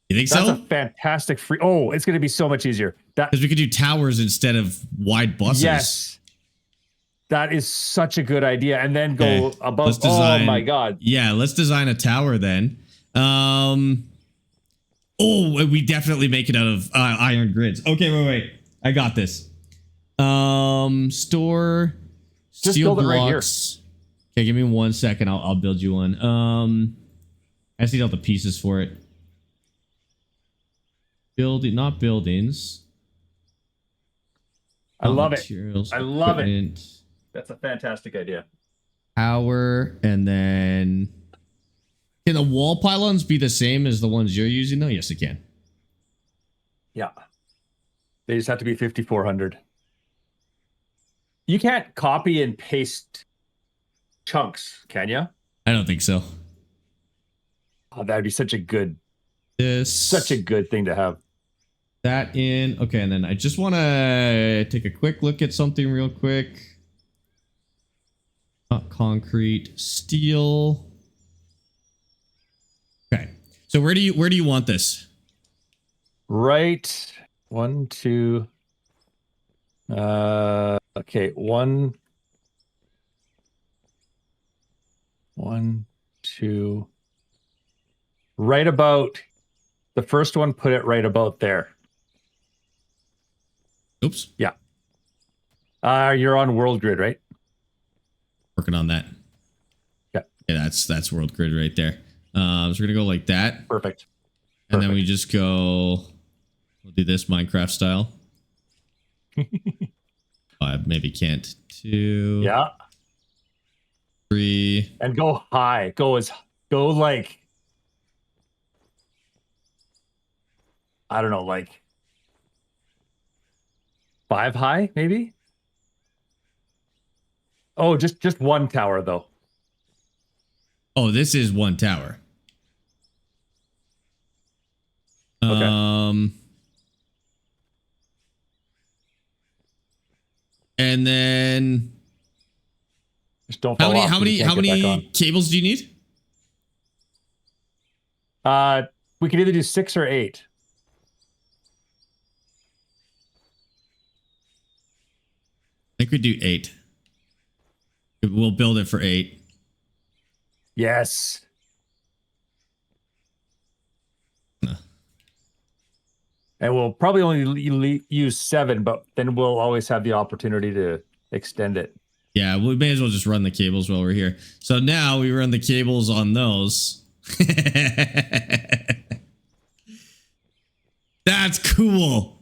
A: You think
B: That's
A: so?
B: a fantastic free. Oh, it's going to be so much easier.
A: Because we could do towers instead of wide buses.
B: Yes. That is such a good idea. And then go above.
A: Oh
B: my God.
A: Yeah, let's design a tower then. We definitely make it out of iron grids. Okay, wait. I got this. Store
B: Just
A: steel
B: build it right here.
A: blocks. Okay, give me 1 second. I'll build you one. I just need all the pieces for it. Not buildings.
B: I love it.
A: Materials,
B: I love it.
A: equipment,
B: That's a fantastic idea.
A: Power, and then can the wall pylons be the same as the ones you're using though? Yes, it can.
B: Yeah. They just have to be 5,400. You can't copy and paste chunks, can you?
A: I don't think so.
B: Oh, that'd be such a good thing to have.
A: That in. Okay, and then I just want to take a quick look at something real quick. Not concrete, steel. Okay. So where do you want this?
B: Right. 1, 2. Okay. 1, 2. Right about the first one. Put it right about there.
A: Oops.
B: Yeah. You're on world grid, right?
A: Working on that.
B: Yeah.
A: Yeah, that's world grid right there. So we're gonna go like that.
B: Perfect.
A: And then we just go. We'll do this Minecraft style. I maybe can't. 2.
B: Yeah.
A: 3.
B: And go high. Go like, I don't know, like 5 high, maybe? Oh, just one tower though.
A: Oh, this is one tower.
B: Okay.
A: And then
B: Just don't
A: how
B: fall
A: many
B: off
A: how
B: so we
A: many
B: can't
A: how
B: get back
A: many cables do you need?
B: on. We could either do 6 or 8.
A: I think we do 8. We'll build it for 8.
B: Yes.
A: No.
B: And we'll probably only use 7, but then we'll always have the opportunity to extend it.
A: Yeah, we may as well just run the cables while we're here. So now we run the cables on those. That's cool.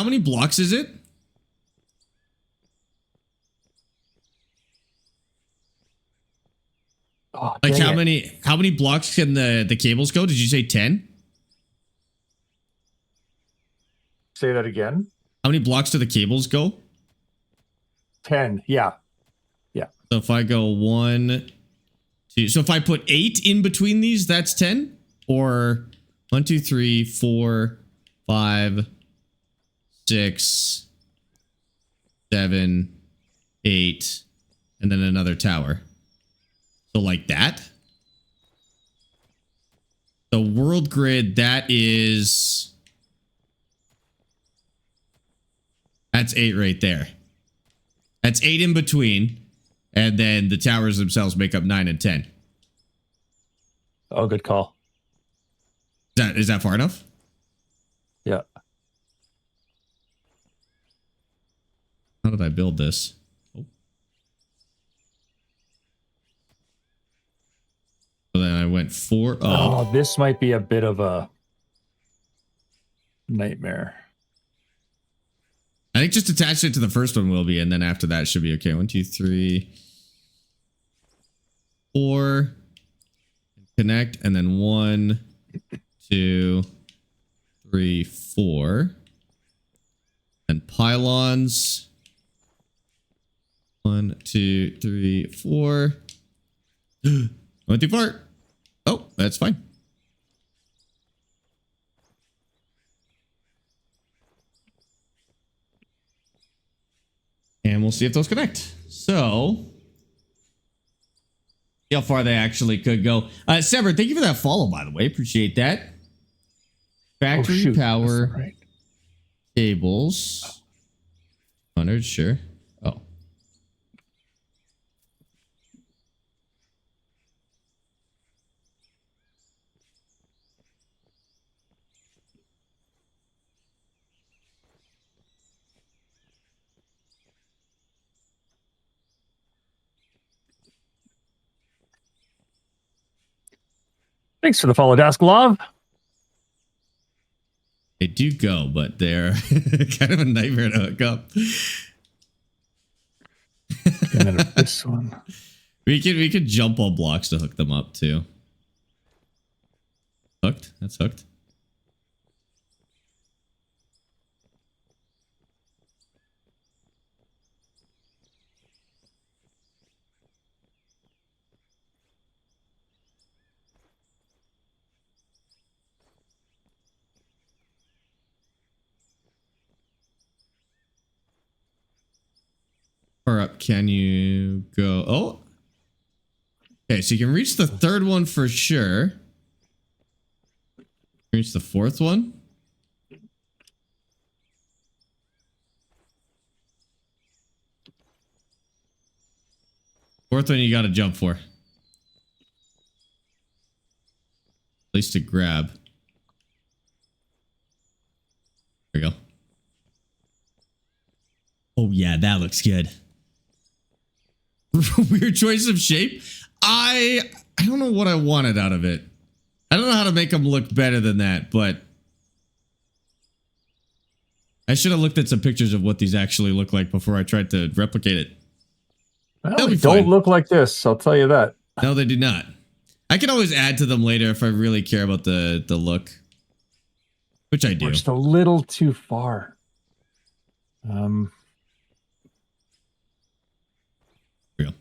A: how many blocks is it?
B: Oh,
A: Like
B: dang it.
A: how many blocks can the cables go? Did you say 10?
B: Say that again.
A: How many blocks do the cables go?
B: 10. Yeah. Yeah.
A: So if I go 1, 2, so if I put 8 in between these, that's 10? Or 1, 2, 3, 4, 5, 6, 7, 8, and then another tower. So like that. The world grid, that's 8 right there. That's 8 in between. And then the towers themselves make up 9 and 10.
B: Oh, good call.
A: Is that far enough?
B: Yeah.
A: How did I build this? Oh. So then I went 4 up.
B: Oh, this might be a bit of a nightmare.
A: I think just attach it to the first one will be, and then after that should be okay. 1, 2, 3, 4. Connect, and then 1, 2, 3, 4. And pylons. 1, 2, 3, 4. Went too far. Oh, that's fine. And we'll see if those connect. So, see how far they actually could go. Severed, thank you for that follow, by the way. Appreciate that. Factory power
B: right.
A: cables. 100, sure. Oh.
B: Thanks for the follow, Dask Love.
A: They do go, but they're kind of a nightmare to hook up.
B: And then this one.
A: We could jump on blocks to hook them up too. Hooked? That's hooked. Far up can you go? Oh. Okay, so you can reach the third one for sure. Reach the fourth one. Fourth one you gotta jump for. At least to grab. There we go. Oh yeah, that looks good. Weird choice of shape. I don't know what I wanted out of it. I don't know how to make them look better than that, but I should have looked at some pictures of what these actually look like before I tried to replicate it.
B: Well, they don't look like this, I'll tell you that.
A: No, they do not. I can always add to them later if I really care about the look, which I do.
B: We're just a little too far.
A: Real.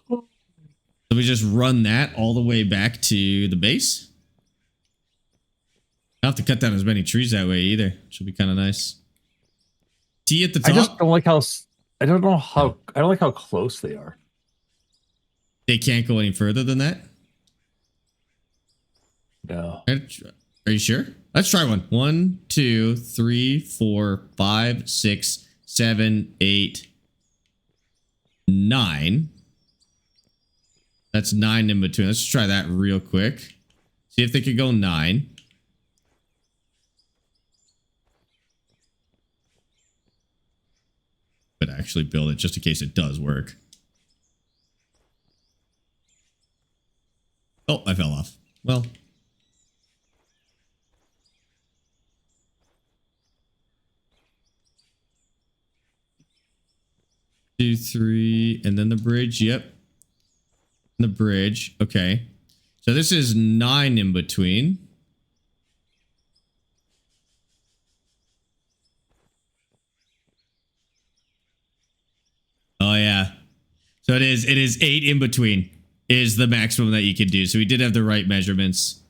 A: So we just run that all the way back to the base. I don't have to cut down as many trees that way either. Should be kind of nice. T at the top.
B: I just don't like how. I don't like how close they are.
A: They can't go any further than that.
B: No.
A: Are you sure? Let's try one. 1, 2, 3, 4, 5, 6, 7, 8, 9. That's 9 in between. Let's try that real quick. See if they could go 9. But actually build it just in case it does work. Oh, I fell off. Well, 2, 3, and then the bridge. Yep. The bridge. Okay. So this is 9 in between. Oh yeah. So it is 8 in between is the maximum that you can do. So we did have the right measurements.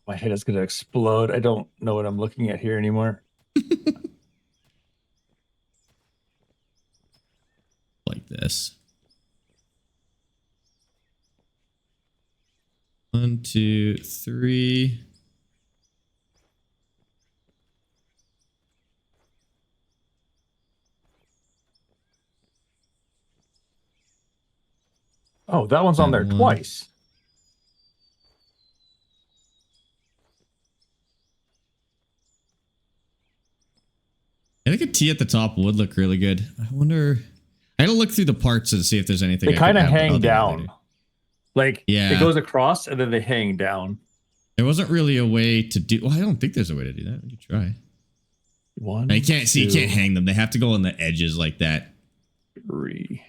B: My head is going to explode. I don't know what I'm looking at here anymore.
A: Like this. 1, 2, 3.
B: Oh, that one's on there twice.
A: I think a T at the top would look really good. I wonder. I gotta look through the parts and see if there's anything.
B: They kind of hang down. Like,
A: yeah,
B: it goes across and then they hang down.
A: There wasn't really a way to do. Well, I don't think there's a way to do that. We could try.
B: 1,
A: I can't see.
B: 2,
A: You can't hang them. They have to go on the edges like that.
B: 3.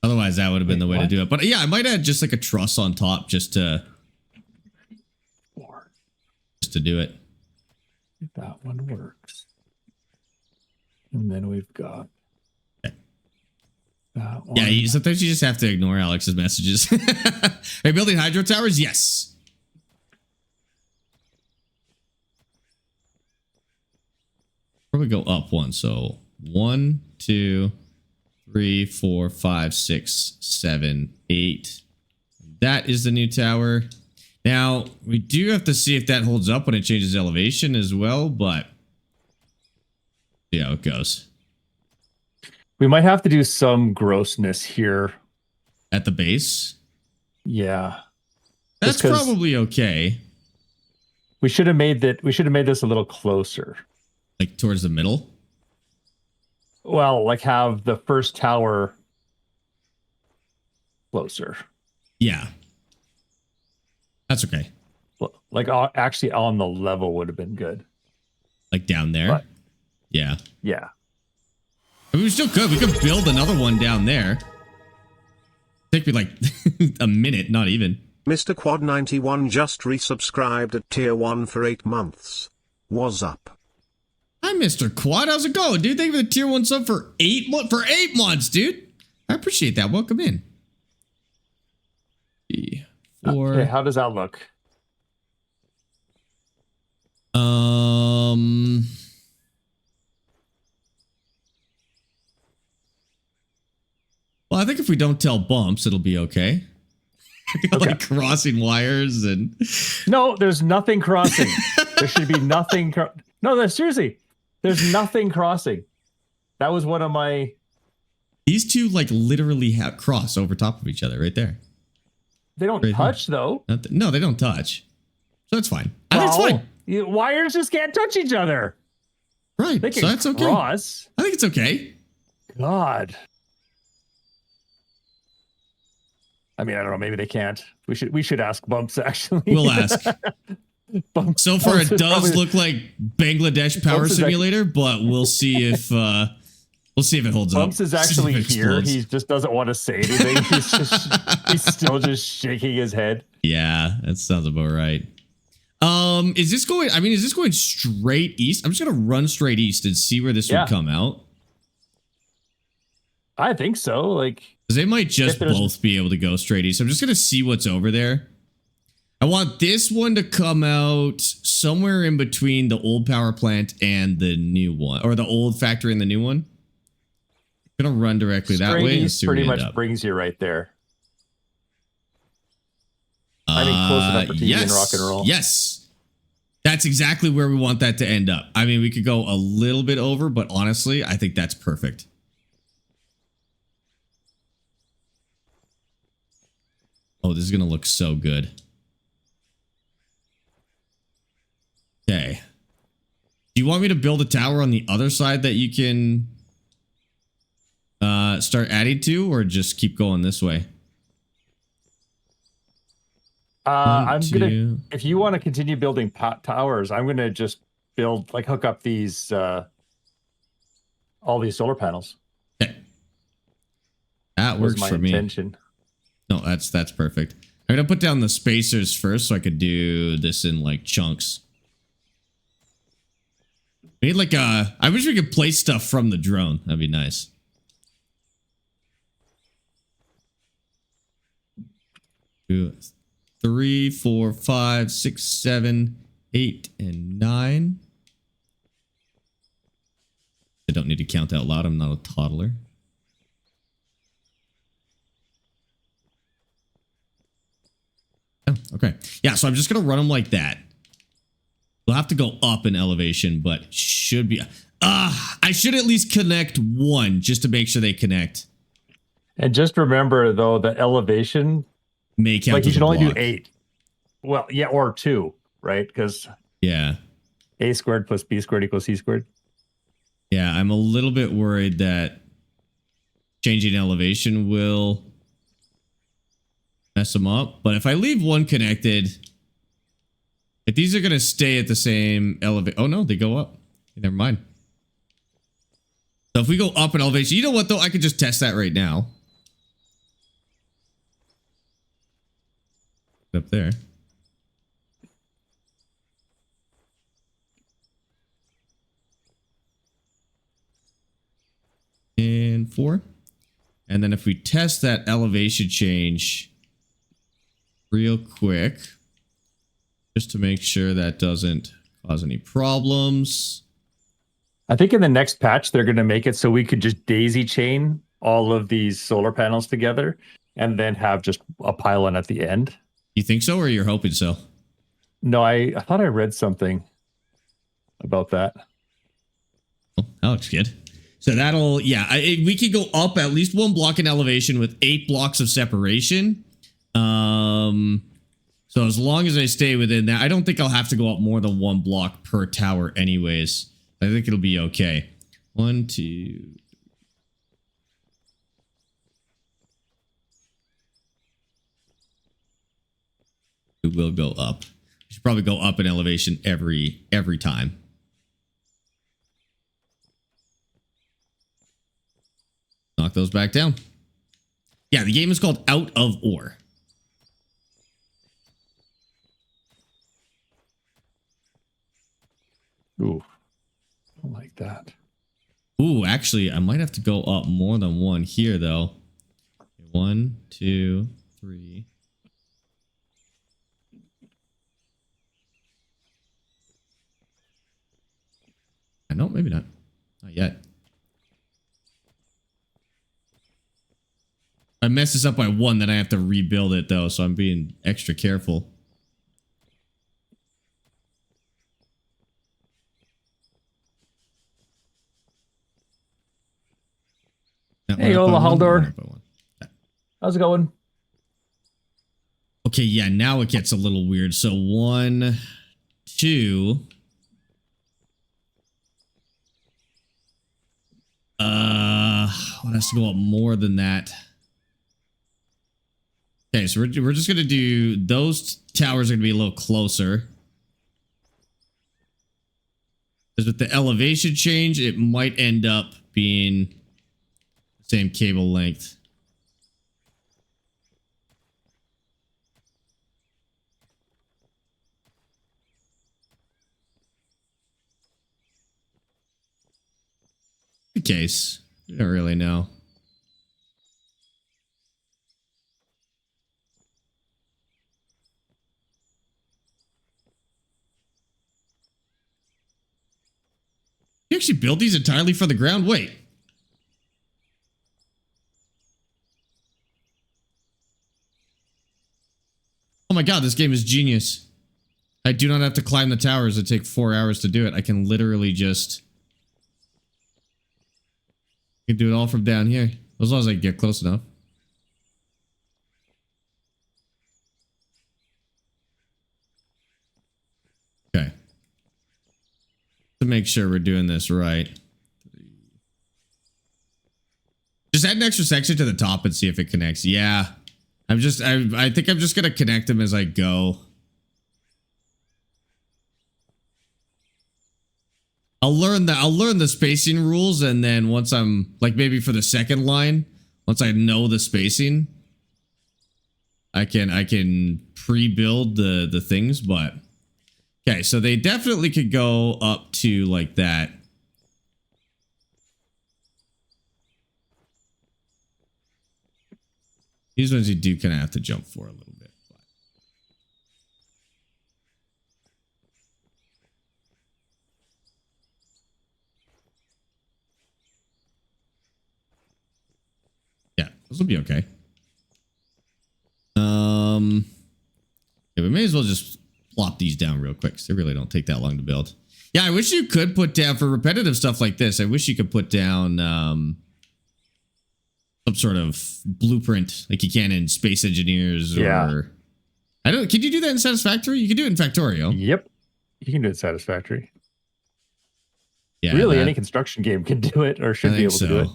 A: Otherwise, that would have been the way to do it. But yeah, I might add just like a truss on top just to
B: 4.
A: Just to do it.
B: That one works. And then we've got that one.
A: Yeah, sometimes you just have to ignore Alex's messages. Are you building hydro towers? Yes. Probably go up one. So 1, 2, 3, 4, 5, 6, 7, 8. That is the new tower. Now, we do have to see if that holds up when it changes elevation as well, but see how it goes.
B: We might have to do some grossness here.
A: At the base?
B: Yeah.
A: That's probably okay.
B: We should have made that. We should have made this a little closer.
A: Like towards the middle?
B: Well, like have the first tower closer.
A: Yeah. That's okay.
B: Like actually on the level would have been good.
A: Like down there?
B: But,
A: yeah.
B: Yeah.
A: I mean, we still could. We could build another one down there. Take me like a minute, not even.
C: Mr. Quad 91 just resubscribed at tier 1 for 8 months. What's up?
A: Hi, Mr. Quad. How's it going, dude? Thank you for the tier 1 sub for 8 months. For 8 months, dude. I appreciate that. Welcome in. 4.
B: Okay, how does that look?
A: Well, I think if we don't tell Bumps, it'll be okay.
B: Okay.
A: Like crossing wires and...
B: No, there's nothing crossing. There should be nothing. No, seriously. There's nothing crossing. That was one of my...
A: These two like literally have cross over top of each other right there.
B: They don't touch though.
A: No, they don't touch. So that's fine. I think it's fine.
B: Wires just can't touch each other.
A: Right.
B: They can
A: so that's okay.
B: Cross.
A: I think it's okay.
B: God. I mean, I don't know. Maybe they can't. We should ask Bumps actually.
A: We'll ask.
B: Bumps,
A: so far,
B: Bumps
A: it does look like Bangladesh Power Simulator, but we'll see if it holds up.
B: Bumps is actually here. He just doesn't want to say anything. He's still just shaking his head.
A: Yeah, that sounds about right. Is this going? I mean, is this going straight east? I'm just gonna run straight east and see where this would come out.
B: I think so. Like,
A: because they might just both be able to go straight east. I'm just gonna see what's over there. I want this one to come out somewhere in between the old power plant and the new one, or the old factory and the new one. I'm gonna run directly that way. And see
B: pretty
A: where we
B: much
A: end up.
B: brings you right there. I think close enough for TV and rock and roll.
A: Yes. That's exactly where we want that to end up. I mean, we could go a little bit over, but honestly, I think that's perfect. Oh, this is going to look so good. Okay. Do you want me to build a tower on the other side that you can start adding to, or just keep going this way?
B: I'm gonna. If you want to continue building towers, I'm gonna just build hook up these all these solar panels.
A: Okay. That works for me.
B: Intention.
A: No, that's perfect. I'm gonna put down the spacers first so I could do this in like chunks. We need like I wish we could place stuff from the drone. That'd be nice. 2, 3, 4, 5, 6, 7, 8, and 9. I don't need to count out loud. I'm not a toddler. Oh, okay. Yeah, so I'm just going to run them like that. We'll have to go up in elevation, but should be... I should at least connect one just to make sure they connect.
B: And just remember, though, the elevation...
A: May count
B: you
A: as
B: should
A: a
B: only
A: block.
B: do 8. Well, yeah, or 2, right? Because...
A: Yeah.
B: A squared plus B squared equals C squared.
A: Yeah, I'm a little bit worried that changing elevation will mess them up. But if I leave one connected, if these are going to stay at the same elevation... Oh, no, they go up. Never mind. So if we go up in elevation... You know what, though? I could just test that right now. Up there. And 4. And then if we test that elevation change real quick, just to make sure that doesn't cause any problems.
B: I think in the next patch, they're going to make it so we could just daisy chain all of these solar panels together and then have just a pylon at the end.
A: You think so, or you're hoping so?
B: No, I thought I read something about that.
A: Well, that looks good. So that'll, yeah, we could go up at least 1 block in elevation with 8 blocks of separation. So as long as I stay within that, I don't think I'll have to go up more than 1 block per tower anyways. I think it'll be okay. 1, 2... It will go up. We should probably go up in elevation every time. Knock those back down. Yeah, the game is called Out of Ore.
B: Ooh, I don't like that.
A: Ooh, actually, I might have to go up more than 1 here, though. 1, 2, 3. No, maybe not. Not yet. I messed this up by 1, then I have to rebuild it, though, so I'm being extra careful.
B: Hey, Ola Haldor. How's it going?
A: Okay, yeah, now it gets a little weird. So 1, 2... One has to go up more than that. Okay, so we're just gonna do those towers are gonna be a little closer. Because with the elevation change, it might end up being the same cable length. The case. I don't really know. You actually build these entirely for the ground? Wait. Oh my god, this game is genius. I do not have to climb the towers that take 4 hours to do it. I can literally just... I can do it all from down here. As long as I can get close enough. Okay. To make sure we're doing this right. Just add an extra section to the top and see if it connects. Yeah. I think I'm just gonna connect them as I go. I'll learn the spacing rules, and then once I'm like maybe for the second line, once I know the spacing, I can pre-build the things. But okay, so they definitely could go up to like that. These ones you do kind of have to jump for a little bit. But. Yeah, this will be okay. Yeah, we may as well just plop these down real quick because they really don't take that long to build. Yeah, I wish you could put down for repetitive stuff like this. I wish you could put down some sort of blueprint like you can in Space Engineers or I don't. Can you do that in Satisfactory? You can do it in Factorio.
B: Yep, you can do it Satisfactory.
A: Yeah,
B: really, any construction game can do it or should be able to do it.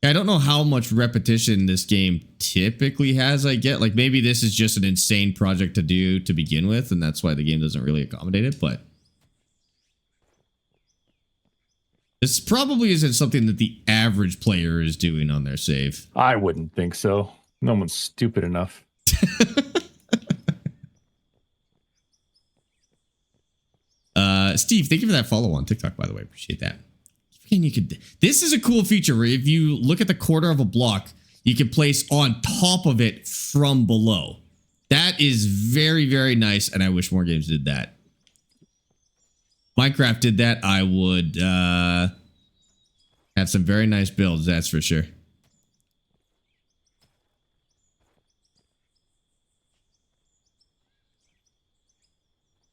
A: I don't know how much repetition this game typically has. I get like maybe this is just an insane project to do to begin with, and that's why the game doesn't really accommodate it. But this probably isn't something that the average player is doing on their save.
B: I wouldn't think so. No one's stupid enough.
A: Steve, thank you for that follow on TikTok, by the way. Appreciate that. And you could. This is a cool feature where if you look at the corner of a block, you can place on top of it from below. That is very, very nice, and I wish more games did that. Minecraft did that, I would have some very nice builds, that's for sure.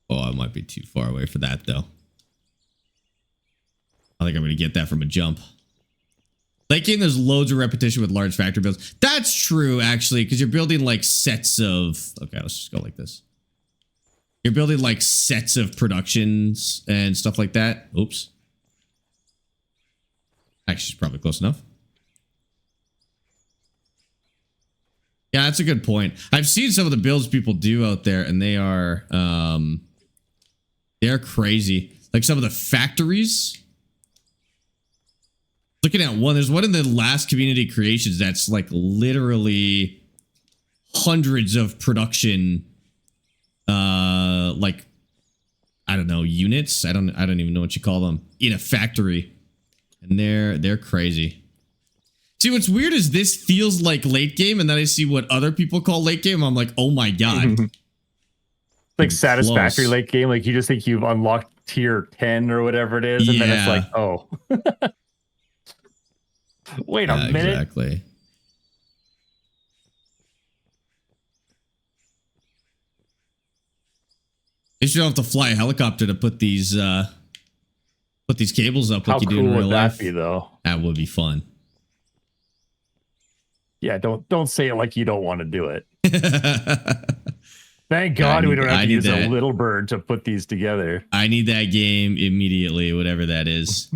A: Oh, I might be too far away for that, though. I think I'm going to get that from a jump. Late game, there's loads of repetition with large factory builds. That's true, actually, because you're building like sets of... Okay, let's just go like this. You're building like sets of productions and stuff like that. Oops. Actually, it's probably close enough. Yeah, that's a good point. I've seen some of the builds people do out there, and they are... they're crazy. Like some of the factories... Looking at one, there's one in the last community creations that's like literally hundreds of production, like I don't know, units. I don't even know what you call them in a factory, and they're crazy. See, what's weird is this feels like late game, and then I see what other people call late game. I'm like, oh my god,
B: like satisfactory late game. Like you just think you've unlocked tier 10 or whatever it is, and then it's like, oh. Wait a minute.
A: Exactly. At least you don't have to fly a helicopter to put these cables up like you do in real life.
B: How cool would that be, though?
A: That would be fun.
B: Yeah, don't say it like you don't want to do it. Thank God we don't have to use a little bird to put these together.
A: I need that game immediately, whatever that is.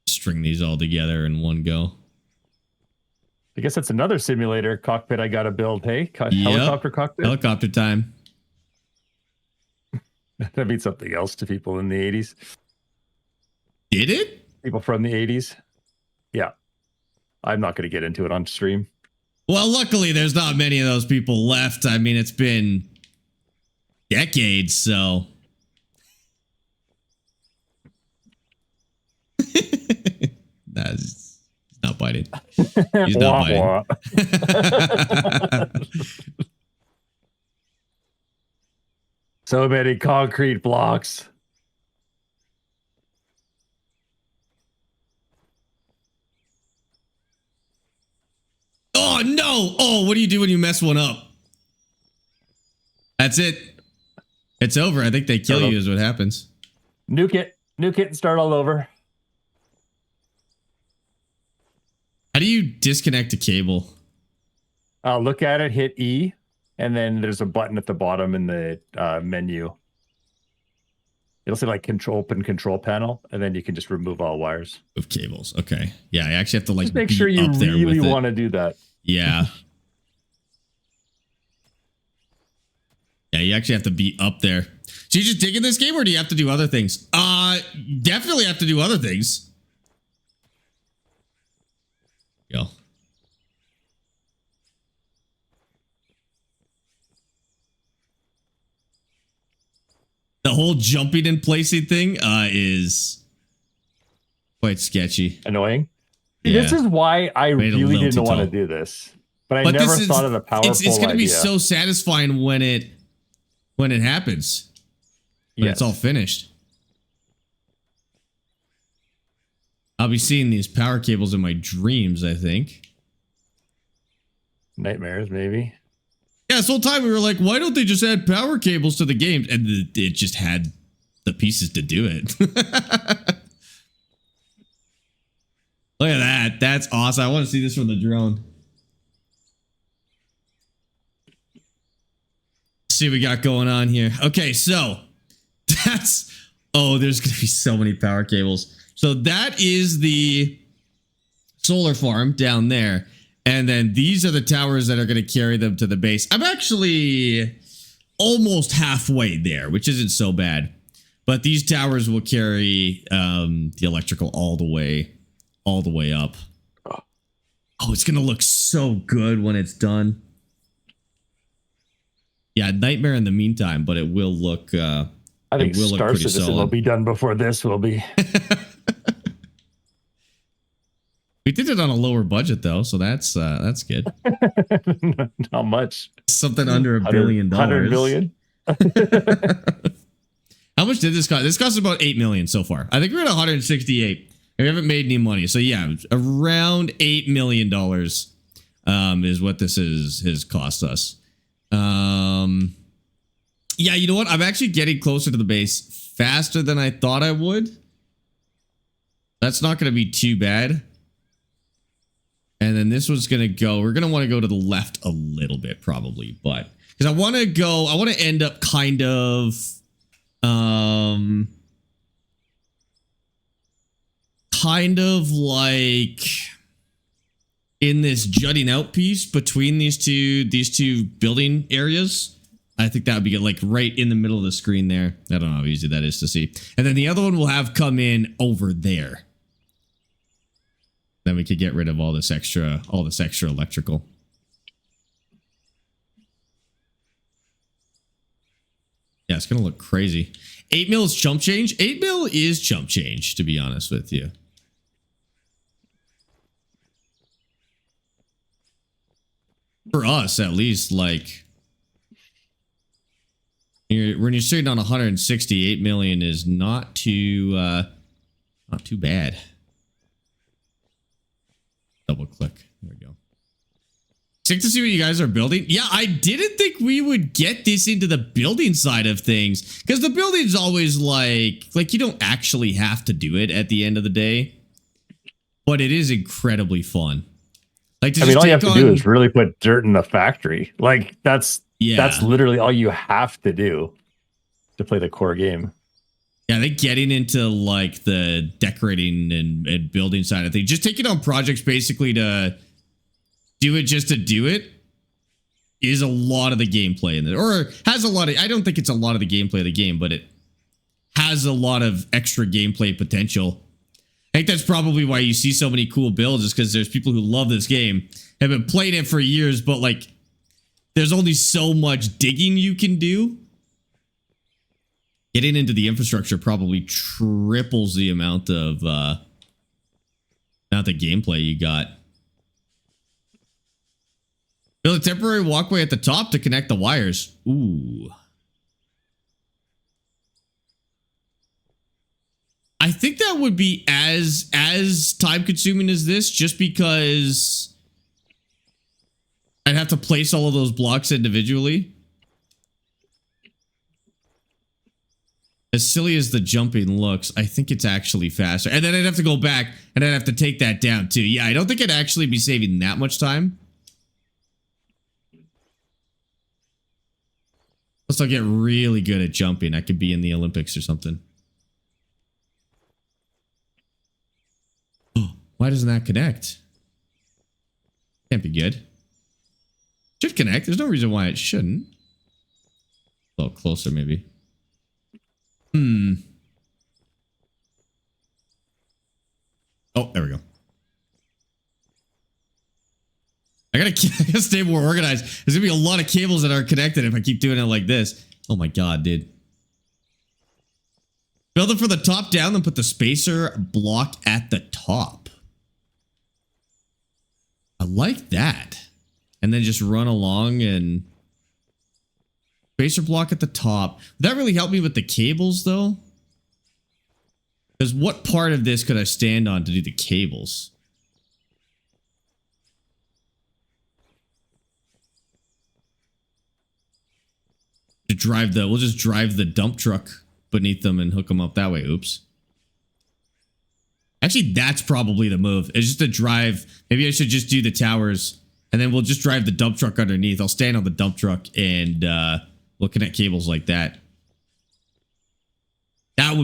A: String these all together in one go.
B: I guess that's another simulator cockpit I gotta build. Hey, helicopter cockpit.
A: Helicopter time.
B: That means something else to people in the 80s.
A: Did it?
B: People from the 80s. Yeah, I'm not gonna get into it on stream.
A: Well, luckily there's not many of those people left. I mean, it's been decades, so. He's not biting. He's not biting.
B: So many concrete blocks.
A: Oh no! Oh, what do you do when you mess one up? That's it. It's over. I think they kill you is what happens.
B: Nuke it and start all over.
A: How do you disconnect a cable?
B: Look at it, hit E, and then there's a button at the bottom in the menu. It'll say like open control panel, and then you can just remove all wires.
A: Of cables. Okay. Yeah, I actually have to like
B: Just make
A: be
B: sure you
A: up there
B: really
A: with it.
B: want to do that.
A: Yeah. Yeah, you actually have to be up there. So you just dig in this game, or do you have to do other things? Definitely have to do other things. Yo. The whole jumping and placing thing is quite sketchy.
B: Annoying.
A: Yeah.
B: This is why I
A: Made a
B: really
A: little
B: didn't
A: too
B: want to
A: tall.
B: do this. But I never thought of the powerful
A: It's going to be
B: idea.
A: so satisfying when it happens. When it's all finished. I'll be seeing these power cables in my dreams, I think.
B: Nightmares, maybe.
A: Yeah, this whole time we were like, why don't they just add power cables to the game? And it just had the pieces to do it. Look at that. That's awesome. I want to see this from the drone. Let's see what we got going on here. Okay, so that's... Oh, there's going to be so many power cables. So that is the solar farm down there. And then these are the towers that are going to carry them to the base. I'm actually almost halfway there, which isn't so bad. But these towers will carry the electrical all the way up. Oh, it's going to look so good when it's done. Yeah, nightmare in the meantime, but it will look
B: I think Star Citizen will be done before this will be.
A: We did it on a lower budget though, so that's good.
B: Not much.
A: Something under $1 billion.
B: 100 billion.
A: How much did this cost? This cost about 8 million so far. I think we're at 168. We haven't made any money. So yeah, around $8 million is what this has cost us. Yeah, you know what? I'm actually getting closer to the base faster than I thought I would. That's not going to be too bad. And then this one's going to go, we're going to want to go to the left a little bit probably, but because I want to end up kind of, like in this jutting out piece between these two building areas. I think that would be good, like right in the middle of the screen there. I don't know how easy that is to see. And then the other one will have come in over there. Then we could get rid of all this extra electrical. Yeah, it's gonna look crazy. 8 mil is chump change. 8 mil is chump change, to be honest with you. For us, at least, like when you're sitting on 168 million is not too bad. Double click. There we go. Sick to see what you guys are building. Yeah, I didn't think we would get this into the building side of things, because the building's always like you don't actually have to do it at the end of the day, but it is incredibly fun. Like,
B: I mean, all you have to do is really put dirt in the factory. Like that's literally all you have to do to play the core game.
A: Yeah, I think getting into like the decorating and building side of things, just taking on projects basically to do it just to do it, is a lot of the gameplay in it, or has a lot of, I don't think it's a lot of the gameplay of the game, but it has a lot of extra gameplay potential. I think that's probably why you see so many cool builds, is because there's people who love this game, have been playing it for years, but like there's only so much digging you can do. Getting into the infrastructure probably triples the amount of gameplay you got. Build a temporary walkway at the top to connect the wires. Ooh. I think that would be as time consuming as this, just because I'd have to place all of those blocks individually. As silly as the jumping looks, I think it's actually faster. And then I'd have to go back and I'd have to take that down too. Yeah, I don't think I'd actually be saving that much time. Plus I'll get really good at jumping. I could be in the Olympics or something. Why doesn't that connect? Can't be good. Should connect. There's no reason why it shouldn't. A little closer, maybe. Oh, there we go. I gotta stay more organized. There's gonna be a lot of cables that are connected if I keep doing it like this. Oh my god, dude. Build it for the top down, then put the spacer block at the top. I like that. And then just run along and spacer block at the top. Would that really help me with the cables though? Because what part of this could I stand on to do the cables? We'll just drive the dump truck beneath them and hook them up that way. Oops. Actually, that's probably the move. It's just to drive. Maybe I should just do the towers and then we'll just drive the dump truck underneath. I'll stand on the dump truck and we'll connect cables like that. That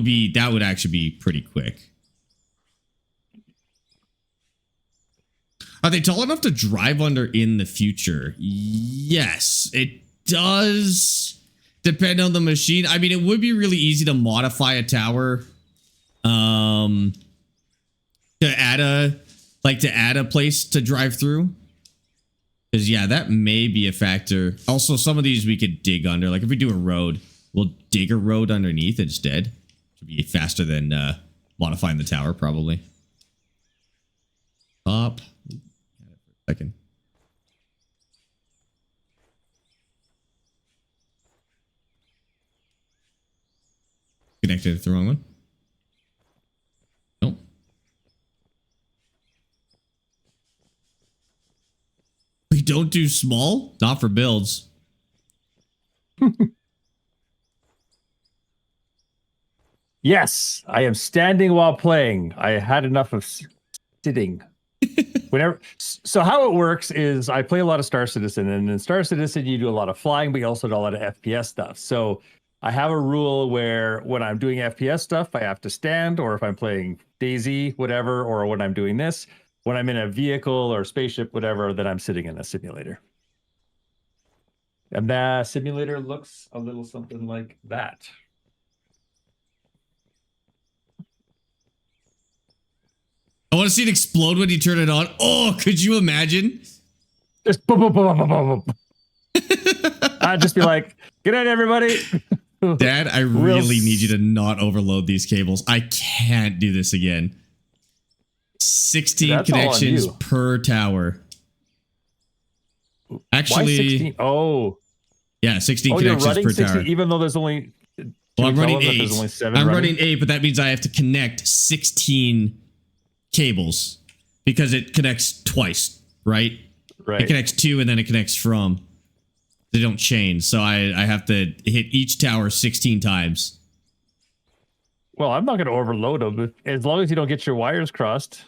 A: would actually be pretty quick. Are they tall enough to drive under in the future? Yes, it does depend on the machine. I mean, it would be really easy to modify a tower. To add a place to drive through. Because yeah, that may be a factor. Also, some of these we could dig under. Like if we do a road, we'll dig a road underneath instead. Should be faster than modifying the tower, probably. Up. Second. Connected to the wrong one. Nope. We don't do small? Not for builds.
B: Yes, I am standing while playing. I had enough of sitting. So how it works is I play a lot of Star Citizen, and in Star Citizen you do a lot of flying, but you also do a lot of FPS stuff. So I have a rule where when I'm doing FPS stuff, I have to stand, or if I'm playing DayZ, whatever, or when I'm doing this, when I'm in a vehicle or spaceship, whatever, then I'm sitting in a simulator. And that simulator looks a little something like that.
A: I want to see it explode when you turn it on. Oh, could you imagine?
B: Just boom, boom, boom, boom, boom, boom. I'd just be like, good night, everybody.
A: Dad, I really need you to not overload these cables. I can't do this again. 16 connections per tower. Actually,
B: why 16? Oh.
A: Yeah, 16 connections per
B: 60,
A: tower.
B: Even though there's only...
A: Well, I'm running 8.
B: Only 7
A: I'm running 8, but that means I have to connect 16 cables because it connects twice, right?
B: Right.
A: It connects 2 and then it connects from. They don't chain, so I have to hit each tower 16 times.
B: Well, I'm not going to overload them as long as you don't get your wires crossed.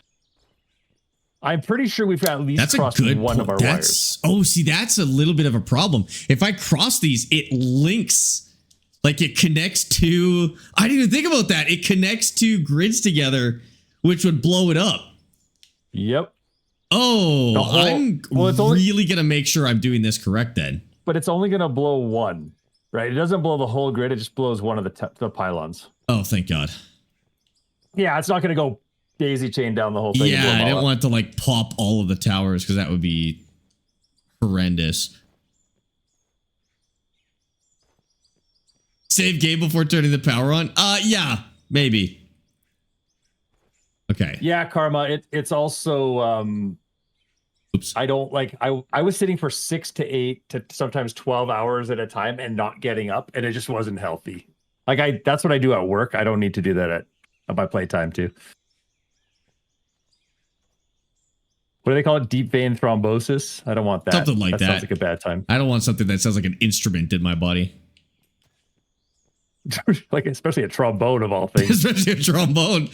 B: I'm pretty sure we've at least crossed one of our wires.
A: Oh, see, that's a little bit of a problem. If I cross these, it links, like it connects to. I didn't even think about that. It connects two grids together, which would blow it up.
B: Yep.
A: Oh, I'm really going to make sure I'm doing this correct then.
B: But it's only going to blow one, right? It doesn't blow the whole grid. It just blows one of the pylons.
A: Oh, thank God.
B: Yeah, it's not going to go daisy chain down the whole thing.
A: Yeah, I didn't want to like pop all of the towers because that would be horrendous. Save game before turning the power on? Yeah, maybe. Okay.
B: Yeah, Karma. It's also
A: oops.
B: I don't like I was sitting for 6 to 8 to sometimes 12 hours at a time and not getting up, and it just wasn't healthy. Like that's what I do at work. I don't need to do that at my playtime too. What do they call it? Deep vein thrombosis? I don't want that.
A: Something like that.
B: Sounds like a bad time.
A: I don't want something that sounds like an instrument in my body.
B: Like especially a trombone of all things.
A: Especially a trombone.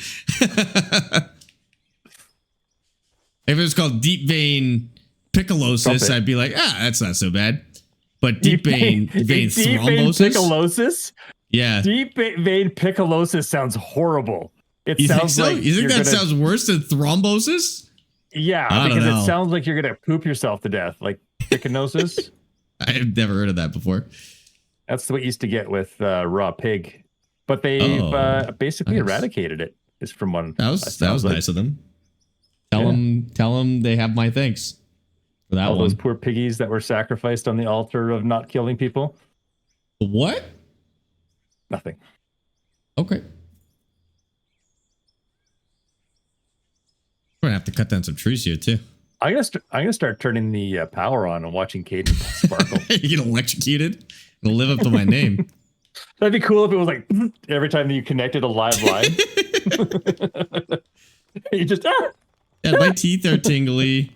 A: If it was called deep vein piccolosis, I'd be like, that's not so bad. But deep vein thrombosis?
B: Piccolosis?
A: Yeah.
B: Deep vein piccolosis sounds horrible. It
A: You think
B: sounds
A: so?
B: like
A: You think
B: you're
A: that
B: gonna-
A: sounds worse than thrombosis?
B: Yeah,
A: I don't
B: because
A: know.
B: it sounds like you're gonna poop yourself to death, like trichinosis.
A: I've never heard of that before.
B: That's what you used to get with raw pig, but they've basically
A: nice.
B: eradicated it. Is from one.
A: That was nice of them. Tell them they have my thanks for that
B: All
A: one.
B: those poor piggies that were sacrificed on the altar of not killing people.
A: What?
B: Nothing.
A: Okay. I'm gonna have to cut down some trees here too.
B: I'm gonna start turning the power on and watching Caden sparkle.
A: You get electrocuted. It'll live up to my name.
B: That'd be cool if it was like every time that you connected a live line. You just
A: Yeah, my teeth are tingly.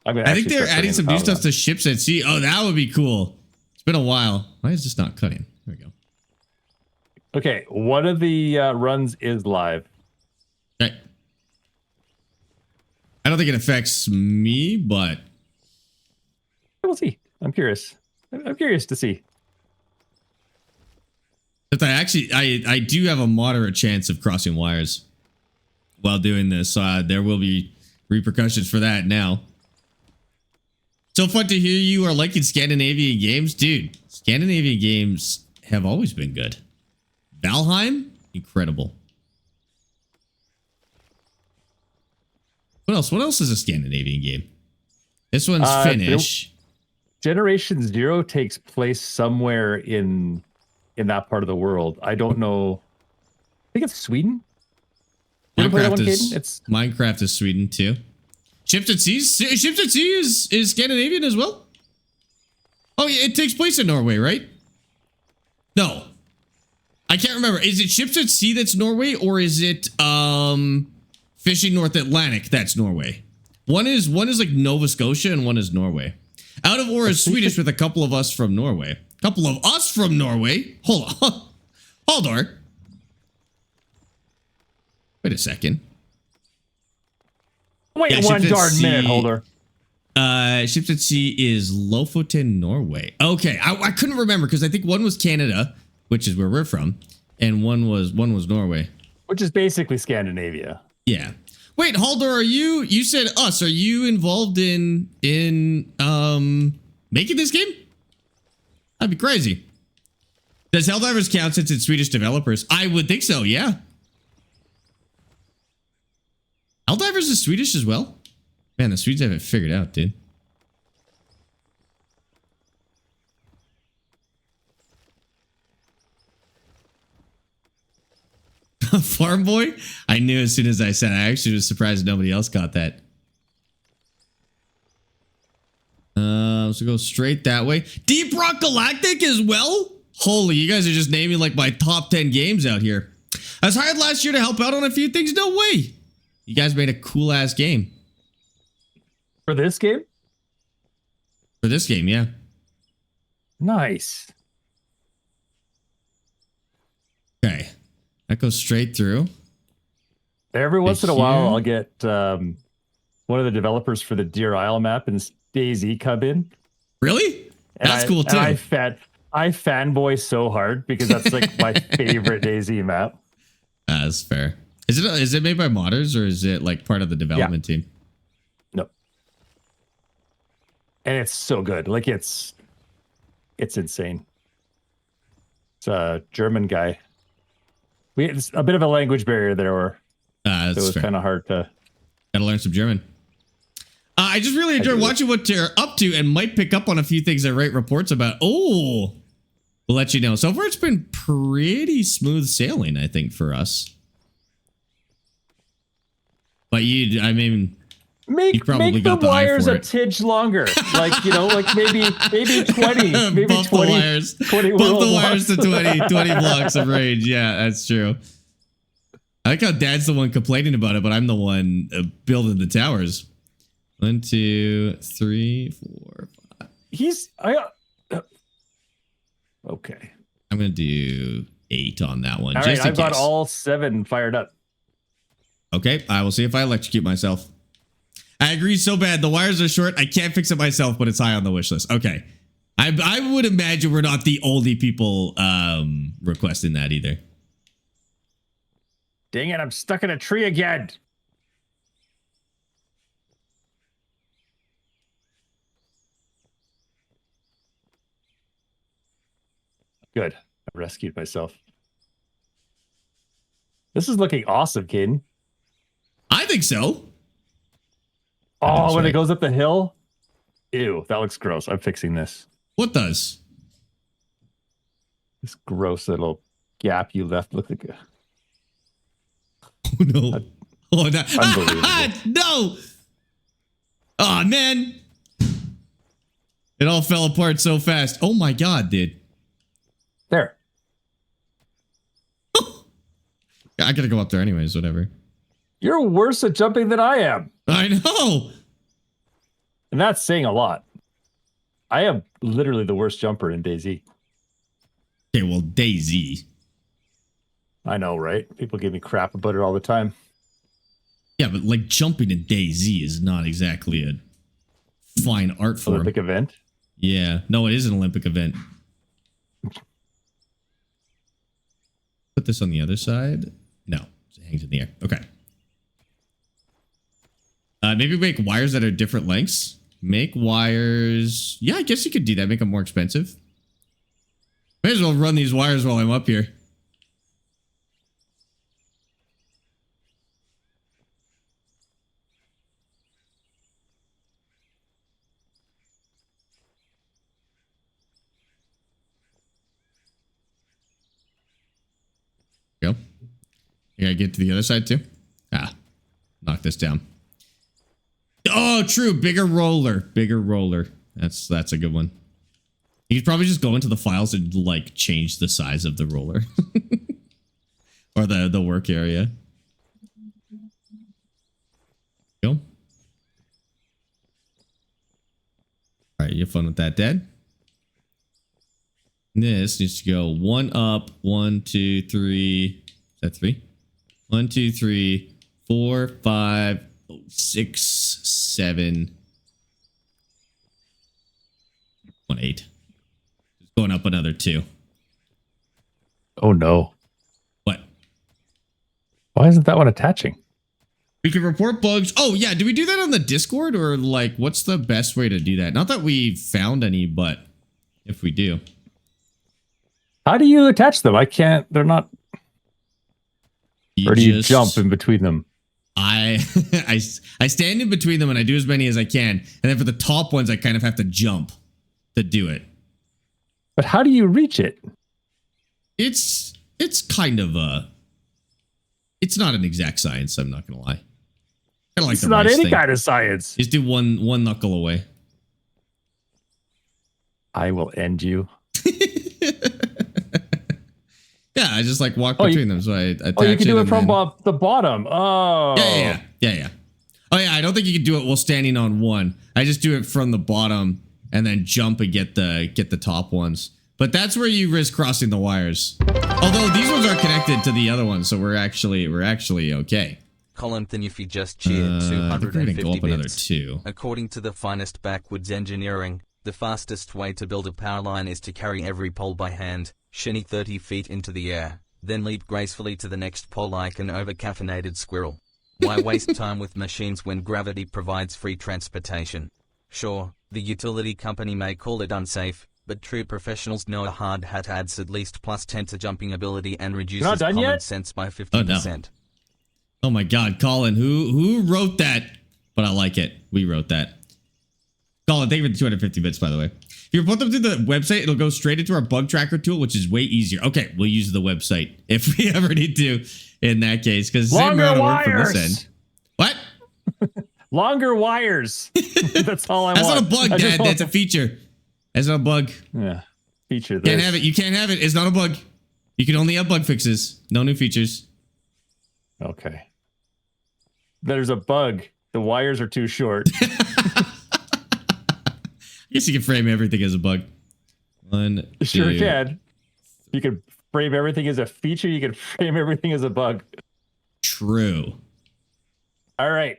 A: I think they're adding some new stuff to ships at sea. Oh, that would be cool. It's been a while. Why is this not cutting? There we go.
B: Okay, one of the runs is live.
A: Okay. I don't think it affects me, but
B: We'll see. I'm curious. I'm curious to see.
A: but I do have a moderate chance of crossing wires while doing this. There will be repercussions for that now. So fun to hear you are liking Scandinavian games. Dude, Scandinavian games have always been good. Valheim, incredible. What else? What else is a Scandinavian game? This one's Finnish.
B: Generation Zero takes place somewhere in that part of the world. I don't know. I think it's Sweden. You ever play that one, Caden?
A: Minecraft is Sweden too. Ships at Sea is Scandinavian as well. Oh yeah, it takes place in Norway, right? No, I can't remember. Is it Ships at Sea that's Norway, or is it Fishing North Atlantic that's Norway? One is like Nova Scotia and one is Norway. Out of Ore is Swedish with a couple of us from Norway. Couple of us from Norway. Hold on. Hold on. Wait a second.
B: Wait
A: Yeah,
B: one
A: Ships at
B: darn
A: Sea-
B: minute, Holder.
A: Ships at Sea is Lofoten, Norway. Okay, I couldn't remember because I think one was Canada, which is where we're from, and one was Norway.
B: Which is basically Scandinavia.
A: Yeah. Wait, Halder, you said us. Are you involved in making this game? That'd be crazy. Does Helldivers count since it's Swedish developers? I would think so, yeah. Helldivers is Swedish as well? Man, the Swedes have it figured out, dude. Farm Boy? I knew as soon as I said. I actually was surprised nobody else got that. So go straight that way. Deep Rock Galactic as well? Holy, you guys are just naming like my top 10 games out here. I was hired last year to help out on a few things. No way. You guys made a cool ass game.
B: For this game?
A: For this game, yeah.
B: Nice.
A: Okay. That goes straight through.
B: Every once in a while,
A: here.
B: I'll get one of the developers for the Deer Isle map and DayZ come in.
A: Really?
B: And
A: That's cool too.
B: I fanboy so hard because that's like my favorite DayZ map.
A: That's fair. Is it made by modders or is it like part of the development team?
B: No. And it's so good. Like it's insane. It's a German guy. It's a bit of a language barrier there, or it was kind of hard to.
A: Gotta learn some German. I just really enjoy watching what you're up to and might pick up on a few things I write reports about. Oh, we'll let you know. So far, it's been pretty smooth sailing, I think, for us. But you
B: Make the wires a tidge longer, like like maybe 20, maybe
A: Bump
B: 20,
A: the wires.
B: 20
A: Bump the wires to 20 blocks of range. Yeah, that's true. I like how Dad's the one complaining about it, but I'm the one building the towers. 1, 2, 3, 4, 5.
B: Okay.
A: I'm gonna do 8 on that one.
B: All
A: just
B: right,
A: in
B: I've got
A: case.
B: all 7 fired up.
A: Okay, I will see if I electrocute myself. I agree so bad. The wires are short. I can't fix it myself, but it's high on the wish list. Okay. I would imagine we're not the only people requesting that either.
B: Dang it, I'm stuck in a tree again. Good. I rescued myself. This is looking awesome, Caden.
A: I think so.
B: Oh, when it goes up the hill? Ew, that looks gross. I'm fixing this.
A: What does?
B: This gross little gap you left. Look like
A: Oh, no. Oh, no.
B: Unbelievable.
A: No. Oh, man. It all fell apart so fast. Oh, my God, dude.
B: There.
A: I gotta go up there anyways, whatever.
B: You're worse at jumping than I am.
A: I know.
B: And that's saying a lot. I am literally the worst jumper in DayZ.
A: Okay, well, DayZ.
B: I know, right? People give me crap about it all the time.
A: Yeah, but like jumping in DayZ is not exactly a fine art form.
B: Olympic event?
A: Yeah. No, it is an Olympic event. Put this on the other side. No, it hangs in the air. Okay. Maybe make wires that are different lengths. Make wires. Yeah, I guess you could do that. Make them more expensive. May as well run these wires while I'm up here. Go. You gotta get to the other side too. Ah, knock this down. Oh, true. Bigger roller. Bigger roller. That's a good one. You could probably just go into the files and like change the size of the roller. Or the work area. Go. All right, you have fun with that, Dad? This needs to go one up, 1, 2, 3. Is that 3? 1, 2, 3, 4, 5, 6, 7. 1, 8. Just going up another 2.
B: Oh no.
A: What?
B: Why isn't that one attaching?
A: We can report bugs. Oh yeah, do we do that on the Discord or like what's the best way to do that? Not that we found any, but if we do.
B: How do you attach them? I can't. They're not.
A: You
B: or do you jump in between them?
A: I stand in between them and I do as many as I can. And then for the top ones, I kind of have to jump to do it.
B: But how do you reach it?
A: It's kind of it's not an exact science. I'm not gonna lie. Kind of like
B: it's not any kind of science.
A: Just do one knuckle away.
B: I will end you.
A: Yeah, I just like walk between them. So I attach
B: you can do it from
A: then...
B: the bottom. Oh.
A: Yeah. Oh yeah, I don't think you can do it while standing on one. I just do it from the bottom and then jump and get the top ones. But that's where you risk crossing the wires. Although these ones are connected to the other ones, so we're actually okay.
D: Colin Thinify just cheered 250
A: go up
D: bits.
A: another 2.
D: According to the finest backwoods engineering, the fastest way to build a power line is to carry every pole by hand, shinny 30 feet into the air, then leap gracefully to the next pole like an over-caffeinated squirrel. Why waste time with machines when gravity provides free transportation? Sure, the utility company may call it unsafe, but true professionals know a hard hat adds at least +10 to jumping ability and reduces common sense by 50%.
A: Oh my God, Colin, who wrote that? But I like it. We wrote that. Colin, thank you for the 250 bits, by the way. If you report them to the website, it'll go straight into our bug tracker tool, which is way easier. Okay, we'll use the website if we ever need to in that case, because same amount of work from this end. What?
B: Longer wires. That's all I want.
A: That's not a bug, Dad. That's a feature. That's not a bug.
B: Yeah. Feature this.
A: Can't have it. You can't have it. It's not a bug. You can only have bug fixes. No new features.
B: Okay. There's a bug. The wires are too short.
A: I guess you can frame everything as a bug. 1, 2.
B: Sure can. You can frame everything as a feature. You can frame everything as a bug.
A: True.
B: All right.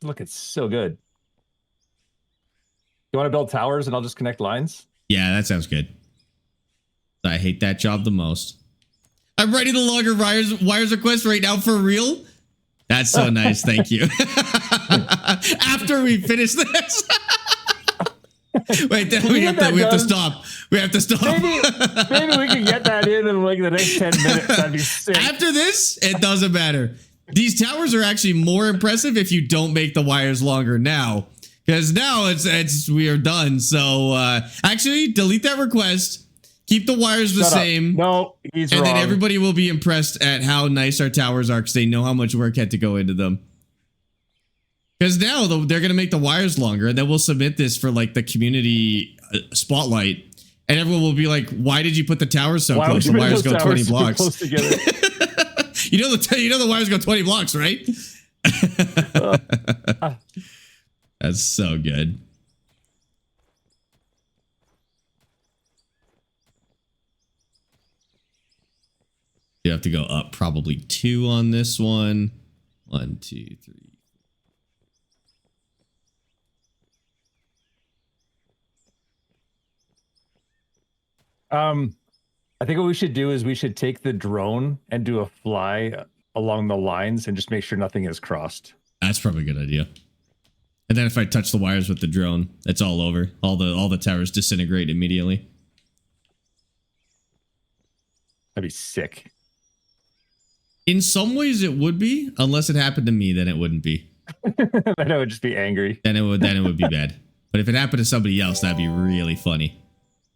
B: Look, it's so good. You want to build towers and I'll just connect lines?
A: Yeah, that sounds good. I hate that job the most. I'm writing the longer wires request right now for real. That's so nice. Thank you. After we finish this. Wait, then we have to stop. We have to stop.
B: Maybe we can get that in like the next 10 minutes. That'd be sick.
A: After this, it doesn't matter. These towers are actually more impressive if you don't make the wires longer now. Because now we are done. So actually, delete that request. Keep the wires the same.
B: No, he's wrong.
A: And then everybody will be impressed at how nice our towers are because they know how much work had to go into them. Because now they're going to make the wires longer, and then we'll submit this for like the community spotlight. And everyone will be like, why did you put the towers so close? The wires go 20 blocks.
B: Close together?
A: you know the wires go 20 blocks, right? That's so good. You have to go up probably 2 on this one. 1, 2, 3.
B: I think what we should do is we should take the drone and do a fly along the lines and just make sure nothing is crossed.
A: That's probably a good idea. And then if I touch the wires with the drone, it's all over. All the towers disintegrate immediately.
B: That'd be sick.
A: In some ways it would be, unless it happened to me, then it wouldn't be.
B: Then I would just be angry.
A: Then it would be bad. But if it happened to somebody else, that'd be really funny.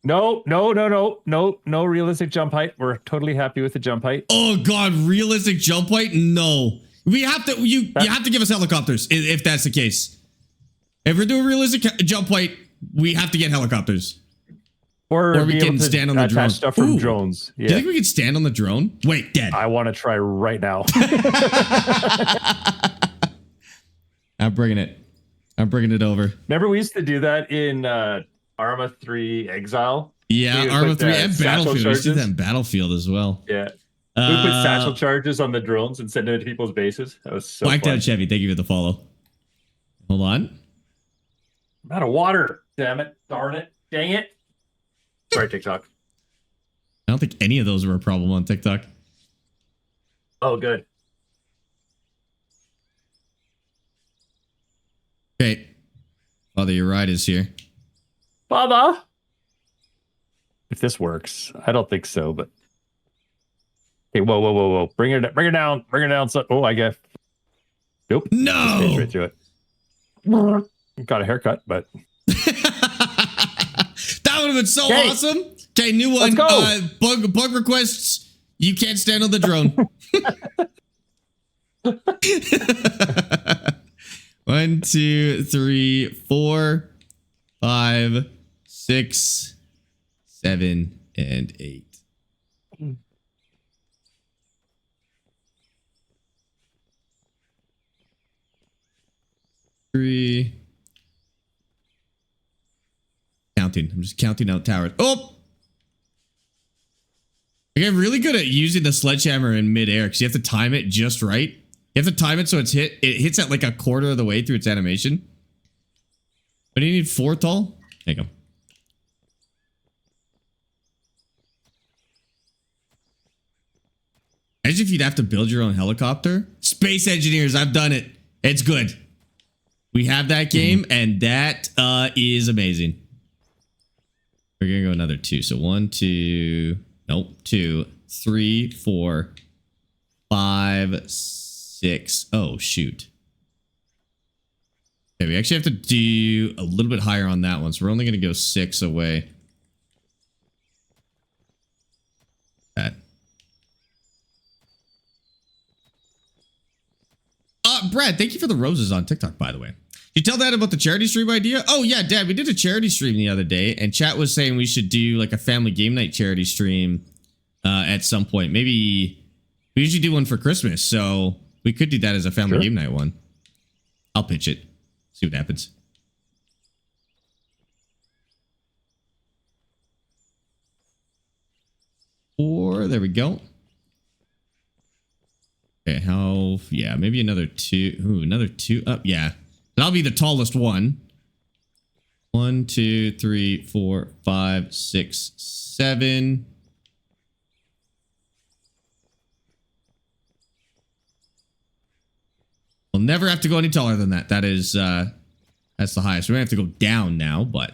B: No realistic jump height. We're totally happy with the jump height.
A: Oh god, realistic jump height? No. We have to you have to give us helicopters if that's the case. If we're doing realistic jump height, we have to get helicopters.
B: Or
A: we can stand on the drone.
B: Stuff from drones. Yeah.
A: Do you think we can stand on the drone? Wait, dead.
B: I want to try right now.
A: I'm bringing it over.
B: Remember we used to do that in Arma 3 Exile?
A: Yeah, Arma 3 and Battlefield. We used to do that in Battlefield as well.
B: Yeah. We put satchel charges on the drones and send them to people's bases. That was so
A: Blacked
B: fun.
A: out Chevy, thank you for the follow. Hold on.
B: I'm out of water. Damn it. Darn it. Dang it. Sorry, TikTok.
A: I don't think any of those were a problem on TikTok.
B: Oh, good.
A: Okay. Father, your ride is here.
B: Father! If this works. I don't think so, but... Hey, whoa. Bring her down. Bring her down. So... Oh, I guess... Nope.
A: No!
B: Just right through it. Got a haircut, but...
A: That would have been so awesome. Okay, new one.
B: Let's go.
A: Bug requests. You can't stand on the drone. 1, 2, 3, 4, 5, 6, 7, and 8. Three. Counting. I'm just counting out towers. Oh! I get really good at using the sledgehammer in midair because you have to time it just right. You have to time it so it hits at like a quarter of the way through its animation. But do you need 4 tall? There you go. Imagine if you'd have to build your own helicopter. Space engineers, I've done it. It's good. We have that game, and that is amazing. We're gonna go another 2. So 1, 2, nope, 2, 3, 4, 5, 6. Oh shoot. Okay, we actually have to do a little bit higher on that one, so we're only gonna go 6 away. That. Brad, thank you for the roses on TikTok, by the way. You tell Dad about the charity stream idea? Oh yeah, Dad, we did a charity stream the other day, and chat was saying we should do like a family game night charity stream at some point. Maybe we usually do one for Christmas, so we could do that as a family game night one. I'll pitch it. See what happens. There we go. Okay, yeah, maybe another 2. Ooh, another 2 up. Yeah. That'll be the tallest one. 1, 2, 3, 4, 5, 6, 7. We'll never have to go any taller than that. That is, that's the highest. We're gonna have to go down now, but.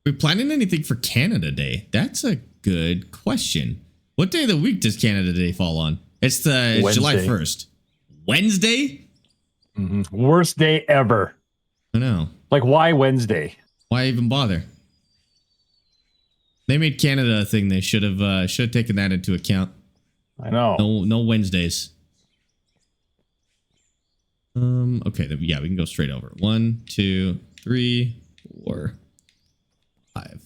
A: Are we planning anything for Canada Day? That's a good question. What day of the week does Canada Day fall on? It's July 1st. Wednesday?
B: Worst day ever.
A: I know.
B: Like, why Wednesday?
A: Why even bother? They made Canada a thing. They should have taken that into account.
B: I know.
A: No Wednesdays. Okay, yeah, we can go straight over. 1, 2, 3, 4, 5.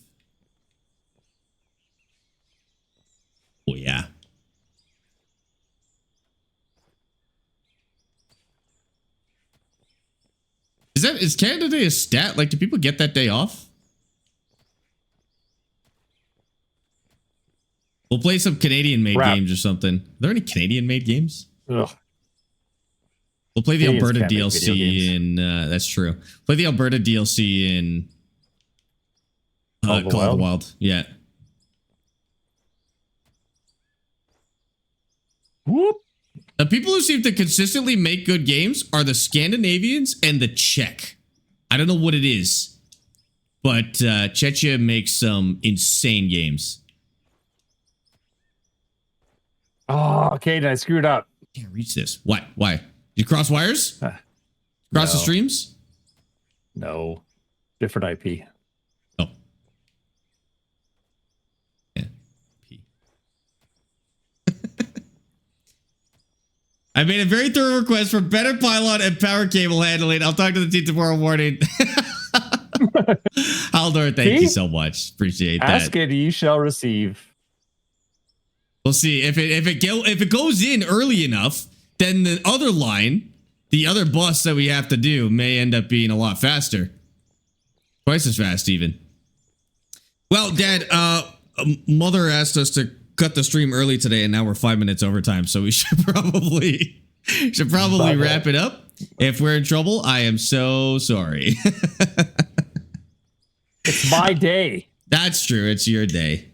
A: Oh yeah. Is Canada Day a stat? Like, do people get that day off? We'll play some Canadian-made games or something. Are there any Canadian-made games?
B: Ugh.
A: We'll play the
B: Canadians
A: Alberta
B: can't make
A: DLC
B: video
A: in. That's true. Play the Alberta DLC in. Call of the Wild. Yeah.
B: Whoop.
A: The people who seem to consistently make good games are the Scandinavians and the Czech. I don't know what it is, but Czechia makes some insane games.
B: Oh, okay. I screwed up.
A: Can't reach this. What? Why? Did you cross wires? Cross the streams?
B: No. Different IP.
A: Oh. Yeah. P. I made a very thorough request for better pylon and power cable handling. I'll talk to the team tomorrow morning. Haldor, thank you so much. Appreciate that.
B: Ask it, you shall receive.
A: We'll see if it goes in early enough, then the other line, the other bus that we have to do, may end up being a lot faster, twice as fast even. Well, Dad, Mother asked us to cut the stream early today, and now we're 5 minutes overtime, so we should probably wrap it up. If we're in trouble, I am so sorry.
B: It's my day.
A: That's true. It's your day.